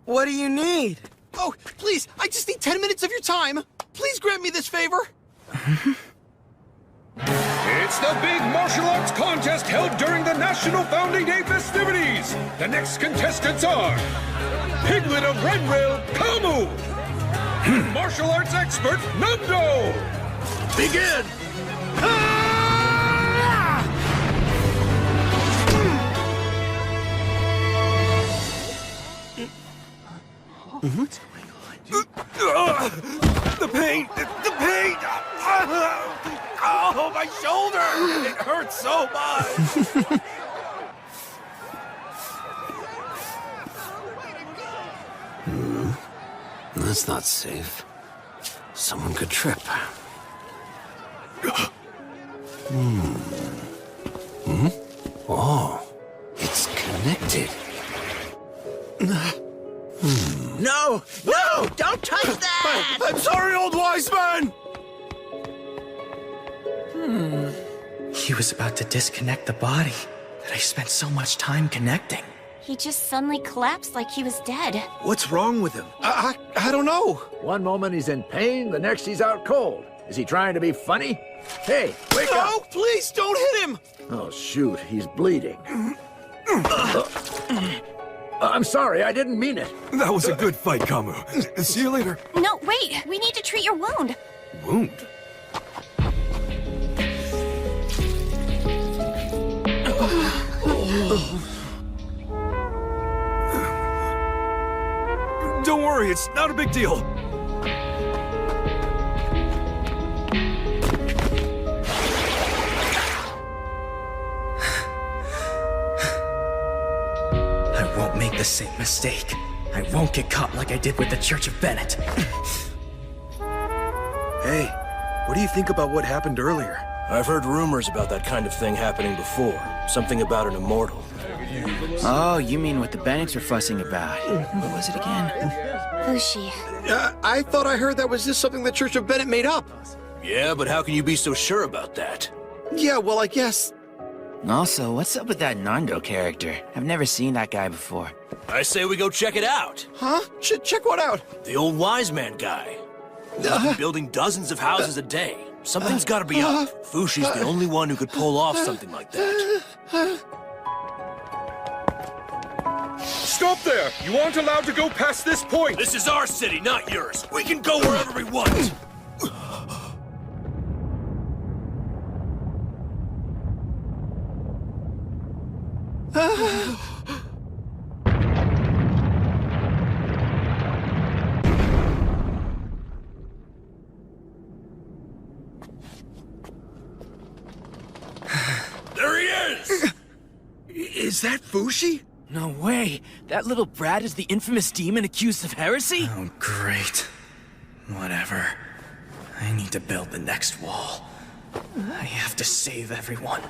What do you need? Oh, please, I just need 10 minutes of your time. Please grant me this favor. It's the big martial arts contest held during the National Founding Day festivities. The next contestants are Piglet of Renrail, Kamu, martial arts expert, Nando. Begin! The pain! The pain! Oh, my shoulder! It hurts so much! That's not safe. Someone could trip. Oh, it's connected. No! No! Don't touch that! I'm sorry, old wise man! He was about to disconnect the body that I spent so much time connecting. He just suddenly collapsed like he was dead. What's wrong with him? I don't know. One moment he's in pain, the next he's out cold. Is he trying to be funny? Hey, wake up! No, please, don't hit him! Oh, shoot, he's bleeding. I'm sorry, I didn't mean it. That was a good fight, Kamu. See you later. No, wait! We need to treat your wound! Wound? Don't worry, it's not a big deal. I won't make the same mistake. I won't get caught like I did with the Church of Bennett. Hey, what do you think about what happened earlier? I've heard rumors about that kind of thing happening before. Something about an immortal. Oh, you mean what the Bennetts were fussing about. What was it again? Fushi. I thought I heard that was just something the Church of Bennett made up. Yeah, but how can you be so sure about that? Yeah, well, I guess... Also, what's up with that Nando character? I've never seen that guy before. I say we go check it out. Huh? Check what out? The old wise man guy. He's been building dozens of houses a day. Something's gotta be up. Fushi's the only one who could pull off something like that. Stop there! You aren't allowed to go past this point! This is our city, not yours. We can go wherever we want. Was that Fushi? No way. That little brat is the infamous demon accused of heresy? Oh, great. Whatever. I need to build the next wall. I have to save everyone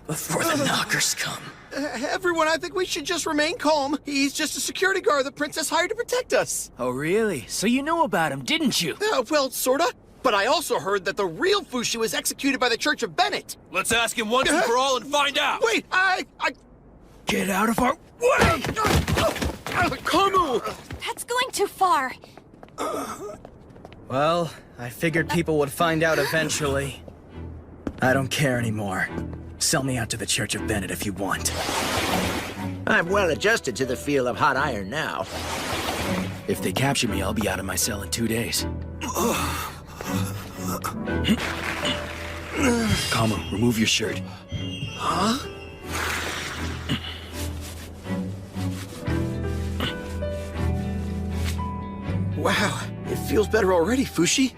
before the knockers come. Everyone, I think we should just remain calm. He's just a security guard the princess hired to protect us. Oh, really? So you knew about him, didn't you? Well, sorta. But I also heard that the real Fushi was executed by the Church of Bennett. Let's ask him once and for all and find out. Wait, I... Get out of our way! Kamu! That's going too far. Well, I figured people would find out eventually. I don't care anymore. Sell me out to the Church of Bennett if you want. I'm well adjusted to the feel of hot iron now. If they capture me, I'll be out of my cell in 2 days. Kamu, remove your shirt. Huh? Wow, it feels better already, Fushi.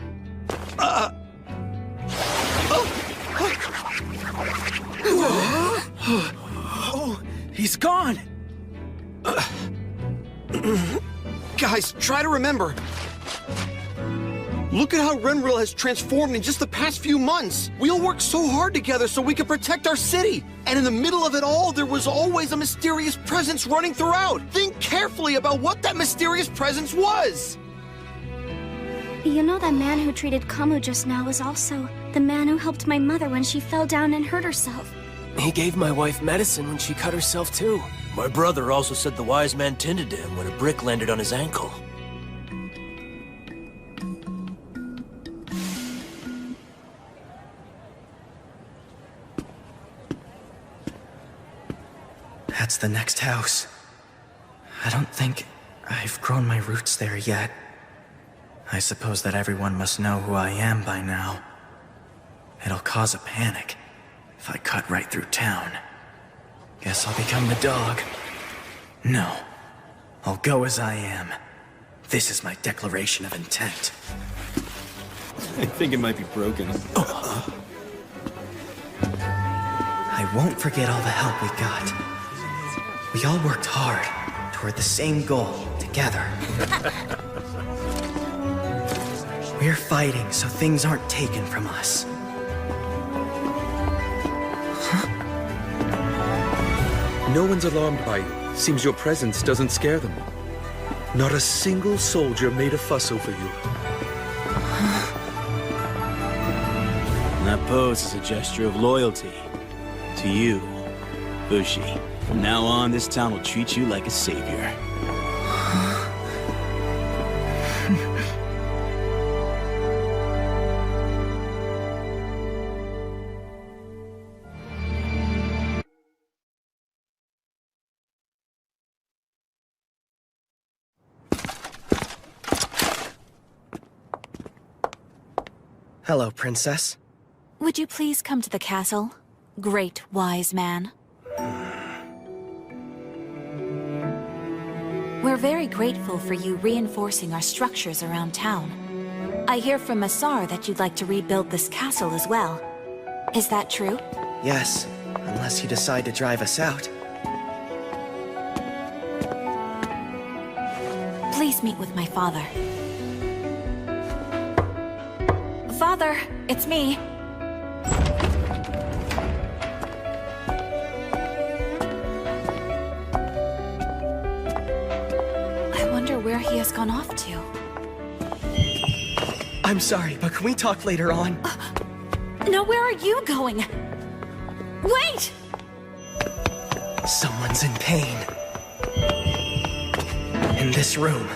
Oh, he's gone! Guys, try to remember. Look at how Renril has transformed in just the past few months. We all worked so hard together so we could protect our city. And in the middle of it all, there was always a mysterious presence running throughout. Think carefully about what that mysterious presence was. You know that man who treated Kamu just now was also the man who helped my mother when she fell down and hurt herself. He gave my wife medicine when she cut herself too. My brother also said the wise man tended to him when a brick landed on his ankle. That's the next house. I don't think I've grown my roots there yet. I suppose that everyone must know who I am by now. It'll cause a panic if I cut right through town. Guess I'll become the dog. No, I'll go as I am. This is my declaration of intent. I think it might be broken. I won't forget all the help we got. We all worked hard toward the same goal together. We're fighting so things aren't taken from us. No one's alarmed by you. Seems your presence doesn't scare them. Not a single soldier made a fuss over you. That pose is a gesture of loyalty. To you, Fushi. From now on, this town will treat you like a savior. Hello, Princess. Would you please come to the castle, great wise man? We're very grateful for you reinforcing our structures around town. I hear from Massar that you'd like to rebuild this castle as well. Is that true? Yes, unless you decide to drive us out. Please meet with my father. Father, it's me. I wonder where he has gone off to. I'm sorry, but can we talk later on? No, where are you going? Wait! Someone's in pain. In this room.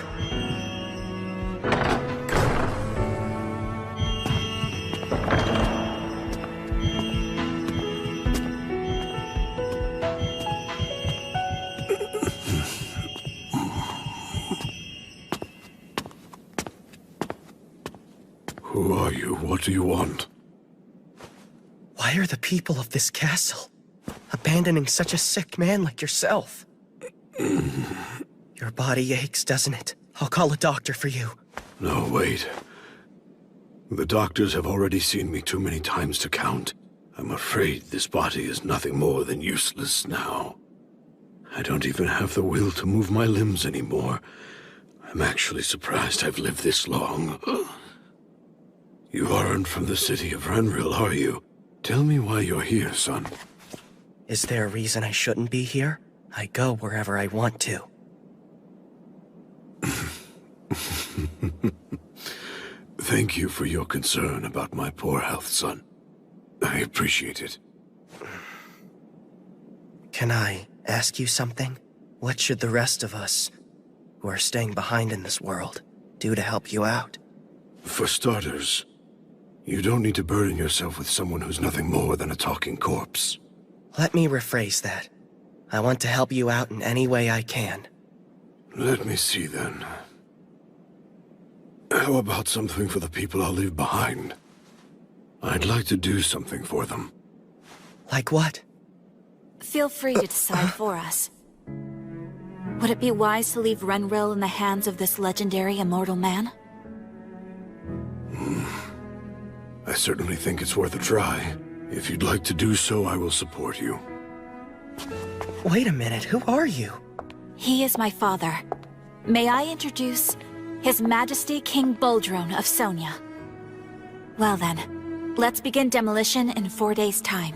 Who are you? What do you want? Why are the people of this castle abandoning such a sick man like yourself? Your body aches, doesn't it? I'll call a doctor for you. No, wait. The doctors have already seen me too many times to count. I'm afraid this body is nothing more than useless now. I don't even have the will to move my limbs anymore. I'm actually surprised I've lived this long. You aren't from the city of Renril, are you? Tell me why you're here, son. Is there a reason I shouldn't be here? I go wherever I want to. Thank you for your concern about my poor health, son. I appreciate it. Can I ask you something? What should the rest of us, who are staying behind in this world, do to help you out? For starters, you don't need to burden yourself with someone who's nothing more than a talking corpse. Let me rephrase that. I want to help you out in any way I can. Let me see, then. How about something for the people I'll leave behind? I'd like to do something for them. Like what? Feel free to decide for us. Would it be wise to leave Renril in the hands of this legendary immortal man? I certainly think it's worth a try. If you'd like to do so, I will support you. Wait a minute, who are you? He is my father. May I introduce His Majesty King Boldrone of Sonia. Well then, let's begin demolition in 4 days' time.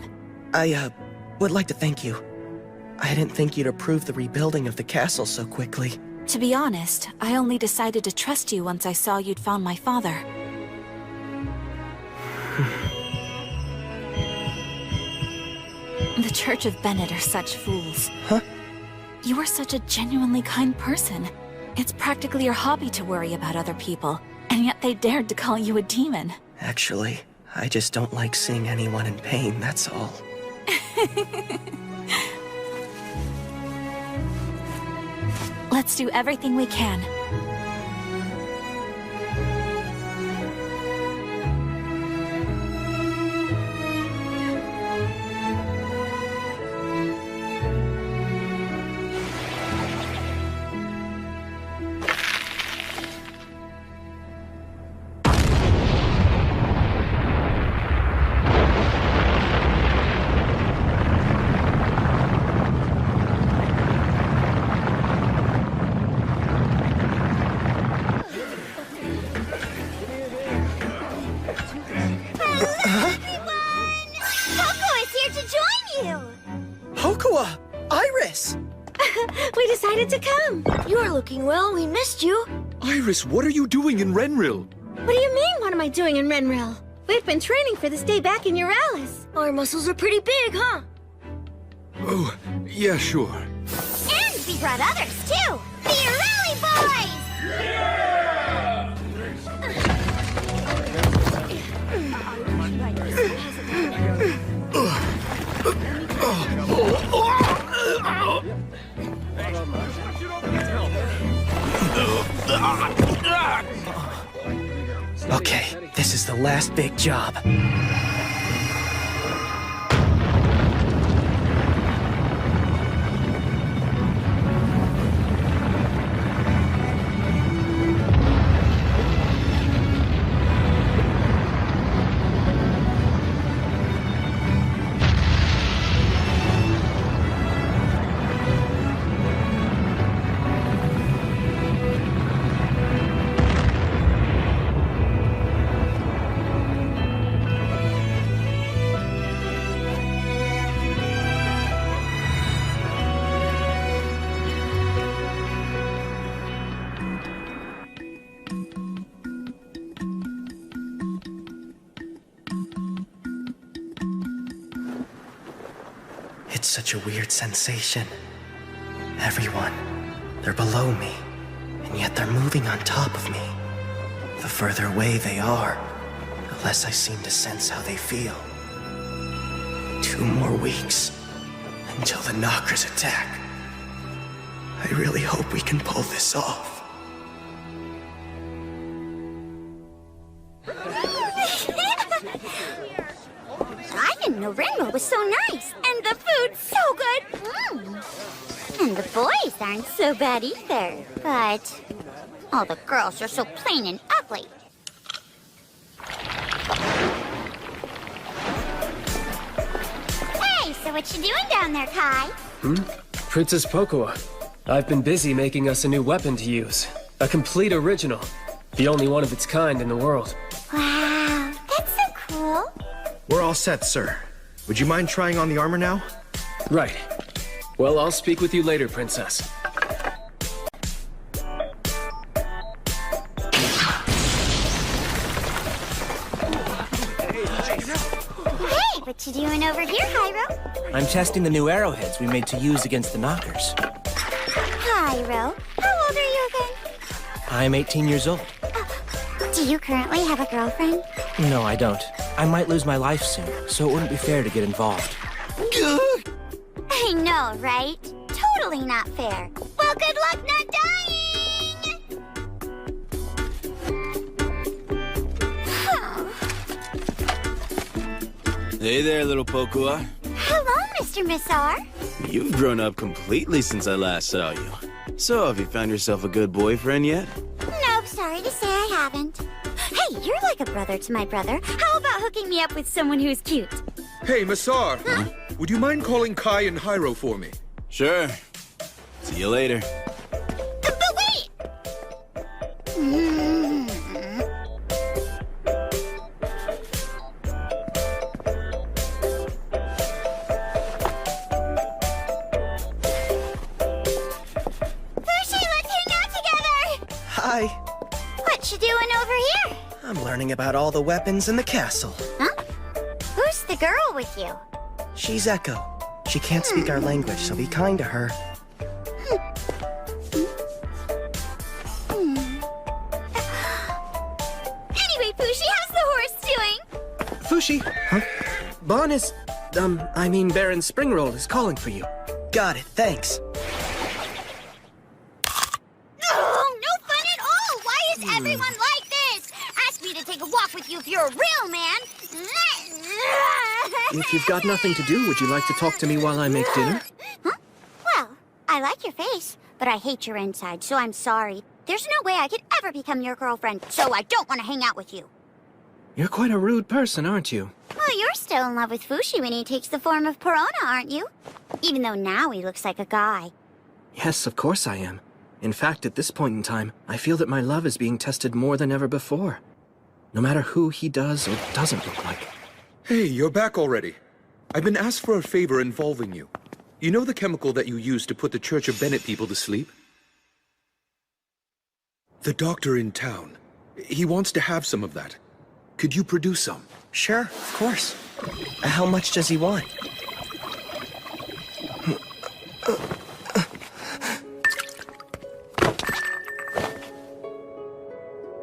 I, would like to thank you. I didn't think you'd approve the rebuilding of the castle so quickly. To be honest, I only decided to trust you once I saw you'd found my father. The Church of Bennett are such fools. Huh? You are such a genuinely kind person. It's practically your hobby to worry about other people, and yet they dared to call you a demon. Actually, I just don't like seeing anyone in pain, that's all. Let's do everything we can. We decided to come. You're looking well. We missed you. Iris, what are you doing in Renril? What do you mean, what am I doing in Renril? We've been training for this day back in Euralis. Our muscles are pretty big, huh? Oh, yeah, sure. And we brought others, too. The Rally Boys! Okay, this is the last big job. It's such a weird sensation. Everyone, they're below me, and yet they're moving on top of me. The further away they are, the less I seem to sense how they feel. 2 more weeks until the Knockers attack. I really hope we can pull this off. I didn't know Rainbow was so nice. And the food's so good. And the boys aren't so bad either. But all the girls are so plain and ugly. Hey, so what you doing down there, Kai? Princess Pokua, I've been busy making us a new weapon to use. A complete original. The only one of its kind in the world. Wow, that's so cool. We're all set, sir. Would you mind trying on the armor now? Right. Well, I'll speak with you later, Princess. Hey, what you doing over here, Hyro? I'm testing the new arrowheads we made to use against the knockers. Hyro, how old are you again? I'm 18 years old. Do you currently have a girlfriend? No, I don't. I might lose my life soon, so it wouldn't be fair to get involved. I know, right? Totally not fair. Well, good luck not dying! Hey there, little Pokua. Hello, Mr. Missar. You've grown up completely since I last saw you. So, have you found yourself a good boyfriend yet? Nope, sorry to say I haven't. Hey, you're like a brother to my brother. How about hooking me up with someone who's cute? Hey, Massar. Huh? Would you mind calling Kai and Hyro for me? Sure. See you later. But wait! Fushi, let's hang out together! Hi. What you doing over here? I'm learning about all the weapons in the castle. Huh? Who's the girl with you? She's Echo. She can't speak our language, so be kind to her. Anyway, Fushi, how's the horse doing? Fushi? Huh? Bon is... Baron Springroll is calling for you. Got it, thanks. Oh, no fun at all! Why is everyone like this? Ask me to take a walk with you if you're a real man. If you've got nothing to do, would you like to talk to me while I make dinner? Huh? Well, I like your face, but I hate your inside, so I'm sorry. There's no way I could ever become your girlfriend, so I don't want to hang out with you. You're quite a rude person, aren't you? Well, you're still in love with Fushi when he takes the form of Perona, aren't you? Even though now he looks like a guy. Yes, of course I am. In fact, at this point in time, I feel that my love is being tested more than ever before. No matter who he does or doesn't look like. Hey, you're back already. I've been asked for a favor involving you. You know the chemical that you use to put the Church of Bennett people to sleep? The doctor in town. He wants to have some of that. Could you produce some? Sure, of course. How much does he want?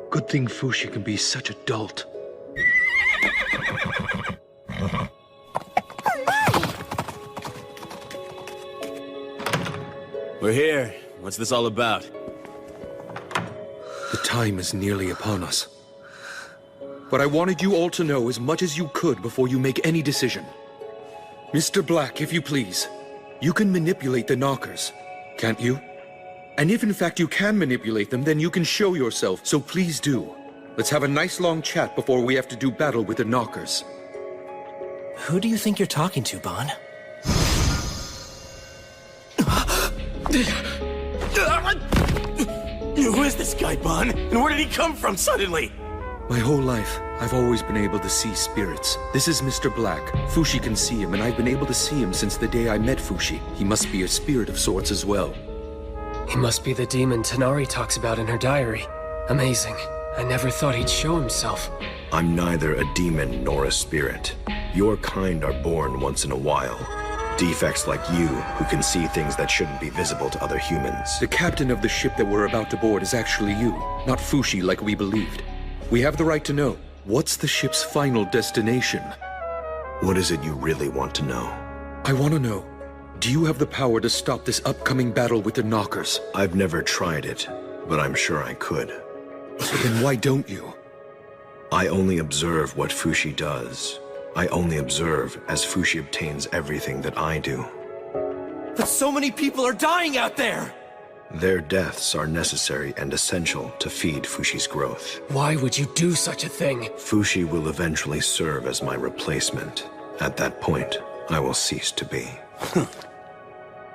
Good thing Fushi can be such a dolt. We're here. What's this all about? The time is nearly upon us. But I wanted you all to know as much as you could before you make any decision. Mr. Black, if you please, you can manipulate the knockers, can't you? And if in fact you can manipulate them, then you can show yourself, so please do. Let's have a nice long chat before we have to do battle with the knockers. Who do you think you're talking to, Bon? Who is this guy, Bon? And where did he come from suddenly? My whole life, I've always been able to see spirits. This is Mr. Black. Fushi can see him, and I've been able to see him since the day I met Fushi. He must be a spirit of sorts as well. He must be the demon Tanari talks about in her diary. Amazing. I never thought he'd show himself. I'm neither a demon nor a spirit. Your kind are born once in a while. Defects like you, who can see things that shouldn't be visible to other humans. The captain of the ship that we're about to board is actually you, not Fushi like we believed. We have the right to know. What's the ship's final destination? What is it you really want to know? I want to know, do you have the power to stop this upcoming battle with the knockers? I've never tried it, but I'm sure I could. So then why don't you? I only observe what Fushi does. I only observe as Fushi obtains everything that I do. But so many people are dying out there! Their deaths are necessary and essential to feed Fushi's growth. Why would you do such a thing? Fushi will eventually serve as my replacement. At that point, I will cease to be.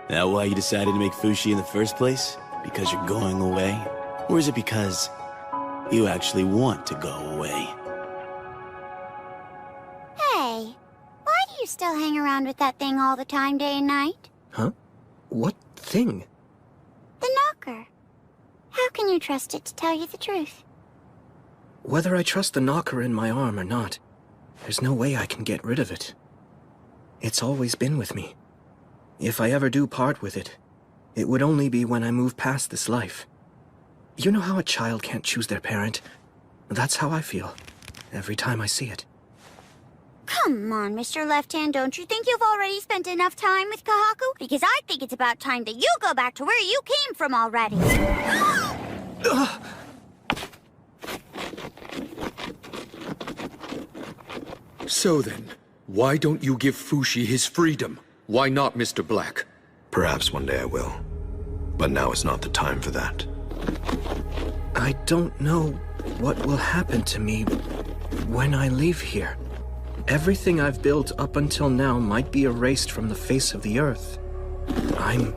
That why you decided to make Fushi in the first place? Because you're going away? Or is it because you actually want to go away? Hey, why do you still hang around with that thing all the time, day and night? Huh? What thing? The knocker. How can you trust it to tell you the truth? Whether I trust the knocker in my arm or not, there's no way I can get rid of it. It's always been with me. If I ever do part with it, it would only be when I move past this life. You know how a child can't choose their parent? That's how I feel, every time I see it. Come on, Mr. Left Hand, don't you think you've already spent enough time with Kahaku? Because I think it's about time that you go back to where you came from already. So then, why don't you give Fushi his freedom? Why not, Mr. Black? Perhaps one day I will. But now is not the time for that. I don't know what will happen to me when I leave here. Everything I've built up until now might be erased from the face of the earth. I'm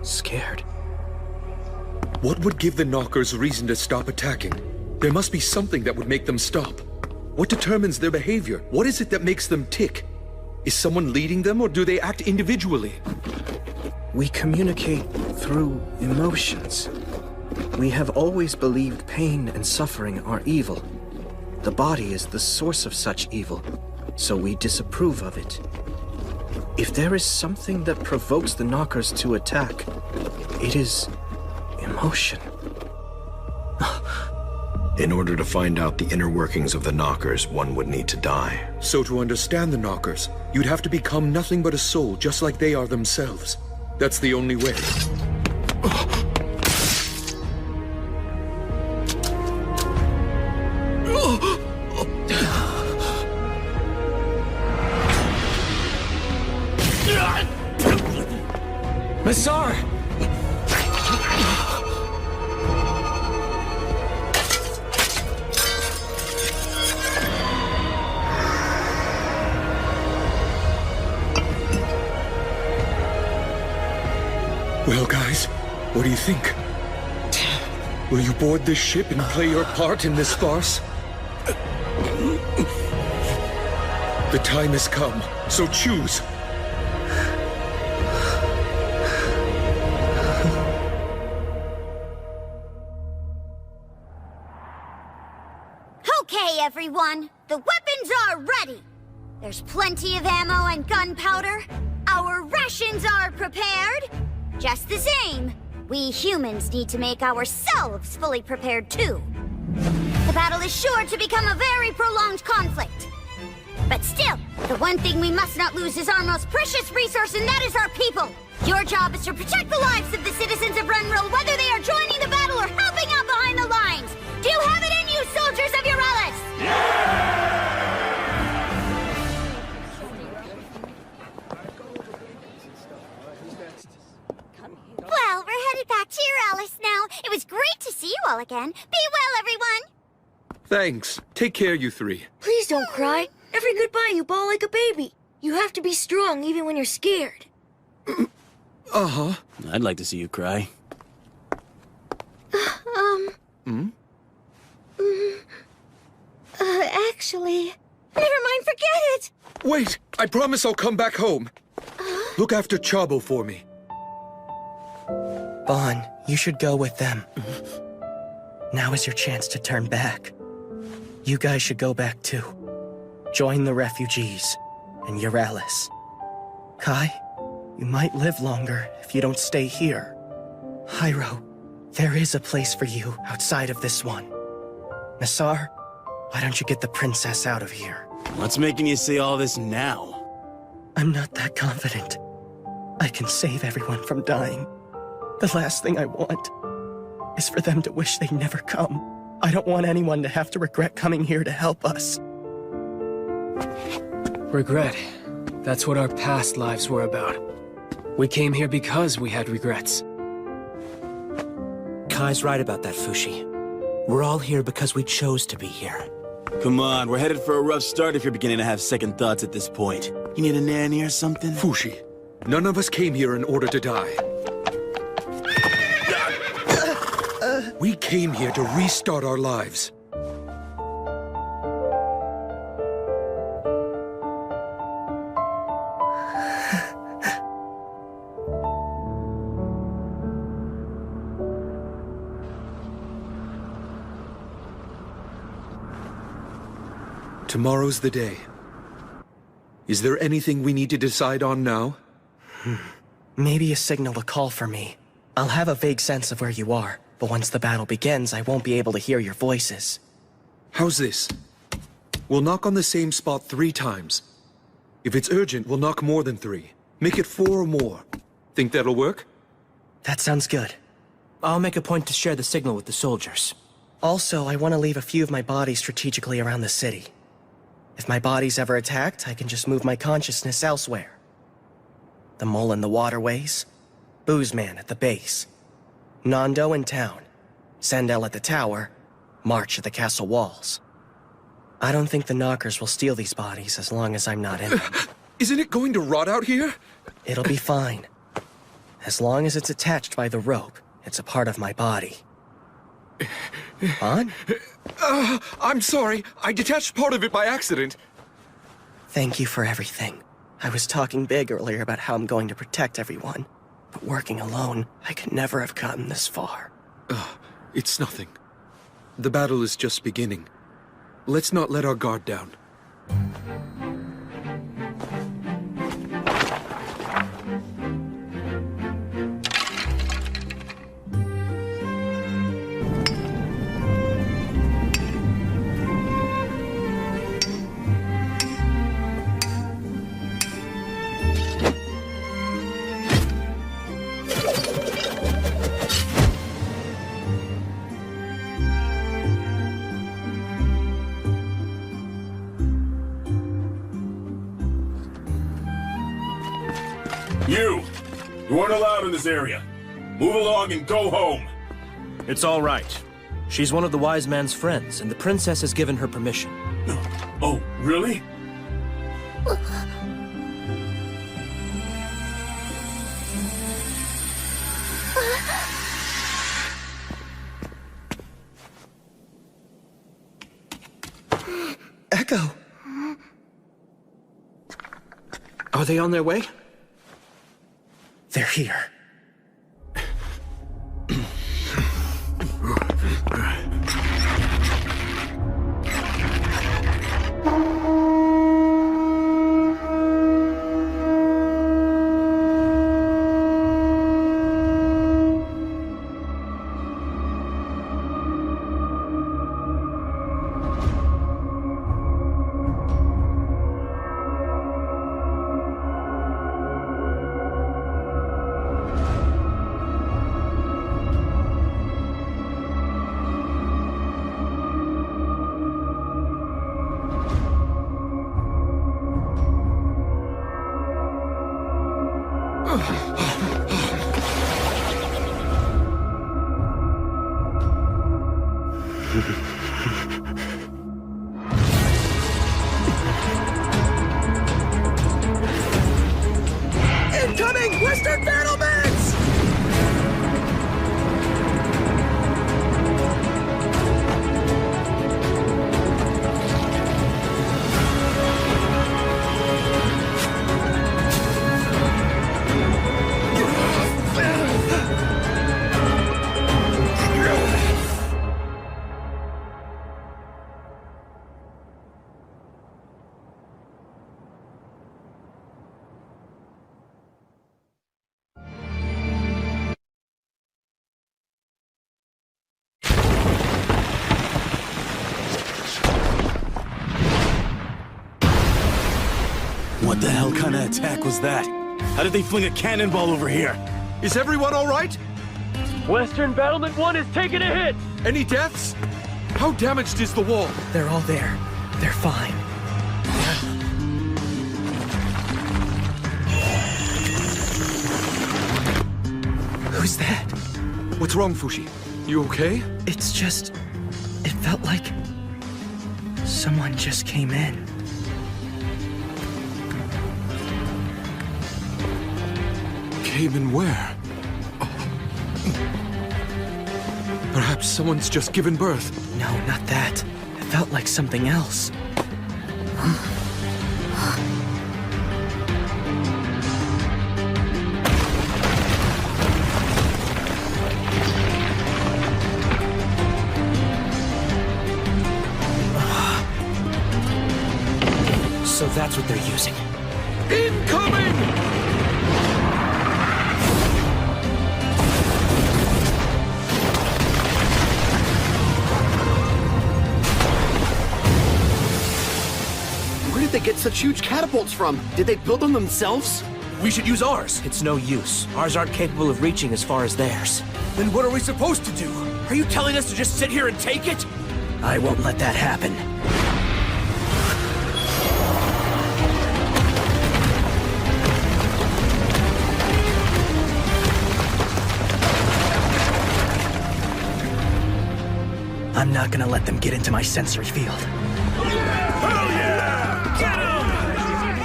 scared. What would give the Knockers reason to stop attacking? There must be something that would make them stop. What determines their behavior? What is it that makes them tick? Is someone leading them, or do they act individually? We communicate through emotions. We have always believed pain and suffering are evil. The body is the source of such evil, so we disapprove of it. If there is something that provokes the Knockers to attack, it is emotion. In order to find out the inner workings of the Knockers, one would need to die. So to understand the Knockers, you'd have to become nothing but a soul, just like they are themselves. That's the only way. Massar! Well, guys, what do you think? Will you board this ship and play your part in this farce? The time has come, so choose. Okay, everyone. The weapons are ready. There's plenty of ammo and gunpowder. Our rations are prepared. Just the same, we humans need to make ourselves fully prepared too. The battle is sure to become a very prolonged conflict. But still, the one thing we must not lose is our most precious resource, and that is our people. Your job is to protect the lives of the citizens of Renril, whether they are joining the battle or helping out behind the lines. Do you have it in you, soldiers of Immortals? Well, we're headed back to your Alice now. It was great to see you all again. Be well, everyone. Thanks. Take care, you three. Please don't cry. Every goodbye you bawl like a baby. You have to be strong even when you're scared. Uh-huh. I'd like to see you cry. Actually, never mind, forget it! Wait! I promise I'll come back home. Look after Chabo for me. Bon, you should go with them. Now is your chance to turn back. You guys should go back too. Join the refugees and Euryalus. Kai, you might live longer if you don't stay here. Hyro, there is a place for you outside of this one. Nassar, why don't you get the princess out of here? What's making you say all this now? I'm not that confident. I can save everyone from dying. The last thing I want is for them to wish they'd never come. I don't want anyone to have to regret coming here to help us. Regret. That's what our past lives were about. We came here because we had regrets. Kai's right about that, Fushi. We're all here because we chose to be here. Come on, we're headed for a rough start if you're beginning to have second thoughts at this point. You need a nanny or something? Fushi, None of us came here in order to die. We came here to restart our lives. Tomorrow's the day. Is there anything we need to decide on now? Maybe a signal to call for me. I'll have a vague sense of where you are, but once the battle begins, I won't be able to hear your voices. How's this? We'll knock on the same spot 3 times. If it's urgent, we'll knock more than 3. Make it 4 or more. Think that'll work? That sounds good. I'll make a point to share the signal with the soldiers. Also, I want to leave a few of my bodies strategically around the city. If my body's ever attacked, I can just move my consciousness elsewhere. The mole in the waterways, Boozman at the base, Nando in town, Sandel at the tower, March at the castle walls. I don't think the knockers will steal these bodies as long as I'm not in them. Isn't it going to rot out here? It'll be fine. As long as it's attached by the rope, it's a part of my body. On? I'm sorry. I detached part of it by accident. Thank you for everything. I was talking big earlier about how I'm going to protect everyone. But working alone, I could never have gotten this far. It's nothing. The battle is just beginning. Let's not let our guard down. You aren't allowed in this area. Move along and go home. It's all right. She's one of the wise man's friends, and the princess has given her permission. Oh, really? Echo! Are they on their way? They're here. Incoming Western battlements! What the hell kind of attack was that? How did they fling a cannonball over here? Is everyone all right? Western Battlement 1 is taking a hit! Any deaths? How damaged is the wall? They're all there. They're fine. Who's that? What's wrong, Fushi? You okay? It's just... It felt like... someone just came in. came and where? Perhaps someone's just given birth. No, not that. It felt like something else. So that's what they're using. Incoming! Where did they get such huge catapults from? Did they build them themselves? We should use ours. It's no use. Ours aren't capable of reaching as far as theirs. Then what are we supposed to do? Are you telling us to just sit here and take it? I won't let that happen. I'm not gonna let them get into my sensory field.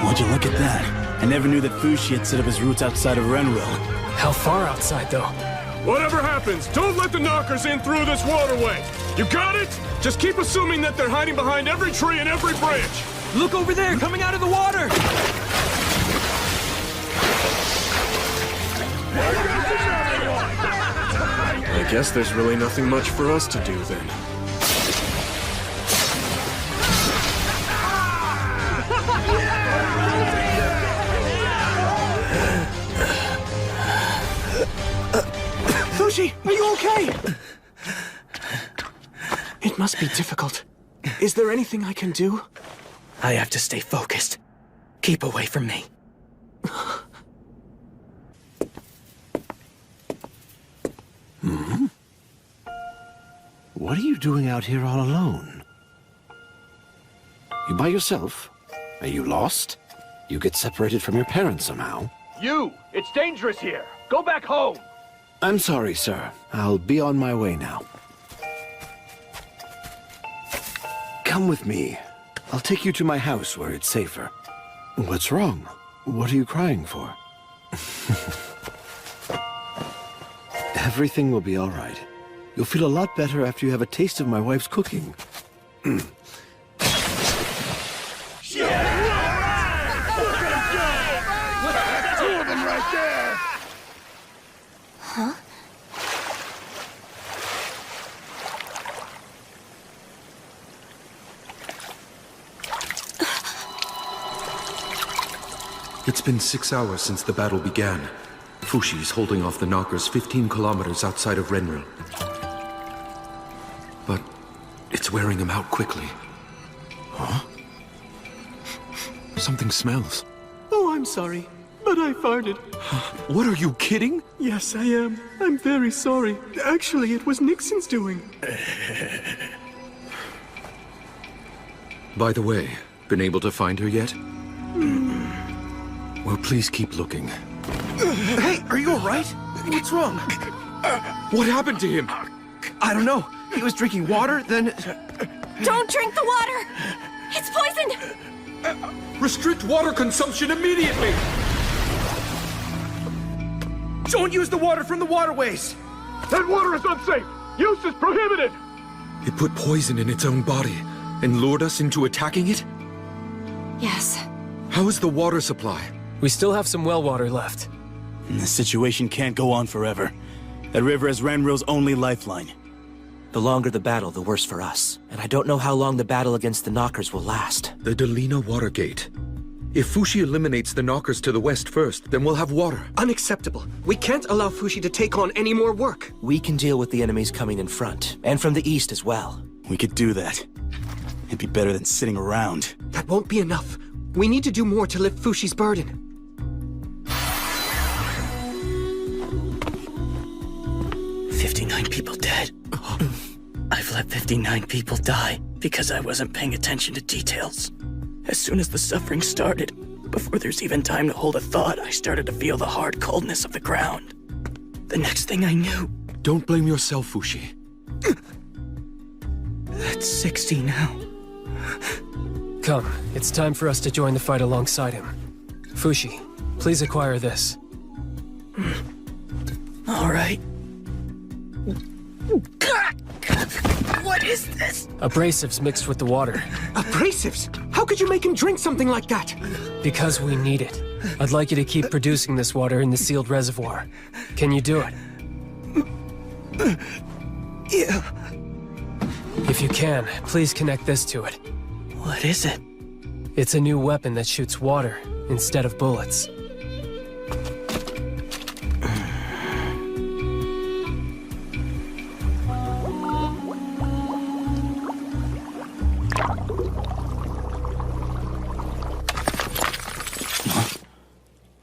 Would you look at that? I never knew that Fushi had set up his roots outside of Renril. How far outside, though? Whatever happens, don't let the knockers in through this waterway. You got it? Just keep assuming that they're hiding behind every tree and every branch. Look over there, coming out of the water! I guess there's really nothing much for us to do then. Fushi, are you okay? It must be difficult. Is there anything I can do? I have to stay focused. Keep away from me. Hmm? What are you doing out here all alone? You by yourself? Are you lost? You get separated from your parents somehow? You! It's dangerous here! Go back home! I'm sorry, sir. I'll be on my way now. Come with me. I'll take you to my house where it's safer. What's wrong? What are you crying for? Everything will be all right. You'll feel a lot better after you have a taste of my wife's cooking. Huh? It's been 6 hours since the battle began. Fushi's holding off the knockers 15 kilometers outside of Renril. But it's wearing them out quickly. Huh? Something smells. Oh, I'm sorry, but I farted. What, are you kidding? Yes, I am. I'm very sorry. Actually, it was Nixon's doing. By the way, been able to find her yet? Well, please keep looking. Hey, are you all right? What's wrong? What happened to him? I don't know. He was drinking water, then... Don't drink the water! It's poisoned! Restrict water consumption immediately! Don't use the water from the waterways! That water is unsafe! Use is prohibited! It put poison in its own body and lured us into attacking it? Yes. How is the water supply? We still have some well water left. This situation can't go on forever. That river is Renril's only lifeline. The longer the battle, the worse for us. And I don't know how long the battle against the knockers will last. The Delina Water Gate. If Fushi eliminates the knockers to the west first, then we'll have water. Unacceptable. We can't allow Fushi to take on any more work. We can deal with the enemies coming in front, and from the east as well. We could do that. It'd be better than sitting around. That won't be enough. We need to do more to lift Fushi's burden. 59 people dead. I've let 59 people die because I wasn't paying attention to details. As soon as the suffering started, before there's even time to hold a thought, I started to feel the hard coldness of the ground. The next thing I knew... Don't blame yourself, Fushi. That's 60 now. Come, it's time for us to join the fight alongside him. Fushi, please acquire this. What is this? Abrasives mixed with the water. Abrasives? How could you make him drink something like that? Because we need it. I'd like you to keep producing this water in the sealed reservoir. Can you do it? Yeah. If you can, please connect this to it. What is it? It's a new weapon that shoots water instead of bullets.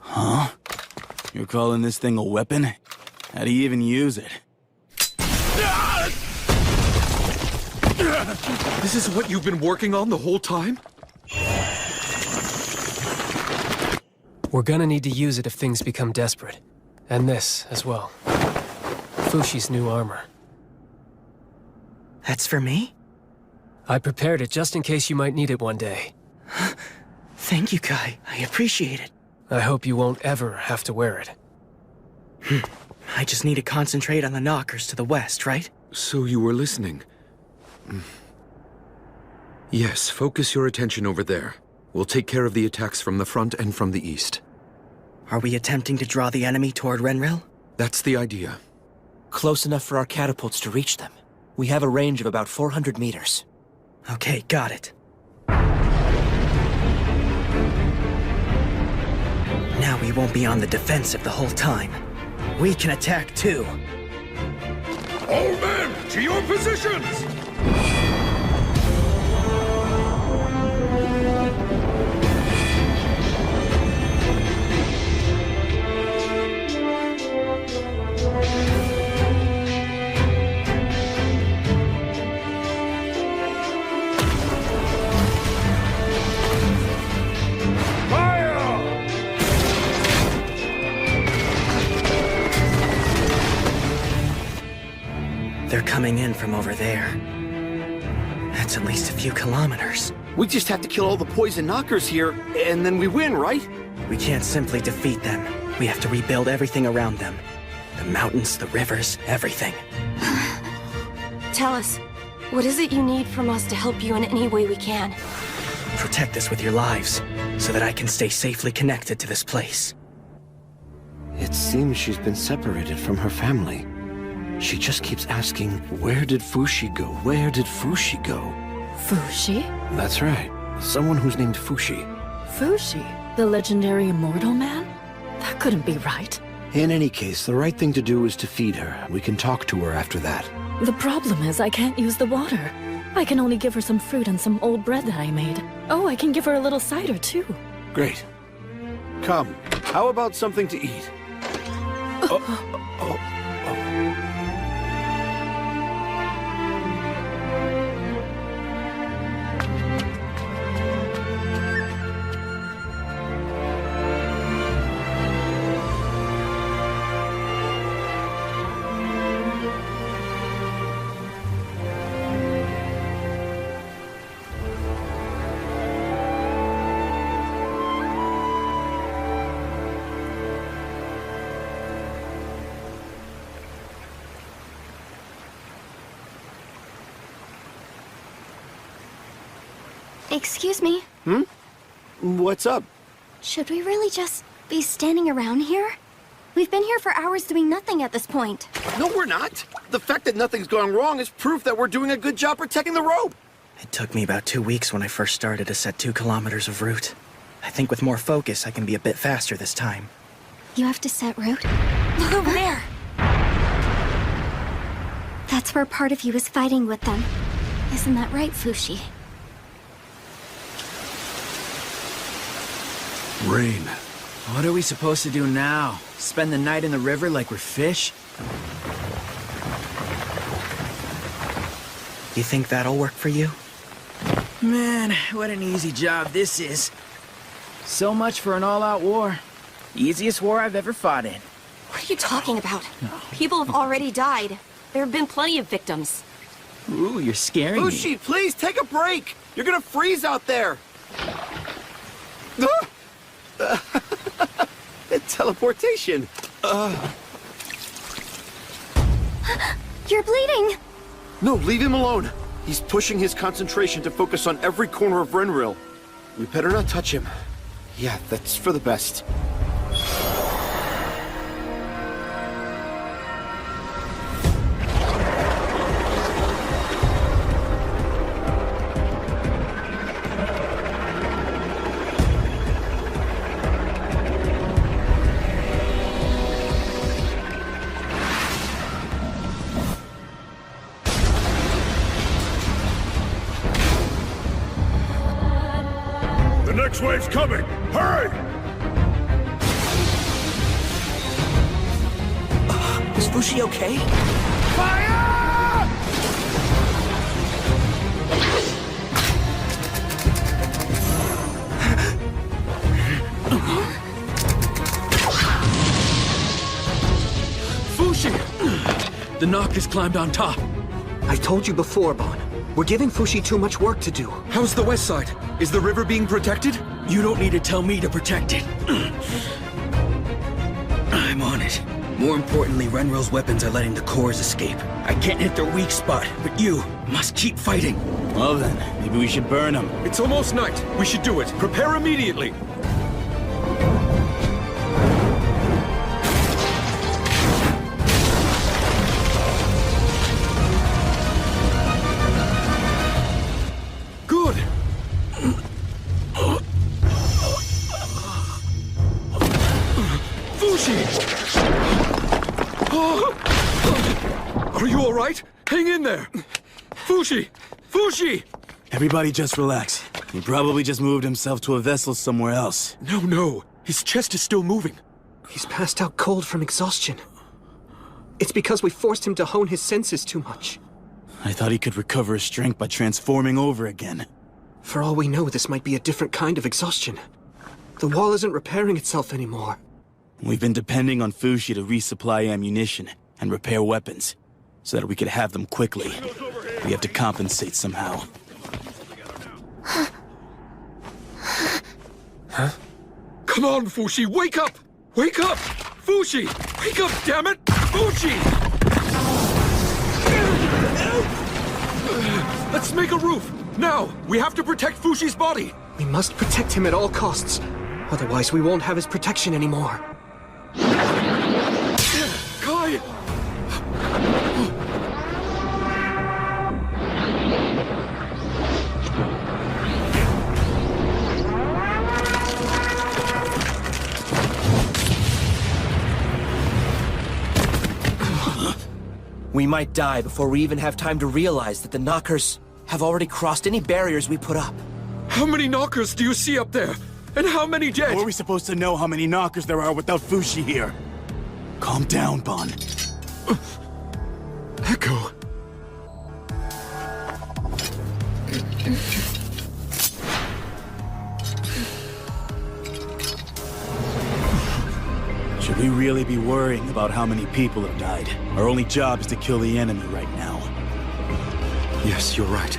Huh? You're calling this thing a weapon? How do you even use it? This is what you've been working on the whole time? We're gonna need to use it if things become desperate. And this, as well. Fushi's new armor. That's for me? I prepared it just in case you might need it one day. Thank you, Kai. I appreciate it. I hope you won't ever have to wear it. I just need to concentrate on the knockers to the west, right? So you were listening. Yes, focus your attention over there. We'll take care of the attacks from the front and from the east. Are we attempting to draw the enemy toward Renril? That's the idea. Close enough for our catapults to reach them. We have a range of about 400 meters. Okay, got it. Now we won't be on the defensive the whole time. We can attack too. All men, to your positions! They're coming in from over there. That's at least a few kilometers. We just have to kill all the poison knockers here, and then we win, right? We can't simply defeat them. We have to rebuild everything around them. The mountains, the rivers, everything. Tell us, what is it you need from us to help you in any way we can? Protect us with your lives, so that I can stay safely connected to this place. It seems she's been separated from her family. She just keeps asking, where did Fushi go? Where did Fushi go? Fushi? That's right. Someone who's named Fushi. Fushi? The legendary immortal man? That couldn't be right. In any case, the right thing to do is to feed her. We can talk to her after that. The problem is I can't use the water. I can only give her some fruit and some old bread that I made. Oh, I can give her a little cider, too. Great. Come, how about something to eat? Excuse me. What's up? Should we really just be standing around here? We've been here for hours doing nothing at this point. No, we're not. The fact that nothing's going wrong is proof that we're doing a good job protecting the rope. It took me about 2 weeks when I first started to set 2 kilometers of route. I think with more focus, I can be a bit faster this time. You have to set route? Look over there! That's where part of you is fighting with them. Isn't that right, Fushi? Rain. What are we supposed to do now? Spend the night in the river like we're fish? You think that'll work for you? Man, what an easy job this is. So much for an all-out war. Easiest war I've ever fought in. What are you talking about? People have already died. There have been plenty of victims. Ooh, you're scaring me. Fushi, please take a break. You're gonna freeze out there. Teleportation. You're bleeding. No, leave him alone. He's pushing his concentration to focus on every corner of Renril. We better not touch him. Yeah, that's for the best. The next wave's coming! Hurry! Is Fushi okay? Fushi! The knockers climbed on top. I told you before, Bon. We're giving Fushi too much work to do. How's the west side? Is the river being protected? You don't need to tell me to protect it. I'm on it. More importantly, Renril's weapons are letting the cores escape. I can't hit their weak spot, but you must keep fighting. Well then, maybe we should burn them. It's almost night. We should do it. Prepare immediately. Good. Fushi! Are you all right? Hang in there! Fushi! Fushi! Everybody just relax. He probably just moved himself to a vessel somewhere else. No. His chest is still moving. He's passed out cold from exhaustion. It's because we forced him to hone his senses too much. I thought he could recover his strength by transforming over again. For all we know, this might be a different kind of exhaustion. The wall isn't repairing itself anymore. We've been depending on Fushi to resupply ammunition and repair weapons, so that we could have them quickly. We have to compensate somehow. Huh? Come on, Fushi, wake up! Wake up! Fushi! Wake up, damn it! Fushi! Let's make a roof! Now! We have to protect Fushi's body! We must protect him at all costs. Otherwise, we won't have his protection anymore. Kai! We might die before we even have time to realize that the knockers have already crossed any barriers we put up. How many knockers do you see up there? And how many dead? How are we supposed to know how many knockers there are without Fushi here? Calm down, Bon. Echo. Should we really be worrying about how many people have died? Our only job is to kill the enemy right now. Yes, you're right.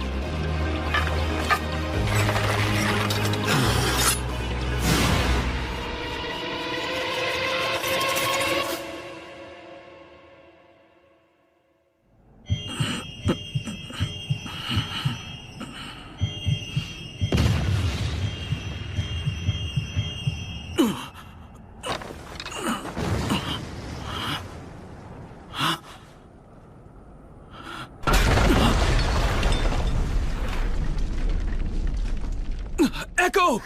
Echo!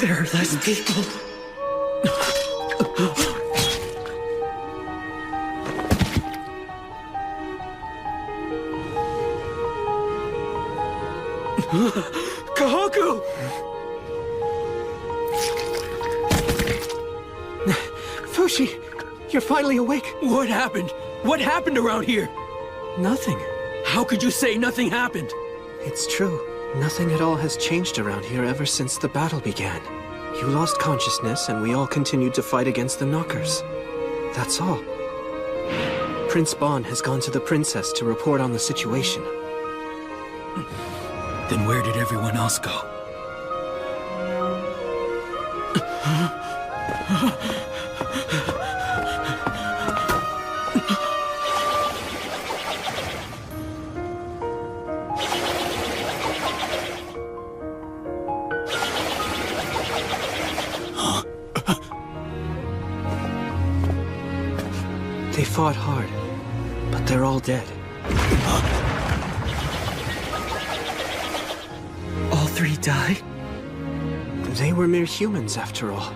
There are less people. Kahaku! Fushi, you're finally awake. What happened? What happened around here? Nothing. How could you say nothing happened? It's true. Nothing at all has changed around here ever since the battle began. You lost consciousness, and we all continued to fight against the Knockers. That's all. Prince Bon has gone to the princess to report on the situation. Then where did everyone else go? They fought hard, but they're all dead. All three died? They were mere humans, after all.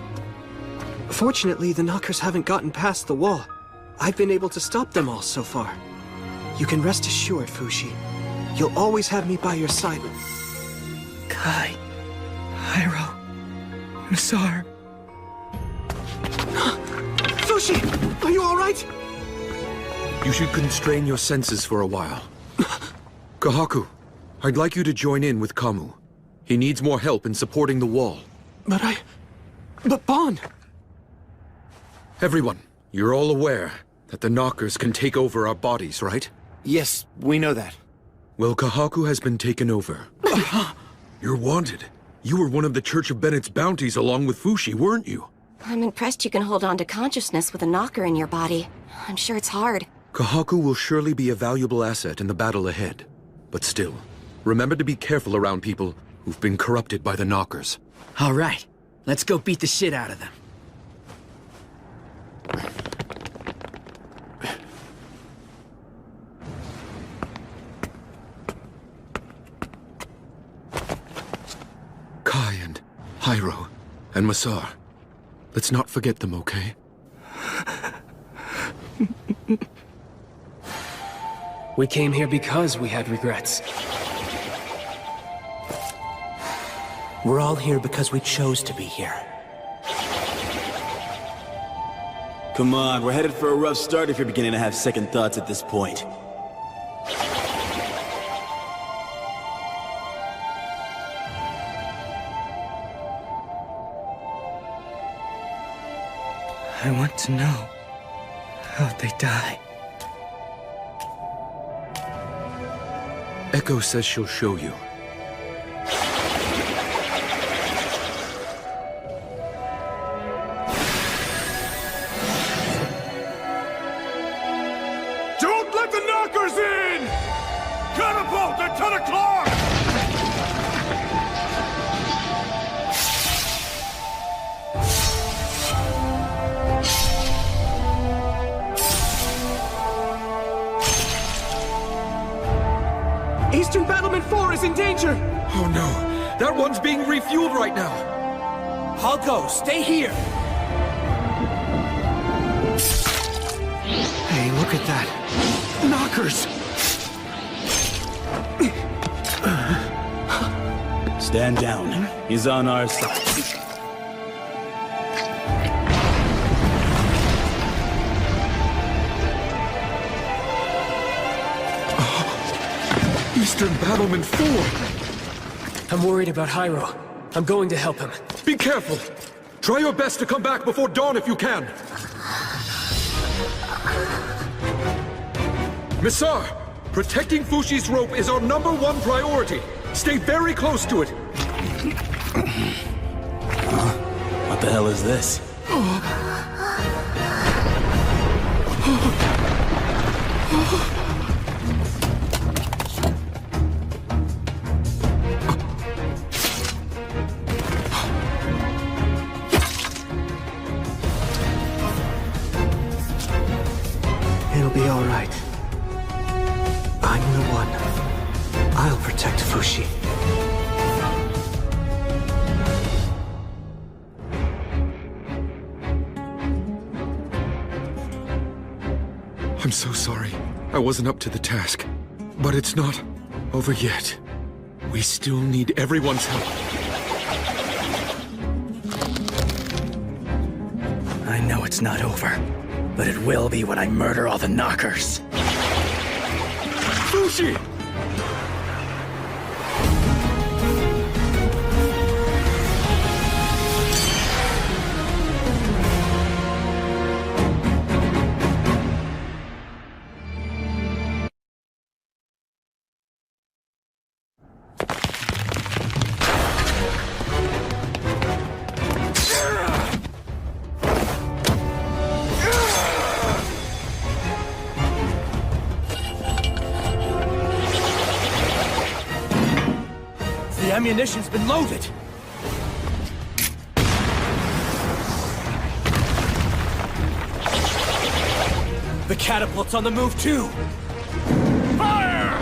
Fortunately, the Knockers haven't gotten past the wall. I've been able to stop them all so far. You can rest assured, Fushi. You'll always have me by your side. Kai, Hyro, Masar. Fushi! Are you alright? You should constrain your senses for a while. Kahaku, I'd like you to join in with Kamu. He needs more help in supporting the wall. But Bon! Everyone, you're all aware that the Knockers can take over our bodies, right? Yes, we know that. Well, Kahaku has been taken over. You're wanted. You were one of the Church of Bennett's bounties along with Fushi, weren't you? I'm impressed you can hold on to consciousness with a knocker in your body. I'm sure it's hard. Kahaku will surely be a valuable asset in the battle ahead. But still, remember to be careful around people who've been corrupted by the Knockers. All right, let's go beat the shit out of them. Kai and Hyro and Masar. Let's not forget them, okay? We came here because we had regrets. We're all here because we chose to be here. Come on, we're headed for a rough start if you're beginning to have second thoughts at this point. I want to know how'd they die. Echo says she'll show you. Don't let the Knockers in! Catapult at 10 o'clock! Eastern Battlement 4 is in danger! Oh no, that one's being refueled right now. I'll go, stay here! Hey, look at that. Knockers! Stand down. He's on our side. Eastern Battlement 4! I'm worried about Hyro. I'm going to help him. Be careful! Try your best to come back before dawn if you can! Misar! Protecting Fushi's rope is our #1 priority! Stay very close to it! What the hell is this? It'll be all right. I'm the one. I'll protect Fushi. I'm so sorry. I wasn't up to the task. But it's not over yet. We still need everyone's help. I know it's not over, but it will be when I murder all the Knockers. Fushi! The ammunition's been loaded. The catapult's on the move too. Fire!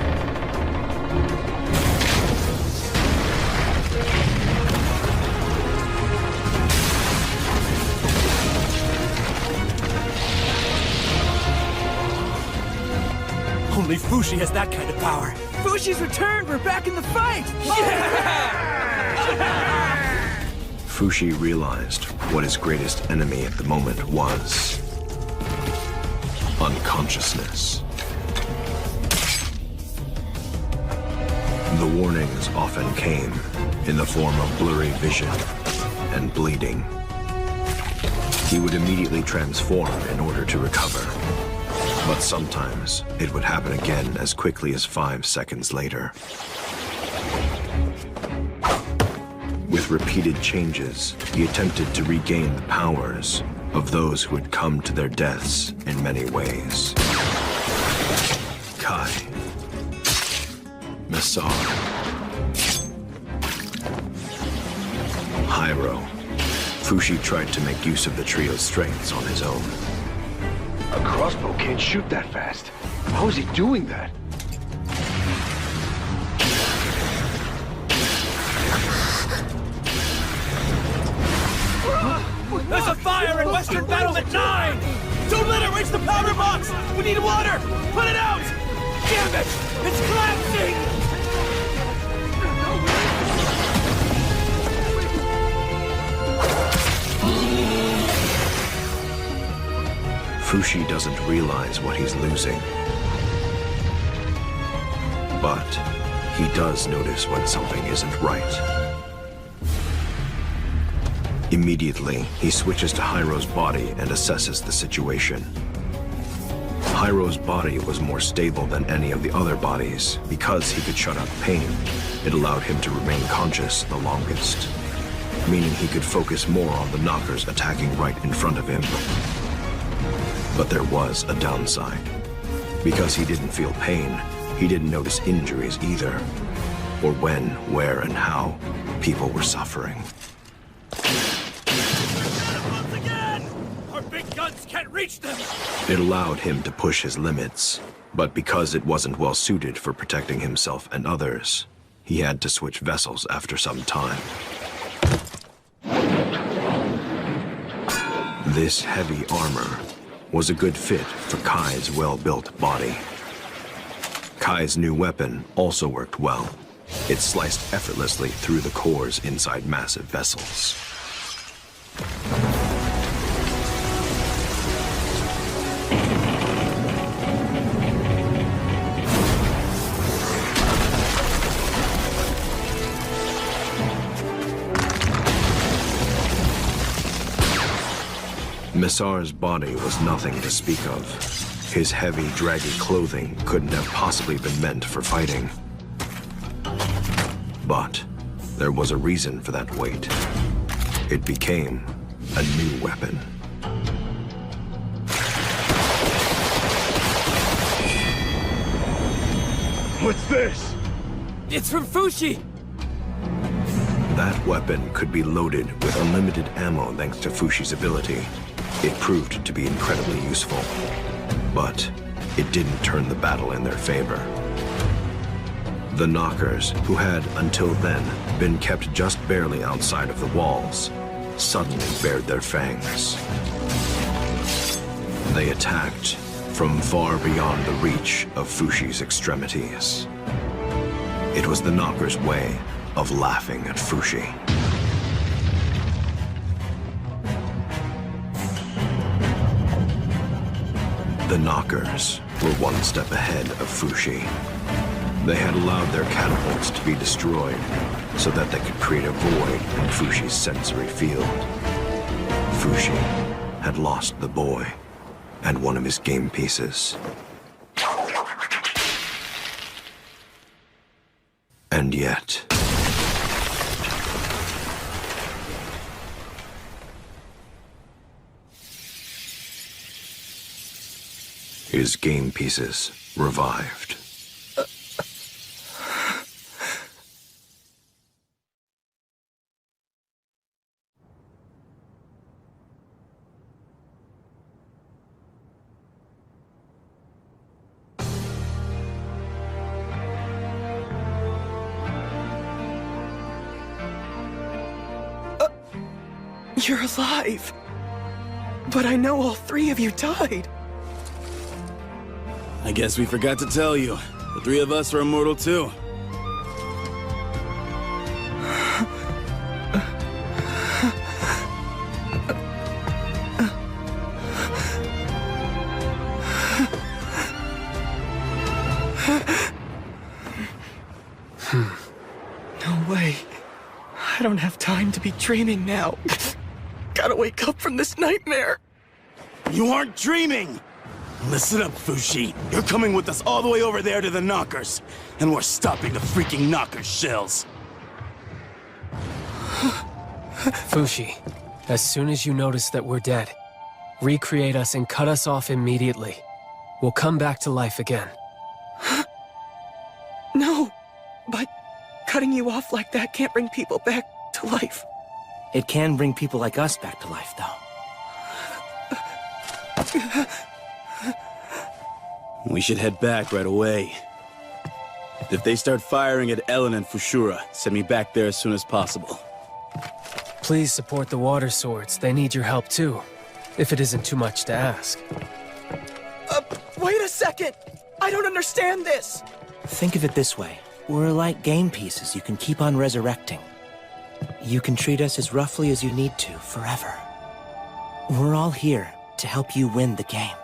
Only Fushi has that kind of power. Fushi's returned! We're back in the fight! Fushi realized what his greatest enemy at the moment was. Unconsciousness. The warnings often came in the form of blurry vision and bleeding. He would immediately transform in order to recover. But sometimes it would happen again as quickly as 5 seconds later. With repeated changes, he attempted to regain the powers of those who had come to their deaths in many ways. Kai, Massar, Hyro. Fushi tried to make use of the trio's strengths on his own. A crossbow can't shoot that fast. How is he doing that? There's a fire in Western Battlement 9! Don't let it reach the powder box! We need water! Put it out! Damn it! It's collapsing! Fushi doesn't realize what he's losing. But he does notice when something isn't right. Immediately, he switches to Hyro's body and assesses the situation. Hyro's body was more stable than any of the other bodies because he could shut out pain. It allowed him to remain conscious the longest, meaning he could focus more on the knockers attacking right in front of him. But there was a downside. Because he didn't feel pain, he didn't notice injuries either, or when, where, and how people were suffering. Once again! Our big guns can't reach them! It allowed him to push his limits, but because it wasn't well suited for protecting himself and others, he had to switch vessels after some time. This heavy armor was a good fit for Kai's well-built body. Kai's new weapon also worked well. It sliced effortlessly through the cores inside massive vessels. Massar's body was nothing to speak of. His heavy, draggy clothing couldn't have possibly been meant for fighting. But there was a reason for that weight. It became a new weapon. What's this? It's from Fushi! That weapon could be loaded with unlimited ammo thanks to Fushi's ability. It proved to be incredibly useful, but it didn't turn the battle in their favor. The knockers, who had, until then, been kept just barely outside of the walls, suddenly bared their fangs. They attacked from far beyond the reach of Fushi's extremities. It was the knockers' way of laughing at Fushi. The knockers were one step ahead of Fushi. They had allowed their catapults to be destroyed so that they could create a void in Fushi's sensory field. Fushi had lost the boy and one of his game pieces. And yet... his game pieces revived. You're alive! But I know all three of you died! I guess we forgot to tell you. The three of us are immortal too. No way. I don't have time to be dreaming now. Gotta wake up from this nightmare. You aren't dreaming! Listen up, Fushi. You're coming with us all the way over there to the Knockers. And we're stopping the freaking Knockers shells. Fushi, as soon as you notice that we're dead, recreate us and cut us off immediately. We'll come back to life again. No, but cutting you off like that can't bring people back to life. It can bring people like us back to life, though. We should head back right away. If they start firing at Ellen and Fushura, send me back there as soon as possible. Please support the water swords. They need your help too, if it isn't too much to ask. Wait a second! I don't understand this! Think of it this way. We're like game pieces you can keep on resurrecting. You can treat us as roughly as you need to, forever. We're all here to help you win the game.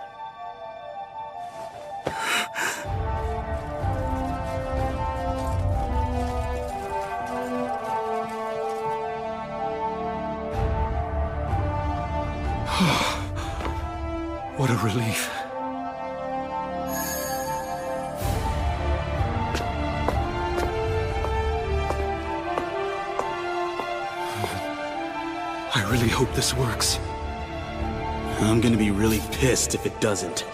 What a relief. I really hope this works. I'm gonna be really pissed if it doesn't.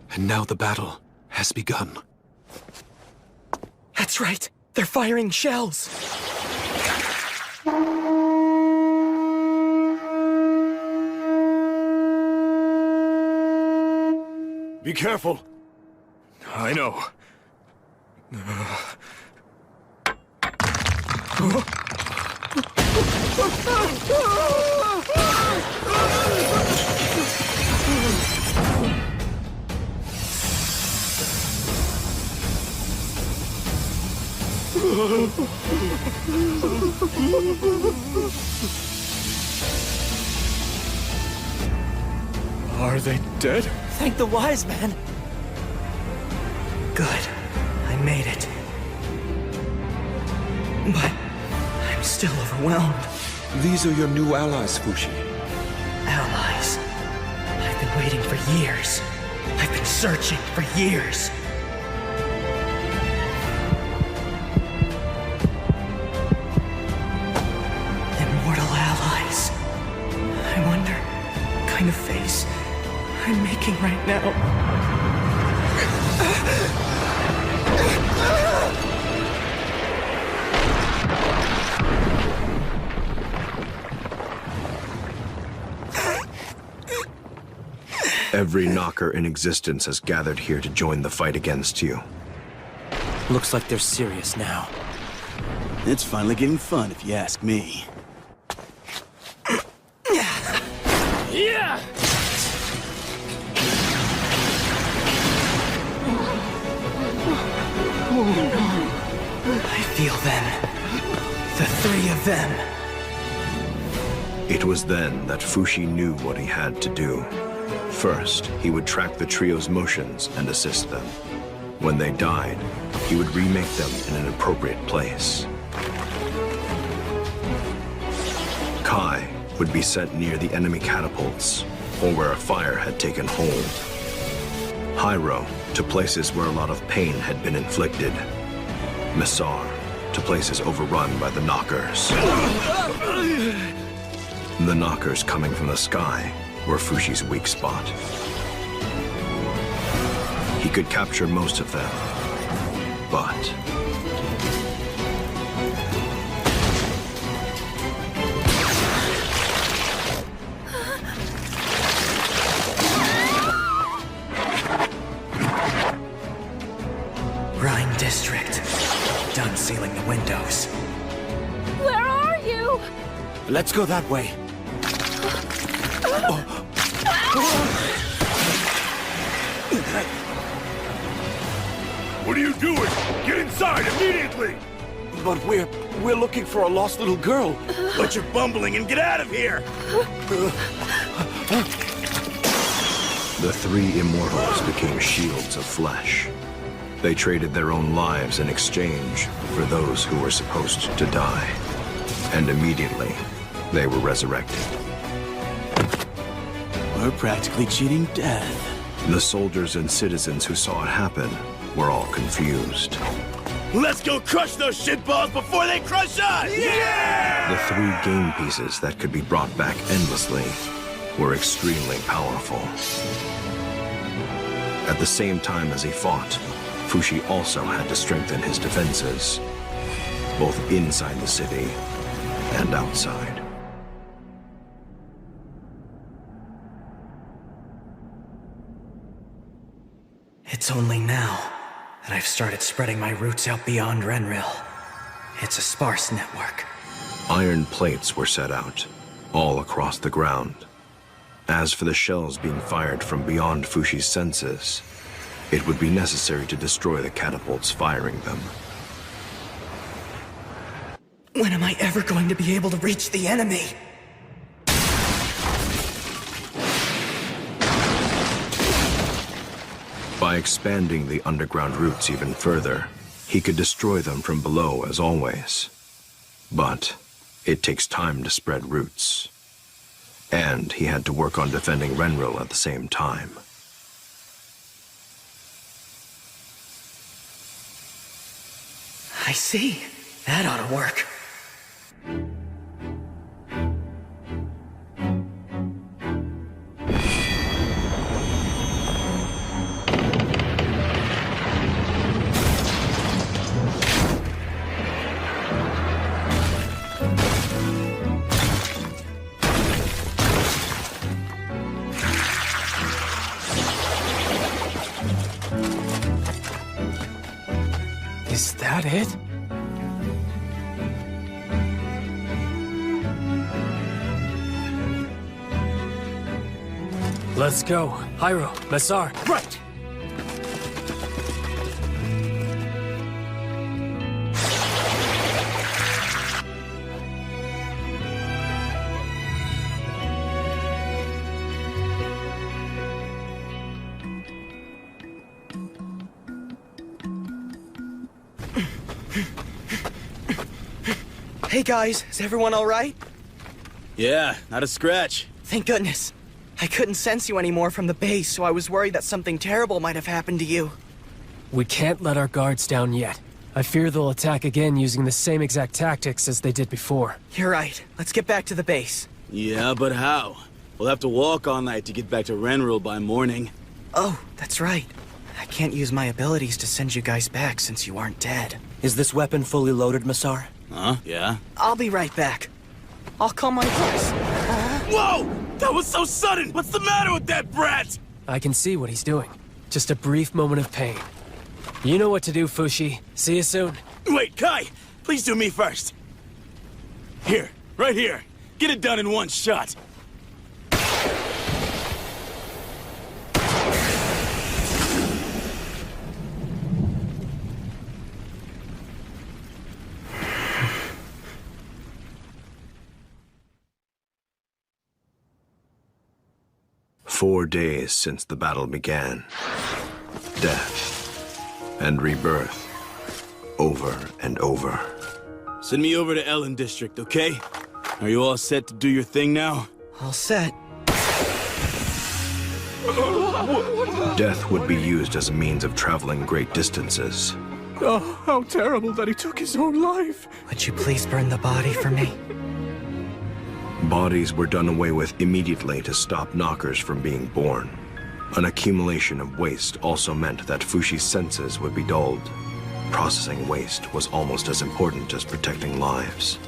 And now the battle has begun. That's right. They're firing shells. Be careful. I know. Are they dead? Thank the wise man. Good. I made it. But I'm still overwhelmed. These are your new allies, Fushi. Allies. I've been waiting for years. I've been searching for years. Immortal allies. I wonder what kind of face I'm making right now. Every knocker in existence has gathered here to join the fight against you. Looks like they're serious now. It's finally getting fun, if you ask me. Yeah! I feel them. The three of them. It was then that Fushi knew what he had to do. First, he would track the trio's motions and assist them. When they died, he would remake them in an appropriate place. Kai would be sent near the enemy catapults, or where a fire had taken hold. Hyro to places where a lot of pain had been inflicted. Massar to places overrun by the knockers. The knockers coming from the sky were Fushi's weak spot. He could capture most of them, but... Rhine District. Done sealing the windows. Where are you? Let's go that way. What are you doing? Get inside immediately! But we're looking for a lost little girl. Quit your bumbling and get out of here! The three Immortals became shields of flesh. They traded their own lives in exchange for those who were supposed to die. And immediately, they were resurrected. We're practically cheating death. The soldiers and citizens who saw it happen were all confused. Let's go crush those shitballs before they crush us! Yeah! The three game pieces that could be brought back endlessly were extremely powerful. At the same time as he fought, Fushi also had to strengthen his defenses, both inside the city and outside. It's only now that I've started spreading my roots out beyond Renril. It's a sparse network. Iron plates were set out, all across the ground. As for the shells being fired from beyond Fushi's senses, it would be necessary to destroy the catapults firing them. When am I ever going to be able to reach the enemy? By expanding the underground routes even further, he could destroy them from below as always. But it takes time to spread roots. And he had to work on defending Renril at the same time. I see. That ought to work. Is that it? Let's go. Hyro, Massar. Right! Hey guys, is everyone alright? Yeah, not a scratch. Thank goodness. I couldn't sense you anymore from the base, so I was worried that something terrible might have happened to you. We can't let our guards down yet. I fear they'll attack again using the same exact tactics as they did before. You're right. Let's get back to the base. Yeah, but how? We'll have to walk all night to get back to Renril by morning. Oh, that's right. I can't use my abilities to send you guys back since you aren't dead. Is this weapon fully loaded, Massar? Huh? Yeah? I'll be right back. I'll call my horse. Whoa! That was so sudden! What's the matter with that brat? I can see what he's doing. Just a brief moment of pain. You know what to do, Fushi. See you soon. Wait, Kai! Please do me first. Here, right here. Get it done in one shot. 4 days since the battle began. Death and rebirth, over and over. Send me over to Ellen District, okay? Are you all set to do your thing now? All set. Death would be used as a means of traveling great distances. Oh, how terrible that he took his own life. Would you please burn the body for me? Bodies were done away with immediately to stop knockers from being born. An accumulation of waste also meant that Fushi's senses would be dulled. Processing waste was almost as important as protecting lives.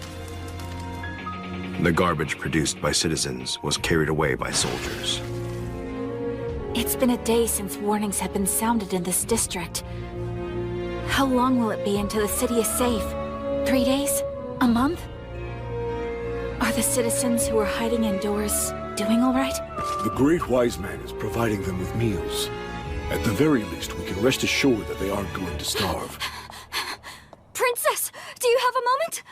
The garbage produced by citizens was carried away by soldiers. It's been a day since warnings have been sounded in this district. How long will it be until the city is safe? 3 days? A month? Are the citizens who are hiding indoors doing all right? The Great Wise Man is providing them with meals. At the very least, we can rest assured that they aren't going to starve. Princess, do you have a moment?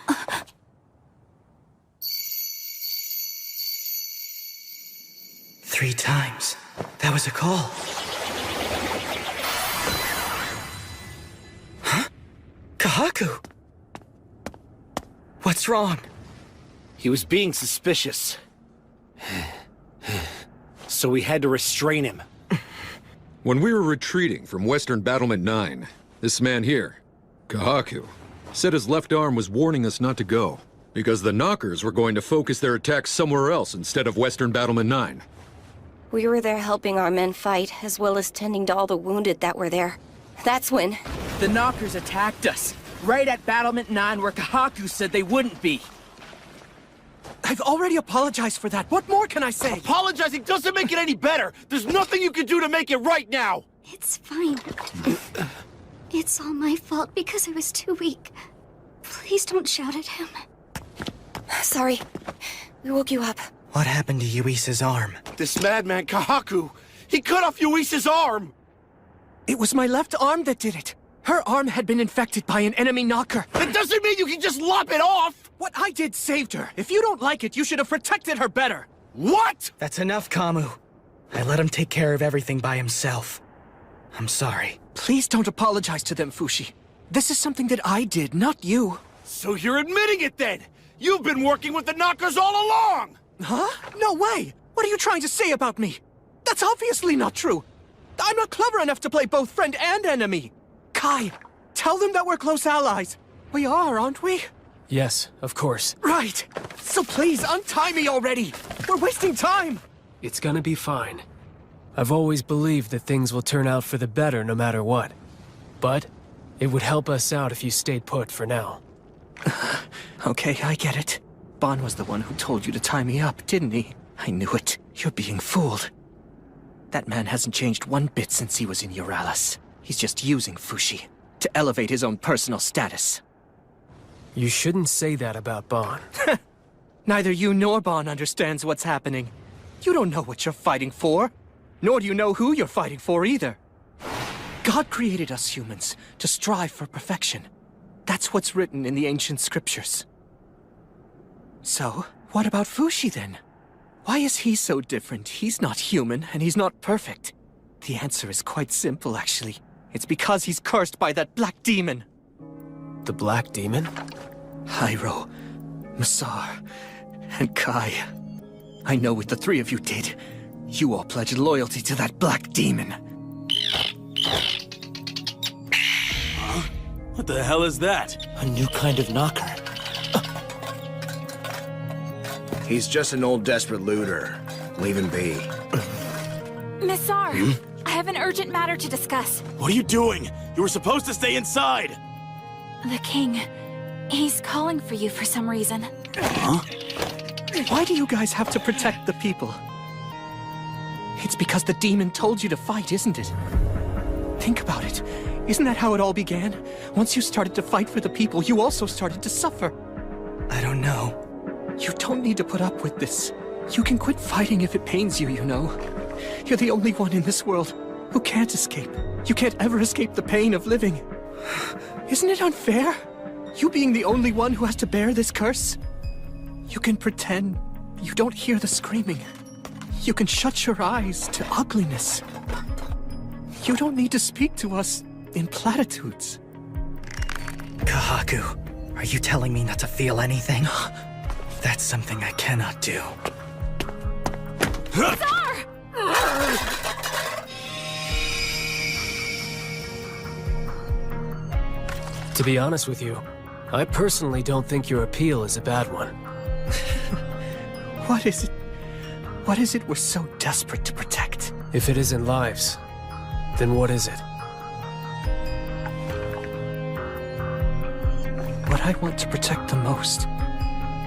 3 times. That was a call. Huh? Kahaku! What's wrong? He was being suspicious. So we had to restrain him. When we were retreating from Western Battlement 9, this man here, Kahaku, said his left arm was warning us not to go, because the knockers were going to focus their attacks somewhere else instead of Western Battlement 9. We were there helping our men fight, as well as tending to all the wounded that were there. That's when... The knockers attacked us, right at Battlement 9 where Kahaku said they wouldn't be. I've already apologized for that. What more can I say? Apologizing doesn't make it any better. There's nothing you can do to make it right now. It's fine. It's all my fault because I was too weak. Please don't shout at him. Sorry. We woke you up. What happened to Yuisa's arm? This madman, Kahaku, he cut off Yuisa's arm! It was my left arm that did it. Her arm had been infected by an enemy knocker. That doesn't mean you can just lop it off! What I did saved her. If you don't like it, you should have protected her better. What? That's enough, Kamu. I let him take care of everything by himself. I'm sorry. Please don't apologize to them, Fushi. This is something that I did, not you. So you're admitting it then? You've been working with the knockers all along! Huh? No way! What are you trying to say about me? That's obviously not true. I'm not clever enough to play both friend and enemy. Kai, tell them that we're close allies. We are, aren't we? Yes, of course. Right. So please, untie me already. We're wasting time. It's gonna be fine. I've always believed that things will turn out for the better no matter what. But it would help us out if you stayed put for now. Okay, I get it. Bon was the one who told you to tie me up, didn't he? I knew it. You're being fooled. That man hasn't changed one bit since he was in Euralis. He's just using Fushi to elevate his own personal status. You shouldn't say that about Bon. Neither you nor Bon understands what's happening. You don't know what you're fighting for, nor do you know who you're fighting for either. God created us humans to strive for perfection. That's what's written in the ancient scriptures. So, what about Fushi then? Why is he so different? He's not human, and he's not perfect. The answer is quite simple, actually. It's because he's cursed by that black demon. The black demon? Hyro, Masar, and Kai. I know what the 3 of you did. You all pledged loyalty to that black demon. Huh? What the hell is that? A new kind of knocker. He's just an old desperate looter. Leave him be. Masar, I have an urgent matter to discuss. What are you doing? You were supposed to stay inside! The king, he's calling for you for some reason. Huh? Why do you guys have to protect the people? It's because the demon told you to fight, isn't it? Think about it. Isn't that how it all began? Once you started to fight for the people, you also started to suffer. I don't know. You don't need to put up with this. You can quit fighting if it pains you, you know. You're the only one in this world who can't escape. You can't ever escape the pain of living. Isn't it unfair? You being the only one who has to bear this curse? You can pretend you don't hear the screaming. You can shut your eyes to ugliness. You don't need to speak to us in platitudes. Kahaku, are you telling me not to feel anything? That's something I cannot do. To be honest with you, I personally don't think your appeal is a bad one. What is it? What is it we're so desperate to protect? If it isn't lives, then what is it? What I want to protect the most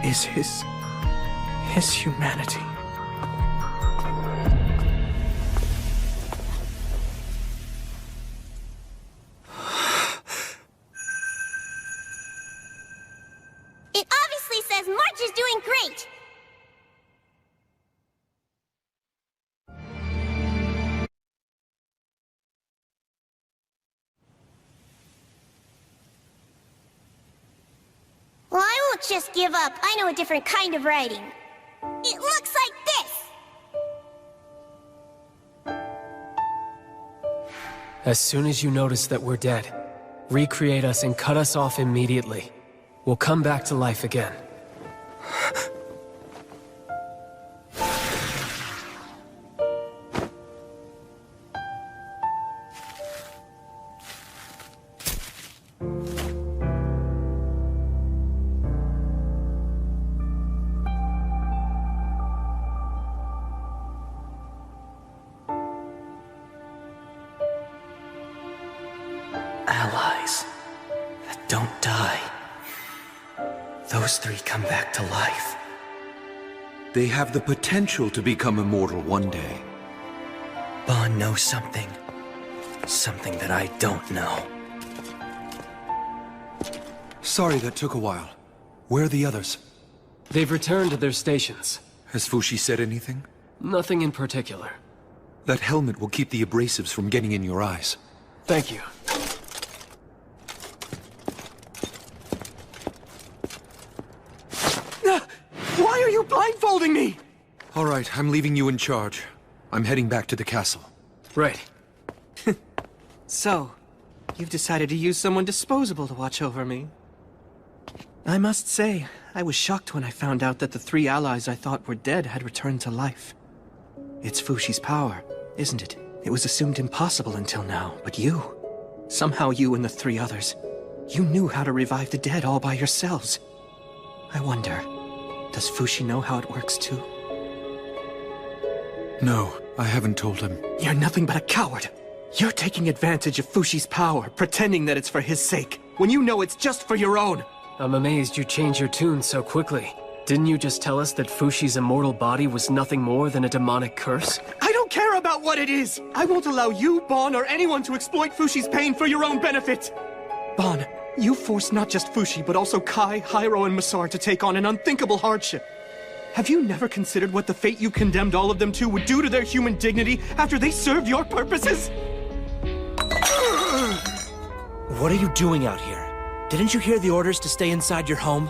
is his humanity. It obviously says March is doing great. Well, I won't just give up. I know a different kind of writing. It looks like this! As soon as you notice that we're dead, recreate us and cut us off immediately. We'll come back to life again. Allies that don't die. Those three come back to life. They have the potential to become immortal one day. Bon knows something. Something that I don't know. Sorry that took a while. Where are the others? They've returned to their stations. Has Fushi said anything? Nothing in particular. That helmet will keep the abrasives from getting in your eyes. Thank you. Why are you blindfolding me? All right, I'm leaving you in charge. I'm heading back to the castle. Right. So, you've decided to use someone disposable to watch over me. I must say, I was shocked when I found out that the three allies I thought were dead had returned to life. It's Fushi's power, isn't it? It was assumed impossible until now, but somehow you and the three others, you knew how to revive the dead all by yourselves. I wonder, does Fushi know how it works too? No, I haven't told him. You're nothing but a coward. You're taking advantage of Fushi's power, pretending that it's for his sake, when you know it's just for your own. I'm amazed you changed your tune so quickly. Didn't you just tell us that Fushi's immortal body was nothing more than a demonic curse? I don't care about what it is! I won't allow you, Bon, or anyone to exploit Fushi's pain for your own benefit! Bon, you forced not just Fushi, but also Kai, Hyro, and Masar to take on an unthinkable hardship. Have you never considered what the fate you condemned all of them to would do to their human dignity after they served your purposes? What are you doing out here? Didn't you hear the orders to stay inside your home?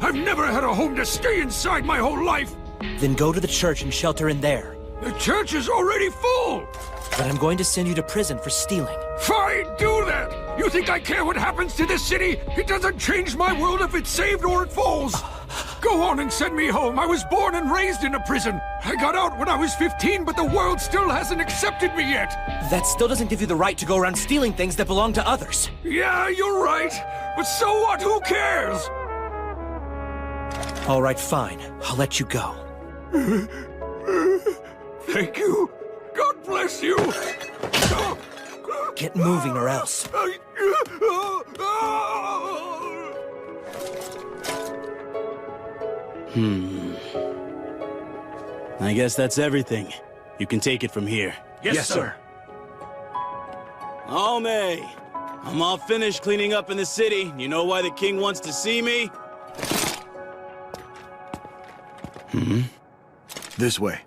I've never had a home to stay inside my whole life! Then go to the church and shelter in there. The church is already full! But I'm going to send you to prison for stealing. Fine, do that! You think I care what happens to this city? It doesn't change my world if it's saved or it falls! Go on and send me home. I was born and raised in a prison. I got out when I was 15, but the world still hasn't accepted me yet. That still doesn't give you the right to go around stealing things that belong to others. Yeah, you're right. But so what? Who cares? All right, fine. I'll let you go. Thank you. God bless you. Get moving or else. I guess that's everything. You can take it from here. Yes, sir. Oh, May. I'm all finished cleaning up in the city. You know why the king wants to see me? This way.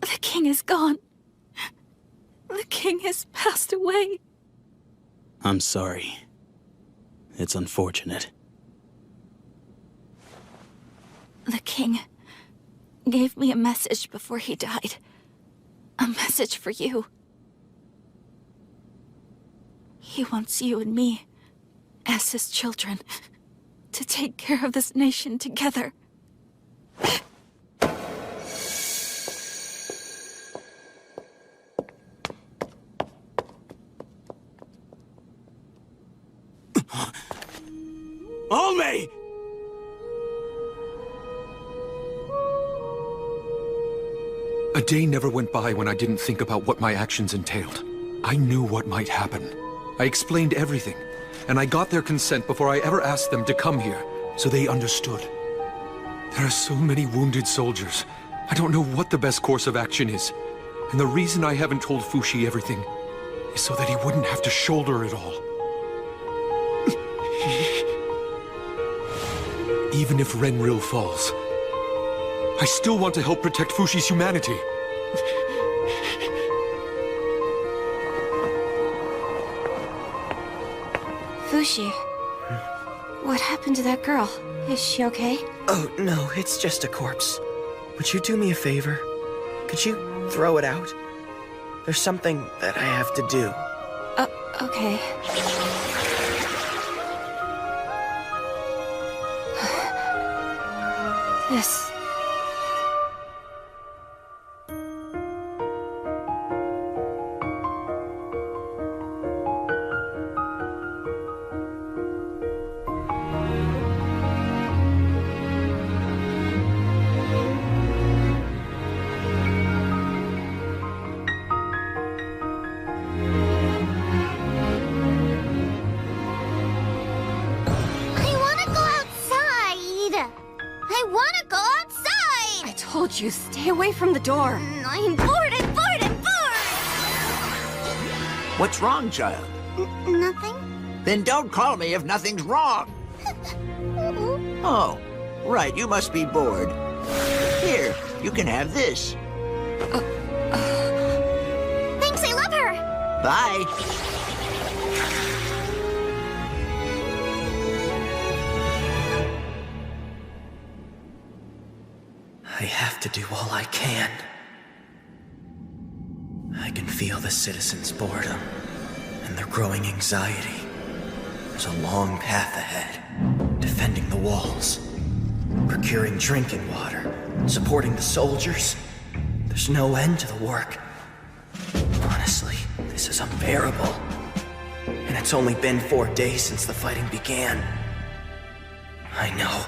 The king king is gone. The king has passed away. I'm sorry. It's unfortunate. The king gave me a message before he died. A message for you. He wants you and me, as his children, to take care of this nation together. Olme! A day never went by when I didn't think about what my actions entailed. I knew what might happen. I explained everything, and I got their consent before I ever asked them to come here, so they understood. There are so many wounded soldiers. I don't know what the best course of action is. And the reason I haven't told Fushi everything is so that he wouldn't have to shoulder it all. Even if Renril falls, I still want to help protect Fushi's humanity. Fushi, what happened to that girl? Is she okay? Oh, no, it's just a corpse. Would you do me a favor? Could you throw it out? There's something that I have to do. Okay. This... You stay away from the door. I'm bored, I'm bored, I'm bored! What's wrong, child? Nothing. Then don't call me if nothing's wrong. Oh, right, you must be bored. Here, you can have this. Thanks, I love her! Bye. I have to do all I can. I can feel the citizens' boredom and their growing anxiety. There's a long path ahead. Defending the walls, procuring drinking water, supporting the soldiers. There's no end to the work. Honestly, this is unbearable. And it's only been 4 days since the fighting began. I know.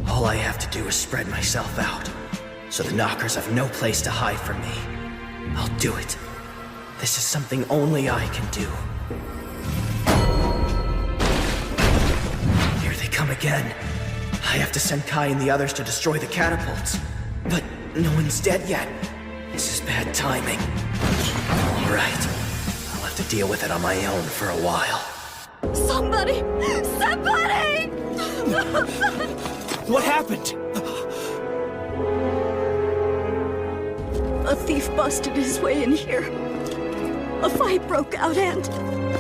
All I have to do is spread myself out, so the Knockers have no place to hide from me. I'll do it. This is something only I can do. Here they come again. I have to send Kai and the others to destroy the catapults. But no one's dead yet. This is bad timing. All right. I'll have to deal with it on my own for a while. Somebody! Somebody! What happened? A thief busted his way in here. A fight broke out and...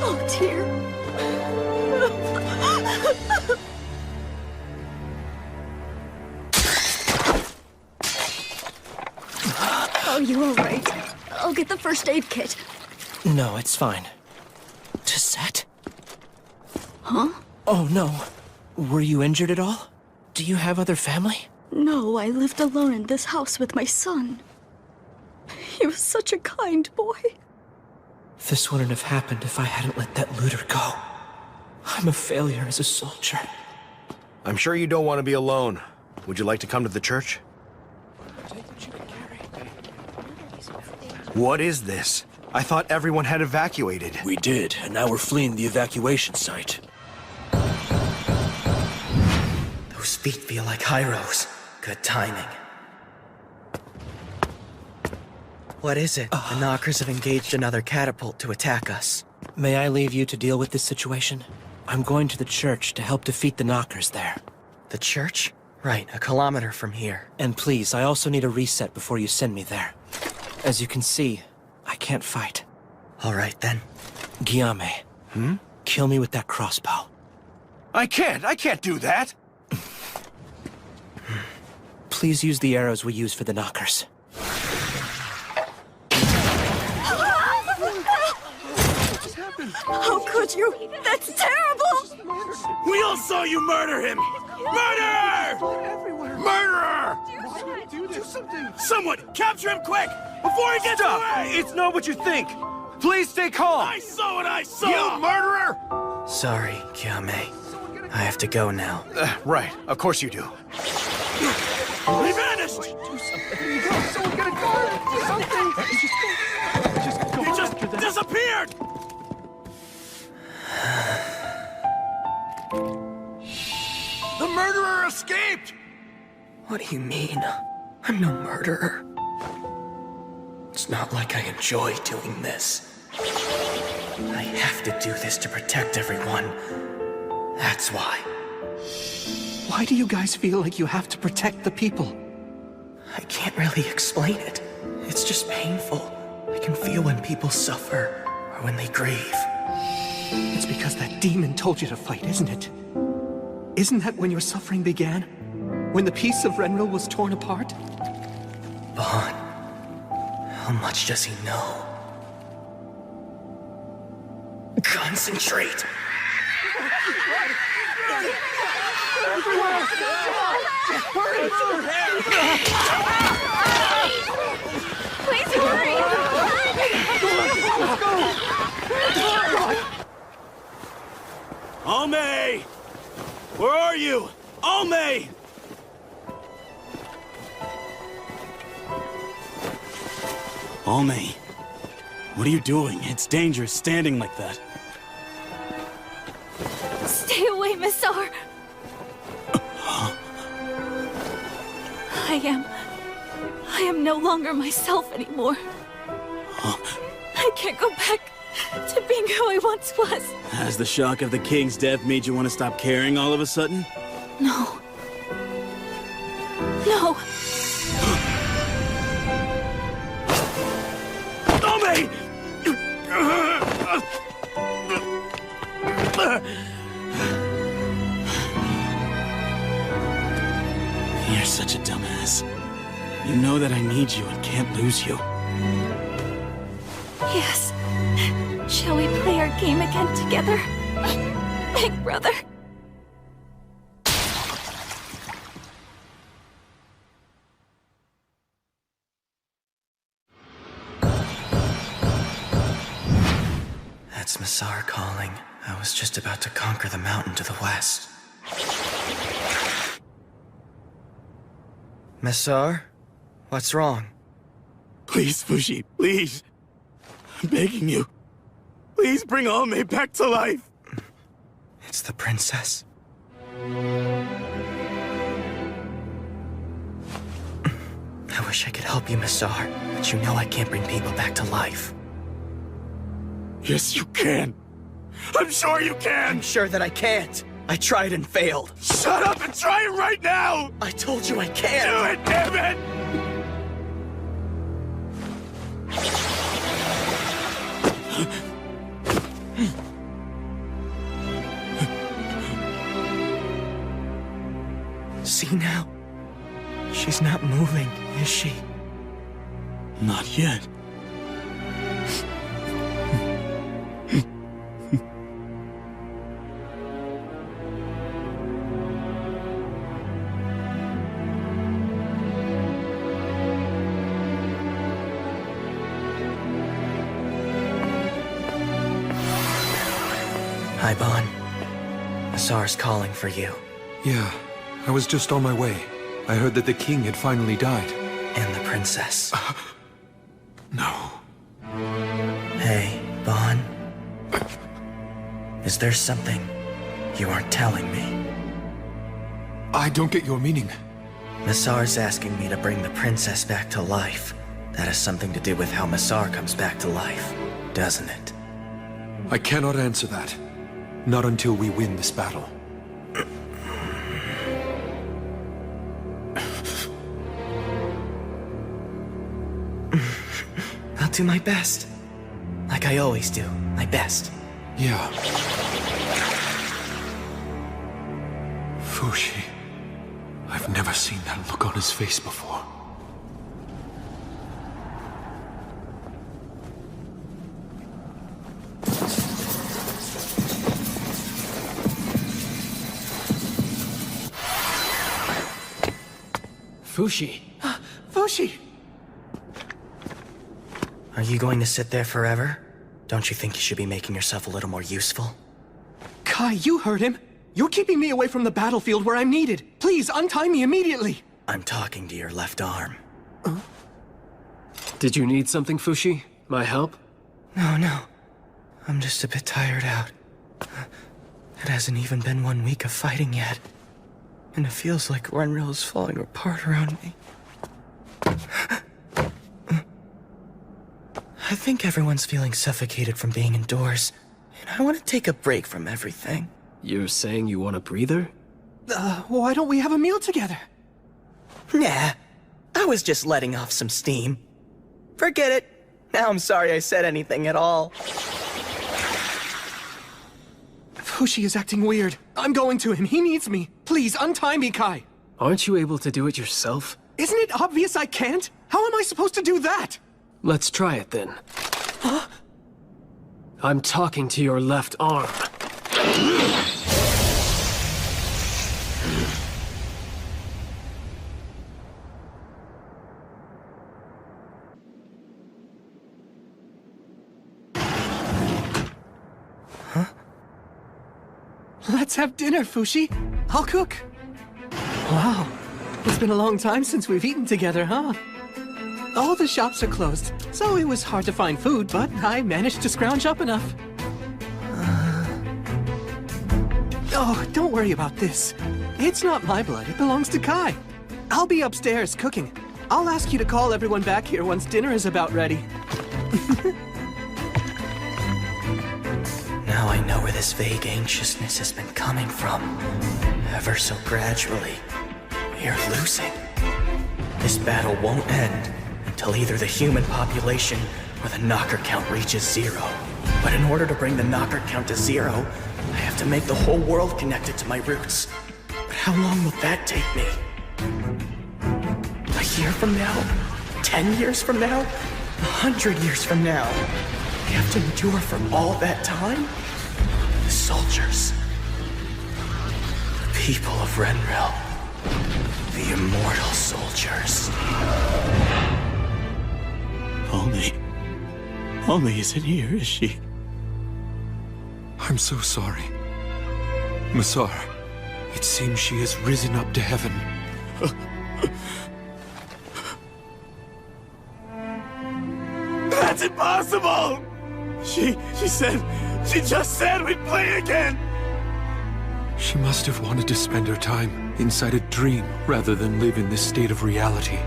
oh dear. Are you all right? I'll get the first aid kit. No, it's fine. Tisette? Huh? Oh, no. Were you injured at all? Do you have other family? No, I lived alone in this house with my son. He was such a kind boy. This wouldn't have happened if I hadn't let that looter go. I'm a failure as a soldier. I'm sure you don't want to be alone. Would you like to come to the church? What is this? I thought everyone had evacuated. We did, and now we're fleeing the evacuation site. Those feet feel like Hyros. Good timing. What is it? The Knockers have engaged another catapult to attack us. May I leave you to deal with this situation? I'm going to the church to help defeat the Knockers there. The church? Right, 1 kilometer from here. And please, I also need a reset before you send me there. As you can see, I can't fight. All right, then. Guillaume, kill me with that crossbow. I can't do that! Please use the arrows we use for the knockers. How could you? That's terrible! We all saw you murder him! Murder! Murderer! Do something! Someone, capture him quick! Before he gets away! It's not what you think! Please stay calm! I saw what I saw! You murderer! Sorry, Guillaume. I have to go now. Right, of course you do. He vanished! Do something! Someone get a guard! Do something! Just go He just disappeared! The murderer escaped! What do you mean? I'm no murderer. It's not like I enjoy doing this. I have to do this to protect everyone. That's why. Why do you guys feel like you have to protect the people? I can't really explain it. It's just painful. I can feel when people suffer, or when they grieve. It's because that demon told you to fight, isn't it? Isn't that when your suffering began? When the piece of Renril was torn apart? Vaughn, how much does he know? Concentrate! Please hurry! Let's go! Almay! Where are you? Almay! Almay, what are you doing? It's dangerous standing like that. Stay away, Missar. I am no longer myself anymore. I can't go back to being who I once was. Has the shock of the king's death made you want to stop caring all of a sudden? No. No. Almay! You're such a dumbass. You know that I need you and can't lose you. Yes. Shall we play our game again together? Big brother. That's Missar calling. I was just about to conquer the mountain to the west. Missar? What's wrong? Please, Fushi, please. I'm begging you. Please bring Almay back to life. It's the princess. I wish I could help you, Missar, but you know I can't bring people back to life. Yes, you can. I'm sure you can. I'm sure that I can't. I tried and failed. Shut up and try it right now! I told you I can't! Do it, damn it! See now? She's not moving, is she? Not yet. Hi, Bon. Missar's calling for you. Yeah, I was just on my way. I heard that the king had finally died. And the princess. No. Hey, Bon. Is there something you aren't telling me? I don't get your meaning. Missar's asking me to bring the princess back to life. That has something to do with how Missar comes back to life, doesn't it? I cannot answer that. Not until we win this battle. do my best. Like I always do, my best. Yeah. Fushi. I've never seen that look on his face before. Fushi. Fushi! Are you going to sit there forever? Don't you think you should be making yourself a little more useful? Kai, you heard him. You're keeping me away from the battlefield where I'm needed. Please, untie me immediately. I'm talking to your left arm. Did you need something, Fushi? My help? No. I'm just a bit tired out. It hasn't even been 1 week of fighting yet. And it feels like Renril is falling apart around me. I think everyone's feeling suffocated from being indoors, and I want to take a break from everything. You're saying you want a breather? Why don't we have a meal together? Nah, I was just letting off some steam. Forget it. Now I'm sorry I said anything at all. Fushi is acting weird. I'm going to him. He needs me. Please, untie me, Kai. Aren't you able to do it yourself? Isn't it obvious I can't? How am I supposed to do that? Let's try it then. Huh? I'm talking to your left arm. Let's have dinner, Fushi. I'll cook. Wow, it's been a long time since we've eaten together, huh? All the shops are closed, so it was hard to find food, but I managed to scrounge up enough. Oh, don't worry about this. It's not my blood, it belongs to Kai. I'll be upstairs cooking. I'll ask you to call everyone back here once dinner is about ready. Now I know where this vague anxiousness has been coming from. Ever so gradually, we are losing. This battle won't end until either the human population or the knocker count reaches 0. But in order to bring the knocker count to 0, I have to make the whole world connected to my roots. But how long will that take me? A year from now? 10 years from now? 100 years from now? I have to endure for all that time? The soldiers. The people of Renril. The immortal soldiers. Only isn't here, is she? I'm so sorry. Masar, it seems she has risen up to heaven. That's impossible! She just said we'd play again! She must have wanted to spend her time inside a dream rather than live in this state of reality.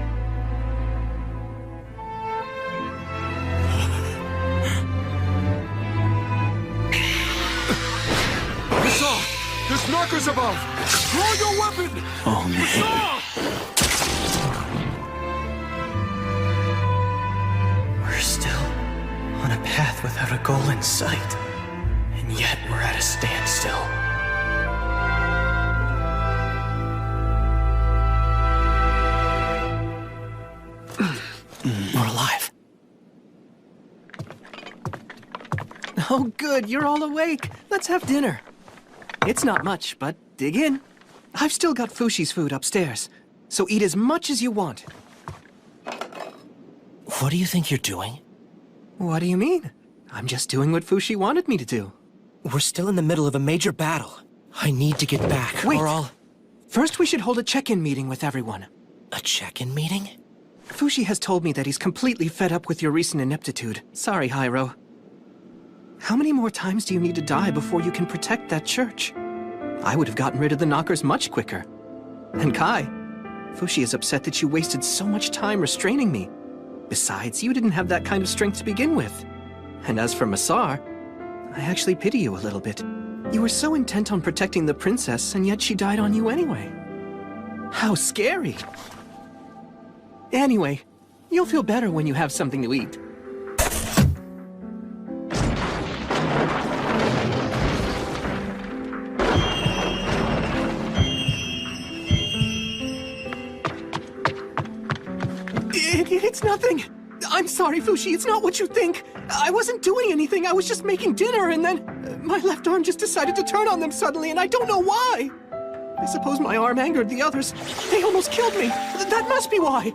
Masar! There's knockers above! Draw your weapon! Oh, Masar! We're still on a path without a goal in sight. And yet we're at a standstill. We're alive. Oh, good, you're all awake. Let's have dinner. It's not much, but dig in. I've still got Fushi's food upstairs, so eat as much as you want. What do you think you're doing? What do you mean? I'm just doing what Fushi wanted me to do. We're still in the middle of a major battle. I need to get back, Wait. or I'll... First, we should hold a check-in meeting with everyone. A check-in meeting? Fushi has told me that he's completely fed up with your recent ineptitude. Sorry, Hyro. How many more times do you need to die before you can protect that church? I would have gotten rid of the knockers much quicker. And Kai, Fushi is upset that you wasted so much time restraining me. Besides, you didn't have that kind of strength to begin with. And as for Masar, I actually pity you a little bit. You were so intent on protecting the princess, and yet she died on you anyway. How scary! Anyway, you'll feel better when you have something to eat. It's nothing. I'm sorry, Fushi. It's not what you think. I wasn't doing anything. I was just making dinner, and then my left arm just decided to turn on them suddenly, and I don't know why. I suppose my arm angered the others. They almost killed me. That must be why.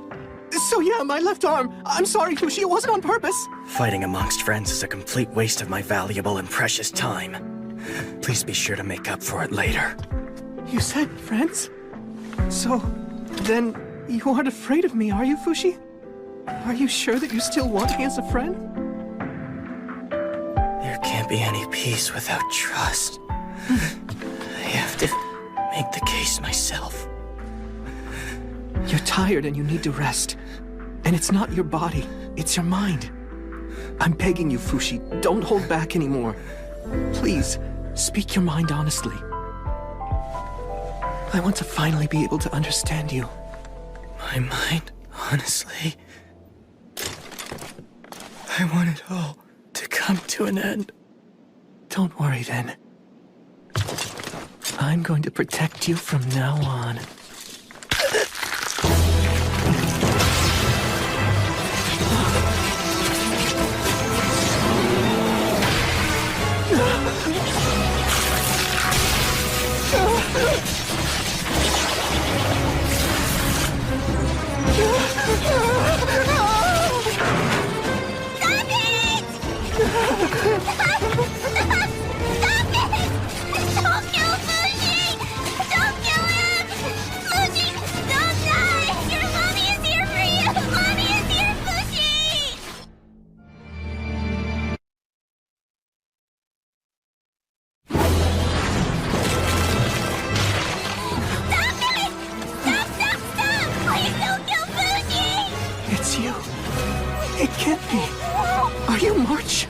So yeah, my left arm. I'm sorry, Fushi. It wasn't on purpose. Fighting amongst friends is a complete waste of my valuable and precious time. Please be sure to make up for it later. You said friends? So, then you aren't afraid of me, are you, Fushi? Are you sure that you still want me as a friend? There can't be any peace without trust. I have to make the case myself. You're tired and you need to rest. And it's not your body, it's your mind. I'm begging you, Fushi, don't hold back anymore. Please, speak your mind honestly. I want to finally be able to understand you. My mind, honestly? I want it all to come to an end. Don't worry then. I'm going to protect you from now on. It's you. It can't be. Are you March?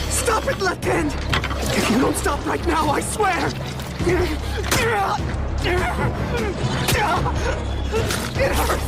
Stop it, Left Hand! If you don't stop right now, I swear! It hurts! It hurts!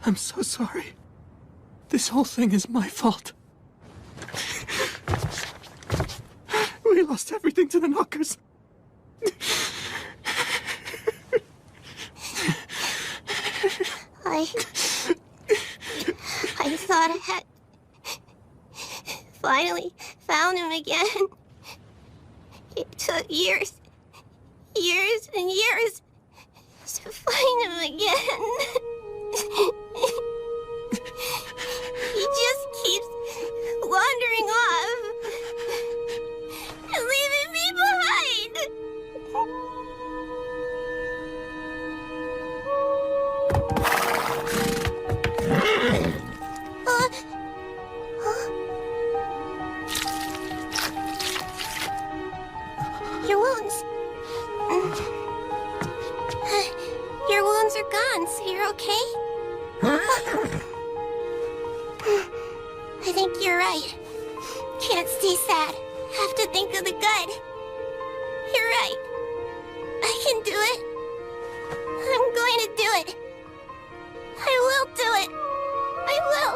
I'm so sorry. This whole thing is my fault. We lost everything to the knockers. I thought I had finally found him again. It took years and years to find him again. He just keeps wandering off and leaving me behind. Your wounds. Your wounds are gone, so you're okay? I think you're right. Can't stay sad. Have to think of the good. You're right. I can do it. I'm going to do it. I will do it. I will.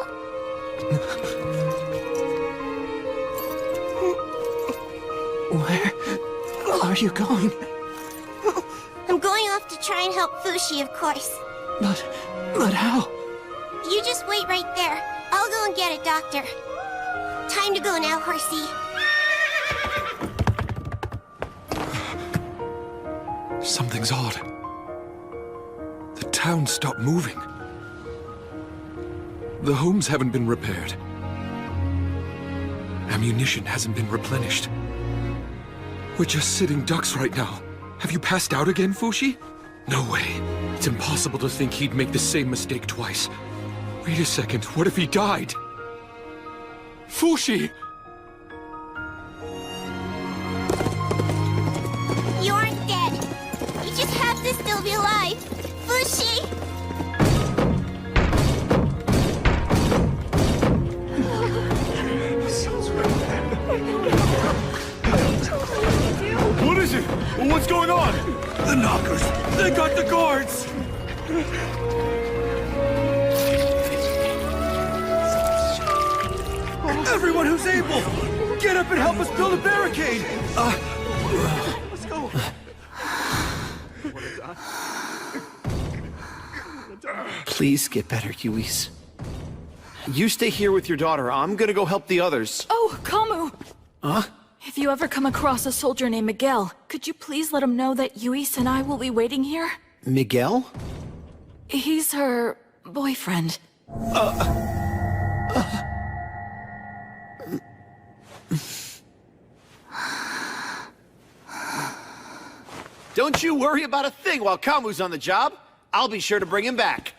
Where are you going? I'm going off to try and help Fushi, of course. But how? You just wait right there. I'll I'll go and get it, Doctor. Time to go now, horsey. Something's odd. The town stopped moving. The homes haven't been repaired. Ammunition hasn't been replenished. We're just sitting ducks right now. Have you passed out again, Fushi? No way. It's impossible to think he'd make the same mistake twice. Wait a second, what if he died? Fushi! You aren't dead. You just have to still be alive. Fushi! What is it? What's going on? The knockers! They got the guards! Everyone who's able! Get up and help us build a barricade! Let's go! Please get better, Yuis. You stay here with your daughter. I'm gonna go help the others. Oh, Kamu! Huh? If you ever come across a soldier named Miguel, could you please let him know that Yuis and I will be waiting here? Miguel? He's her boyfriend. Don't you worry about a thing while Kamu's on the job. I'll be sure to bring him back.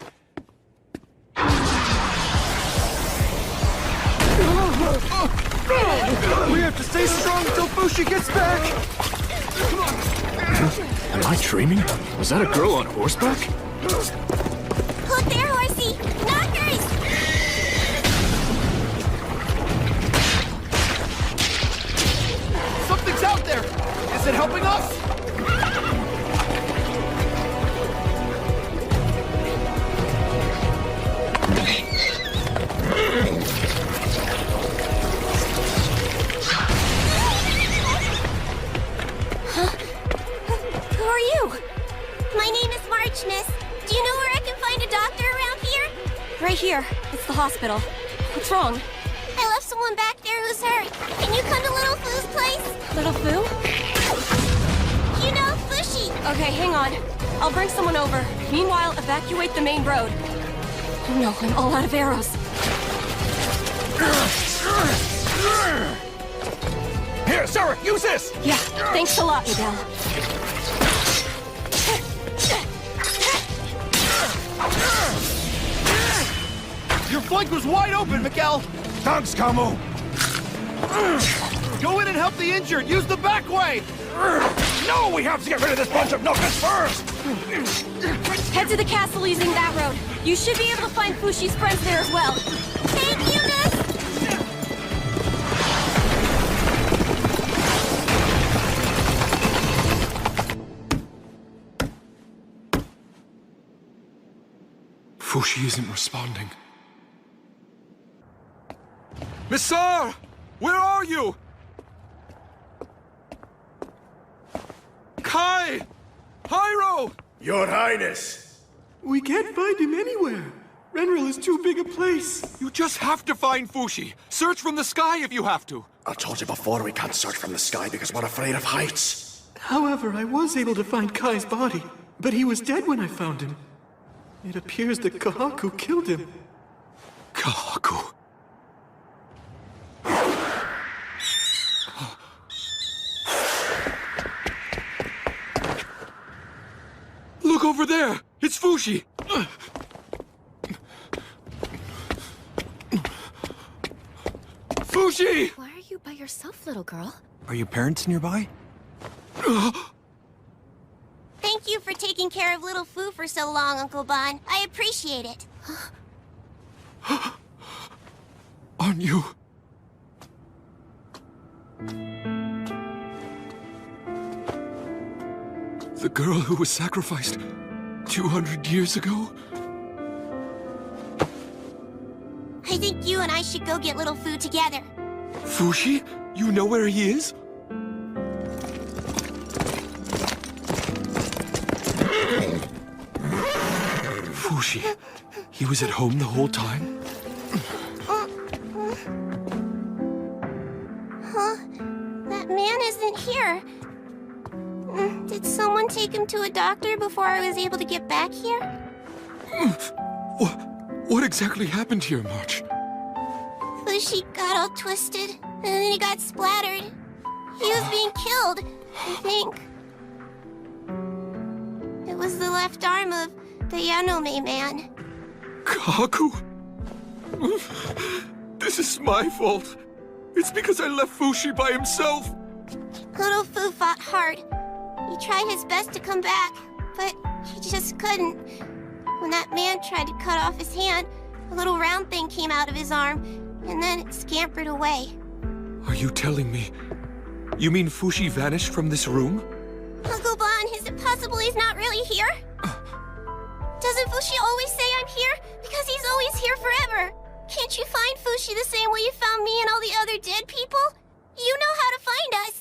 We have to stay strong until Fushi gets back! Am I dreaming? Was that a girl on horseback? Look there, horsey! Knockers! Something's out there! Is it helping us? Who are you? My name is March, miss. Do you know where I can find a doctor around here? Right here. It's the hospital. What's wrong? I left someone back there who's hurt. Can you come to Little Foo's place? Little Foo? You know, Fushi. Okay, hang on. I'll bring someone over. Meanwhile, evacuate the main road. Oh no, I'm all out of arrows. Here, Sarah, use this! Yeah, thanks a lot, Miguel. Your flank was wide open, Miguel! Thanks, Kamu! Go in and help the injured! Use the back way! No, we have to get rid of this bunch of knockers first! Head to the castle using that road. You should be able to find Fushi's friends there as well. Thank you, miss! Fushi isn't responding. Missar! Where are you? Kai! Hyro! Your Highness! We can't find him anywhere. Renril is too big a place. You just have to find Fushi. Search from the sky if you have to. I told you before we can't search from the sky because we're afraid of heights. However, I was able to find Kai's body, but he was dead when I found him. It appears that Kahaku killed him. Kahaku. Look over there! It's Fushi! Fushi! Why are you by yourself, little girl? Are your parents nearby? Thank you for taking care of Little Foo for so long, Uncle Bon. I appreciate it. On you. The girl who was sacrificed 200 years ago? I think you and I should go get Little Foo together. Fushi? You know where he is? Fushi. He was at home the whole time? man isn't here. Did someone take him to a doctor before I was able to get back here? What exactly happened here, March? Fushi got all twisted, and then he got splattered. He was being killed, I think. It was the left arm of the Yanome man. Kaku? This is my fault. It's because I left Fushi by himself. Little Fu fought hard. He tried his best to come back, but he just couldn't. When that man tried to cut off his hand, a little round thing came out of his arm, and then it scampered away. Are you telling me? You mean Fushi vanished from this room? Uncle Bon, is it possible he's not really here? Doesn't Fushi always say I'm here? Because he's always here forever. Can't you find Fushi the same way you found me and all the other dead people? You know how to find us.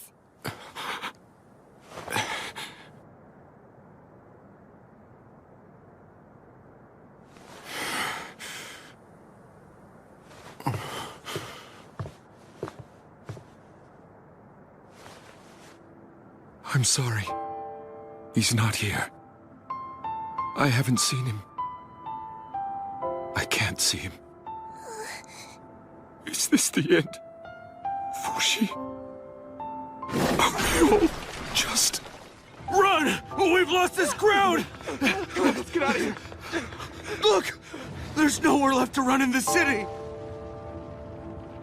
I'm sorry. He's not here. I haven't seen him. I can't see him. Is this the end? Fushi? Are we all just... Run! We've lost this ground! Let's get out of here. Look! There's nowhere left to run in the city!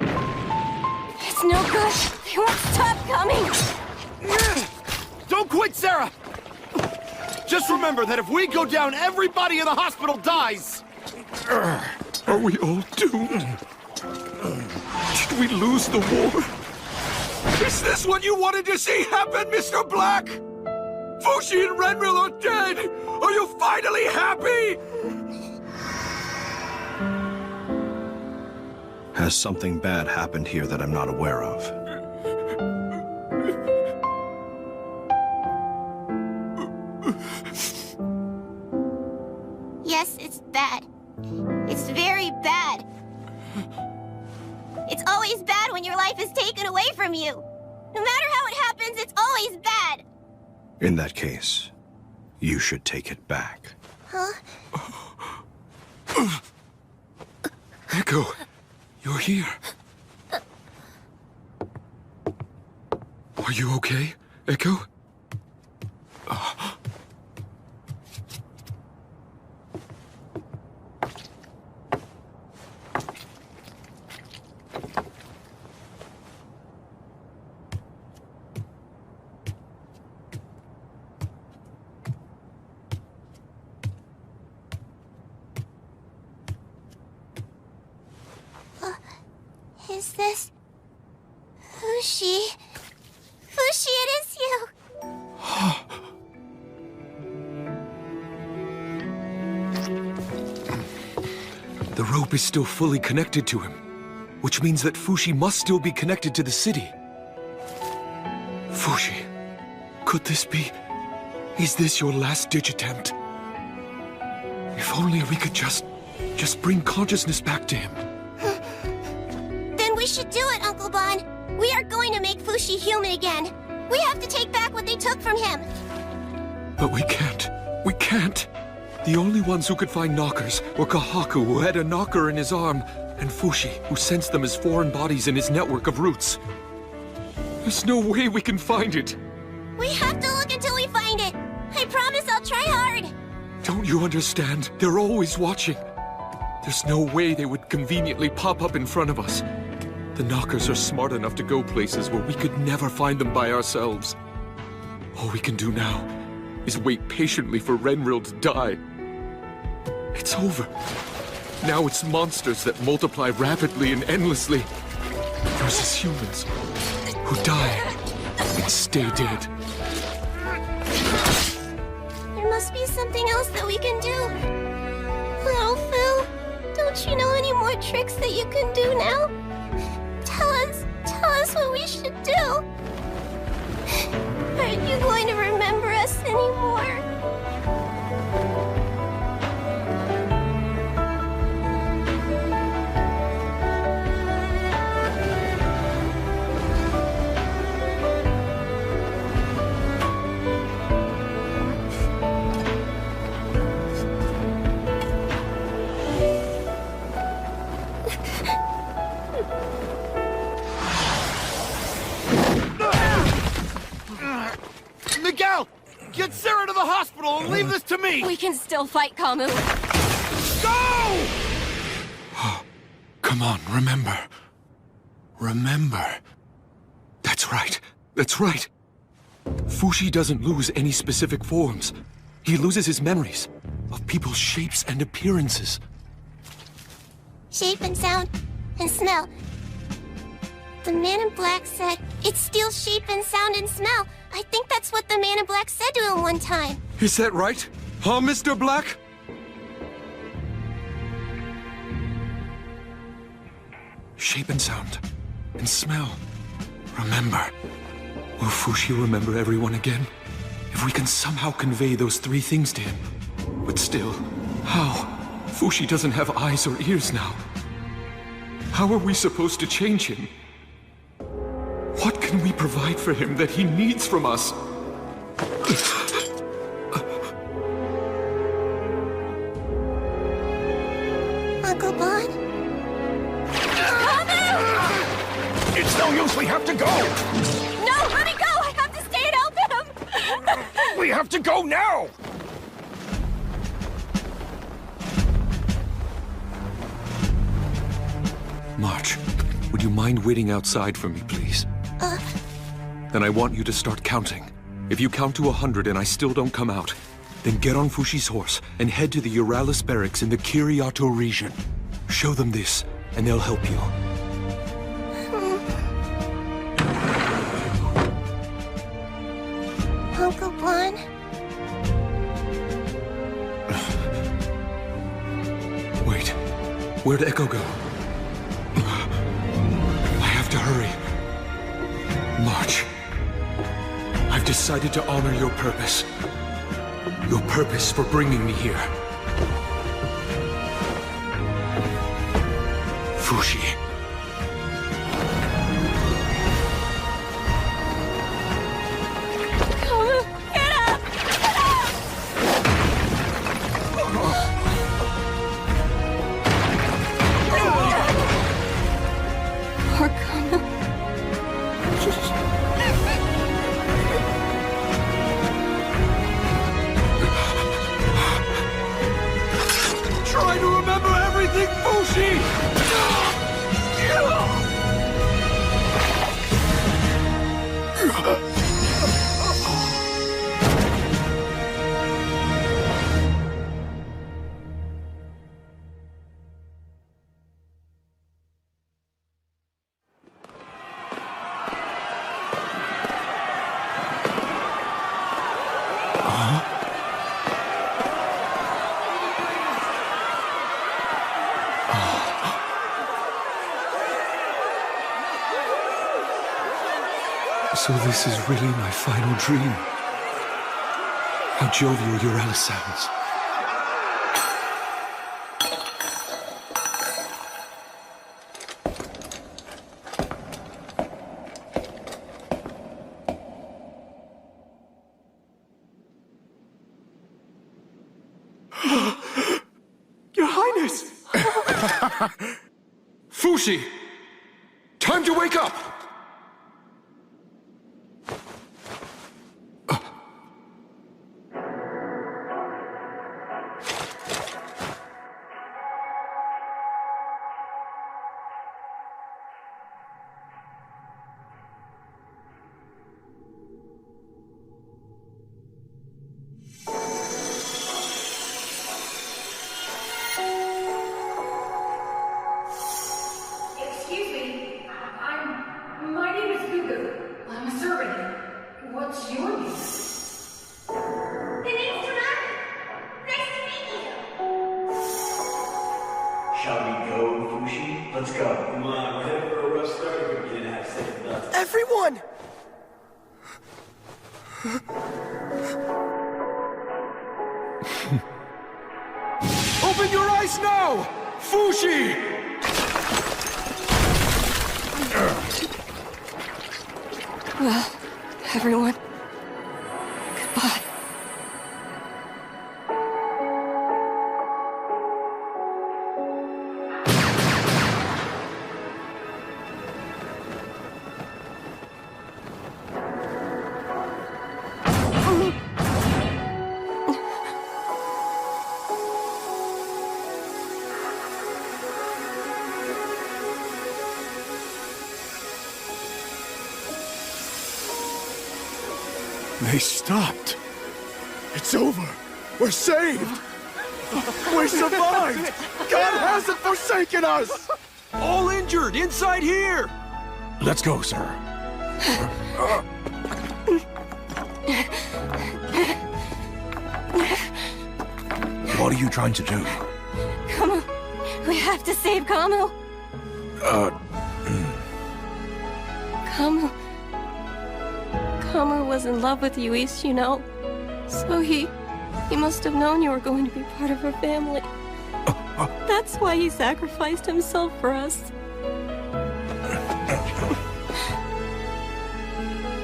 It's no good. They won't stop coming. Don't quit, Sarah! Just remember that if we go down, everybody in the hospital dies! Are we all doomed? Did we lose the war? Is this what you wanted to see happen, Mr. Black? Fushi and Renril are dead! Are you finally happy? Has something bad happened here that I'm not aware of? Yes, it's bad. It's very bad. It's always bad when your life is taken away from you. No matter how it happens, it's always bad. In that case, you should take it back. Huh? Echo, you're here. Are you okay, Echo? Is this... Fushi? Fushi, it is you! The rope is still fully connected to him, which means that Fushi must still be connected to the city. Fushi, could this be... Is this your last-ditch attempt? If only we could just bring consciousness back to him. Then we should do it, Uncle Bon. We are going to make Fushi human again. We have to take back what they took from him. But we can't. We can't. The only ones who could find knockers were Kahaku, who had a knocker in his arm, and Fushi, who sensed them as foreign bodies in his network of roots. There's no way we can find it. We have to look until we find it. I promise I'll try hard. Don't you understand? They're always watching. There's no way they would conveniently pop up in front of us. The knockers are smart enough to go places where we could never find them by ourselves. All we can do now is wait patiently for Renril to die. It's over. Now it's monsters that multiply rapidly and endlessly versus humans who die and stay dead. There must be something else that we can do. Little Fu, don't you know any more tricks that you can do now? Tell us what we should do. Aren't you going to remember us anymore? this to me! We can still fight, Kamu. Go! Come on, remember. Remember. That's right. That's right. Fushi doesn't lose any specific forms. He loses his memories of people's shapes and appearances. Shape and sound and smell. The man in black said it steals shape and sound and smell. I think that's what the man in black said to him one time. Is that right? Huh, Mr. Black? Shape and sound and smell. Remember. Will Fushi remember everyone again? If we can somehow convey those three things to him. But still, how? Fushi doesn't have eyes or ears now. How are we supposed to change him? What can we provide for him that he needs from us? Uncle Bon? It's no use, we have to go! No, let me go! I have to stay and help him! We have to go now! March, would you mind waiting outside for me, please? Then I want you to start counting. If you count to 100 and I still don't come out, then get on Fushi's horse and head to the Euralis barracks in the Kiriato region. Show them this, and they'll help you. Uncle Bon? Wait, where'd Echo go? I have to hurry. March. I've decided to honor your purpose. Your purpose for bringing me here. Fushi. Try to remember everything, Fushi! So this is really my final dream. How jovial Euralis sounds. Your Highness! Fushi! Time to wake up! Excuse me. My name is Gugu. I'm a servant. What's your name? The name's Tanaka. Nice to meet you. Shall we go, Fushi? Let's go. Come on, we're headed for a rough start if we begin to have second thoughts. Everyone! Open your eyes now! Fushi! Well, everyone, goodbye. They stopped. It's over. We're saved. We survived. God hasn't forsaken us. All injured, inside here! Let's go, sir. What are you trying to do? Come on. We have to save Kamu. Kamu was in love with you, East, you know. So he must have known you were going to be part of our family. That's why he sacrificed himself for us.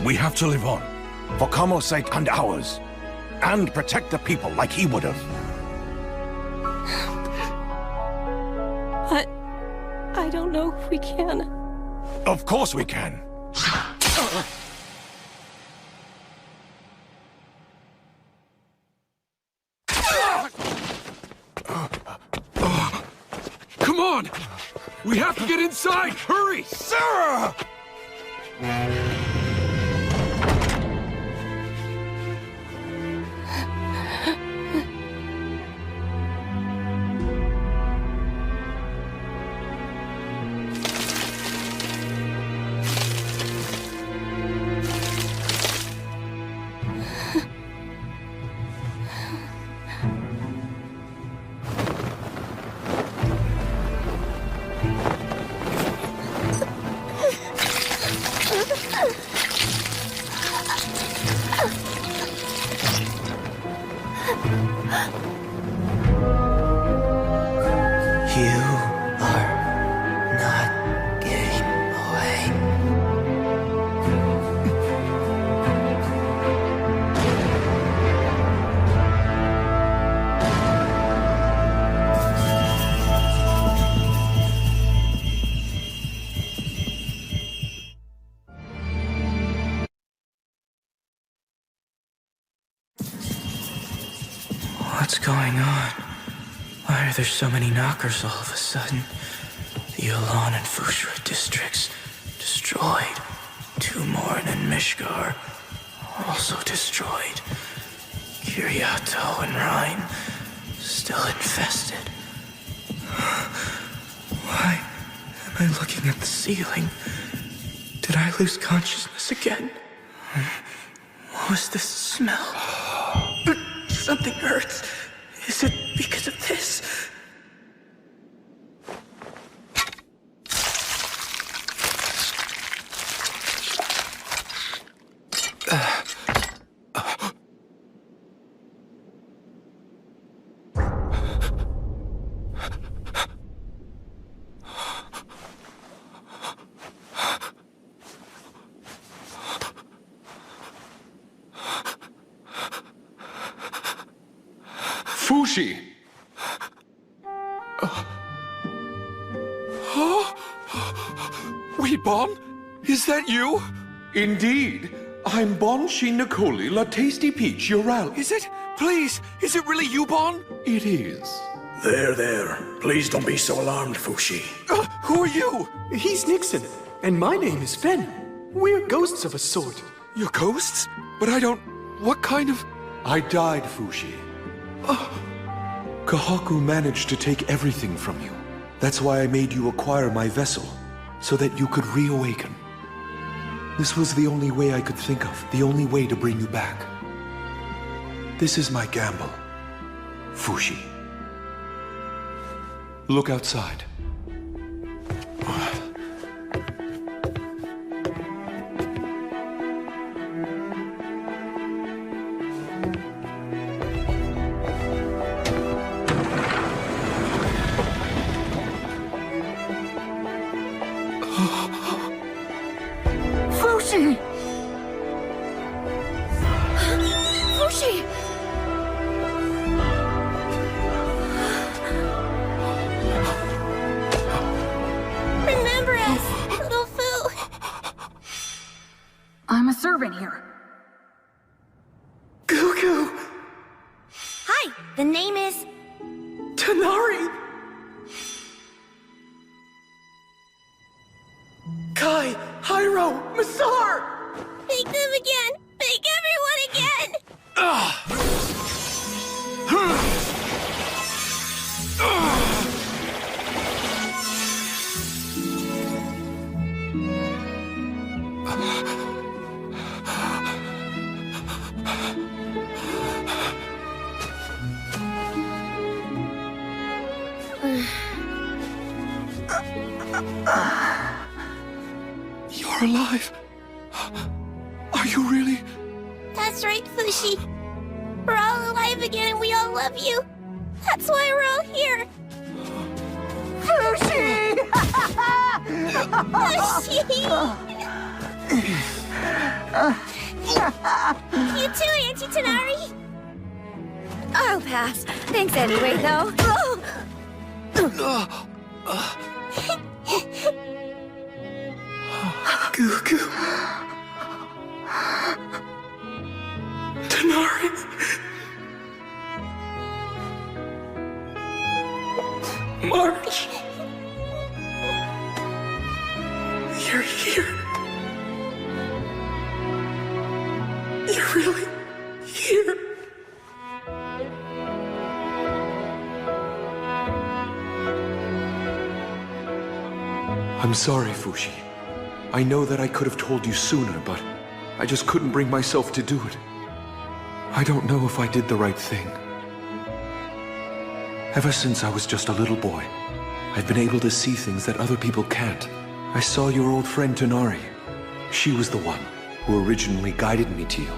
We have to live on. For Kamo's sake and ours. And protect the people like he would have. But I don't know if we can. Of course we can. Come on! We have to get inside! Hurry! Sarah! What's going on? Why are there so many knockers all of a sudden? The Yulan and Fushra districts destroyed. Tumorn and Mishgar also destroyed. Kiriato and Rhine still infested. Why am I looking at the ceiling? Did I lose consciousness again? What was this smell? Something hurts. Is it because of this? Fushi! Wait, Bon? Is that you? Indeed. I'm Bon Shinakoli, La Tasty Peach, Ural. Is it? Please, is it really you, Bon? It is. There. Please don't be so alarmed, Fushi. Who are you? He's Nixon, and my name is Fen. We're ghosts of a sort. You're ghosts? But I don't... What kind of... I died, Fushi. Kahaku managed to take everything from you. That's why I made you acquire my vessel, so that you could reawaken. This was the only way I could think of, the only way to bring you back. This is my gamble, Fushi. Look outside. Fushi! Fushi! Remember us, little Fu. I'm a servant here. Cuckoo! Hi, the name is... Tanari! Kai, Hyro, Masar! Make them again! Make everyone again! You're alive. Are you really? That's right, Fushi. We're all alive again and we all love you. That's why we're all here. Fushi! You too, Auntie Tanari. I'll pass. Thanks anyway, though. Gugu. Tanari. March. You're here. You're really here. I'm sorry, Fushi. I know that I could have told you sooner, but I just couldn't bring myself to do it. I don't know if I did the right thing. Ever since I was just a little boy, I've been able to see things that other people can't. I saw your old friend Tanari. She was the one who originally guided me to you.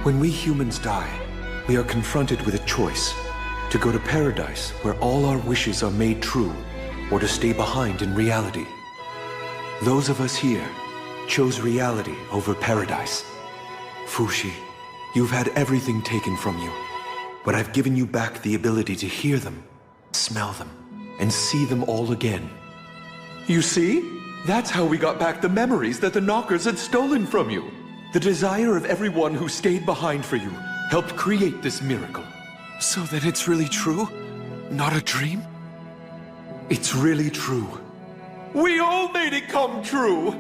When we humans die, we are confronted with a choice: to go to paradise, where all our wishes are made true, or to stay behind in reality. Those of us here chose reality over paradise. Fushi, you've had everything taken from you, but I've given you back the ability to hear them, smell them, and see them all again. You see? That's how we got back the memories that the Knockers had stolen from you. The desire of everyone who stayed behind for you helped create this miracle. So then it's really true? Not a dream? It's really true. We all made it come true!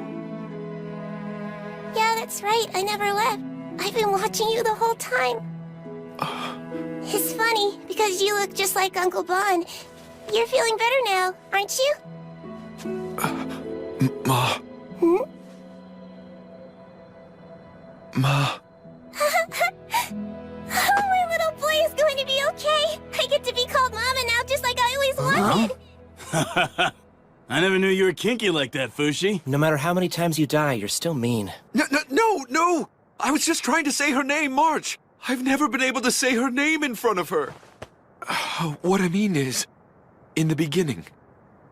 Yeah, that's right. I never left. I've been watching you the whole time. It's funny, because you look just like Uncle Bon. You're feeling better now, aren't you? Ma. Hmm? Ma. Oh, my little boy is going to be okay. I get to be called Mama now, just like I always wanted. I never knew you were kinky like that, Fushi. No matter how many times you die, you're still mean. No! I was just trying to say her name, March. I've never been able to say her name in front of her. What I mean is, in the beginning.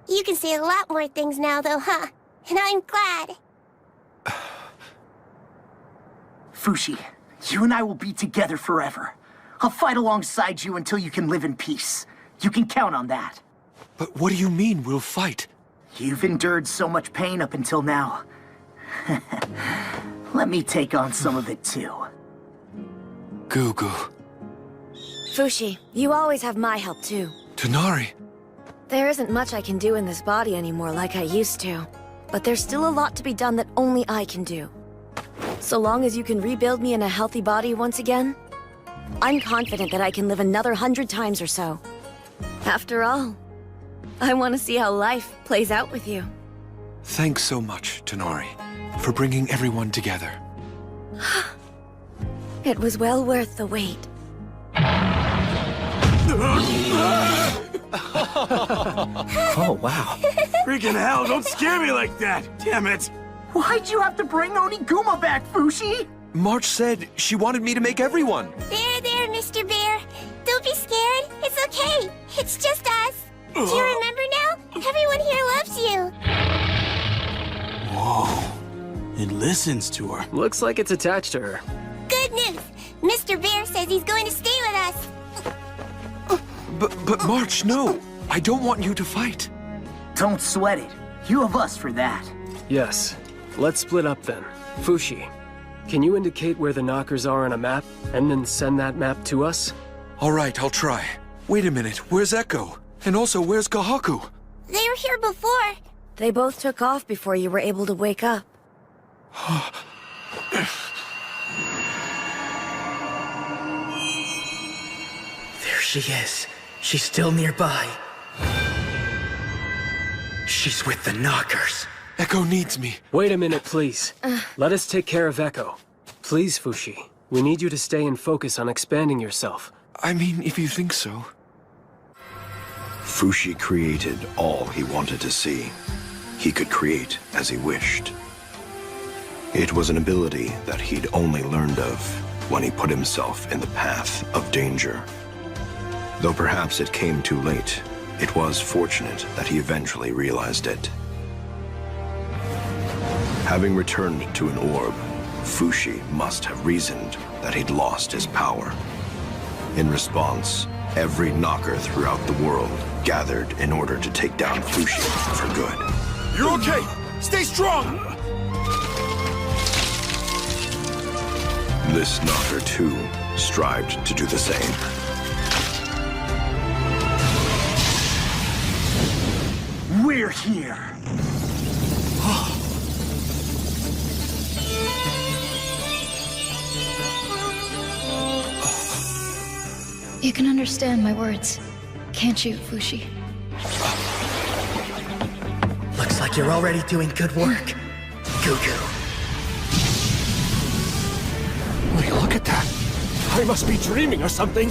You can say a lot more things now, though, huh? And I'm glad. Fushi, you and I will be together forever. I'll fight alongside you until you can live in peace. You can count on that. But what do you mean, we'll fight? You've endured so much pain up until now. Let me take on some of it, too. Gugu. Fushi, you always have my help, too. Tanari. There isn't much I can do in this body anymore like I used to. But there's still a lot to be done that only I can do. So long as you can rebuild me in a healthy body once again, I'm confident that I can live another 100 times or so. After all, I want to see how life plays out with you. Thanks so much, Tanari, for bringing everyone together. It was well worth the wait. Oh, wow. Freaking hell, don't scare me like that! Damn it! Why'd you have to bring Oniguma back, Fushi? March said she wanted me to make everyone. There, Mr. Bear. Don't be scared. It's okay. It's just us. Do you remember now? Everyone here loves you. Whoa. It listens to her. Looks like it's attached to her. Good news. Mr. Bear says he's going to stay with us. But March, no. I don't want you to fight. Don't sweat it. You have us for that. Yes. Let's split up then. Fushi, can you indicate where the Knockers are on a map, and then send that map to us? All right, I'll try. Wait a minute, where's Echo? And also, where's Kahaku? They were here before. They both took off before you were able to wake up. she is. She's still nearby. She's with the Knockers. Echo needs me. Wait a minute, please. Let us take care of Echo. Please, Fushi. We need you to stay and focus on expanding yourself. I mean, if you think so. Fushi created all he wanted to see. He could create as he wished. It was an ability that he'd only learned of when he put himself in the path of danger. Though perhaps it came too late, it was fortunate that he eventually realized it. Having returned to an orb, Fushi must have reasoned that he'd lost his power. In response, every knocker throughout the world gathered in order to take down Fushi for good. You're okay! Stay strong! This knocker, too, strived to do the same. We're here! You can understand my words, can't you, Fushi? Looks like you're already doing good work. Goo-goo. Wait, look at that. I must be dreaming or something.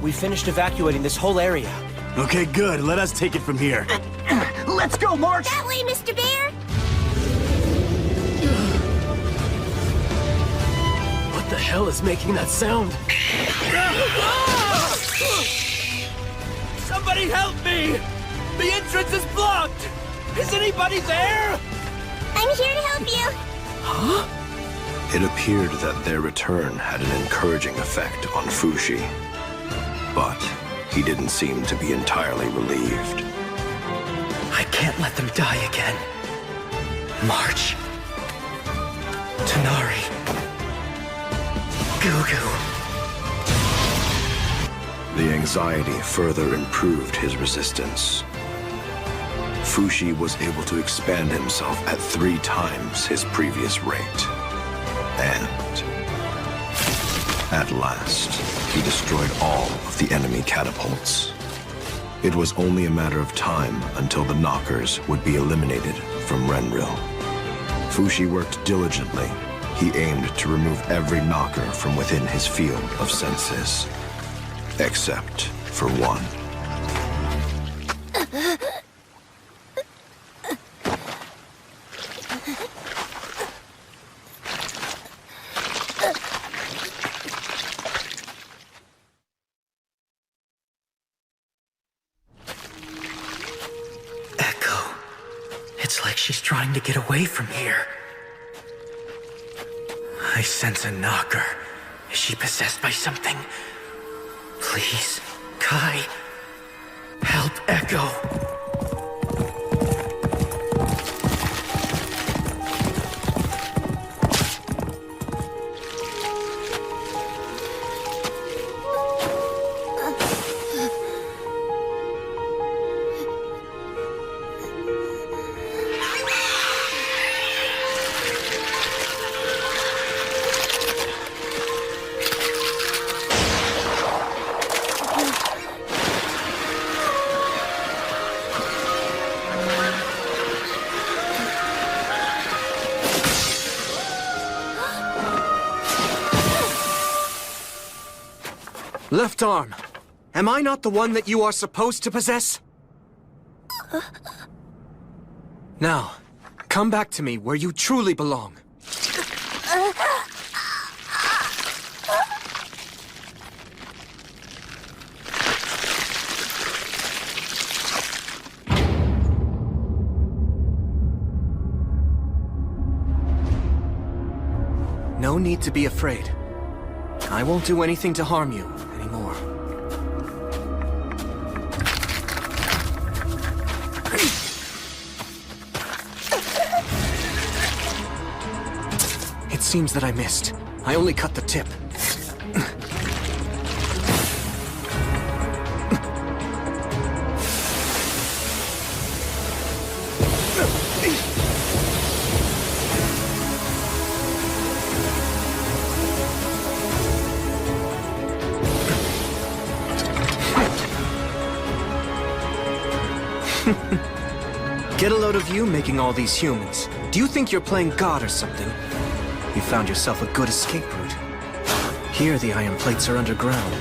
We finished evacuating this whole area. Okay, good. Let us take it from here. Let's go, March! That way, Mr. Bear! What the hell is making that sound? Somebody help me! The entrance is blocked! Is anybody there? I'm here to help you! Huh? It appeared that their return had an encouraging effect on Fushi. But he didn't seem to be entirely relieved. I can't let them die again. March. Tanari. Goo-goo. The anxiety further improved his resistance. Fushi was able to expand himself at 3 times his previous rate. And at last, he destroyed all of the enemy catapults. It was only a matter of time until the knockers would be eliminated from Renril. Fushi worked diligently. He aimed to remove every knocker from within his field of senses. Except for one. Echo. It's like she's trying to get away from here. I sense a knocker. Is she possessed by something? Please, Kai, help Echo. Left arm. Am I not the one that you are supposed to possess? Now, come back to me where you truly belong. No need to be afraid. I won't do anything to harm you anymore. It seems that I missed. I only cut the tip. Get a load of you making all these humans. Do you think you're playing God or something? You found yourself a good escape route. Here the iron plates are underground.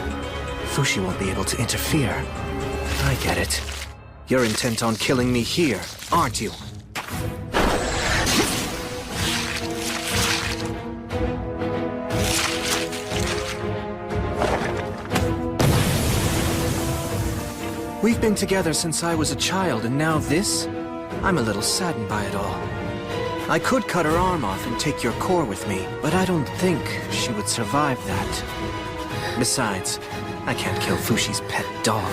Fushi won't be able to interfere. I get it. You're intent on killing me here, aren't you? We've been together since I was a child, and now this? I'm a little saddened by it all. I could cut her arm off and take your core with me, but I don't think she would survive that. Besides, I can't kill Fushi's pet dog.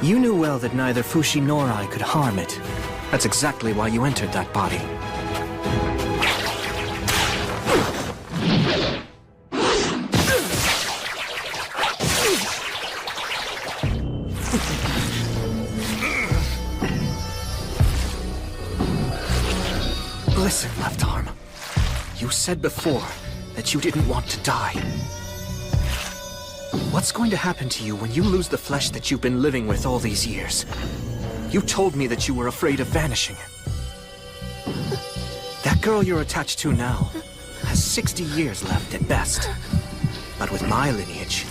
You knew well that neither Fushi nor I could harm it. That's exactly why you entered that body. Listen, left arm. You said before that you didn't want to die. What's going to happen to you when you lose the flesh that you've been living with all these years? You told me that you were afraid of vanishing. That girl you're attached to now has 60 years left at best. But with my lineage,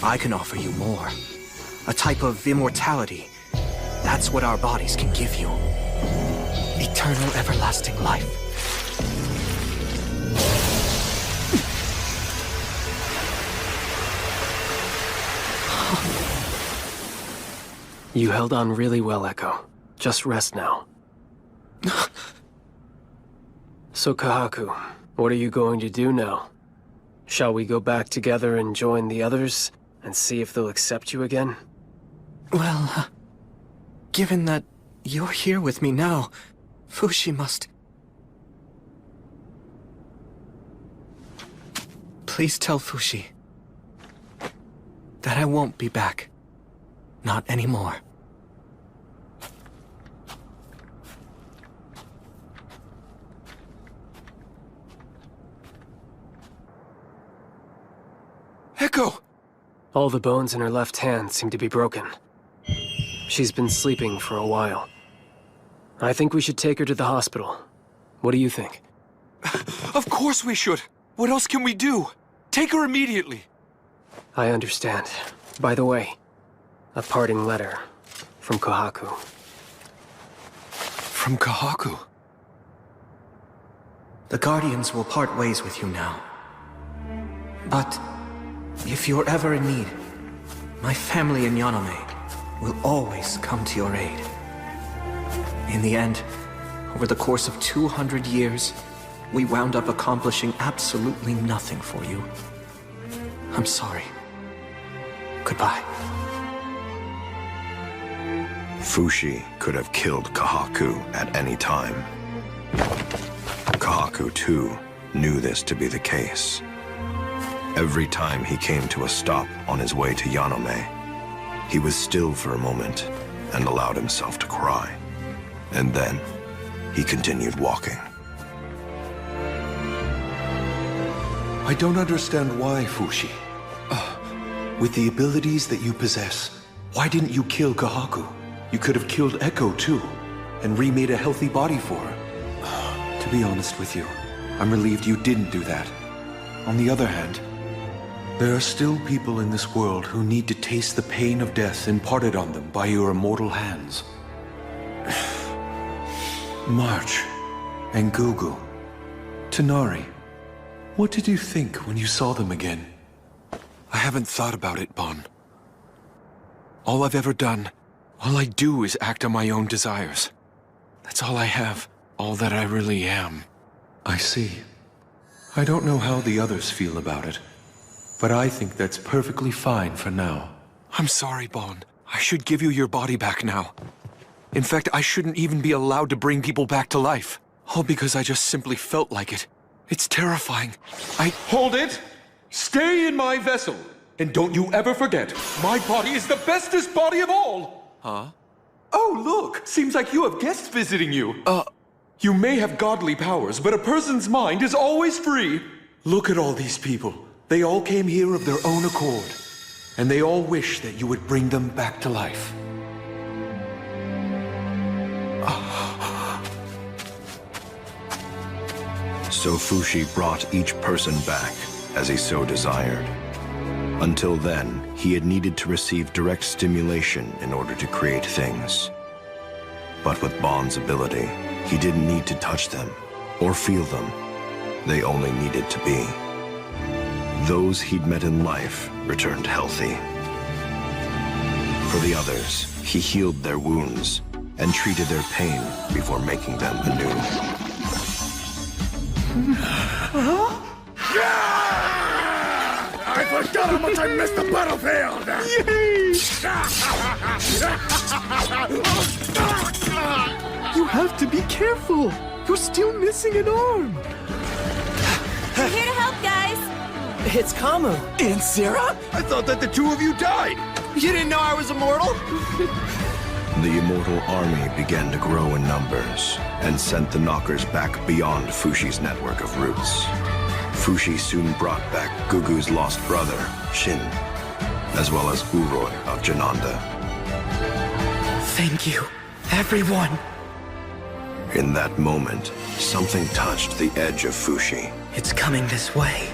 I can offer you more. A type of immortality. That's what our bodies can give you. Eternal, everlasting life. You held on really well, Echo. Just rest now. So, Kahaku, what are you going to do now? Shall we go back together and join the others, and see if they'll accept you again? Well, given that you're here with me now, Fushi must... Please tell Fushi that I won't be back. Not anymore. Echo! All the bones in her left hand seem to be broken. She's been sleeping for a while. I think we should take her to the hospital. What do you think? Of course we should! What else can we do? Take her immediately! I understand. By the way, a parting letter from Kahaku. From Kahaku? The Guardians will part ways with you now. But if you're ever in need, my family in Yanome will always come to your aid. In the end, over the course of 200 years, we wound up accomplishing absolutely nothing for you. I'm sorry. Goodbye. Fushi could have killed Kahaku at any time. Kahaku, too, knew this to be the case. Every time he came to a stop on his way to Yanome, he was still for a moment and allowed himself to cry. And then, he continued walking. I don't understand why, Fushi. With the abilities that you possess, why didn't you kill Kahaku? You could have killed Echo, too, and remade a healthy body for her. To be honest with you, I'm relieved you didn't do that. On the other hand, there are still people in this world who need to taste the pain of death imparted on them by your immortal hands. March and Gugu, Tanari, what did you think when you saw them again? I haven't thought about it, Bon. All I've ever done, all I do is act on my own desires. That's all I have, all that I really am. I see. I don't know how the others feel about it, but I think that's perfectly fine for now. I'm sorry, Bon. I should give you your body back now. In fact, I shouldn't even be allowed to bring people back to life. All because I just simply felt like it. It's terrifying. Hold it! Stay in my vessel! And don't you ever forget, my body is the bestest body of all! Huh? Oh, look! Seems like you have guests visiting you. You may have godly powers, but a person's mind is always free. Look at all these people. They all came here of their own accord. And they all wish that you would bring them back to life. So Fushi brought each person back as he so desired. Until then, he had needed to receive direct stimulation in order to create things. But with Bond's ability, he didn't need to touch them or feel them. They only needed to be. Those he'd met in life returned healthy. For the others, he healed their wounds and treated their pain before making them anew. I forgot how much I missed the battlefield! You have to be careful! You're still missing an arm! We're here to help, guys! It's Kamu. And Sarah? I thought that the two of you died! You didn't know I was immortal? The Immortal army began to grow in numbers and sent the Knockers back beyond Fushi's network of roots. Fushi soon brought back Gugu's lost brother, Shin, as well as Uroi of Jananda. Thank you, everyone. In that moment, something touched the edge of Fushi. It's coming this way.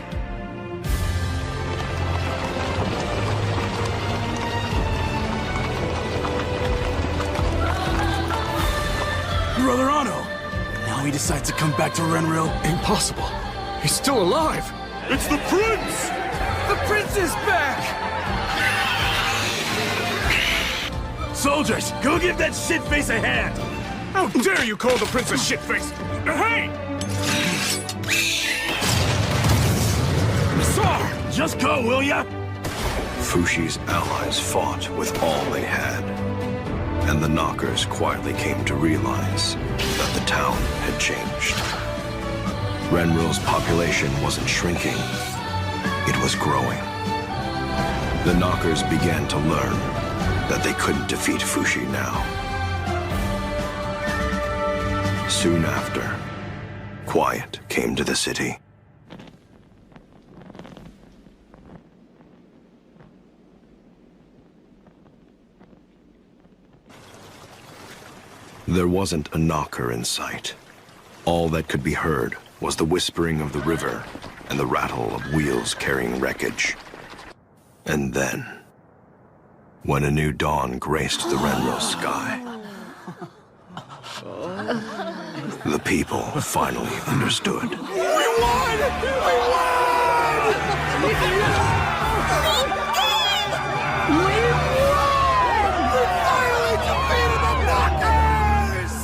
Brother Ano! Now he decides to come back to Renril? Impossible. He's still alive. It's the prince! The prince is back! Soldiers, go give that shitface a hand! How dare you call the prince a shitface? Hey! Sir, just go, will ya? Fushi's allies fought with all they had, and the Knockers quietly came to realize that the town had changed. Renril's population wasn't shrinking, it was growing. The Knockers began to learn that they couldn't defeat Fushi now. Soon after, quiet came to the city. There wasn't a knocker in sight. All that could be heard was the whispering of the river and the rattle of wheels carrying wreckage. And then, when a new dawn graced the Renril sky, the people finally understood. We won! We won! We finally defeated the Knockers!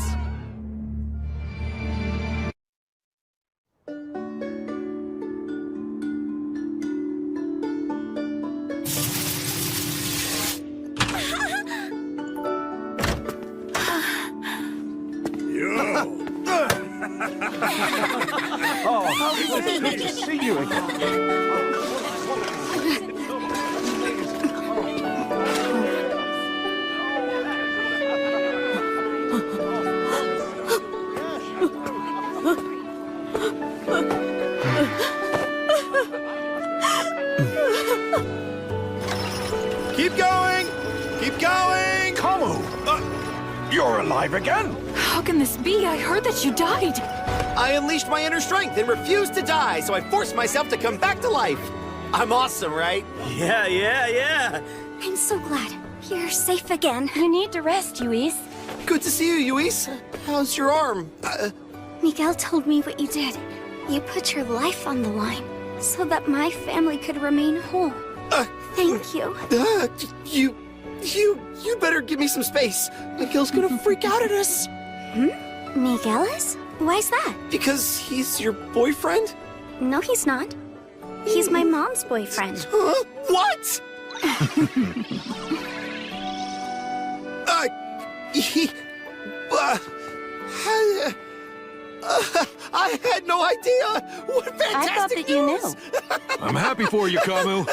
Oh, good to see you again. Keep going! Keep going! Kamu! You're alive again? How can this be? I heard that you died. I unleashed my inner strength and refused to die, so I forced myself to come back to life. I'm awesome, right? Yeah. I'm so glad. You're safe again. You need to rest, Yuis. Good to see you, Yuis. How's your arm? Miguel told me what you did. You put your life on the line so that my family could remain whole. Thank you. You better give me some space. Miguel's gonna freak out at us. Miguelis? Why's that? Because he's your boyfriend? No, he's not. He's my mom's boyfriend. What? I had no idea. What fantastic I thought that you knew. I'm happy for you, Kamu.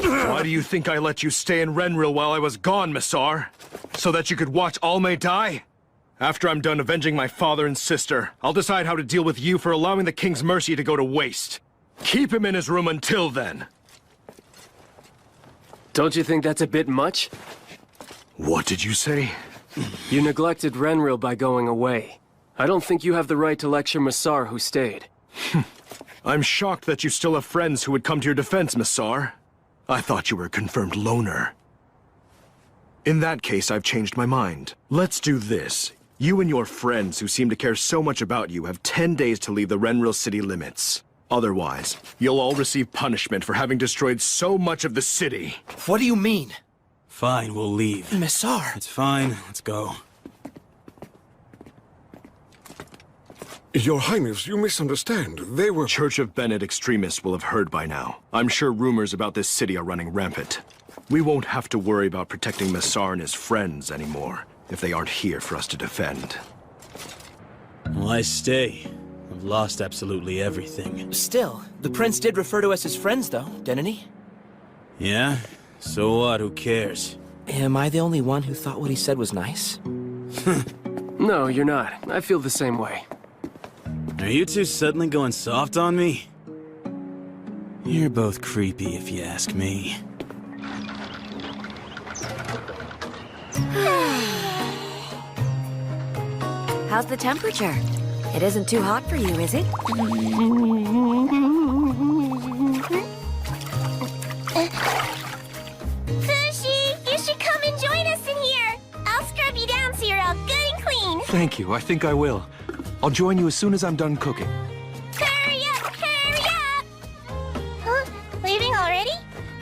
Why do you think I let you stay in Renril while I was gone, Misar? So that you could watch Alme die? After I'm done avenging my father and sister, I'll decide how to deal with you for allowing the King's mercy to go to waste. Keep him in his room until then. Don't you think that's a bit much? What did you say? You neglected Renril by going away. I don't think you have the right to lecture Massar, who stayed. I'm shocked that you still have friends who would come to your defense, Massar. I thought you were a confirmed loner. In that case, I've changed my mind. Let's do this. You and your friends who seem to care so much about you have 10 days to leave the Renril city limits. Otherwise, you'll all receive punishment for having destroyed so much of the city. What do you mean? Fine, we'll leave. Massar! It's fine, let's go. Your Highness, you misunderstand. They were... Church of Bennett extremists will have heard by now. I'm sure rumors about this city are running rampant. We won't have to worry about protecting Massar and his friends anymore, if they aren't here for us to defend. Why stay? I've lost absolutely everything. Still, the prince did refer to us as friends, though, didn't he? Yeah? So what? Who cares? Am I the only one who thought what he said was nice? No, you're not. I feel the same way. Are you two suddenly going soft on me? You're both creepy, if you ask me. How's the temperature? It isn't too hot for you, is it? Fushi, you should come and join us in here. I'll scrub you down so you're all good and clean. Thank you, I think I will. I'll join you as soon as I'm done cooking. Hurry up, hurry up! Huh? Leaving already?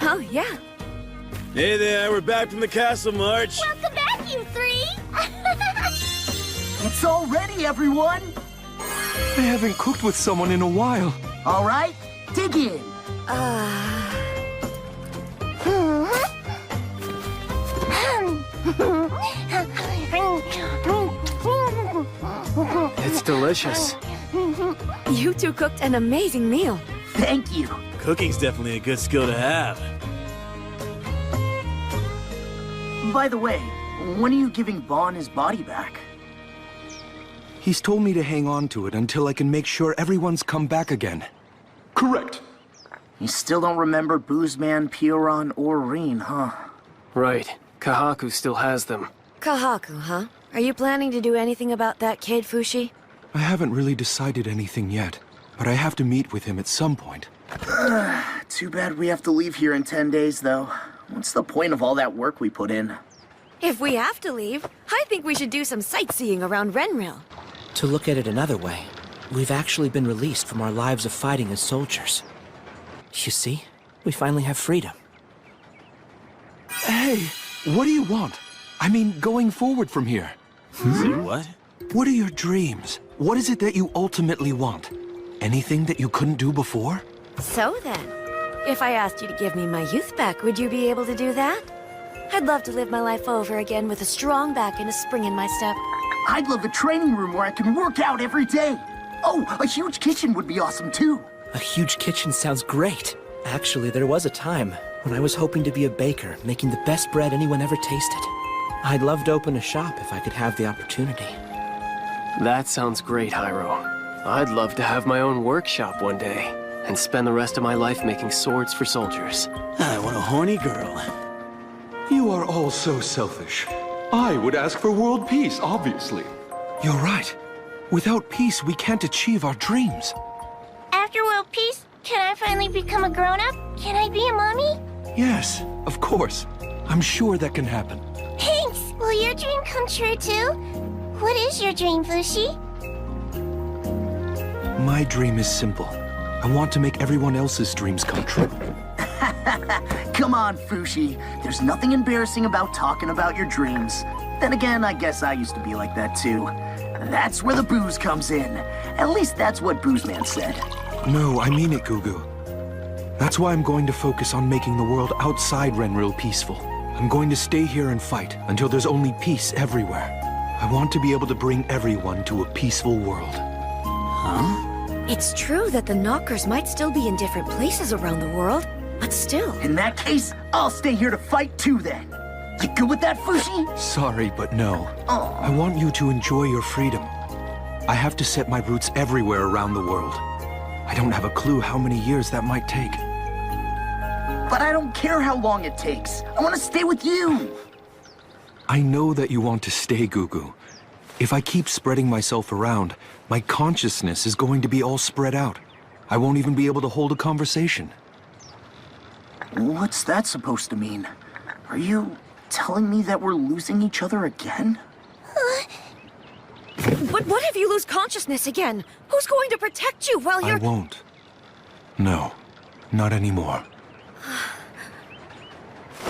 Oh, yeah. Hey there, we're back from the castle march. Welcome back, you three! It's all ready, everyone! I haven't cooked with someone in a while. All right, dig in. It's delicious. You two cooked an amazing meal. Thank you. Cooking's definitely a good skill to have. By the way, when are you giving Bon his body back? He's told me to hang on to it until I can make sure everyone's come back again. Correct. You still don't remember Boozman, Pioran, or Reen, huh? Right. Kahaku still has them. Kahaku, huh? Are you planning to do anything about that kid, Fushi? I haven't really decided anything yet, but I have to meet with him at some point. Too bad we have to leave here in 10 days, though. What's the point of all that work we put in? If we have to leave, I think we should do some sightseeing around Renril. To look at it another way, we've actually been released from our lives of fighting as soldiers. You see? We finally have freedom. Hey, what do you want? I mean, going forward from here. Say what? What are your dreams? What is it that you ultimately want? Anything that you couldn't do before? So then, if I asked you to give me my youth back, would you be able to do that? I'd love to live my life over again with a strong back and a spring in my step. I'd love a training room where I can work out every day. Oh, a huge kitchen would be awesome too. A huge kitchen sounds great. Actually, there was a time when I was hoping to be a baker, making the best bread anyone ever tasted. I'd love to open a shop if I could have the opportunity. That sounds great, Hyro. I'd love to have my own workshop one day, and spend the rest of my life making swords for soldiers. What a horny girl. You are all so selfish. I would ask for world peace, obviously. You're right. Without peace, we can't achieve our dreams. After world peace, can I finally become a grown-up? Can I be a mommy? Yes, of course. I'm sure that can happen. Thanks! Will your dream come true too? What is your dream, Fushi? My dream is simple. I want to make everyone else's dreams come true. Come on, Fushi. There's nothing embarrassing about talking about your dreams. Then again, I guess I used to be like that too. That's where the booze comes in. At least that's what Boozman said. No, I mean it, Gugu. That's why I'm going to focus on making the world outside Renril peaceful. I'm going to stay here and fight until there's only peace everywhere. I want to be able to bring everyone to a peaceful world. Huh? It's true that the Knockers might still be in different places around the world, but still. In that case, I'll stay here to fight too then. You good with that, Fushi? Sorry, but no. Oh. I want you to enjoy your freedom. I have to set my roots everywhere around the world. I don't have a clue how many years that might take. But I don't care how long it takes. I want to stay with you. I know that you want to stay, Gugu. If I keep spreading myself around, my consciousness is going to be all spread out. I won't even be able to hold a conversation. What's that supposed to mean? Are you telling me that we're losing each other again? But what if you lose consciousness again? Who's going to protect you while you're— I won't. No, not anymore.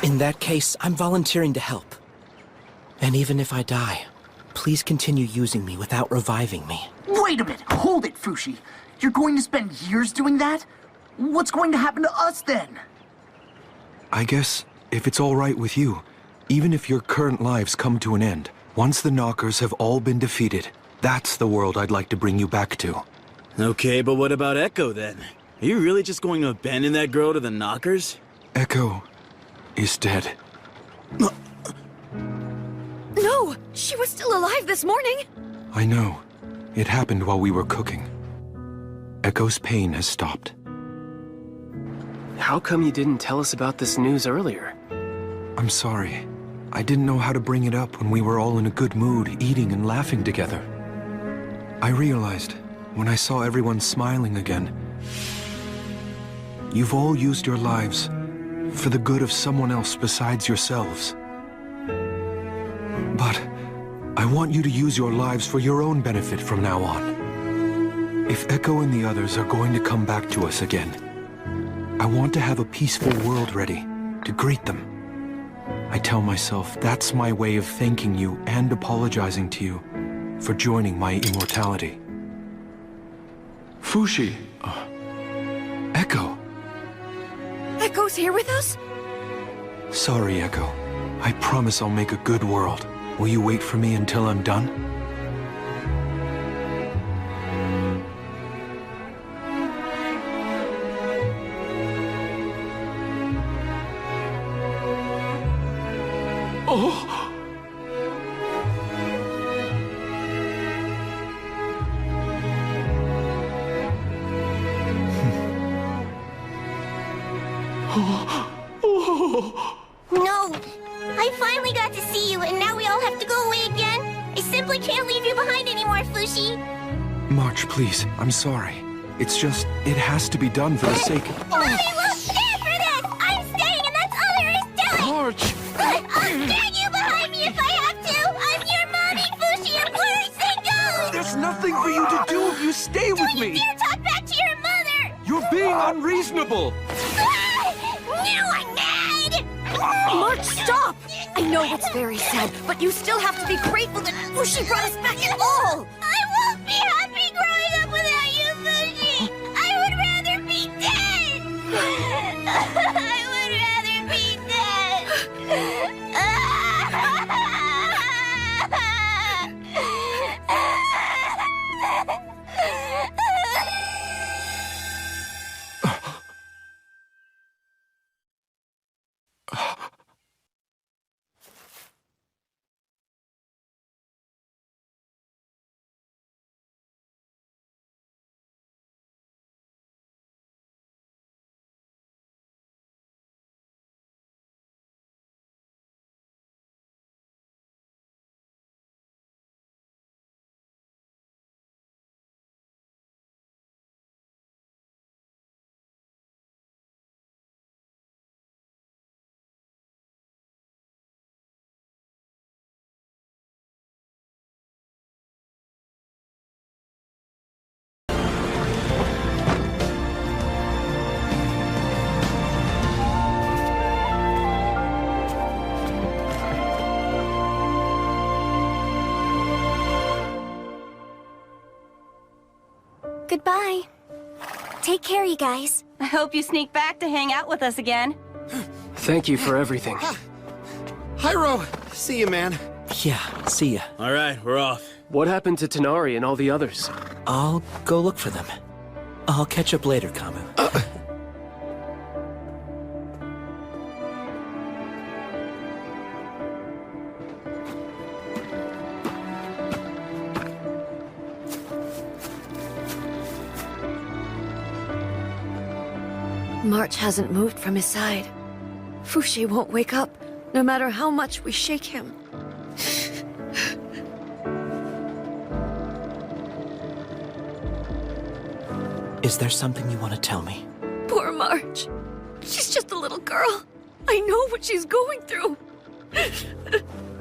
In that case, I'm volunteering to help. And even if I die, please continue using me without reviving me. Wait a minute! Hold it, Fushi! You're going to spend years doing that? What's going to happen to us then? I guess, if it's all right with you, even if your current lives come to an end, once the Knockers have all been defeated, that's the world I'd like to bring you back to. Okay, but what about Echo then? Are you really just going to abandon that girl to the Knockers? Echo is dead. No! She was still alive this morning! I know. It happened while we were cooking. Echo's pain has stopped. How come you didn't tell us about this news earlier? I'm sorry. I didn't know how to bring it up when we were all in a good mood, eating and laughing together. I realized, when I saw everyone smiling again, you've all used your lives for the good of someone else besides yourselves. But I want you to use your lives for your own benefit from now on. If Echo and the others are going to come back to us again, I want to have a peaceful world ready to greet them. I tell myself that's my way of thanking you and apologizing to you for joining my immortality. Fushi. Echo. Echo's here with us? Sorry, Echo. I promise I'll make a good world. Will you wait for me until I'm done? No! I finally got to see you, and now we all have to go away again? I simply can't leave you behind anymore, Fushi! March, please. I'm sorry. It's just, it has to be done for the sake of— Mommy will stand for this! I'm staying, and that's all there is to it! March! I'll drag you behind me if I have to! I'm your mommy, Fushi, and where I say go! There's nothing for you to do if you stay with me! Don't you dare talk back to your mother! You're being unreasonable! Now I'm mad! March, stop! I know it's very sad, but you still have to be grateful that Fushi brought us back at all! I won't be happy growing up without you, Fushi! I would rather be dead! I would rather be Goodbye. Take care, you guys. I hope you sneak back to hang out with us again. Thank you for everything. Hyro! See you, man. Yeah, see ya. All right, we're off. What happened to Tanari and all the others? I'll go look for them. I'll catch up later, Kamu. March hasn't moved from his side. Fushi won't wake up, no matter how much we shake him. Is there something you want to tell me? Poor March. She's just a little girl. I know what she's going through.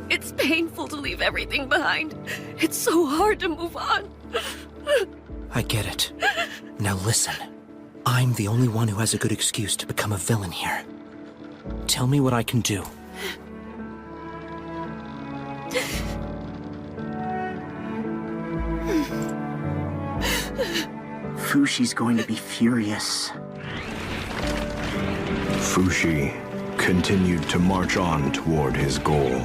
It's painful to leave everything behind. It's so hard to move on. I get it. Now listen. I'm the only one who has a good excuse to become a villain here. Tell me what I can do. Fushi's going to be furious. Fushi continued to march on toward his goal.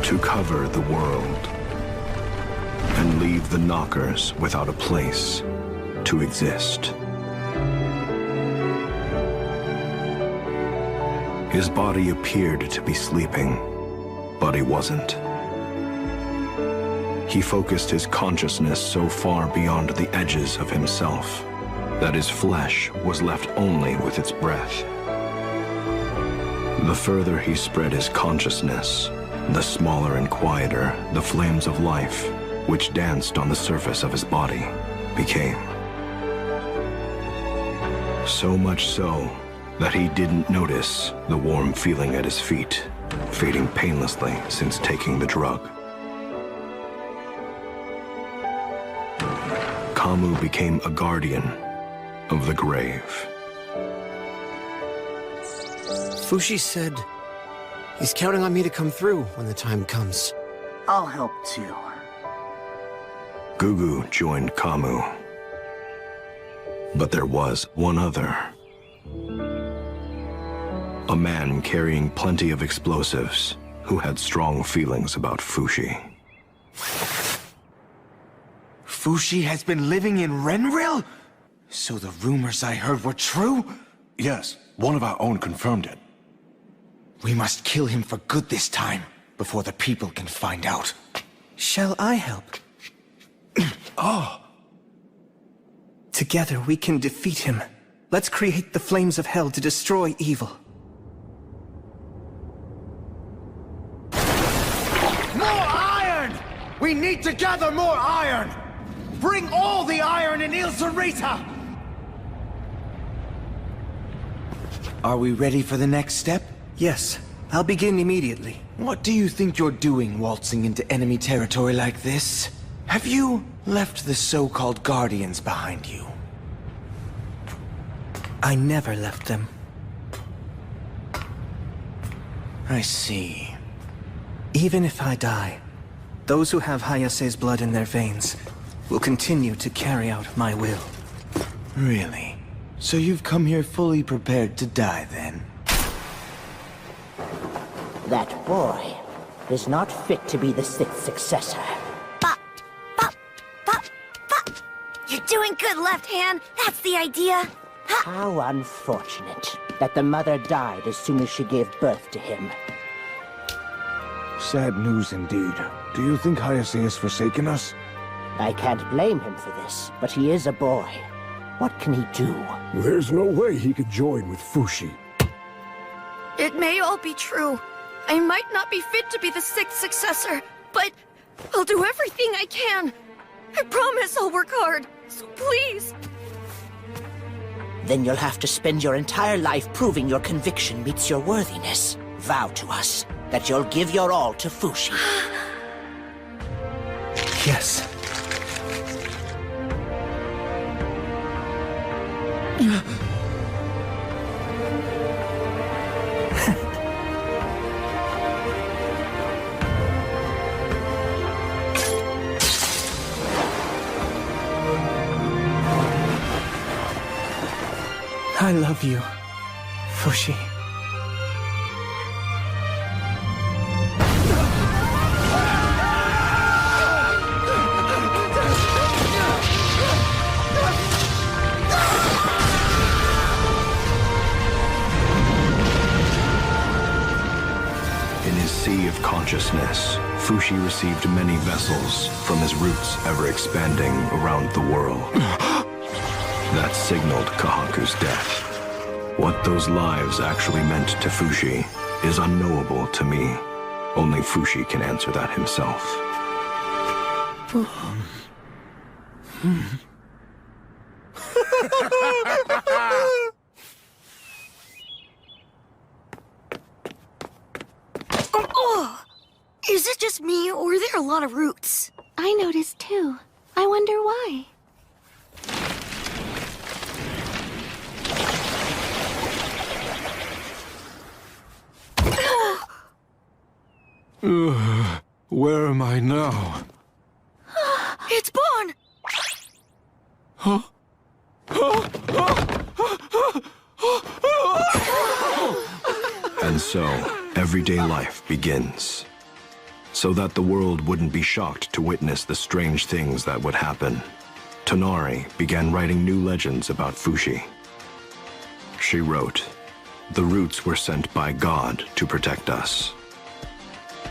To cover the world and leave the Knockers without a place to exist. His body appeared to be sleeping, but he wasn't. He focused his consciousness so far beyond the edges of himself that his flesh was left only with its breath. The further he spread his consciousness, the smaller and quieter the flames of life, which danced on the surface of his body, became. So much so that he didn't notice the warm feeling at his feet, fading painlessly since taking the drug. Kamu became a guardian of the grave. Fushi said he's counting on me to come through when the time comes. I'll help too. Gugu joined Kamu. But there was one other. A man carrying plenty of explosives who had strong feelings about Fushi. Fushi has been living in Renril? So the rumors I heard were true? Yes, one of our own confirmed it. We must kill him for good this time, before the people can find out. Shall I help? Oh. Together we can defeat him. Let's create the flames of hell to destroy evil. More iron! We need to gather more iron! Bring all the iron in Il Zarita! Are we ready for the next step? Yes, I'll begin immediately. What do you think you're doing waltzing into enemy territory like this? Have you left the so-called Guardians behind you? I never left them. I see. Even if I die, those who have Hayase's blood in their veins will continue to carry out my will. Really? So you've come here fully prepared to die, then? That boy is not fit to be the sixth successor. You're doing good, left hand. That's the idea. How unfortunate that the mother died as soon as she gave birth to him. Sad news indeed. Do you think Hayase has forsaken us? I can't blame him for this, but he is a boy. What can he do? There's no way he could join with Fushi. It may all be true. I might not be fit to be the sixth successor, but I'll do everything I can. I promise I'll work hard, so please. Then you'll have to spend your entire life proving your conviction meets your worthiness. Vow to us that you'll give your all to Fushi. Yes. I love you, Fushi. In his sea of consciousness, Fushi received many vessels from his roots ever expanding around the world. That signaled Kahaku's death. What those lives actually meant to Fushi is unknowable to me. Only Fushi can answer that himself. Oh! Is it just me, or are there a lot of roots? I noticed too. I wonder why. Where am I now? It's Bon! Huh? And so, everyday life begins. So that the world wouldn't be shocked to witness the strange things that would happen, Tonari began writing new legends about Fushi. She wrote, "The roots were sent by God to protect us."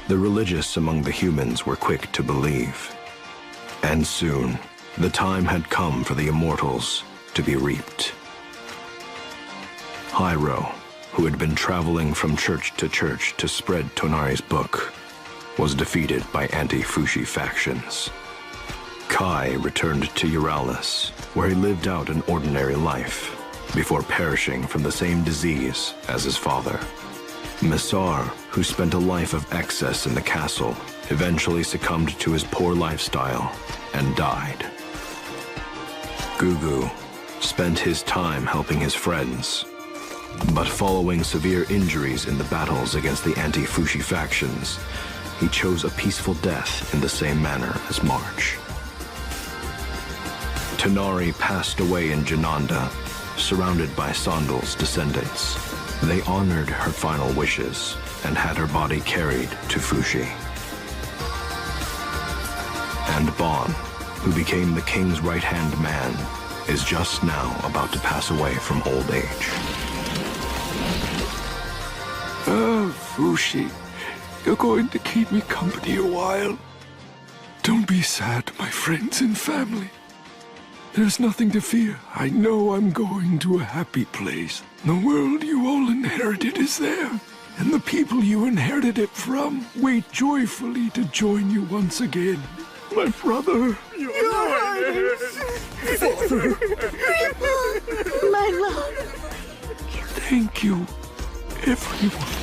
The religious among the humans were quick to believe. And soon, the time had come for the Immortals to be reaped. Hyro, who had been traveling from church to church to spread Tonari's book, was defeated by anti-Fushi factions. Kai returned to Euralis, where he lived out an ordinary life, before perishing from the same disease as his father. Massar, who spent a life of excess in the castle, eventually succumbed to his poor lifestyle and died. Gugu spent his time helping his friends, but following severe injuries in the battles against the anti-Fushi factions, he chose a peaceful death in the same manner as March. Tonari passed away in Jananda, surrounded by Sandal's descendants. They honored her final wishes and had her body carried to Fushi. And Bon, who became the king's right-hand man, is just now about to pass away from old age. Fushi, you're going to keep me company a while. Don't be sad, my friends and family. There's nothing to fear. I know I'm going to a happy place. The world you all inherited is there, and the people you inherited it from wait joyfully to join you once again. My brother. Your Highness! Father! Grandpa! My love! Thank you, everyone.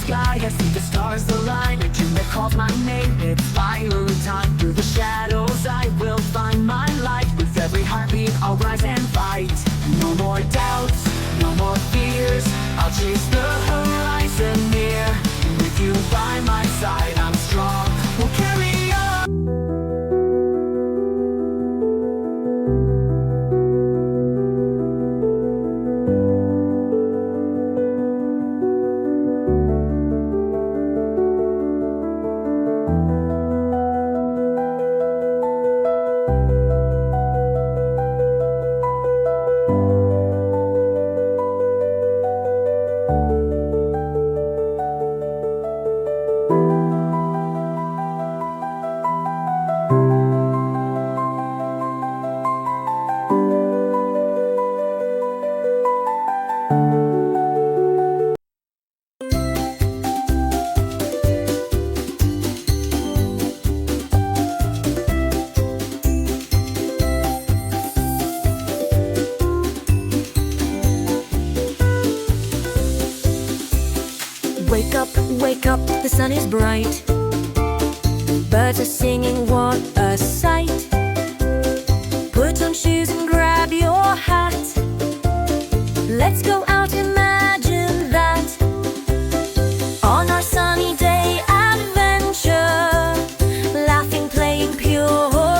Sky, I see the stars align. A tune that calls my name, it's fire in time. Through the shadows I will find my light. With every heartbeat I'll rise and fight. No more doubts, no more fears. I'll chase the horizon near. With you by my side, I'm strong. We'll carry on. Wake up, the sun is bright. Birds are singing, what a sight. Put on shoes and